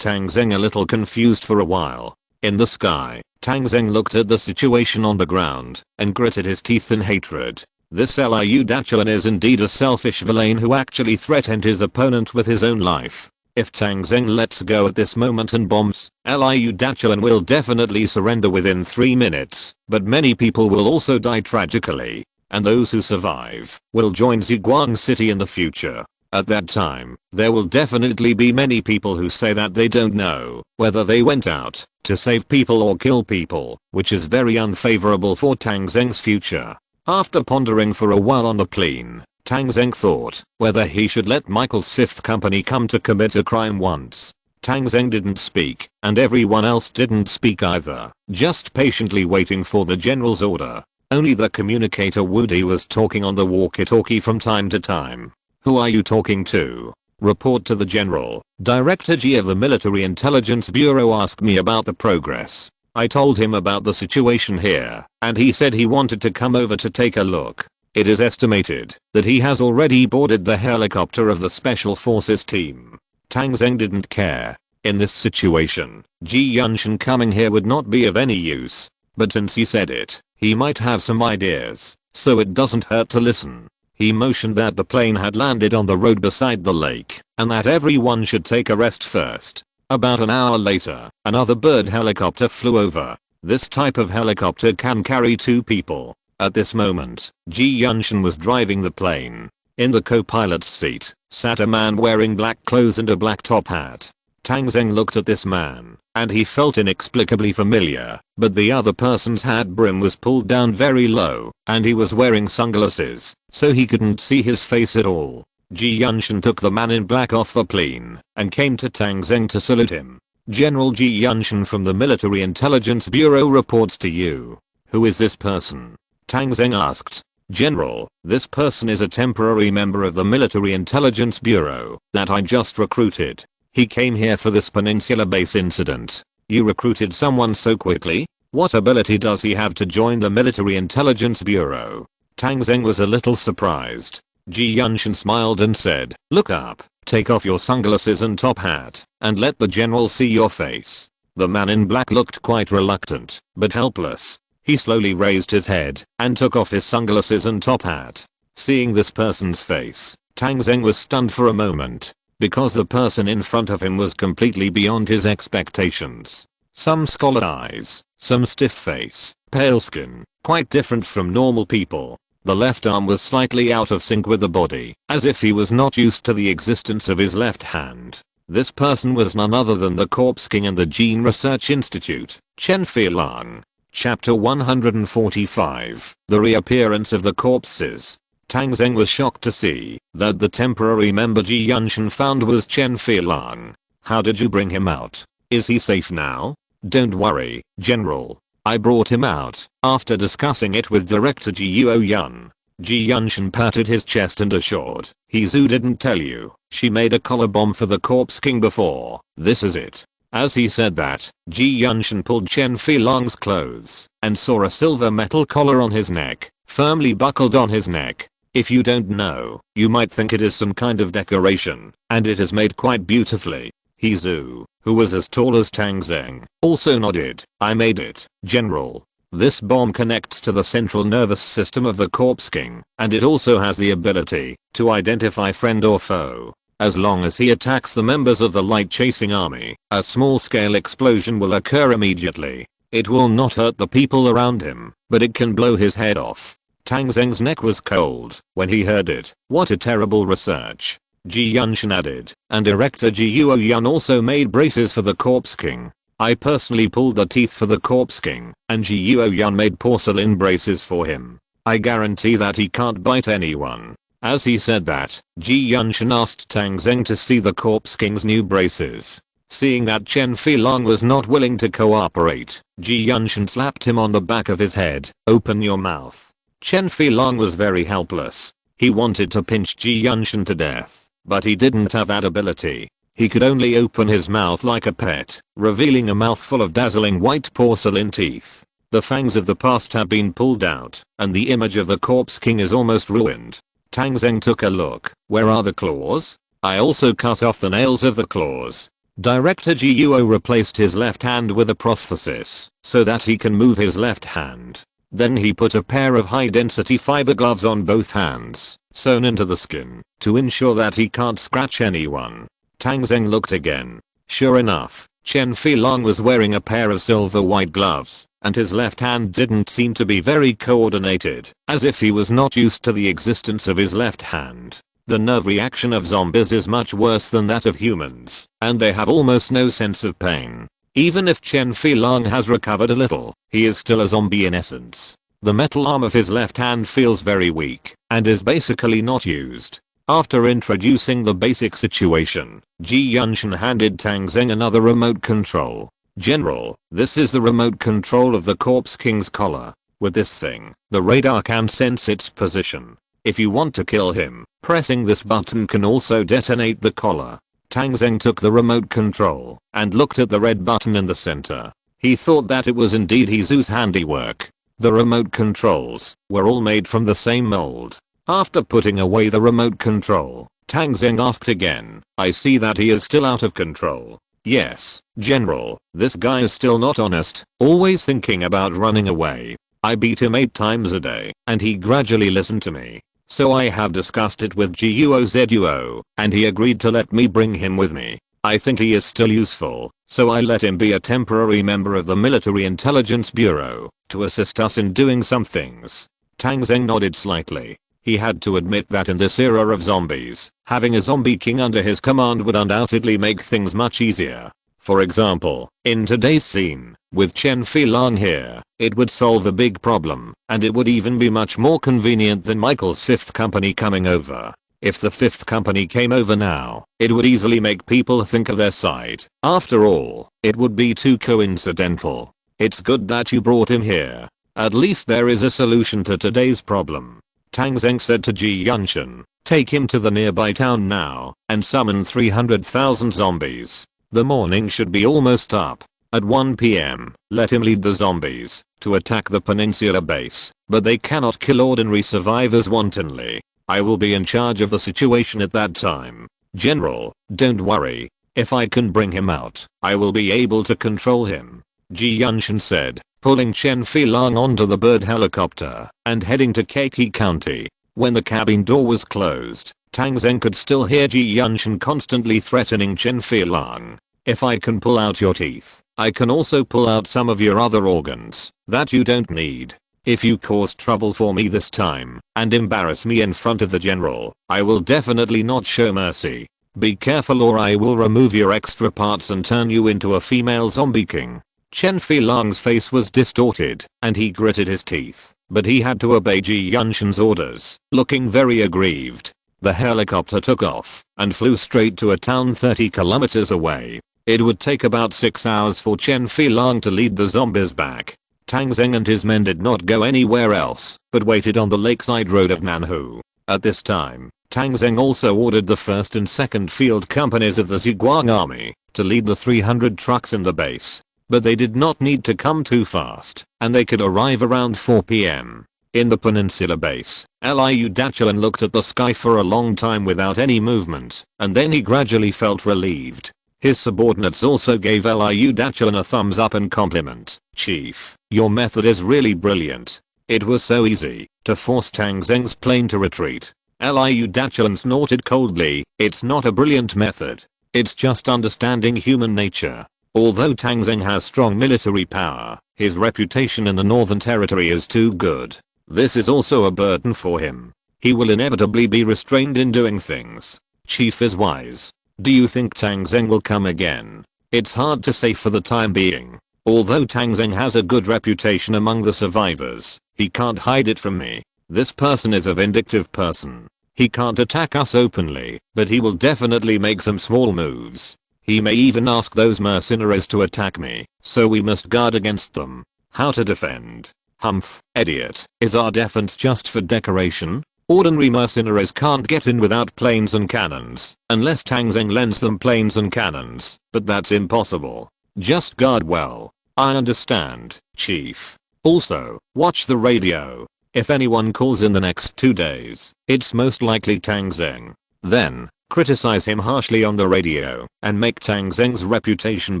Tang Zheng a little confused for a while. In the sky, Tang Zheng looked at the situation on the ground and gritted his teeth in hatred. This Liu Daqian is indeed a selfish villain who actually threatened his opponent with his own life. If Tang Zheng lets go at this moment and bombs, Liu Daqian will definitely surrender within 3 minutes, but many people will also die tragically, and those who survive will join Zhuang City in the future. At that time, there will definitely be many people who say that they don't know whether they went out to save people or kill people, which is very unfavorable for Tang Zheng's future. After pondering for a while on the plane, Tang Zheng thought whether he should let Michael's 5th company come to commit a crime once. Tang Zheng didn't speak, and everyone else didn't speak either, just patiently waiting for the general's order. Only the communicator Woody was talking on the walkie-talkie from time to time. Who are you talking to? Report to the general. Director G of the Military Intelligence Bureau asked me about the progress. I told him about the situation here, and he said he wanted to come over to take a look. It is estimated that he has already boarded the helicopter of the Special Forces team. Tang Zheng didn't care. In this situation, Ji Yunshan coming here would not be of any use. But since he said it, he might have some ideas, so it doesn't hurt to listen. He motioned that the plane had landed on the road beside the lake, and that everyone should take a rest first. About an hour later, another bird helicopter flew over. This type of helicopter can carry 2 people. At this moment, Ji Yunshan was driving the plane. In the co-pilot's seat, sat a man wearing black clothes and a black top hat. Tang Zheng looked at this man, and he felt inexplicably familiar, but the other person's hat brim was pulled down very low, and he was wearing sunglasses, so he couldn't see his face at all. Ji Yunshan took the man in black off the plane, and came to Tang Zheng to salute him. General Ji Yunshan from the Military Intelligence Bureau reports to you. Who is this person? Tang Zheng asked. General, this person is a temporary member of the Military Intelligence Bureau that I just recruited. He came here for this Peninsula Base incident. You recruited someone so quickly? What ability does he have to join the Military Intelligence Bureau? Tang Zheng was a little surprised. Ji Yunshan smiled and said, look up, take off your sunglasses and top hat, and let the general see your face. The man in black looked quite reluctant, but helpless. He slowly raised his head and took off his sunglasses and top hat. Seeing this person's face, Tang Zheng was stunned for a moment, because the person in front of him was completely beyond his expectations. Some scalloped eyes, some stiff face, pale skin, quite different from normal people. The left arm was slightly out of sync with the body, as if he was not used to the existence of his left hand. This person was none other than the Corpse King and the Gene Research Institute, Chen Feilang. Chapter 145, The Reappearance of the Corpses. Tang Zheng was shocked to see that the temporary member Ji Yunshan found was Chen Feilang. How did you bring him out? Is he safe now? Don't worry, General. I brought him out after discussing it with Director Ji Yun. Ji Yunshan patted his chest and assured, Zhu didn't tell you, she made a collar bomb for the Corpse King before. This is it. As he said that, Ji Yunshan pulled Chen Filong's clothes and saw a silver metal collar on his neck, firmly buckled on his neck. If you don't know, you might think it is some kind of decoration, and it is made quite beautifully. Zhu, who was as tall as Tang Zheng, also nodded. I made it, General. This bomb connects to the central nervous system of the Corpse King, and it also has the ability to identify friend or foe. As long as he attacks the members of the light chasing army, a small-scale explosion will occur immediately. It will not hurt the people around him, but it can blow his head off. Tang Zheng's neck was cold when he heard it. What a terrible research. Ji Yunshan added, and Director Ji Yun also made braces for the Corpse King. I personally pulled the teeth for the Corpse King, and Ji Yun made porcelain braces for him. I guarantee that he can't bite anyone. As he said that, Ji Yunshan asked Tang Zheng to see the Corpse King's new braces. Seeing that Chen Filong was not willing to cooperate, Ji Yunshan slapped him on the back of his head. Open your mouth. Chen Filong was very helpless. He wanted to pinch Ji Yunshan to death, but he didn't have that ability. He could only open his mouth like a pet, revealing a mouthful of dazzling white porcelain teeth. The fangs of the past have been pulled out, and the image of the Corpse King is almost ruined. Tang Zheng took a look. Where are the claws? I also cut off the nails of the claws. Director Ji Yuo replaced his left hand with a prosthesis, so that he can move his left hand. Then he put a pair of high-density fiber gloves on both hands, sewn into the skin, to ensure that he can't scratch anyone. Tang Zheng looked again. Sure enough, Chen Filong was wearing a pair of silver white gloves, and his left hand didn't seem to be very coordinated, as if he was not used to the existence of his left hand. The nerve reaction of zombies is much worse than that of humans, and they have almost no sense of pain. Even if Chen Filong has recovered a little, he is still a zombie in essence. The metal arm of his left hand feels very weak, and is basically not used. After introducing the basic situation, Ji Yunshan handed Tang Zheng another remote control. General, this is the remote control of the Corpse King's collar. With this thing, the radar can sense its position. If you want to kill him, pressing this button can also detonate the collar. Tang Zheng took the remote control and looked at the red button in the center. He thought that it was indeed Zhu's handiwork. The remote controls were all made from the same mold. After putting away the remote control, Tang Zheng asked again, I see that he is still out of control. Yes, General, this guy is still not honest, always thinking about running away. I beat him 8 times a day, and he gradually listened to me. So I have discussed it with GUOZUO, and he agreed to let me bring him with me. I think he is still useful, so I let him be a temporary member of the Military Intelligence Bureau, to assist us in doing some things. Tang Zheng nodded slightly. He had to admit that in this era of zombies, having a zombie king under his command would undoubtedly make things much easier. For example, in today's scene, with Chen Filong here, it would solve a big problem, and it would even be much more convenient than Michael's 5th company coming over. If the 5th company came over now, it would easily make people think of their side. After all, it would be too coincidental. It's good that you brought him here. At least there is a solution to today's problem. Tang Zheng said to Ji Yunshan, take him to the nearby town now, and summon 300,000 zombies. The morning should be almost up. At 1 PM, let him lead the zombies to attack the peninsula base, but they cannot kill ordinary survivors wantonly. I will be in charge of the situation at that time. General, don't worry. If I can bring him out, I will be able to control him. Ji Yunshan said, pulling Chen Filong onto the bird helicopter and heading to Keiki County. When the cabin door was closed, Tang Zheng could still hear Ji Yunshan constantly threatening Chen Filong. If I can pull out your teeth, I can also pull out some of your other organs that you don't need. If you cause trouble for me this time and embarrass me in front of the general, I will definitely not show mercy. Be careful or I will remove your extra parts and turn you into a female zombie king. Chen Filong's face was distorted and he gritted his teeth, but he had to obey Ji Yunshan's orders, looking very aggrieved. The helicopter took off and flew straight to a town 30 kilometers away. It would take about 6 hours for Chen Filang to lead the zombies back. Tang Zheng and his men did not go anywhere else, but waited on the lakeside road of Nanhu. At this time, Tang Zheng also ordered the 1st and 2nd field companies of the Zhuang army to lead the 300 trucks in the base. But they did not need to come too fast, and they could arrive around 4 p.m. In the peninsula base, Liu Dachuan looked at the sky for a long time without any movement, and then he gradually felt relieved. His subordinates also gave Liu Dachuan a thumbs up and compliment. "Chief, your method is really brilliant. It was so easy to force Tang Zheng's plane to retreat." Liu Dachuan snorted coldly. "It's not a brilliant method. It's just understanding human nature." Although Tang Zheng has strong military power, his reputation in the Northern Territory is too good. This is also a burden for him. He will inevitably be restrained in doing things. Chief is wise. Do you think Tang Zheng will come again? It's hard to say for the time being. Although Tang Zheng has a good reputation among the survivors, he can't hide it from me. This person is a vindictive person. He can't attack us openly, but he will definitely make some small moves. He may even ask those mercenaries to attack me, so we must guard against them. How to defend? Humph, idiot. Is our defense just for decoration? Ordinary mercenaries can't get in without planes and cannons, unless Tang Zheng lends them planes and cannons, but that's impossible. Just guard well. I understand, Chief. Also, watch the radio. If anyone calls in the next 2 days, it's most likely Tang Zheng. Then, criticize him harshly on the radio, and make Tang Zheng's reputation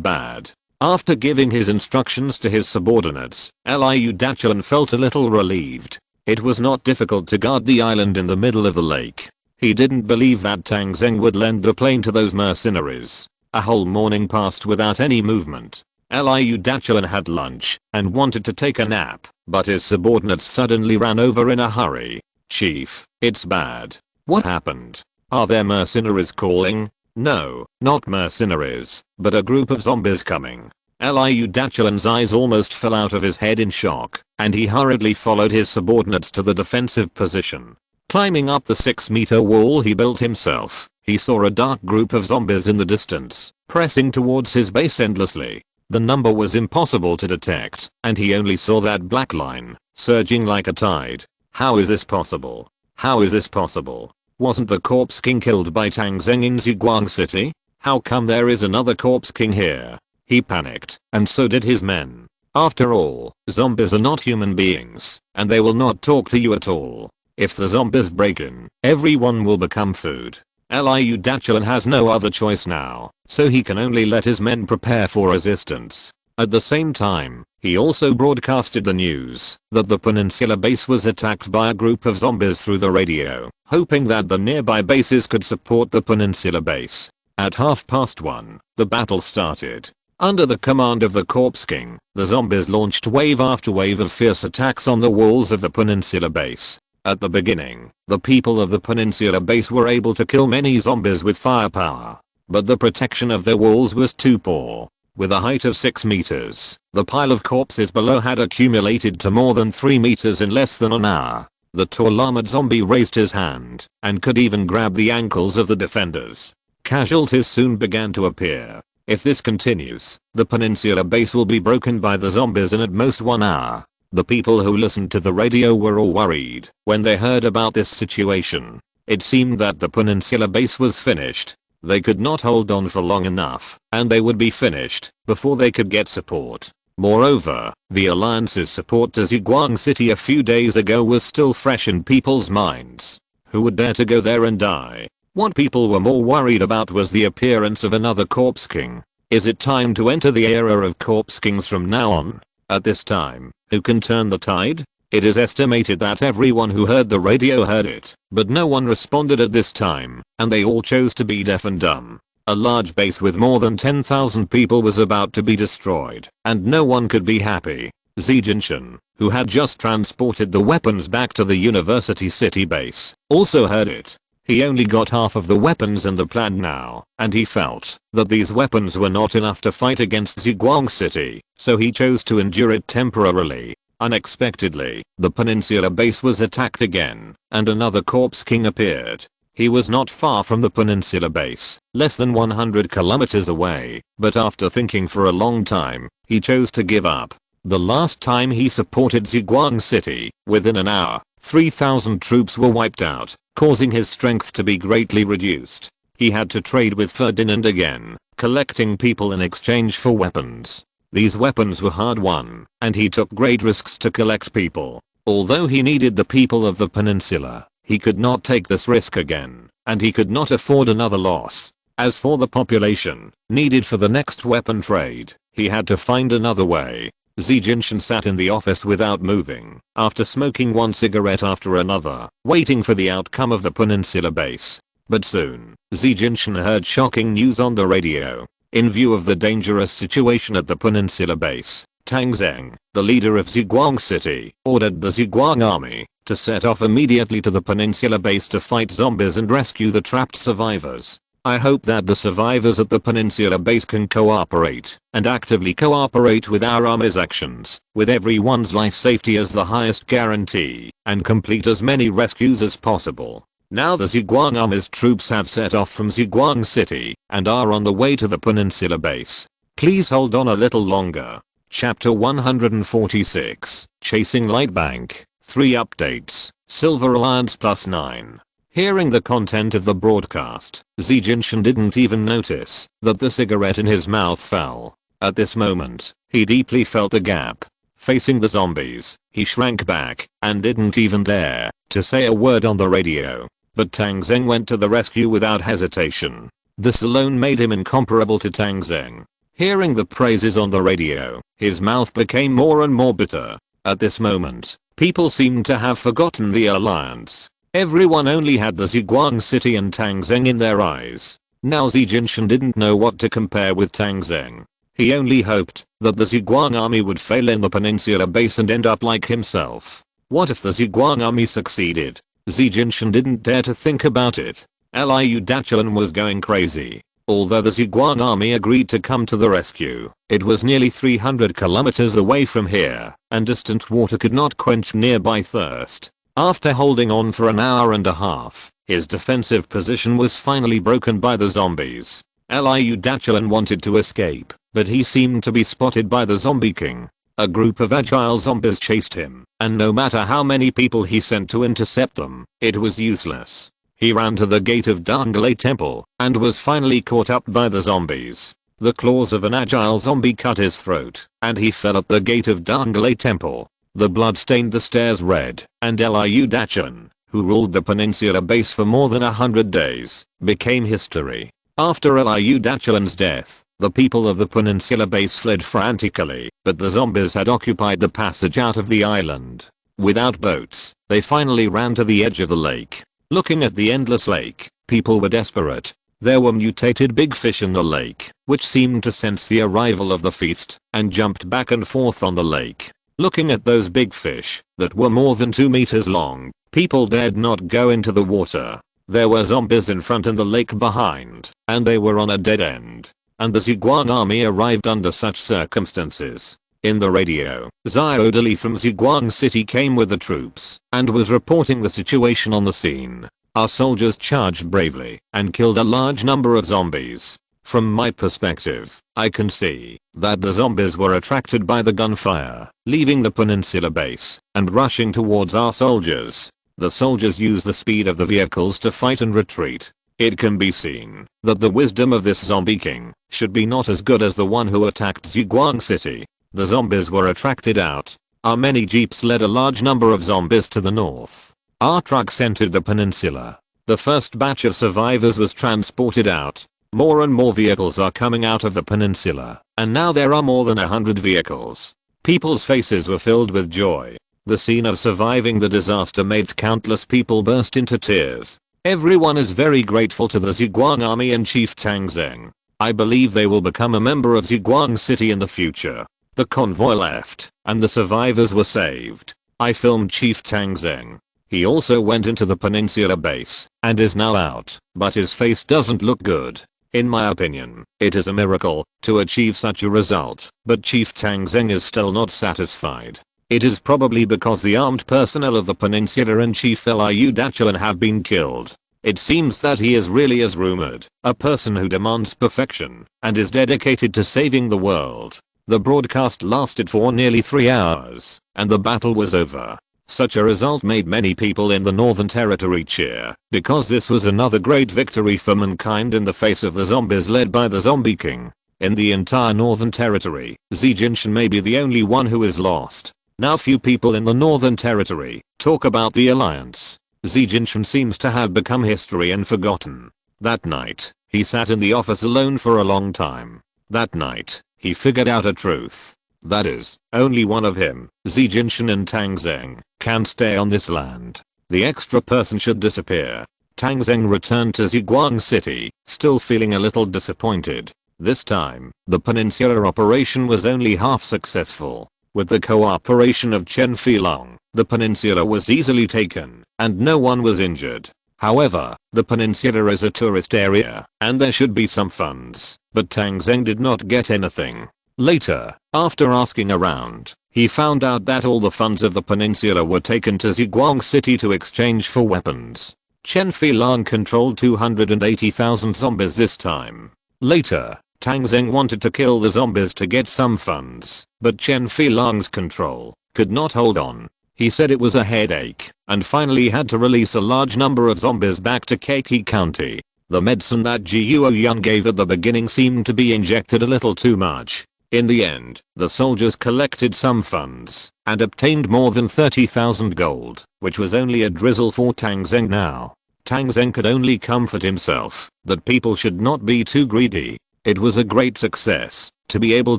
bad. After giving his instructions to his subordinates, Liu Dachuan felt a little relieved. It was not difficult to guard the island in the middle of the lake. He didn't believe that Tang Zheng would lend the plane to those mercenaries. A whole morning passed without any movement. Liu Dachuan had lunch and wanted to take a nap, but his subordinates suddenly ran over in a hurry. "Chief, it's bad." "What happened? Are there mercenaries calling?" "No, not mercenaries, but a group of zombies coming." Liu Dachuan's eyes almost fell out of his head in shock, and he hurriedly followed his subordinates to the defensive position. Climbing up the 6-meter wall he built himself, he saw a dark group of zombies in the distance, pressing towards his base endlessly. The number was impossible to detect, and he only saw that black line, surging like a tide. How is this possible? How is this possible? Wasn't the Corpse King killed by Tang Zheng in Zhuang City? How come there is another Corpse King here? He panicked, and so did his men. After all, zombies are not human beings, and they will not talk to you at all. If the zombies break in, everyone will become food. Liu Dachuan has no other choice now, so he can only let his men prepare for resistance. At the same time, he also broadcasted the news that the peninsula base was attacked by a group of zombies through the radio, hoping that the nearby bases could support the peninsula base. At 1:30, the battle started. Under the command of the Corpse King, the zombies launched wave after wave of fierce attacks on the walls of the peninsula base. At the beginning, the people of the peninsula base were able to kill many zombies with firepower, but the protection of their walls was too poor. With a height of 6 meters, the pile of corpses below had accumulated to more than 3 meters in less than an hour. The tall armored zombie raised his hand and could even grab the ankles of the defenders. Casualties soon began to appear. If this continues, the peninsula base will be broken by the zombies in at most 1 hour. The people who listened to the radio were all worried when they heard about this situation. It seemed that the peninsula base was finished. They could not hold on for long enough, and they would be finished before they could get support. Moreover, the Alliance's support to Zhuang City a few days ago was still fresh in people's minds. Who would dare to go there and die? What people were more worried about was the appearance of another Corpse King. Is it time to enter the era of Corpse Kings from now on? At this time, who can turn the tide? It is estimated that everyone who heard the radio heard it, but no one responded at this time, and they all chose to be deaf and dumb. A large base with more than 10,000 people was about to be destroyed, and no one could be happy. Xi Jinshan, who had just transported the weapons back to the University City base, also heard it. He only got half of the weapons in the plan now, and he felt that these weapons were not enough to fight against Zhuang City, so he chose to endure it temporarily. Unexpectedly, the peninsula base was attacked again, and another Corpse King appeared. He was not far from the peninsula base, less than 100 kilometers away, but after thinking for a long time, he chose to give up. The last time he supported Ziguang City, within an hour, 3,000 troops were wiped out, causing his strength to be greatly reduced. He had to trade with Ferdinand again, collecting people in exchange for weapons. These weapons were hard won, and he took great risks to collect people. Although he needed the people of the peninsula, he could not take this risk again, and he could not afford another loss. As for the population needed for the next weapon trade, he had to find another way. Xi Jinshan sat in the office without moving, after smoking one cigarette after another, waiting for the outcome of the peninsula base. But soon, Xi Jinshan heard shocking news on the radio. In view of the dangerous situation at the peninsula base, Tang Zheng, the leader of Ziguang City, ordered the Ziguang army to set off immediately to the peninsula base to fight zombies and rescue the trapped survivors. I hope that the survivors at the peninsula base can cooperate and actively cooperate with our army's actions, with everyone's life safety as the highest guarantee, and complete as many rescues as possible. Now the Ziguang army's troops have set off from Ziguang City and are on the way to the peninsula base. Please hold on a little longer. Chapter 146, Chasing Lightbank, 3 updates, Silver Alliance +9. Hearing the content of the broadcast, Xi Jinshan didn't even notice that the cigarette in his mouth fell. At this moment, he deeply felt a gap. Facing the zombies, he shrank back and didn't even dare to say a word on the radio. But Tang Zheng went to the rescue without hesitation. This alone made him incomparable to Tang Zheng. Hearing the praises on the radio, his mouth became more and more bitter. At this moment, people seemed to have forgotten the alliance. Everyone only had the Ziguang City and Tang Zheng in their eyes. Now Xi Jinshan didn't know what to compare with Tang Zheng. He only hoped that the Ziguang army would fail in the peninsula base and end up like himself. What if the Ziguang army succeeded? Xi Jinshan didn't dare to think about it. Liu Daqian was going crazy. Although the Ziguang army agreed to come to the rescue, it was nearly 300 kilometers away from here, and distant water could not quench nearby thirst. After holding on for an hour and a half, his defensive position was finally broken by the zombies. Liu Daqian wanted to escape, but he seemed to be spotted by the Zombie King. A group of agile zombies chased him, and no matter how many people he sent to intercept them, it was useless. He ran to the gate of Danglei Temple, and was finally caught up by the zombies. The claws of an agile zombie cut his throat, and he fell at the gate of Danglei Temple. The blood stained the stairs red, and Liu Daqian, who ruled the peninsula base for more than 100 days, became history. After Liu Daqian's death, the people of the peninsula base fled frantically, but the zombies had occupied the passage out of the island. Without boats, they finally ran to the edge of the lake. Looking at the endless lake, people were desperate. There were mutated big fish in the lake, which seemed to sense the arrival of the feast, and jumped back and forth on the lake. Looking at those big fish, that were more than 2 meters long, people dared not go into the water. There were zombies in front and the lake behind, and they were on a dead end. And the Ziguang army arrived under such circumstances. In the radio, Xiao Dali from Ziguang City came with the troops, and was reporting the situation on the scene. Our soldiers charged bravely, and killed a large number of zombies. From my perspective, I can see that the zombies were attracted by the gunfire, leaving the peninsula base, and rushing towards our soldiers. The soldiers used the speed of the vehicles to fight and retreat. It can be seen that the wisdom of this zombie king should be not as good as the one who attacked Ziguang City. The zombies were attracted out. Our many jeeps led a large number of zombies to the north. Our trucks entered the peninsula. The first batch of survivors was transported out. More and more vehicles are coming out of the peninsula, and now there are more than 100 vehicles. People's faces were filled with joy. The scene of surviving the disaster made countless people burst into tears. Everyone is very grateful to the Ziguang army and Chief Tang Zheng. I believe they will become a member of Ziguang City in the future. The convoy left, and the survivors were saved. I filmed Chief Tang Zheng. He also went into the peninsula base, and is now out, but his face doesn't look good. In my opinion, it is a miracle to achieve such a result, but Chief Tang Zheng is still not satisfied. It is probably because the armed personnel of the peninsula and Chief Liu Daqian have been killed. It seems that he is really as rumored, a person who demands perfection and is dedicated to saving the world. The broadcast lasted for nearly 3 hours, and the battle was over. Such a result made many people in the Northern Territory cheer, because this was another great victory for mankind in the face of the zombies led by the Zombie King. In the entire Northern Territory, Xi Jinping may be the only one who is lost. Now few people in the Northern Territory talk about the alliance. Xi Jinping seems to have become history and forgotten. That night, he sat in the office alone for a long time. That night, he figured out a truth. That is, only one of him, Xi Jinping and Tang Zheng, can stay on this land. The extra person should disappear. Tang Zheng returned to Ziguang City, still feeling a little disappointed. This time, the Peninsula operation was only half successful. With the cooperation of Chen Filong, the peninsula was easily taken, and no one was injured. However, the peninsula is a tourist area, and there should be some funds, but Tang Zheng did not get anything. Later, after asking around, he found out that all the funds of the peninsula were taken to Ziguang City to exchange for weapons. Chen Filong controlled 280,000 zombies this time. Later, Tang Zheng wanted to kill the zombies to get some funds, but Chen Filong's control could not hold on. He said it was a headache, and finally had to release a large number of zombies back to Keiki County. The medicine that Ji Yuoyun gave at the beginning seemed to be injected a little too much. In the end, the soldiers collected some funds, and obtained more than 30,000 gold, which was only a drizzle for Tang Zheng now. Tang Zheng could only comfort himself that people should not be too greedy. It was a great success to be able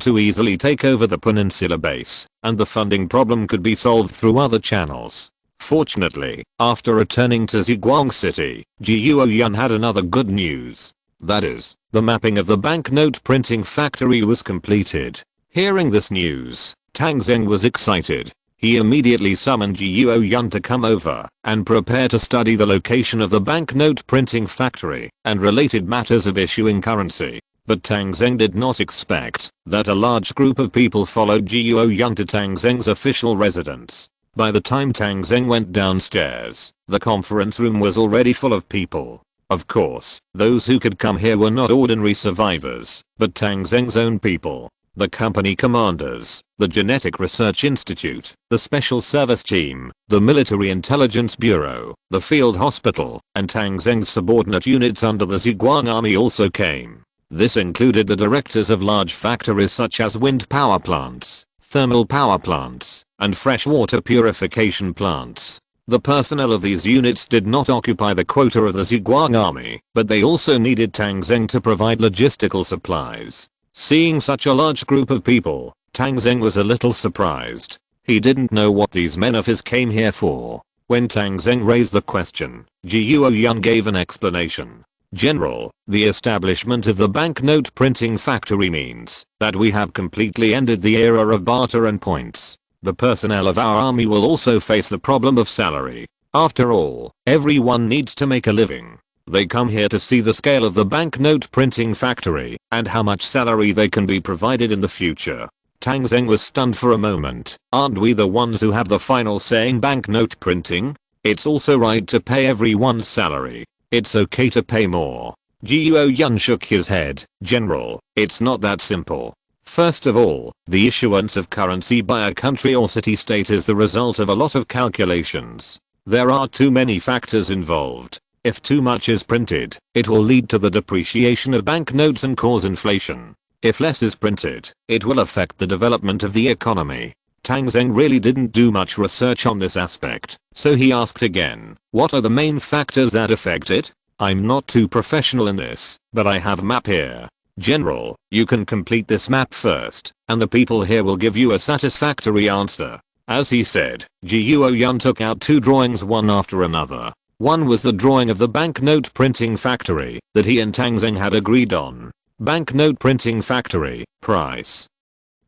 to easily take over the peninsula base, and the funding problem could be solved through other channels. Fortunately, after returning to Ziguang City, Ji Yuoyun had another good news. That is, the mapping of the banknote printing factory was completed. Hearing this news, Tang Zheng was excited. He immediately summoned Ji Yuoyun to come over and prepare to study the location of the banknote printing factory and related matters of issuing currency. But Tang Zheng did not expect that a large group of people followed Ji Yuoyun to Tang Zheng's official residence. By the time Tang Zheng went downstairs, the conference room was already full of people. Of course, those who could come here were not ordinary survivors, but Tang Zheng's own people. The company commanders, the Genetic Research Institute, the Special Service Team, the Military Intelligence Bureau, the Field Hospital, and Tang Zheng's subordinate units under the Ziguang Army also came. This included the directors of large factories such as wind power plants, thermal power plants, and freshwater purification plants. The personnel of these units did not occupy the quota of the Ziguang Army, but they also needed Tang Zheng to provide logistical supplies. Seeing such a large group of people, Tang Zheng was a little surprised. He didn't know what these men of his came here for. When Tang Zheng raised the question, Ji Yuoyun gave an explanation. General, the establishment of the banknote printing factory means that we have completely ended the era of barter and points. The personnel of our army will also face the problem of salary. After all, everyone needs to make a living. They come here to see the scale of the banknote printing factory and how much salary they can be provided in the future. Tang Zheng was stunned for a moment. Aren't we the ones who have the final say in banknote printing? It's also right to pay everyone's salary. It's okay to pay more. Ji Yuoyun shook his head. General, it's not that simple. First of all, the issuance of currency by a country or city-state is the result of a lot of calculations. There are too many factors involved. If too much is printed, it will lead to the depreciation of banknotes and cause inflation. If less is printed, it will affect the development of the economy. Tang Zheng really didn't do much research on this aspect, so he asked again, what are the main factors that affect it? I'm not too professional in this, but I have a map here. General, you can complete this map first, and the people here will give you a satisfactory answer. As he said, Ji Yuoyun took out 2 drawings one after another. One was the drawing of the banknote printing factory that he and Tang Zheng had agreed on. Banknote printing factory, price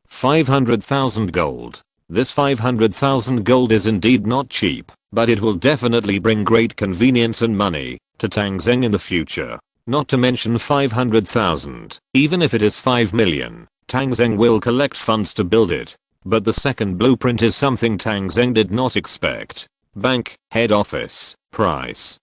500,000 gold. This 500,000 gold is indeed not cheap, but it will definitely bring great convenience and money to Tang Zheng in the future. Not to mention 500,000, even if it is 5 million, Tang Zheng will collect funds to build it. But the second blueprint is something Tang Zheng did not expect. Bank, head office, price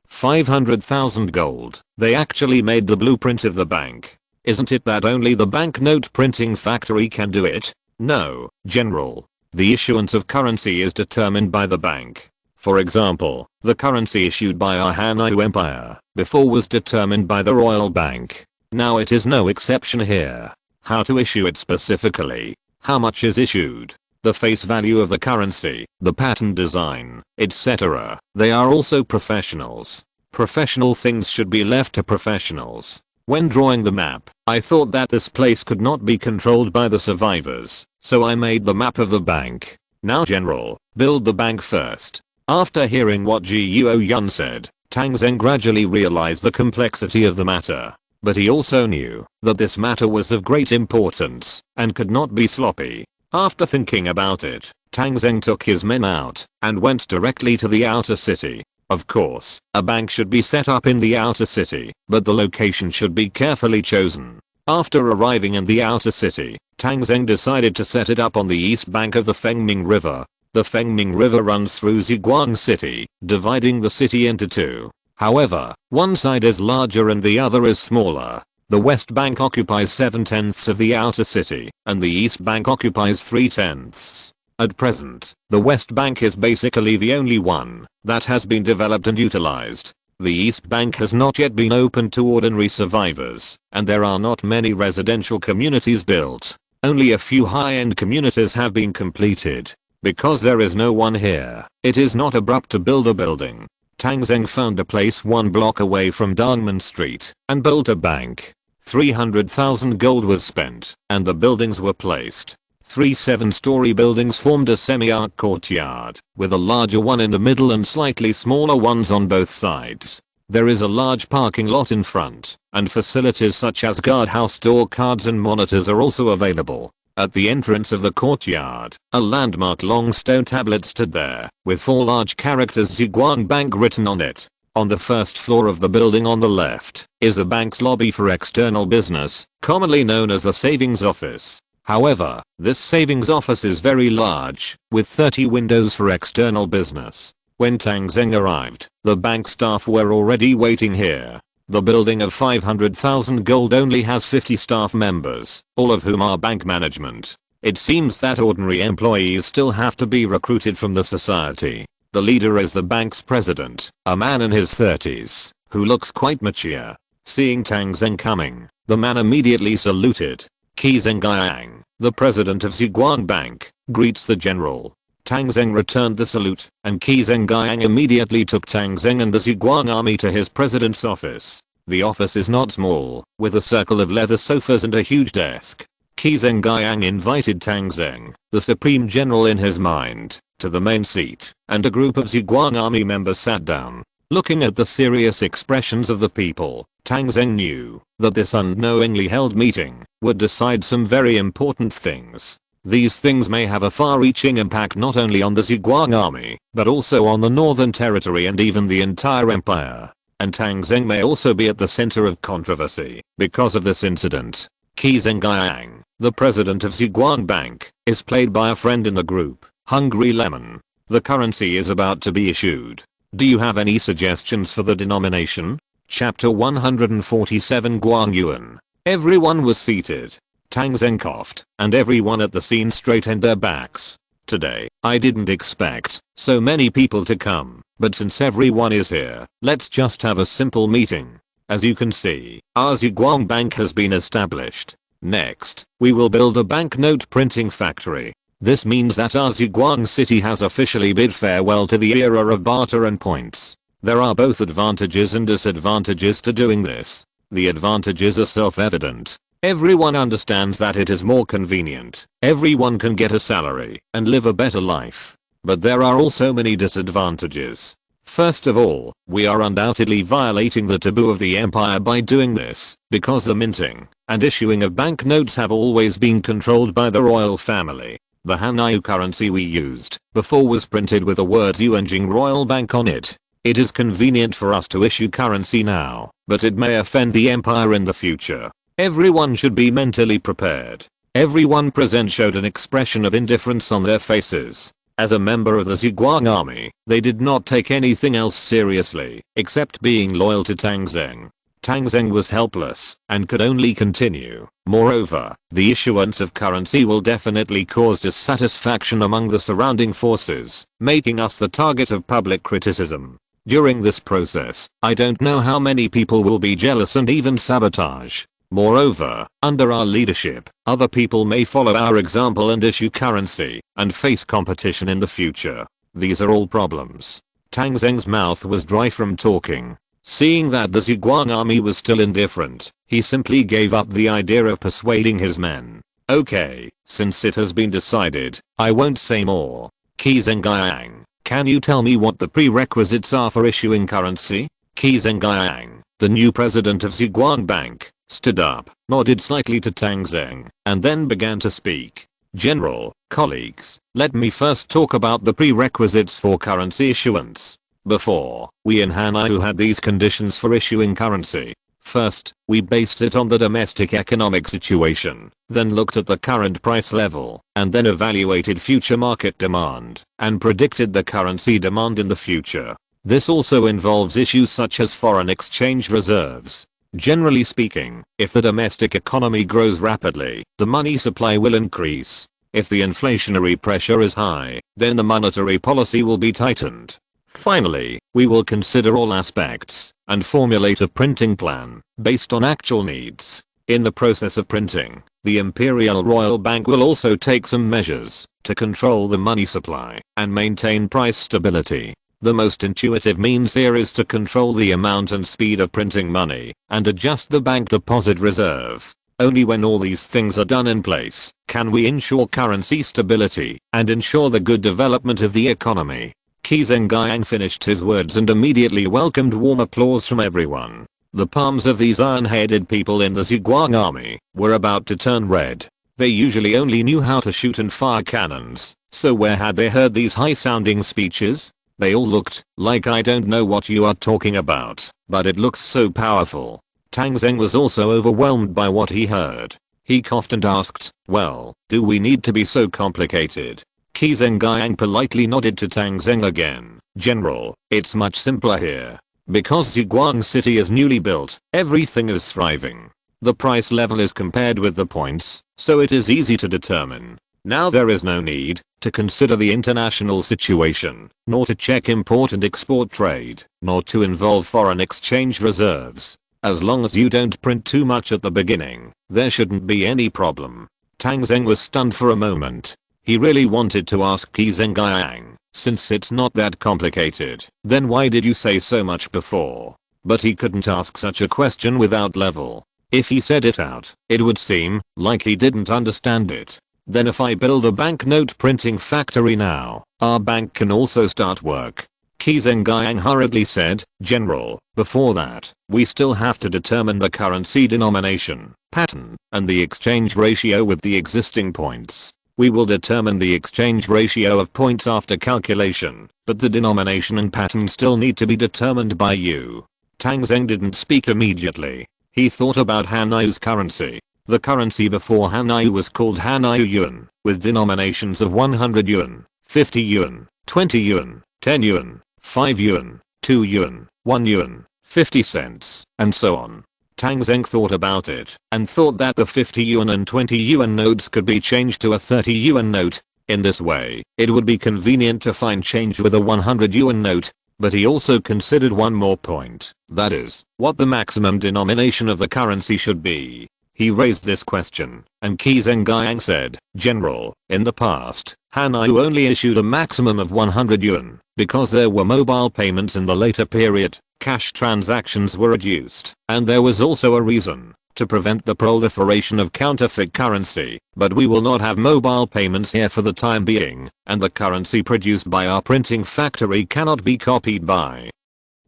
500,000 gold. They actually made the blueprint of the bank. Isn't it that only the banknote printing factory can do it? No, General. The issuance of currency is determined by the bank. For example, the currency issued by our Hanyu Empire before was determined by the Royal Bank. Now it is no exception here. How to issue it specifically, how much is issued, the face value of the currency, the pattern design, etc. They are also professionals. Professional things should be left to professionals. When drawing the map, I thought that this place could not be controlled by the survivors, so I made the map of the bank. Now General, build the bank first. After hearing what Guo Yun said, Tang Zheng gradually realized the complexity of the matter. But he also knew that this matter was of great importance and could not be sloppy. After thinking about it, Tang Zheng took his men out and went directly to the outer city. Of course, a bank should be set up in the outer city, but the location should be carefully chosen. After arriving in the outer city, Tang Zheng decided to set it up on the east bank of the Fengming River. The Fengming River runs through Ziguang City, dividing the city into two. However, one side is larger and the other is smaller. The west bank occupies 7/10 of the outer city, and the east bank occupies 3/10. At present, the west bank is basically the only one that has been developed and utilized. The east bank has not yet been opened to ordinary survivors, and there are not many residential communities built. Only a few high-end communities have been completed. Because there is no one here, it is not abrupt to build a building. Tang Zheng found a place 1 block away from Dongmen Street and built a bank. 300,000 gold was spent, and the buildings were placed. 3 7-story buildings formed a semi-arc courtyard, with a larger one in the middle and slightly smaller ones on both sides. There is a large parking lot in front, and facilities such as guardhouse, door cards and monitors are also available. At the entrance of the courtyard, a landmark long stone tablet stood there, with 4 large characters Ziguang Bank written on it. On the first floor of the building on the left, is the bank's lobby for external business, commonly known as the savings office. However, this savings office is very large, with 30 windows for external business. When Tang Zheng arrived, the bank staff were already waiting here. The building of 500,000 gold only has 50 staff members, all of whom are bank management. It seems that ordinary employees still have to be recruited from the society. The leader is the bank's president, a man in his 30s, who looks quite mature. Seeing Tang Zheng coming, the man immediately saluted. Qi Zhengyang, the president of Ziguang Bank, greets the general. Tang Zheng returned the salute, and Qi Zhengyang immediately took Tang Zheng and the Ziguang army to his president's office. The office is not small, with a circle of leather sofas and a huge desk. Qi Zhengyang invited Tang Zheng, the supreme general in his mind, to the main seat, and a group of Ziguang army members sat down. Looking at the serious expressions of the people, Tang Zheng knew that this unknowingly held meeting would decide some very important things. These things may have a far-reaching impact not only on the Ziguang army, but also on the Northern Territory and even the entire empire. And Tang Zheng may also be at the center of controversy because of this incident. Qi Zhengyang, the president of Ziguang Bank, is played by a friend in the group, Hungry Lemon. The currency is about to be issued. Do you have any suggestions for the denomination? Chapter 147 Guang Yuan. Everyone was seated. Tang Zheng coughed, and everyone at the scene straightened their backs. Today, I didn't expect so many people to come, but since everyone is here, let's just have a simple meeting. As you can see, our Ziguang Bank has been established. Next, we will build a banknote printing factory. This means that our Ziguang city has officially bid farewell to the era of barter and points. There are both advantages and disadvantages to doing this. The advantages are self-evident. Everyone understands that it is more convenient. Everyone can get a salary and live a better life. But there are also many disadvantages. First of all, we are undoubtedly violating the taboo of the empire by doing this, because the minting and issuing of banknotes have always been controlled by the royal family. The Hanyu currency we used before was printed with the words Unyielding Royal Bank on it. It is convenient for us to issue currency now, but it may offend the empire in the future. Everyone should be mentally prepared. Everyone present showed an expression of indifference on their faces. As a member of the Zhuang army, they did not take anything else seriously except being loyal to Tang Zheng. Tang Zheng was helpless and could only continue. Moreover, the issuance of currency will definitely cause dissatisfaction among the surrounding forces, making us the target of public criticism. During this process, I don't know how many people will be jealous and even sabotage. Moreover, under our leadership, other people may follow our example and issue currency and face competition in the future. These are all problems. Tang Zheng's mouth was dry from talking. Seeing that the Zhuang army was still indifferent, he simply gave up the idea of persuading his men. Okay, since it has been decided, I won't say more. Qi Zhengyang, can you tell me what the prerequisites are for issuing currency? Qi Zhengyang, the new president of Zhuang Bank, stood up, nodded slightly to Tang Zheng, and then began to speak. General, colleagues, let me first talk about the prerequisites for currency issuance. Before, we in Hanyu had these conditions for issuing currency. First, we based it on the domestic economic situation, then looked at the current price level, and then evaluated future market demand, and predicted the currency demand in the future. This also involves issues such as foreign exchange reserves. Generally speaking, if the domestic economy grows rapidly, the money supply will increase. If the inflationary pressure is high, then the monetary policy will be tightened. Finally, we will consider all aspects and formulate a printing plan based on actual needs. In the process of printing, the Imperial Royal Bank will also take some measures to control the money supply and maintain price stability. The most intuitive means here is to control the amount and speed of printing money and adjust the bank deposit reserve. Only when all these things are done in place can we ensure currency stability and ensure the good development of the economy. Qi Zhengyang finished his words and immediately welcomed warm applause from everyone. The palms of these iron-headed people in the Zhuang army were about to turn red. They usually only knew how to shoot and fire cannons, so where had they heard these high-sounding speeches? They all looked like I don't know what you are talking about, but it looks so powerful. Tang Zheng was also overwhelmed by what he heard. He coughed and asked, well, do we need to be so complicated? Qi Zhengyang politely nodded to Tang Zheng again. General, it's much simpler here. Because Zhuang City is newly built, everything is thriving. The price level is compared with the points, so it is easy to determine. Now there is no need to consider the international situation, nor to check import and export trade, nor to involve foreign exchange reserves. As long as you don't print too much at the beginning, there shouldn't be any problem. Tang Zheng was stunned for a moment. He really wanted to ask Qi Zhengyang, since it's not that complicated, then why did you say so much before? But he couldn't ask such a question without level. If he said it out, it would seem like he didn't understand it. Then if I build a banknote printing factory now, our bank can also start work. Qi Zhengyang hurriedly said, General, before that, we still have to determine the currency denomination, pattern, and the exchange ratio with the existing points. We will determine the exchange ratio of points after calculation, but the denomination and pattern still need to be determined by you. Tang Zheng didn't speak immediately. He thought about Hanyu's currency. The currency before Hanyu was called Hanyu Yuan, with denominations of 100 yuan, 50 yuan, 20 yuan, 10 yuan, 5 yuan, 2 yuan, 1 yuan, 50 cents, and so on. Tang Zheng thought about it and thought that the 50 yuan and 20 yuan notes could be changed to a 30 yuan note. In this way, it would be convenient to find change with a 100 yuan note, but he also considered one more point, that is, what the maximum denomination of the currency should be. He raised this question, and Qi Zhengyang said, General, in the past, Hanyu only issued a maximum of 100 yuan, because there were mobile payments in the later period, cash transactions were reduced, and there was also a reason, to prevent the proliferation of counterfeit currency, but we will not have mobile payments here for the time being, and the currency produced by our printing factory cannot be copied by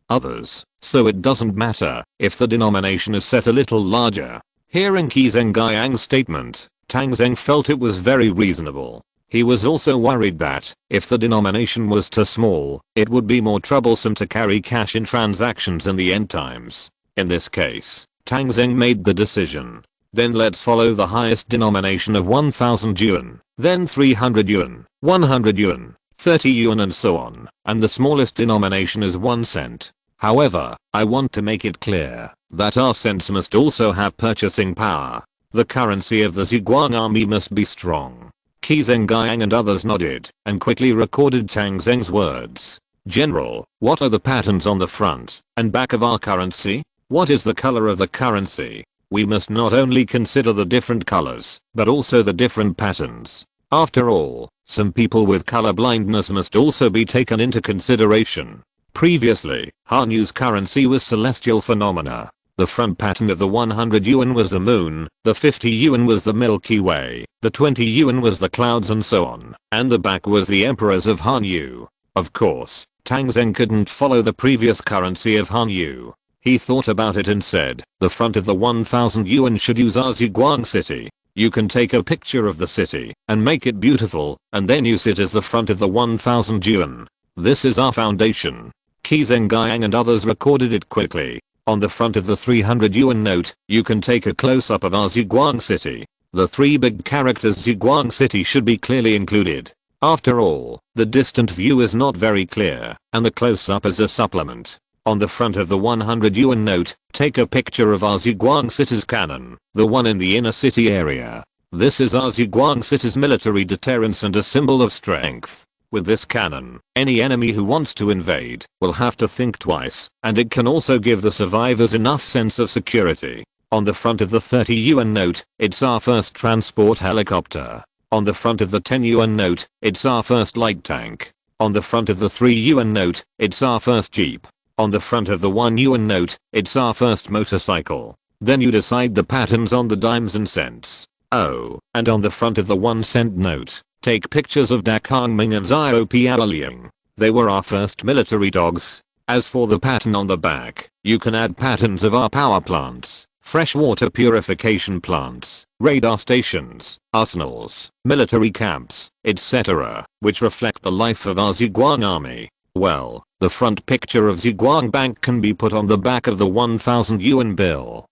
others, so it doesn't matter if the denomination is set a little larger. Hearing Qi Zhengyang's statement, Tang Zheng felt it was very reasonable. He was also worried that, if the denomination was too small, it would be more troublesome to carry cash in transactions in the end times. In this case, Tang Zheng made the decision. Then let's follow the highest denomination of 1000 yuan, then 300 yuan, 100 yuan, 30 yuan and so on, and the smallest denomination is 1 cent. However, I want to make it clear that our cents must also have purchasing power. The currency of the Zhuang army must be strong. Qi Zhengyang and others nodded and quickly recorded Tang Zheng's words. General, what are the patterns on the front and back of our currency? What is the color of the currency? We must not only consider the different colors, but also the different patterns. After all, some people with color blindness must also be taken into consideration. Previously, Hanu's currency was celestial phenomena. The front pattern of the 100 yuan was the moon, the 50 yuan was the Milky Way, the 20 yuan was the clouds and so on, and the back was the emperors of Hanu. Of course, Tang Zheng couldn't follow the previous currency of Hanu. He thought about it and said, the front of the 1000 yuan should use our Zhuang city. You can take a picture of the city and make it beautiful, and then use it as the front of the 1000 yuan. This is our foundation. Qi Zhengyang and others recorded it quickly. On the front of the 300 yuan note, you can take a close-up of our Zhuang city. The 3 big characters Zhuang city should be clearly included. After all, the distant view is not very clear, and the close-up is a supplement. On the front of the 100 yuan note, take a picture of our Zhuang city's cannon, the one in the inner city area. This is our Zhuang city's military deterrence and a symbol of strength. With this cannon, any enemy who wants to invade will have to think twice, and it can also give the survivors enough sense of security. On the front of the 30 yuan note, it's our first transport helicopter. On the front of the 10 yuan note, it's our first light tank. On the front of the 3 yuan note, it's our first jeep. On the front of the 1 yuan note, it's our first motorcycle. Then you decide the patterns on the dimes and cents. Oh, and on the front of the 1 cent note, take pictures of Da Kongming and Xiaopiaoling. They were our first military dogs. As for the pattern on the back, you can add patterns of our power plants, freshwater purification plants, radar stations, arsenals, military camps, etc., which reflect the life of our Zhuang army. Well, the front picture of Zhuang Bank can be put on the back of the 1000 yuan bill.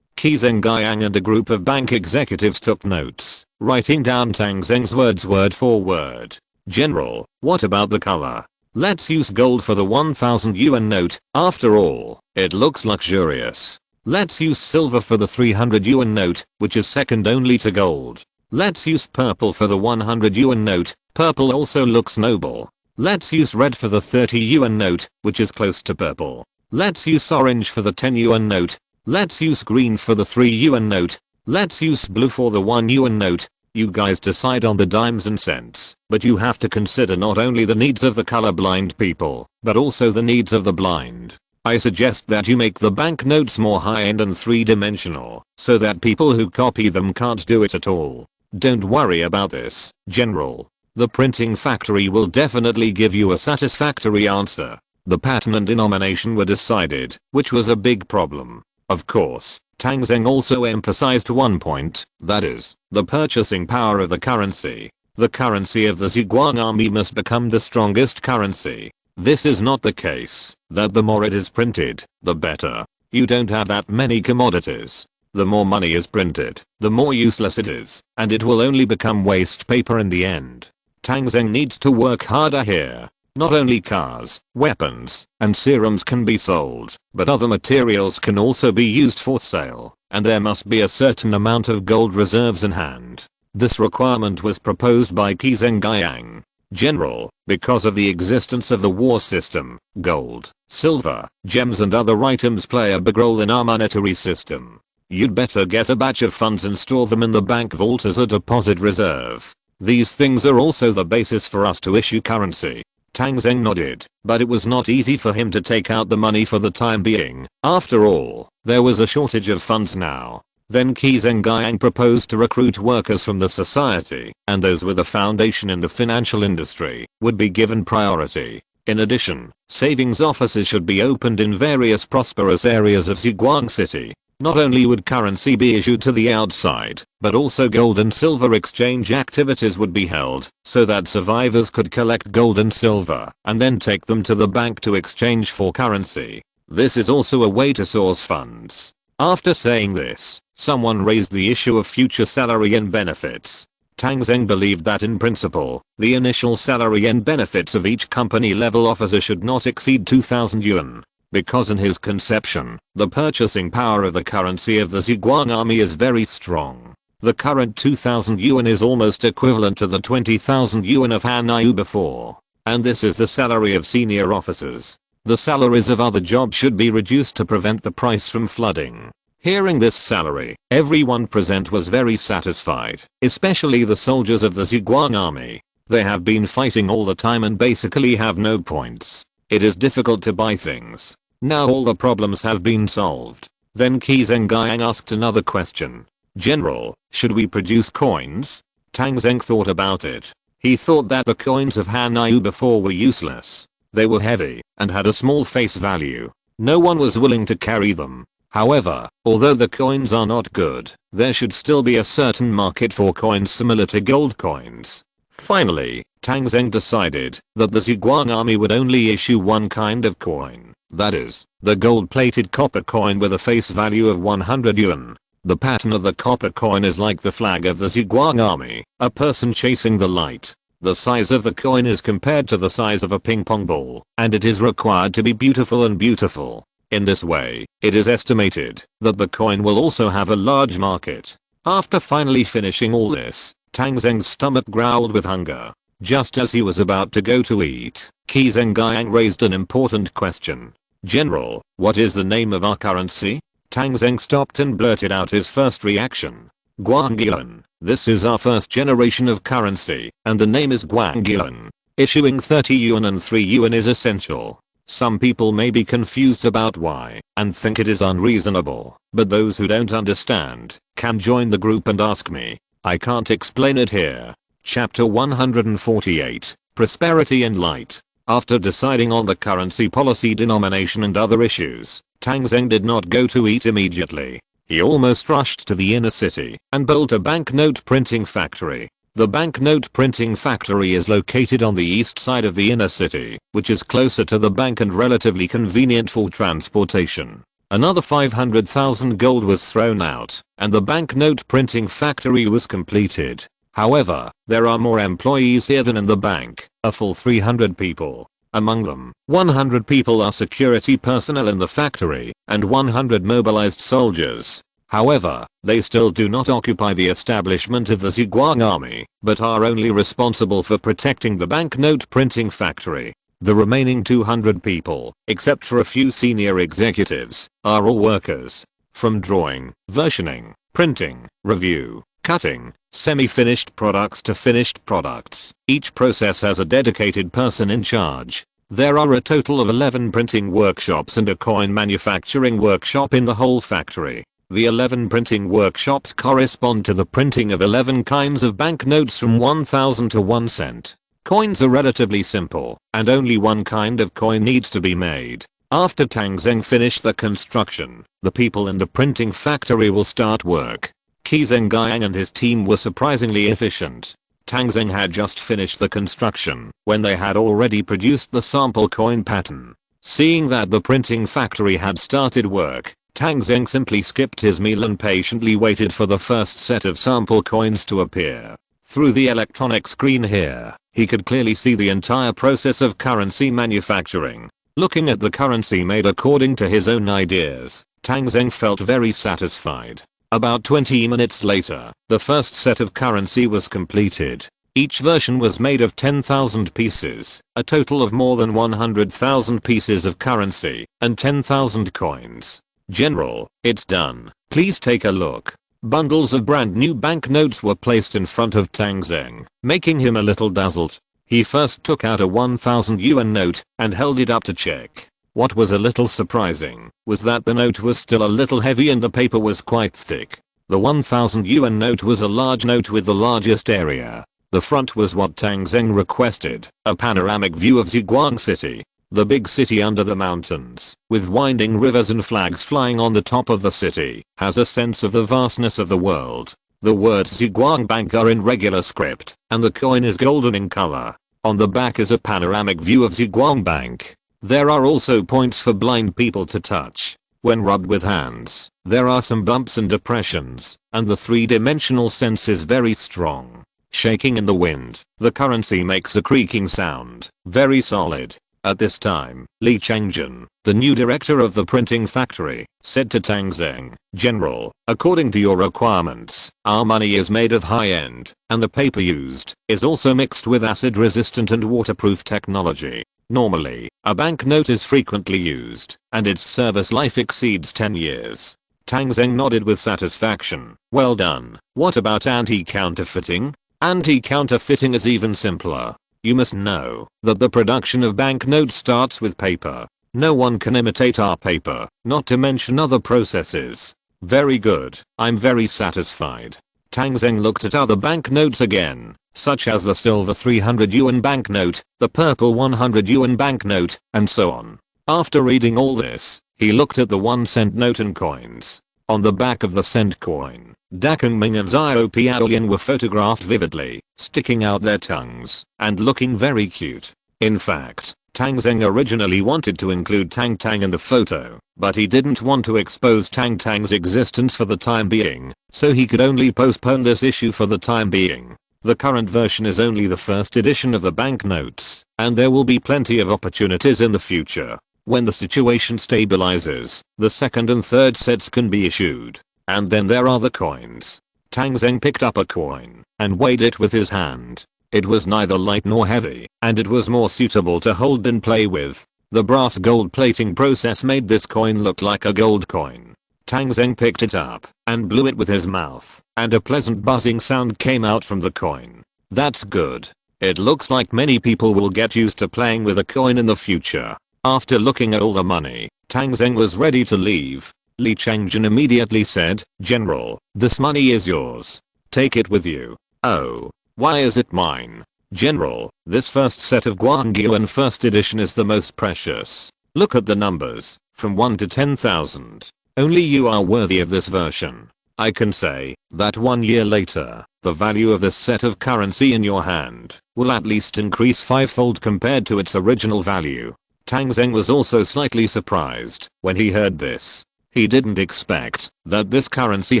Qi Zhengyang and a group of bank executives took notes, writing down Tang Zheng's words word for word. General, what about the color? Let's use gold for the 1000 yuan note, after all, it looks luxurious. Let's use silver for the 300 yuan note, which is second only to gold. Let's use purple for the 100 yuan note, purple also looks noble. Let's use red for the 30 yuan note, which is close to purple. Let's use orange for the 10 yuan note. Let's use green for the 3 yuan note. Let's use blue for the 1 yuan note. You guys decide on the dimes and cents, but you have to consider not only the needs of the colorblind people, but also the needs of the blind. I suggest that you make the banknotes more high-end and 3-dimensional, so that people who copy them can't do it at all. Don't worry about this, General. The printing factory will definitely give you a satisfactory answer. The pattern and denomination were decided, which was a big problem. Of course, Tang Zheng also emphasized one point, that is, the purchasing power of the currency. The currency of the Zhuang army must become the strongest currency. This is not the case, that the more it is printed, the better. You don't have that many commodities. The more money is printed, the more useless it is, and it will only become waste paper in the end. Tang Zheng needs to work harder here. Not only cars, weapons, and serums can be sold, but other materials can also be used for sale, and there must be a certain amount of gold reserves in hand. This requirement was proposed by Qi Zhengyang. General, because of the existence of the war system, gold, silver, gems and other items play a big role in our monetary system. You'd better get a batch of funds and store them in the bank vault as a deposit reserve. These things are also the basis for us to issue currency. Tang Zheng nodded, but it was not easy for him to take out the money for the time being. After all, there was a shortage of funds now. Then Qi Zhengyang proposed to recruit workers from the society, and those with a foundation in the financial industry would be given priority. In addition, savings offices should be opened in various prosperous areas of Zhuang City. Not only would currency be issued to the outside, but also gold and silver exchange activities would be held, so that survivors could collect gold and silver, and then take them to the bank to exchange for currency. This is also a way to source funds. After saying this, someone raised the issue of future salary and benefits. Tang Zheng believed that in principle, the initial salary and benefits of each company level officer should not exceed 2,000 yuan. Because in his conception, the purchasing power of the currency of the Zhuang army is very strong. The current 2,000 yuan is almost equivalent to the 20,000 yuan of Han Yu before. And this is the salary of senior officers. The salaries of other jobs should be reduced to prevent the price from flooding. Hearing this salary, everyone present was very satisfied, especially the soldiers of the Zhuang army. They have been fighting all the time and basically have no points. It is difficult to buy things. Now all the problems have been solved. Then Qi Zhenggang asked another question. General, should we produce coins? Tang Zheng thought about it. He thought that the coins of Han Yu before were useless. They were heavy and had a small face value. No one was willing to carry them. However, although the coins are not good, there should still be a certain market for coins similar to gold coins. Finally, Tang Zheng decided that the Zhuang army would only issue one kind of coin. That is, the gold-plated copper coin with a face value of 100 yuan. The pattern of the copper coin is like the flag of the Zhuang army, a person chasing the light. The size of the coin is compared to the size of a ping pong ball, and it is required to be beautiful and beautiful. In this way, it is estimated that the coin will also have a large market. After finally finishing all this, Tang Zheng's stomach growled with hunger. Just as he was about to go to eat, Qi Zhenggang raised an important question. General, what is the name of our currency? Tang Zheng stopped and blurted out his first reaction. Guangyuan. This is our first generation of currency, and the name is Guangyuan. Issuing 30 yuan and 3 yuan is essential. Some people may be confused about why, and think it is unreasonable, but those who don't understand, can join the group and ask me. I can't explain it here. Chapter 148, Prosperity and Light. After deciding on the currency policy denomination and other issues, Tang Zheng did not go to eat immediately. He almost rushed to the inner city and built a banknote printing factory. The banknote printing factory is located on the east side of the inner city, which is closer to the bank and relatively convenient for transportation. Another 500,000 gold was thrown out, and the banknote printing factory was completed. However, there are more employees here than in the bank, a full 300 people. Among them, 100 people are security personnel in the factory, and 100 mobilized soldiers. However, they still do not occupy the establishment of the Zhuang army, but are only responsible for protecting the banknote printing factory. The remaining 200 people, except for a few senior executives, are all workers. From drawing, versioning, printing, review, cutting, semi-finished products to finished products, each process has a dedicated person in charge. There are a total of 11 printing workshops and a coin manufacturing workshop in the whole factory. The 11 printing workshops correspond to the printing of 11 kinds of banknotes from 1,000 to 1 cent. Coins are relatively simple, and only one kind of coin needs to be made. After Tang Zheng finished the construction, the people in the printing factory will start work. Qi Zhenggang and his team were surprisingly efficient. Tang Zheng had just finished the construction when they had already produced the sample coin pattern. Seeing that the printing factory had started work, Tang Zheng simply skipped his meal and patiently waited for the first set of sample coins to appear. Through the electronic screen here, he could clearly see the entire process of currency manufacturing. Looking at the currency made according to his own ideas, Tang Zheng felt very satisfied. About 20 minutes later, the first set of currency was completed. Each version was made of 10,000 pieces, a total of more than 100,000 pieces of currency, and 10,000 coins. General, it's done. Please take a look. Bundles of brand new banknotes were placed in front of Tang Zheng, making him a little dazzled. He first took out a 1,000 yuan note and held it up to check. What was a little surprising was that the note was still a little heavy and the paper was quite thick. The 1,000 yuan note was a large note with the largest area. The front was what Tang Zheng requested, a panoramic view of Zhuang City. The big city under the mountains, with winding rivers and flags flying on the top of the city, has a sense of the vastness of the world. The words Zhuang Bank are in regular script, and the coin is golden in color. On the back is a panoramic view of Zhuang Bank. There are also points for blind people to touch. When rubbed with hands, there are some bumps and depressions, and the three-dimensional sense is very strong. shaking in the wind. The currency makes a creaking sound, very solid. At this time, Li Changjin, the new director of the printing factory, said to Tang Zheng, "General, according to your requirements, our money is made of high-end, and the paper used is also mixed with acid-resistant and waterproof technology. Normally, a banknote is frequently used, and its service life exceeds 10 years. Tang Zheng nodded with satisfaction. "Well done. What about anti-counterfeiting?" "Anti-counterfeiting is even simpler. You must know that the production of banknotes starts with paper. No one can imitate our paper, not to mention other processes." "Very good. I'm very satisfied." Tang Zheng looked at other banknotes again, such as the silver 300 yuan banknote, the purple 100 yuan banknote, and so on. After reading all this, he looked at the 1-cent note and coins. On the back of the cent coin, Dakeng Ming and Xiao Piaolian were photographed vividly, sticking out their tongues, and looking very cute. In fact, Tang Zheng originally wanted to include Tang Tang in the photo, but he didn't want to expose Tang Tang's existence for the time being, so he could only postpone this issue for the time being. The current version is only the first edition of the banknotes, and there will be plenty of opportunities in the future. When the situation stabilizes, the second and third sets can be issued. And then there are the coins. Tang Zheng picked up a coin and weighed it with his hand. It was neither light nor heavy, and it was more suitable to hold than play with. The brass gold plating process made this coin look like a gold coin. Tang Zheng picked it up and blew it with his mouth, and a pleasant buzzing sound came out from the coin. "That's good. It looks like many people will get used to playing with a coin in the future." After looking at all the money, Tang Zheng was ready to leave. Li Changjin immediately said, "General, this money is yours. Take it with you." "Oh, why is it mine?" "General, this first set of Guangyuan first edition is the most precious. Look at the numbers, from 1 to 10,000. Only you are worthy of this version. I can say that 1 year later, the value of this set of currency in your hand will at least increase 5-fold compared to its original value." Tang Zheng was also slightly surprised when he heard this. He didn't expect that this currency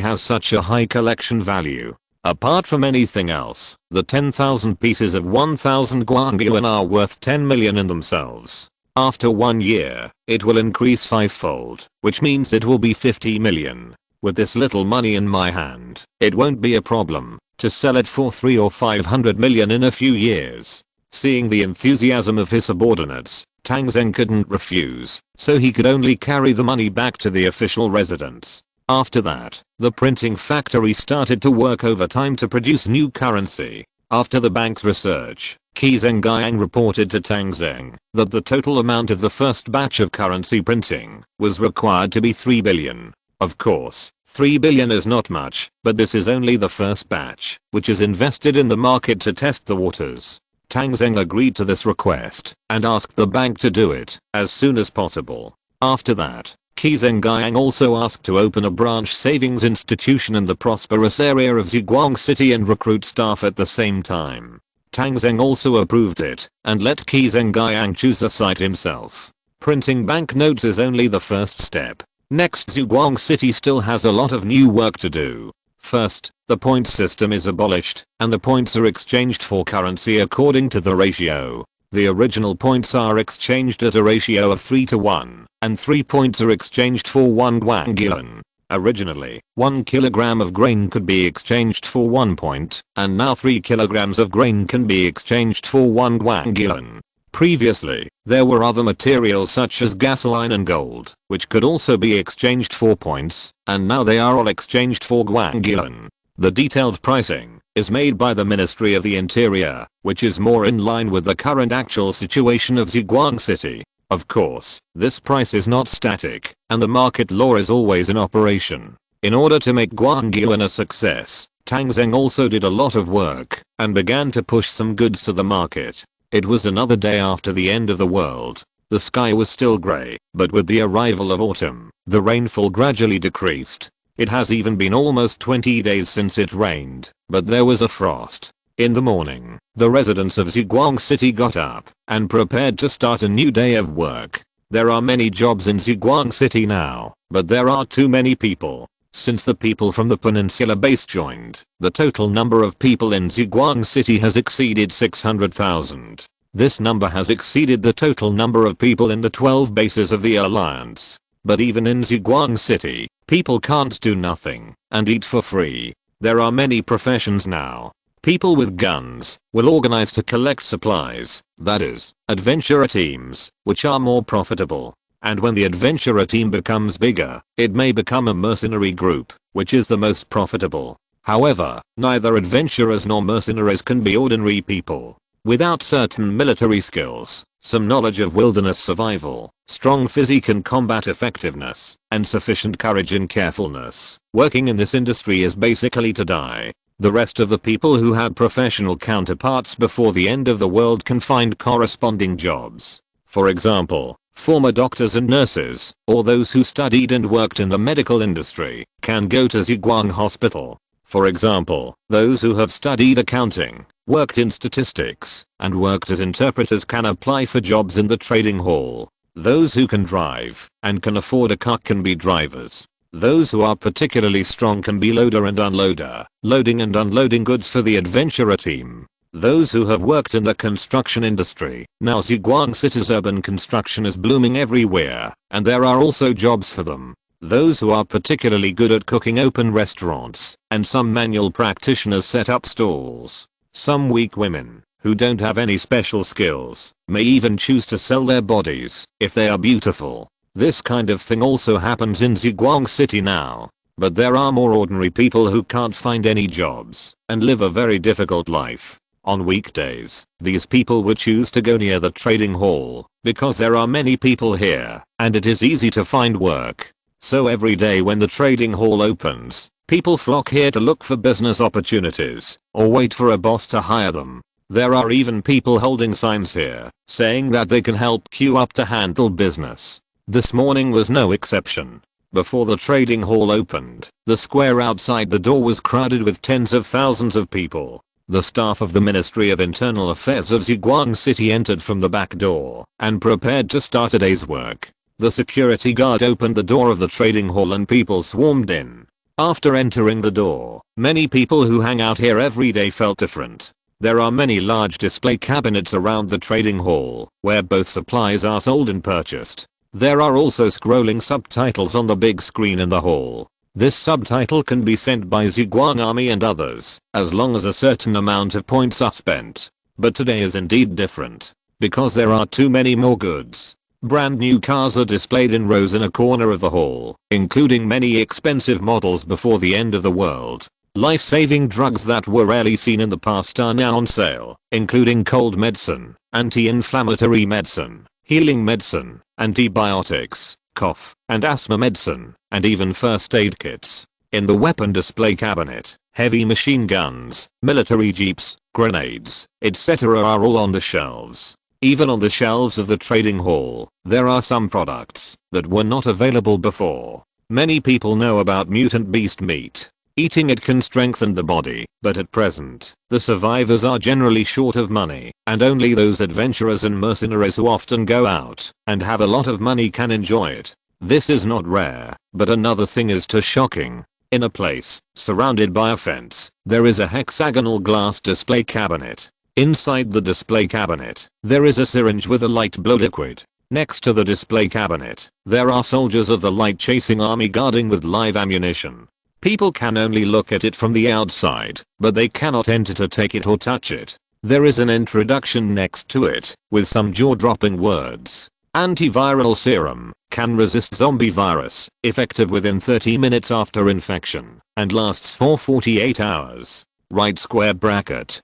has such a high collection value. Apart from anything else, the 10,000 pieces of 1,000 Guangyuan are worth 10 million in themselves. After 1 year, it will increase 5-fold, which means it will be 50 million. With this little money in my hand, it won't be a problem to sell it for 300 or 500 million in a few years. Seeing the enthusiasm of his subordinates, Tang Zheng couldn't refuse, so he could only carry the money back to the official residence. After that, the printing factory started to work overtime to produce new currency. After the bank's research, Qi Zhengyang reported to Tang Zheng that the total amount of the first batch of currency printing was required to be 3 billion. Of course, 3 billion is not much, but this is only the first batch, which is invested in the market to test the waters. Tang Zheng agreed to this request and asked the bank to do it as soon as possible. After that, Qi Zhengyang also asked to open a branch savings institution in the prosperous area of Ziguang City and recruit staff at the same time. Tang Zheng also approved it and let Qi Zhengyang choose the site himself. Printing banknotes is only the first step. Next, Ziguang City still has a lot of new work to do. First, the points system is abolished, and the points are exchanged for currency according to the ratio. The original points are exchanged at a ratio of 3 to 1, and 3 points are exchanged for 1 Guangyuan. Originally, 1 kilogram of grain could be exchanged for 1 point, and now 3 kilograms of grain can be exchanged for 1 Guangyuan. Previously, there were other materials such as gasoline and gold, which could also be exchanged for points, and now they are all exchanged for Guangyuan. The detailed pricing is made by the Ministry of the Interior, which is more in line with the current actual situation of Ziguang City. Of course, this price is not static, and the market law is always in operation. In order to make Guangyuan a success, Tang Zheng also did a lot of work and began to push some goods to the market. It was another day after the end of the world. The sky was still grey, but with the arrival of autumn, the rainfall gradually decreased. It has even been almost 20 days since it rained, but there was a frost. In the morning, the residents of Ziguang City got up and prepared to start a new day of work. There are many jobs in Ziguang City now, but there are too many people. Since the people from the Peninsula base joined, the total number of people in Zhuang City has exceeded 600,000. This number has exceeded the total number of people in the 12 bases of the Alliance. But even in Zhuang City, people can't do nothing and eat for free. There are many professions now. People with guns will organize to collect supplies, that is, adventurer teams, which are more profitable. And when the adventurer team becomes bigger, it may become a mercenary group, which is the most profitable. However, neither adventurers nor mercenaries can be ordinary people. Without certain military skills, some knowledge of wilderness survival, strong physique and combat effectiveness, and sufficient courage and carefulness, working in this industry is basically to die. The rest of the people who had professional counterparts before the end of the world can find corresponding jobs. For example, former doctors and nurses, or those who studied and worked in the medical industry, can go to Zhuang Hospital. For example, those who have studied accounting, worked in statistics, and worked as interpreters can apply for jobs in the trading hall. Those who can drive and can afford a car can be drivers. Those who are particularly strong can be loader and unloader, loading and unloading goods for the adventurer team. Those who have worked in the construction industry. Now Zhuang City's urban construction is blooming everywhere, and there are also jobs for them. Those who are particularly good at cooking open restaurants, and some manual practitioners set up stalls. Some weak women, who don't have any special skills, may even choose to sell their bodies, if they are beautiful. This kind of thing also happens in Zhuang City now. But there are more ordinary people who can't find any jobs, and live a very difficult life. On weekdays, these people would choose to go near the trading hall, because there are many people here, and it is easy to find work. So every day when the trading hall opens, people flock here to look for business opportunities, or wait for a boss to hire them. There are even people holding signs here, saying that they can help queue up to handle business. This morning was no exception. Before the trading hall opened, the square outside the door was crowded with tens of thousands of people. The staff of the Ministry of Internal Affairs of Zhuang City entered from the back door and prepared to start a day's work. The security guard opened the door of the trading hall and people swarmed in. After entering the door, many people who hang out here every day felt different. There are many large display cabinets around the trading hall, where both supplies are sold and purchased. There are also scrolling subtitles on the big screen in the hall. This subtitle can be sent by Zhuang Army and others, as long as a certain amount of points are spent. But today is indeed different. Because there are too many more goods. Brand new cars are displayed in rows in a corner of the hall, including many expensive models before the end of the world. Life-saving drugs that were rarely seen in the past are now on sale, including cold medicine, anti-inflammatory medicine, healing medicine, antibiotics, cough and asthma medicine, and even first aid kits. In the weapon display cabinet, heavy machine guns, military jeeps, grenades, etc. are all on the shelves. Even on the shelves of the trading hall, there are some products that were not available before. Many people know about mutant beast meat. Eating it can strengthen the body, but at present, the survivors are generally short of money, and only those adventurers and mercenaries who often go out and have a lot of money can enjoy it. This is not rare, but another thing is too shocking. In a place, surrounded by a fence, there is a hexagonal glass display cabinet. Inside the display cabinet, there is a syringe with a light blue liquid. Next to the display cabinet, there are soldiers of the light chasing army guarding with live ammunition. People can only look at it from the outside, but they cannot enter to take it or touch it. There is an introduction next to it, with some jaw-dropping words. Antiviral serum, can resist zombie virus, effective within 30 minutes after infection, and lasts for 48 hours. Right square bracket.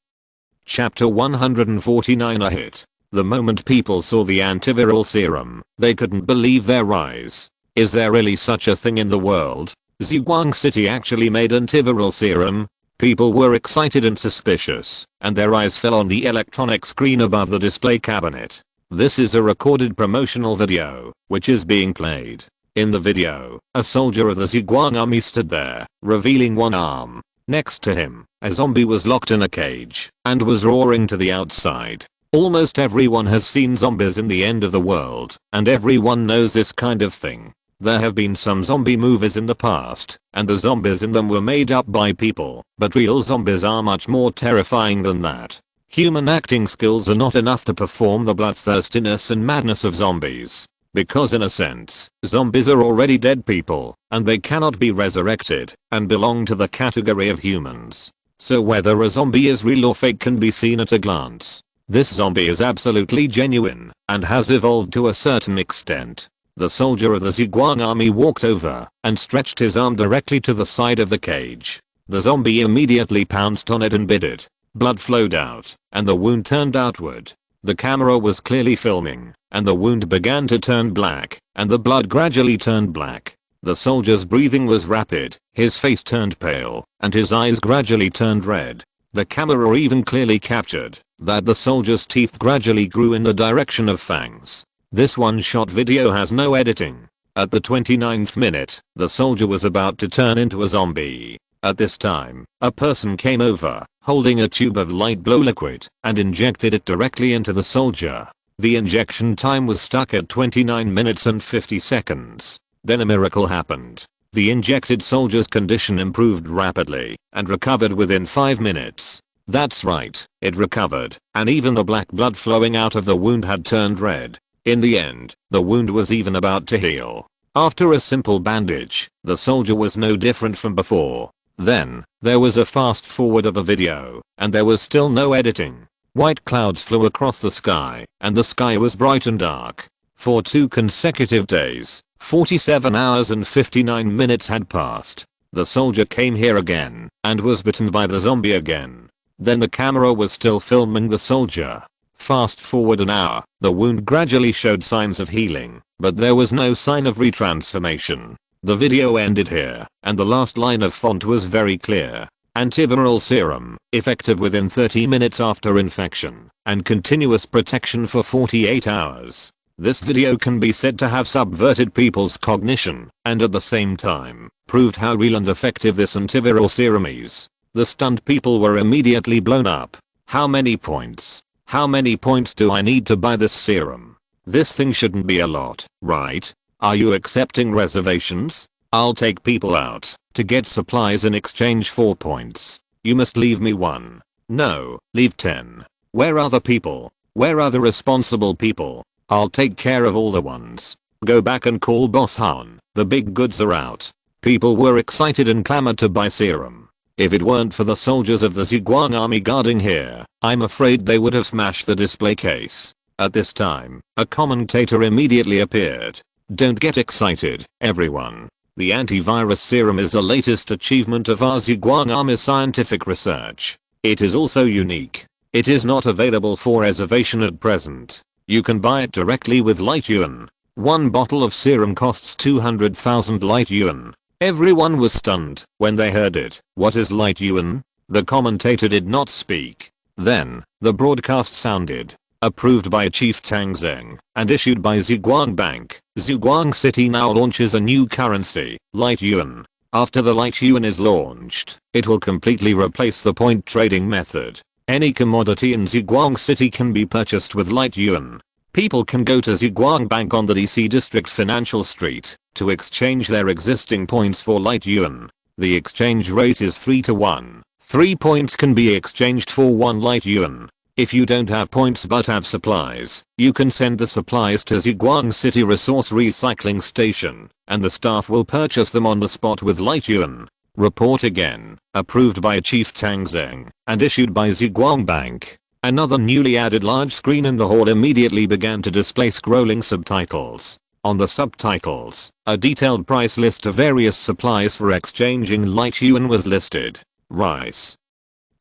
Chapter 149 A hit. The moment people saw the antiviral serum, they couldn't believe their eyes. Is there really such a thing in the world? Zhuang City actually made antiviral serum. People were excited and suspicious, and their eyes fell on the electronic screen above the display cabinet. This is a recorded promotional video, which is being played. In the video, a soldier of the Zhuang army stood there, revealing one arm. Next to him, a zombie was locked in a cage, and was roaring to the outside. Almost everyone has seen zombies in the end of the world, and everyone knows this kind of thing. There have been some zombie movies in the past, and the zombies in them were made up by people, but real zombies are much more terrifying than that. Human acting skills are not enough to perform the bloodthirstiness and madness of zombies. Because in a sense, zombies are already dead people, and they cannot be resurrected, and belong to the category of humans. So whether a zombie is real or fake can be seen at a glance. This zombie is absolutely genuine, and has evolved to a certain extent. The soldier of the Ziguang army walked over, and stretched his arm directly to the side of the cage. The zombie immediately pounced on it and bit it. Blood flowed out, and the wound turned outward. The camera was clearly filming, and the wound began to turn black, and the blood gradually turned black. The soldier's breathing was rapid, his face turned pale, and his eyes gradually turned red. The camera even clearly captured that the soldier's teeth gradually grew in the direction of fangs. This one-shot video has no editing. At the 29th minute, the soldier was about to turn into a zombie. At this time, a person came over, holding a tube of light blue liquid, and injected it directly into the soldier. The injection time was stuck at 29 minutes and 50 seconds. Then a miracle happened. The injected soldier's condition improved rapidly, and recovered within 5 minutes. That's right, it recovered, and even the black blood flowing out of the wound had turned red. In the end, the wound was even about to heal. After a simple bandage, the soldier was no different from before. Then, there was a fast forward of a video, and there was still no editing. White clouds flew across the sky, and the sky was bright and dark. For 2 consecutive days, 47 hours and 59 minutes had passed. The soldier came here again, and was bitten by the zombie again. Then the camera was still filming the soldier. Fast forward an hour, the wound gradually showed signs of healing, but there was no sign of retransformation. The video ended here, and the last line of font was very clear. Antiviral serum, effective within 30 minutes after infection, and continuous protection for 48 hours. This video can be said to have subverted people's cognition, and at the same time, proved how real and effective this antiviral serum is. The stunned people were immediately blown up. How many points? How many points do I need to buy this serum? This thing shouldn't be a lot, right? Are you accepting reservations? I'll take people out to get supplies in exchange for points. You must leave me 1. No, leave 10. Where are the people? Where are the responsible people? I'll take care of all the ones. Go back and call Boss Han. The big goods are out. People were excited and clamored to buy serum. If it weren't for the soldiers of the Ziguang army guarding here, I'm afraid they would have smashed the display case. At this time, a commentator immediately appeared. Don't get excited, everyone. The antivirus serum is the latest achievement of our Ziguang army's scientific research. It is also unique. It is not available for reservation at present. You can buy it directly with light yuan. 1 bottle of serum costs 200,000 light yuan. Everyone was stunned when they heard it. What is light yuan? The commentator did not speak. Then, the broadcast sounded. Approved by Chief Tang Zheng, and issued by Ziguang Bank, Ziguang City now launches a new currency, light yuan. After the light yuan is launched, it will completely replace the point trading method. Any commodity in Ziguang City can be purchased with light yuan. People can go to Ziguang Bank on the DC District Financial Street to exchange their existing points for light yuan. The exchange rate is 3 to 1. 3 points can be exchanged for 1 light yuan. If you don't have points but have supplies, you can send the supplies to Ziguang City Resource Recycling Station, and the staff will purchase them on the spot with light yuan. Report again. Approved by Chief Tang Zheng, and issued by Ziguang Bank. Another newly added large screen in the hall immediately began to display scrolling subtitles. On the subtitles, a detailed price list of various supplies for exchanging light yuan was listed. Rice,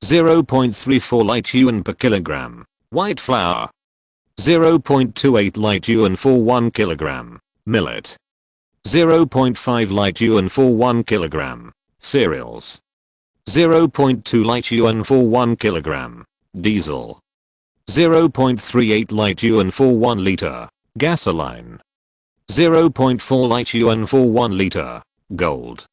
0.34 light yuan per kilogram. White flour, 0.28 light yuan for 1 kilogram. Millet, 0.5 light yuan for 1 kilogram. Cereals, 0.2 light yuan for 1 kilogram. Diesel, 0.38 light yuan for 1 liter. Gasoline, 0.4 light yuan for 1 liter. Gold,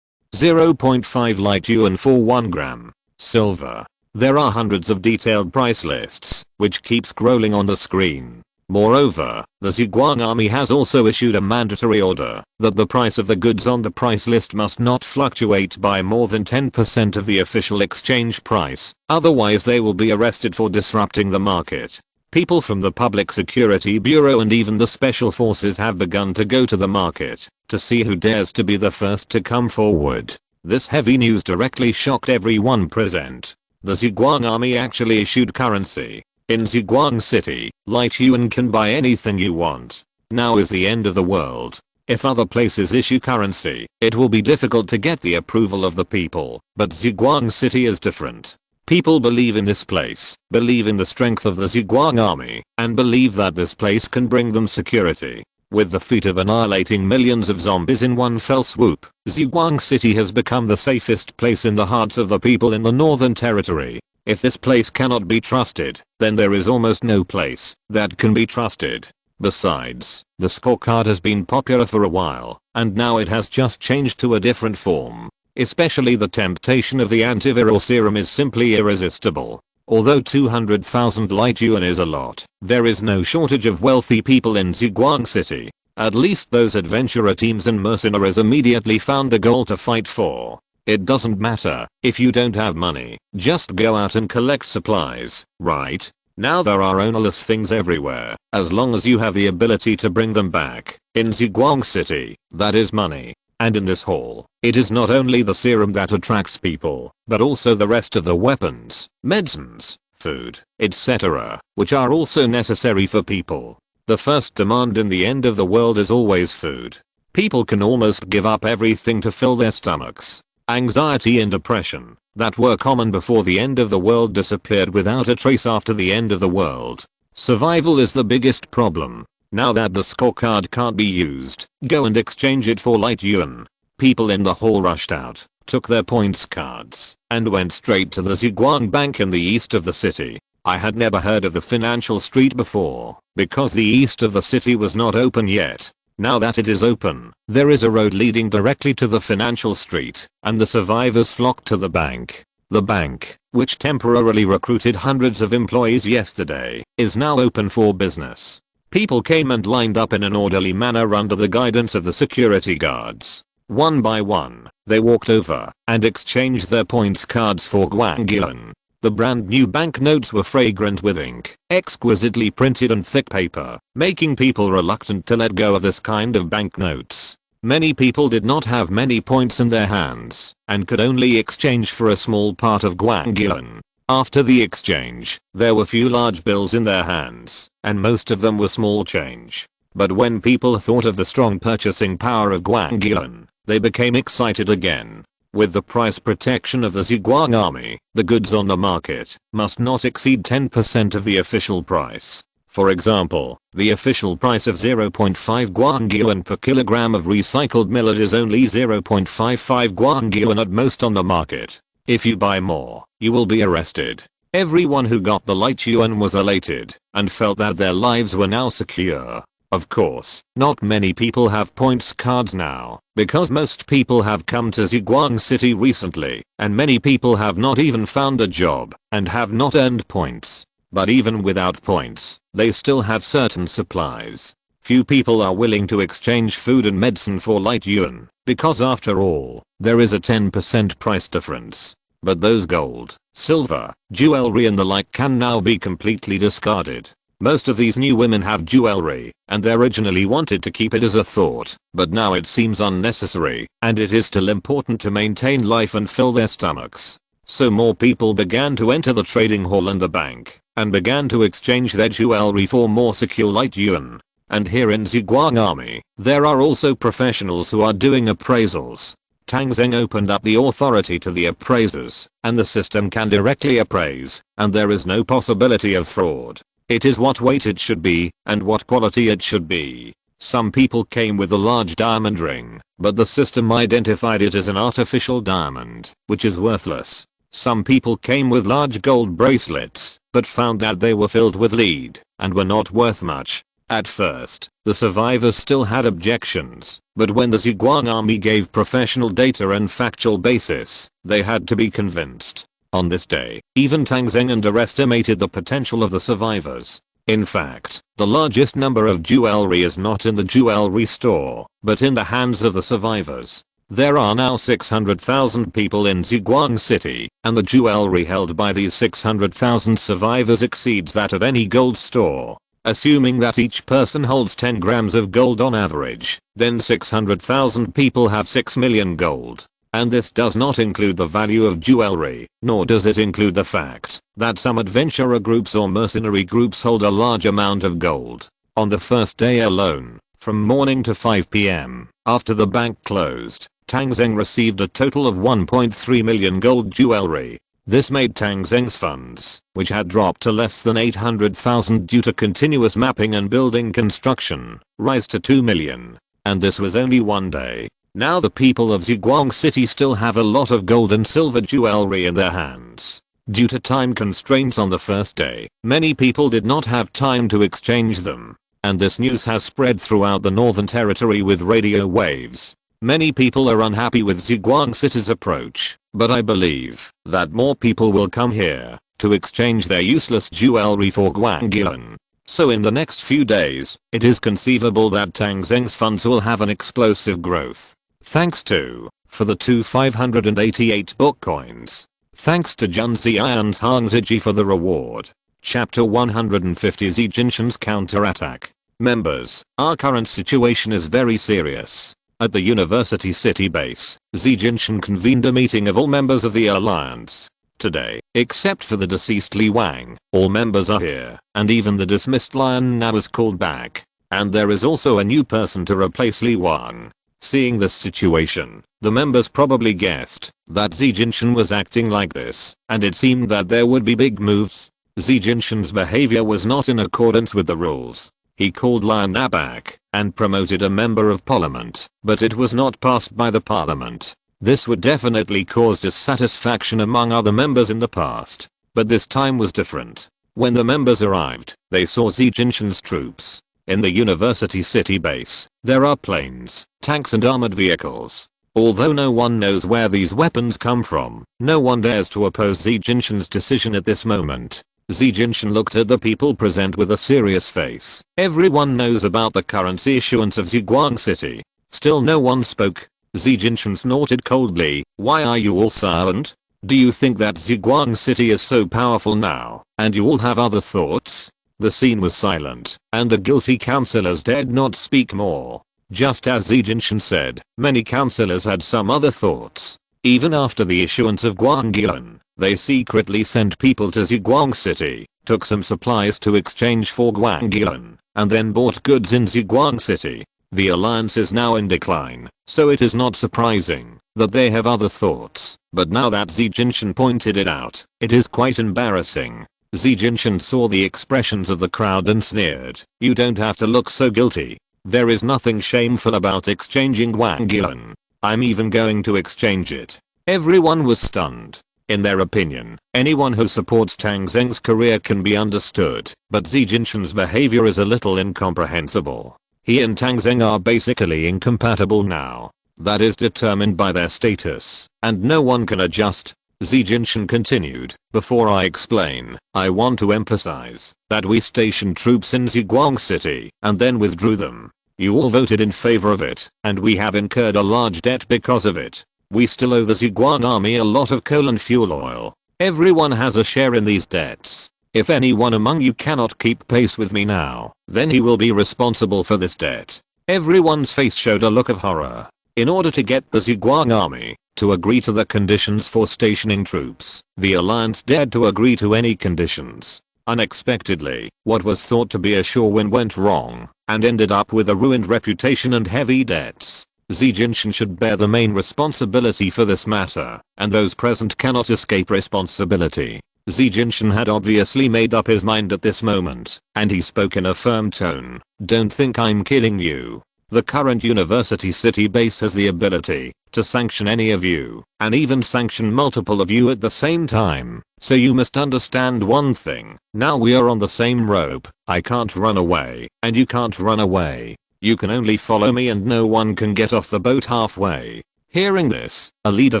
0.5 light yuan for 1 gram. Silver. There are hundreds of detailed price lists, which keep scrolling on the screen. Moreover, the Zhuang army has also issued a mandatory order that the price of the goods on the price list must not fluctuate by more than 10% of the official exchange price, otherwise they will be arrested for disrupting the market. People from the Public Security Bureau and even the special forces have begun to go to the market to see who dares to be the first to come forward. This heavy news directly shocked everyone present. The Zhuang army actually issued currency. In Zhuang City, light yuan can buy anything you want. Now is the end of the world. If other places issue currency, it will be difficult to get the approval of the people, but Zhuang City is different. People believe in this place, believe in the strength of the Zhuang army, and believe that this place can bring them security. With the feat of annihilating millions of zombies in one fell swoop, Zhuang City has become the safest place in the hearts of the people in the Northern Territory. If this place cannot be trusted, then there is almost no place that can be trusted. Besides, the scorecard has been popular for a while, and now it has just changed to a different form. Especially the temptation of the antiviral serum is simply irresistible. Although 200,000 light yuan is a lot, there is no shortage of wealthy people in Zhuang City. At least those adventurer teams and mercenaries immediately found a goal to fight for. It doesn't matter if you don't have money, just go out and collect supplies, right? Now there are ownerless things everywhere, as long as you have the ability to bring them back. In Zhuang City, that is money. And in this hall, it is not only the serum that attracts people, but also the rest of the weapons, medicines, food, etc., which are also necessary for people. The first demand in the end of the world is always food. People can almost give up everything to fill their stomachs. Anxiety and depression, that were common before the end of the world, disappeared without a trace after the end of the world. Survival is the biggest problem. Now that the scorecard can't be used, go and exchange it for light yuan. People in the hall rushed out, took their points cards, and went straight to the Zhuang Bank in the east of the city. I had never heard of the financial street before, because the east of the city was not open yet. Now that it is open, there is a road leading directly to the financial street, and the survivors flocked to the bank. The bank, which temporarily recruited hundreds of employees yesterday, is now open for business. People came and lined up in an orderly manner under the guidance of the security guards. One by one, they walked over and exchanged their points cards for guangyuan. The brand new banknotes were fragrant with ink, exquisitely printed on thick paper, making people reluctant to let go of this kind of banknotes. Many people did not have many points in their hands and could only exchange for a small part of guangyuan. After the exchange, there were few large bills in their hands, and most of them were small change. But when people thought of the strong purchasing power of guangyuan, they became excited again. With the price protection of the Zhuang army, the goods on the market must not exceed 10% of the official price. For example, the official price of 0.5 guangyuan per kilogram of recycled millet is only 0.55 guangyuan at most on the market. If you buy more, you will be arrested. Everyone who got the light yuan was elated and felt that their lives were now secure. Of course, not many people have points cards now, because most people have come to Zhuang City recently, and many people have not even found a job and have not earned points. But even without points, they still have certain supplies. Few people are willing to exchange food and medicine for light yuan, because after all, there is a 10% price difference. But those gold, silver, jewelry and the like can now be completely discarded. Most of these new women have jewelry, and they originally wanted to keep it as a thought, but now it seems unnecessary, and it is still important to maintain life and fill their stomachs. So more people began to enter the trading hall and the bank, and began to exchange their jewelry for more secure light yuan. And here in Zhuang army, there are also professionals who are doing appraisals. Tang Zheng opened up the authority to the appraisers, and the system can directly appraise, and there is no possibility of fraud. It is what weight it should be, and what quality it should be. Some people came with a large diamond ring, but the system identified it as an artificial diamond, which is worthless. Some people came with large gold bracelets, but found that they were filled with lead, and were not worth much. At first, the survivors still had objections, but when the Zhuang army gave professional data and factual basis, they had to be convinced. On this day, even Tang Zheng underestimated the potential of the survivors. In fact, the largest number of jewelry is not in the jewelry store, but in the hands of the survivors. There are now 600,000 people in Ziguang City, and the jewelry held by these 600,000 survivors exceeds that of any gold store. Assuming that each person holds 10 grams of gold on average, then 600,000 people have 6 million gold. And this does not include the value of jewelry, nor does it include the fact that some adventurer groups or mercenary groups hold a large amount of gold. On the first day alone, from morning to 5 p.m., after the bank closed, Tang Zheng received a total of 1.3 million gold jewelry. This made Tang Zheng's funds, which had dropped to less than 800,000 due to continuous mapping and building construction, rise to 2 million. And this was only one day. Now the people of Ziguang City still have a lot of gold and silver jewelry in their hands. Due to time constraints on the first day, many people did not have time to exchange them. And this news has spread throughout the Northern Territory with radio waves. Many people are unhappy with Ziguang City's approach, but I believe that more people will come here to exchange their useless jewelry for Guangyuan. So in the next few days, it is conceivable that Tang Zheng's funds will have an explosive growth. Thanks to, for the two 588 book coins. Thanks to Junzi and Hang Ziji for the reward. Chapter 150 Zijinshan's counterattack. Members, our current situation is very serious. At the University City base, Zijinshan convened a meeting of all members of the Alliance. Today, except for the deceased Li Wang, all members are here, and even the dismissed Lion now is called back. And there is also a new person to replace Li Wang. Seeing this situation, the members probably guessed that Zijinshan was acting like this, and it seemed that there would be big moves. Zijinshan's behavior was not in accordance with the rules. He called Lion Na back and promoted a member of parliament, but it was not passed by the parliament. This would definitely cause dissatisfaction among other members in the past, but this time was different. When the members arrived, they saw Zijinshan's troops. In the University City base, there are planes, tanks and armored vehicles. Although no one knows where these weapons come from, no one dares to oppose Zijinshan's decision at this moment. Zijinshan looked at the people present with a serious face. Everyone knows about the currency issuance of Ziguang City. Still no one spoke. Zijinshan snorted coldly. Why are you all silent? Do you think that Ziguang City is so powerful now, and you all have other thoughts? The scene was silent, and the guilty councillors dared not speak more. Just as Zijinshan said, many councillors had some other thoughts. Even after the issuance of Guangyuan, they secretly sent people to Ziguang City, took some supplies to exchange for Guangyuan, and then bought goods in Ziguang City. The alliance is now in decline, so it is not surprising that they have other thoughts. But now that Zijinshan pointed it out, it is quite embarrassing. Zijinshan saw the expressions of the crowd and sneered. You don't have to look so guilty. There is nothing shameful about exchanging Guangyuan. I'm even going to exchange it. Everyone was stunned. In their opinion, anyone who supports Tang Zheng's career can be understood, but Zijinshan's behavior is a little incomprehensible. He and Tang Zheng are basically incompatible now. That is determined by their status, and no one can adjust. Zijinshan continued, before I explain, I want to emphasize that we stationed troops in Ziguang City and then withdrew them. You all voted in favor of it, and we have incurred a large debt because of it. We still owe the Ziguang army a lot of coal and fuel oil. Everyone has a share in these debts. If anyone among you cannot keep pace with me now, then he will be responsible for this debt. Everyone's face showed a look of horror. In order to get the Ziguang army to agree to the conditions for stationing troops, the alliance dared to agree to any conditions. Unexpectedly, what was thought to be a sure win went wrong, and ended up with a ruined reputation and heavy debts. Zijinshan should bear the main responsibility for this matter, and those present cannot escape responsibility. Zijinshan had obviously made up his mind at this moment, and he spoke in a firm tone. Don't think I'm kidding you. The current University City base has the ability to sanction any of you, and even sanction multiple of you at the same time. So you must understand one thing. Now we are on the same rope. I can't run away, and you can't run away. You can only follow me and no one can get off the boat halfway. Hearing this, a leader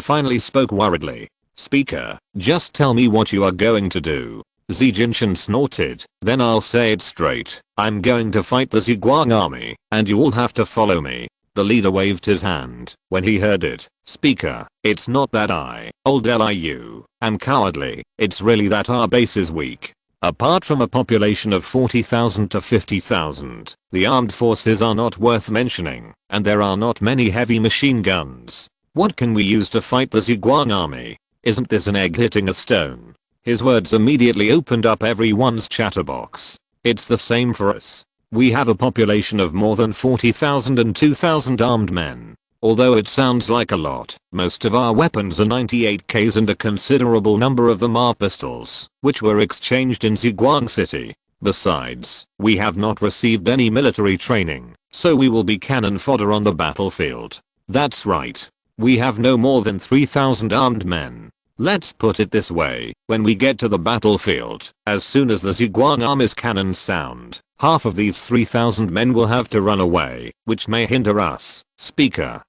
finally spoke worriedly. Speaker, just tell me what you are going to do. Zi Jinshan snorted. Then I'll say it straight. I'm going to fight the Ziguang army, and you all have to follow me. The leader waved his hand when he heard it. Speaker, it's not that old Liu, am cowardly, it's really that our base is weak. Apart from a population of 40,000 to 50,000, the armed forces are not worth mentioning, and there are not many heavy machine guns. What can we use to fight the Ziguang army? Isn't this an egg hitting a stone? His words immediately opened up everyone's chatterbox. It's the same for us. We have a population of more than 40,000 and 2,000 armed men. Although it sounds like a lot, most of our weapons are 98Ks and a considerable number of them are pistols, which were exchanged in Ziguang City. Besides, we have not received any military training, so we will be cannon fodder on the battlefield. That's right. We have no more than 3,000 armed men. Let's put it this way, when we get to the battlefield, as soon as the Ziguang army's cannons sound, half of these 3,000 men will have to run away, which may hinder us. Speaker,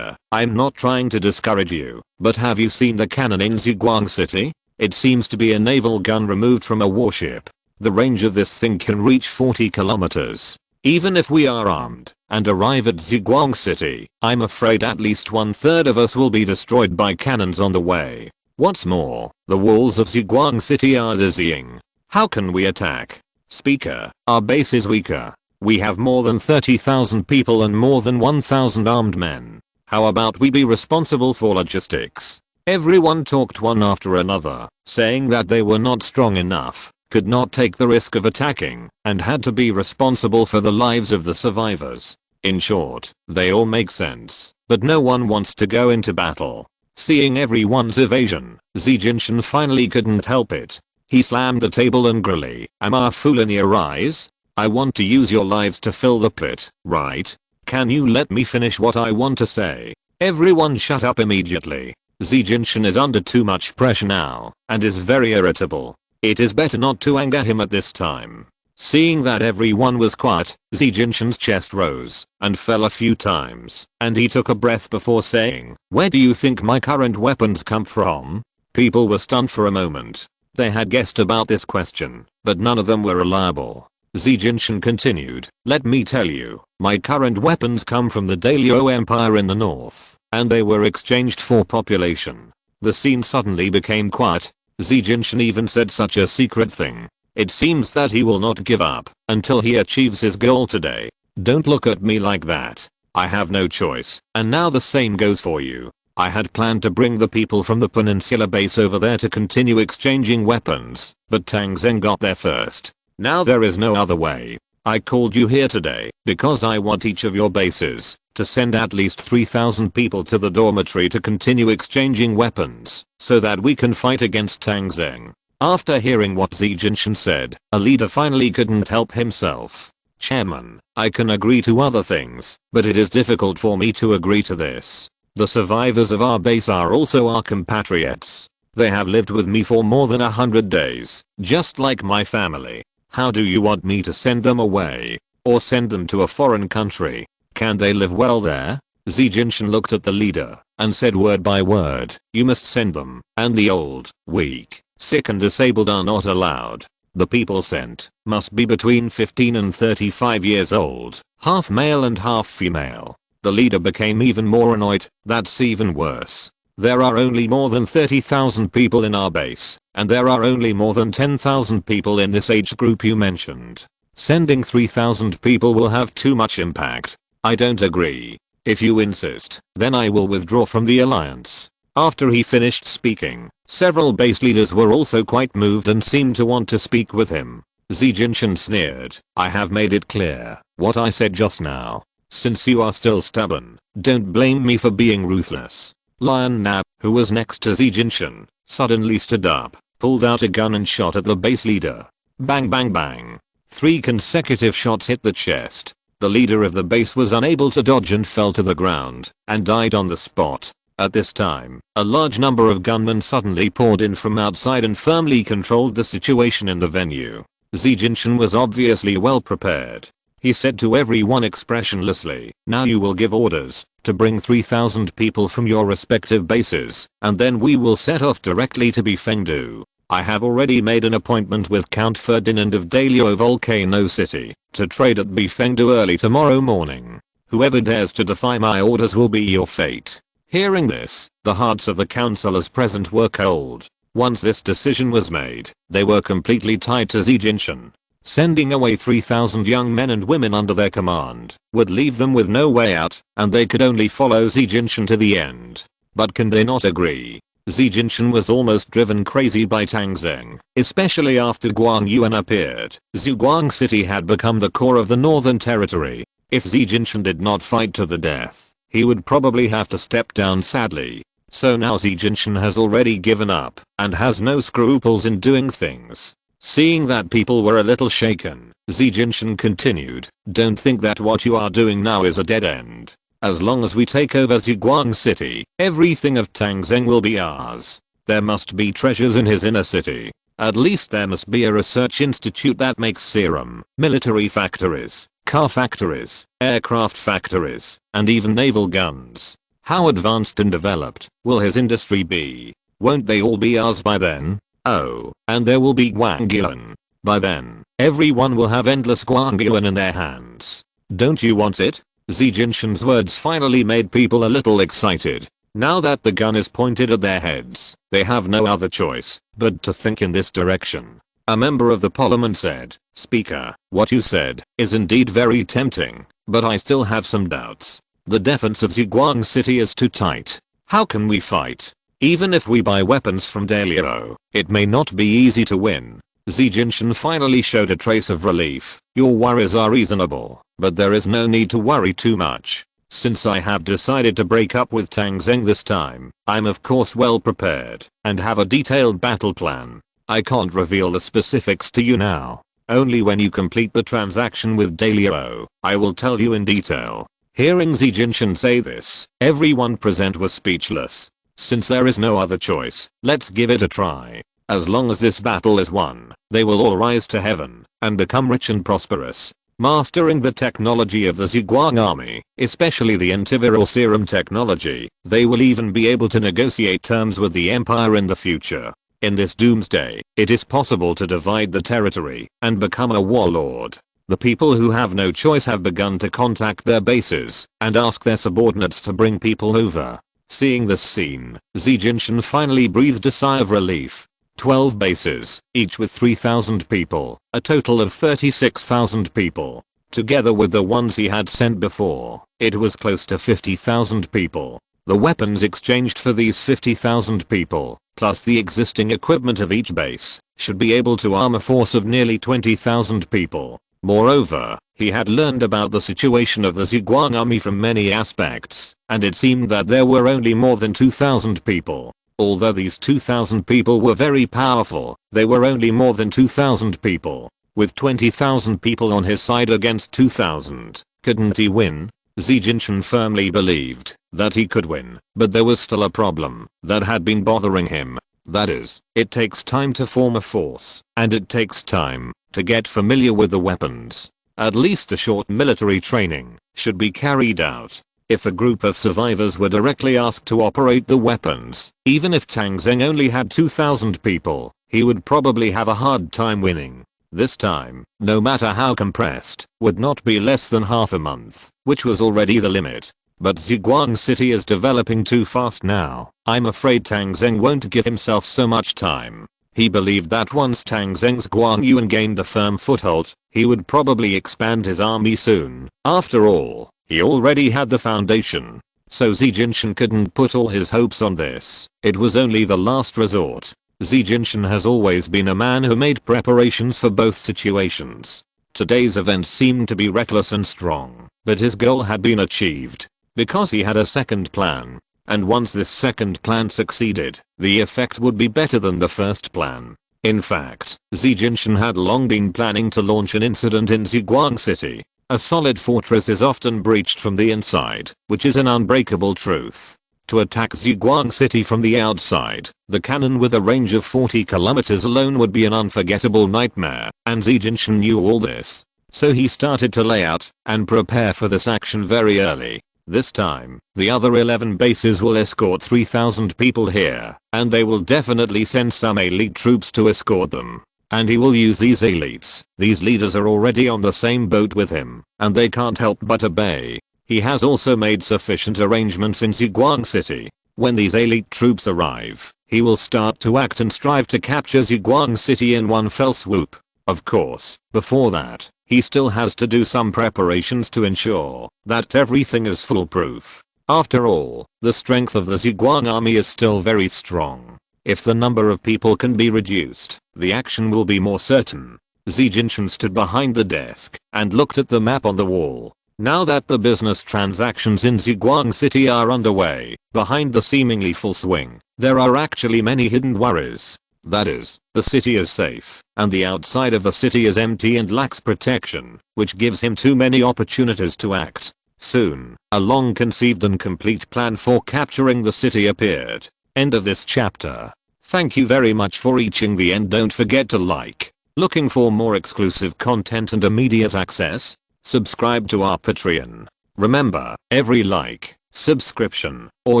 I'm not trying to discourage you, but have you seen the cannon in Ziguang City? It seems to be a naval gun removed from a warship. The range of this thing can reach 40 kilometers. Even if we are armed and arrive at Ziguang City, I'm afraid at least 1/3 of us will be destroyed by cannons on the way. What's more, the walls of Ziguang City are dizzying. How can we attack? Speaker, our base is weaker. We have more than 30,000 people and more than 1,000 armed men. How about we be responsible for logistics? Everyone talked one after another, saying that they were not strong enough, could not take the risk of attacking, and had to be responsible for the lives of the survivors. In short, they all make sense, but no one wants to go into battle. Seeing everyone's evasion, Zi Jinshan finally couldn't help it. He slammed the table angrily. Am I a fool in your eyes? I want to use your lives to fill the pit, right? Can you let me finish what I want to say? Everyone shut up immediately. Zi Jinshan is under too much pressure now, and is very irritable. It is better not to anger him at this time. Seeing that everyone was quiet, Zi Jinshan's chest rose and fell a few times, and he took a breath before saying, "Where do you think my current weapons come from?" People were stunned for a moment. They had guessed about this question, but none of them were reliable. Zi Jinshan continued, "Let me tell you, my current weapons come from the Dailyo Empire in the north, and they were exchanged for population." The scene suddenly became quiet. Zi Jinshan even said such a secret thing. It seems that he will not give up until he achieves his goal today. Don't look at me like that. I have no choice, and now the same goes for you. I had planned to bring the people from the peninsula base over there to continue exchanging weapons, but Tang Zheng got there first. Now there is no other way. I called you here today because I want each of your bases to send at least 3,000 people to the dormitory to continue exchanging weapons so that we can fight against Tang Zheng. After hearing what Zi Jinshan said, a leader finally couldn't help himself. Chairman, I can agree to other things, but it is difficult for me to agree to this. The survivors of our base are also our compatriots. They have lived with me for more than 100 days, just like my family. How do you want me to send them away? Or send them to a foreign country? Can they live well there? Zi Jinshan looked at the leader and said word by word, "You must send them, and the old, weak, sick and disabled are not allowed. The people sent must be between 15 and 35 years old, half male and half female." The leader became even more annoyed. That's even worse. There are only more than 30,000 people in our base, and there are only more than 10,000 people in this age group you mentioned. Sending 3,000 people will have too much impact. I don't agree. If you insist, then I will withdraw from the alliance. After he finished speaking, several base leaders were also quite moved and seemed to want to speak with him. Zi Jinshan sneered, "I have made it clear what I said just now. Since you are still stubborn, don't blame me for being ruthless." Lion Nab, who was next to Zi Jinshan, suddenly stood up, pulled out a gun and shot at the base leader. Bang bang bang. 3 consecutive shots hit the chest. The leader of the base was unable to dodge and fell to the ground and died on the spot. At this time, a large number of gunmen suddenly poured in from outside and firmly controlled the situation in the venue. Zi Jinshan was obviously well prepared. He said to everyone expressionlessly, "Now you will give orders to bring 3,000 people from your respective bases, and then we will set off directly to Bifengdu." I have already made an appointment with Count Ferdinand of Dalio Volcano City to trade at Bifengdu early tomorrow morning. Whoever dares to defy my orders will be your fate." Hearing this, the hearts of the councillors present were cold. Once this decision was made, they were completely tied to Xi Jinping. Sending away 3,000 young men and women under their command would leave them with no way out, and they could only follow Xi Jinping to the end. But can they not agree? Xi Jinping was almost driven crazy by Tang Zheng, especially after Guangyuan appeared. Zhuguang City had become the core of the Northern Territory. If Xi Jinping did not fight to the death, he would probably have to step down sadly. So now Xi Jinping has already given up and has no scruples in doing things. Seeing that people were a little shaken, Xi Jinping continued, "Don't think that what you are doing now is a dead end. As long as we take over Zhuguang City, everything of Tang Zheng will be ours. There must be treasures in his inner city. At least there must be a research institute that makes serum, military factories, car factories, aircraft factories, and even naval guns. How advanced and developed will his industry be? Won't they all be ours by then? Oh, and there will be Guangyuan. By then, everyone will have endless Guangyuan in their hands. Don't you want it?" Xi Jinping's words finally made people a little excited. Now that the gun is pointed at their heads, they have no other choice but to think in this direction. A member of the parliament said, "Speaker, what you said is indeed very tempting, but I still have some doubts. The defense of Zhuguang City is too tight. How can we fight? Even if we buy weapons from Dalio, it may not be easy to win." Xi Jinping finally showed a trace of relief. "Your worries are reasonable, but there is no need to worry too much. Since I have decided to break up with Tang Zheng this time, I'm of course well prepared and have a detailed battle plan. I can't reveal the specifics to you now. Only when you complete the transaction with Dalio, I will tell you in detail." Hearing Xi Jinping say this, everyone present was speechless. Since there is no other choice, let's give it a try. As long as this battle is won, they will all rise to heaven and become rich and prosperous. Mastering the technology of the Zhuguang army, especially the antiviral serum technology, they will even be able to negotiate terms with the empire in the future. In this doomsday, it is possible to divide the territory and become a warlord. The people who have no choice have begun to contact their bases and ask their subordinates to bring people over. Seeing this scene, Xi Jinping finally breathed a sigh of relief. 12 bases, each with 3,000 people, a total of 36,000 people. Together with the ones he had sent before, it was close to 50,000 people. The weapons exchanged for these 50,000 people, plus the existing equipment of each base, should be able to arm a force of nearly 20,000 people. Moreover, he had learned about the situation of the Zhuguang army from many aspects, and it seemed that there were only more than 2,000 people. Although these 2,000 people were very powerful, they were only more than 2,000 people. With 20,000 people on his side against 2,000, couldn't he win? Xi Jinping firmly believed that he could win, but there was still a problem that had been bothering him. That is, it takes time to form a force, and it takes time to get familiar with the weapons. At least a short military training should be carried out. If a group of survivors were directly asked to operate the weapons, even if Tang Zheng only had 2,000 people, he would probably have a hard time winning. This time, no matter how compressed, would not be less than half a month, which was already the limit. But Zhuguang City is developing too fast now. I'm afraid Tang Zheng won't give himself so much time. He believed that once Tang Zheng's Guangyuan gained a firm foothold, he would probably expand his army soon. After all, he already had the foundation. So Xi Jinping couldn't put all his hopes on this. It was only the last resort. Xi Jinping has always been a man who made preparations for both situations. Today's event seemed to be reckless and strong, but his goal had been achieved because he had a second plan. And once this second plan succeeded, the effect would be better than the first plan. In fact, Xi Jinping had long been planning to launch an incident in Zhuguang City. A solid fortress is often breached from the inside, which is an unbreakable truth. To attack Zhuguang City from the outside, the cannon with a range of 40 kilometers alone would be an unforgettable nightmare, and Xi Jinping knew all this. So he started to lay out and prepare for this action very early. This time, the other 11 bases will escort 3,000 people here, and they will definitely send some elite troops to escort them. And he will use these elites. These leaders are already on the same boat with him, and they can't help but obey. He has also made sufficient arrangements in Ziguang City. When these elite troops arrive, he will start to act and strive to capture Ziguang City in one fell swoop. Of course, before that, he still has to do some preparations to ensure that everything is foolproof. After all, the strength of the Ziguang army is still very strong. If the number of people can be reduced, the action will be more certain. Zi Jinshan stood behind the desk and looked at the map on the wall. Now that the business transactions in Ziguang City are underway, behind the seemingly full swing, there are actually many hidden worries. That is, the city is safe, and the outside of the city is empty and lacks protection, which gives him too many opportunities to act. Soon, a long-conceived and complete plan for capturing the city appeared. End of this chapter. Thank you very much for reaching the end. Don't forget to like. Looking for more exclusive content and immediate access? Subscribe to our Patreon. Remember, every like, subscription, or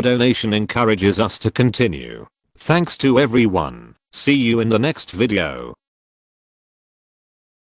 donation encourages us to continue. Thanks to everyone. See you in the next video.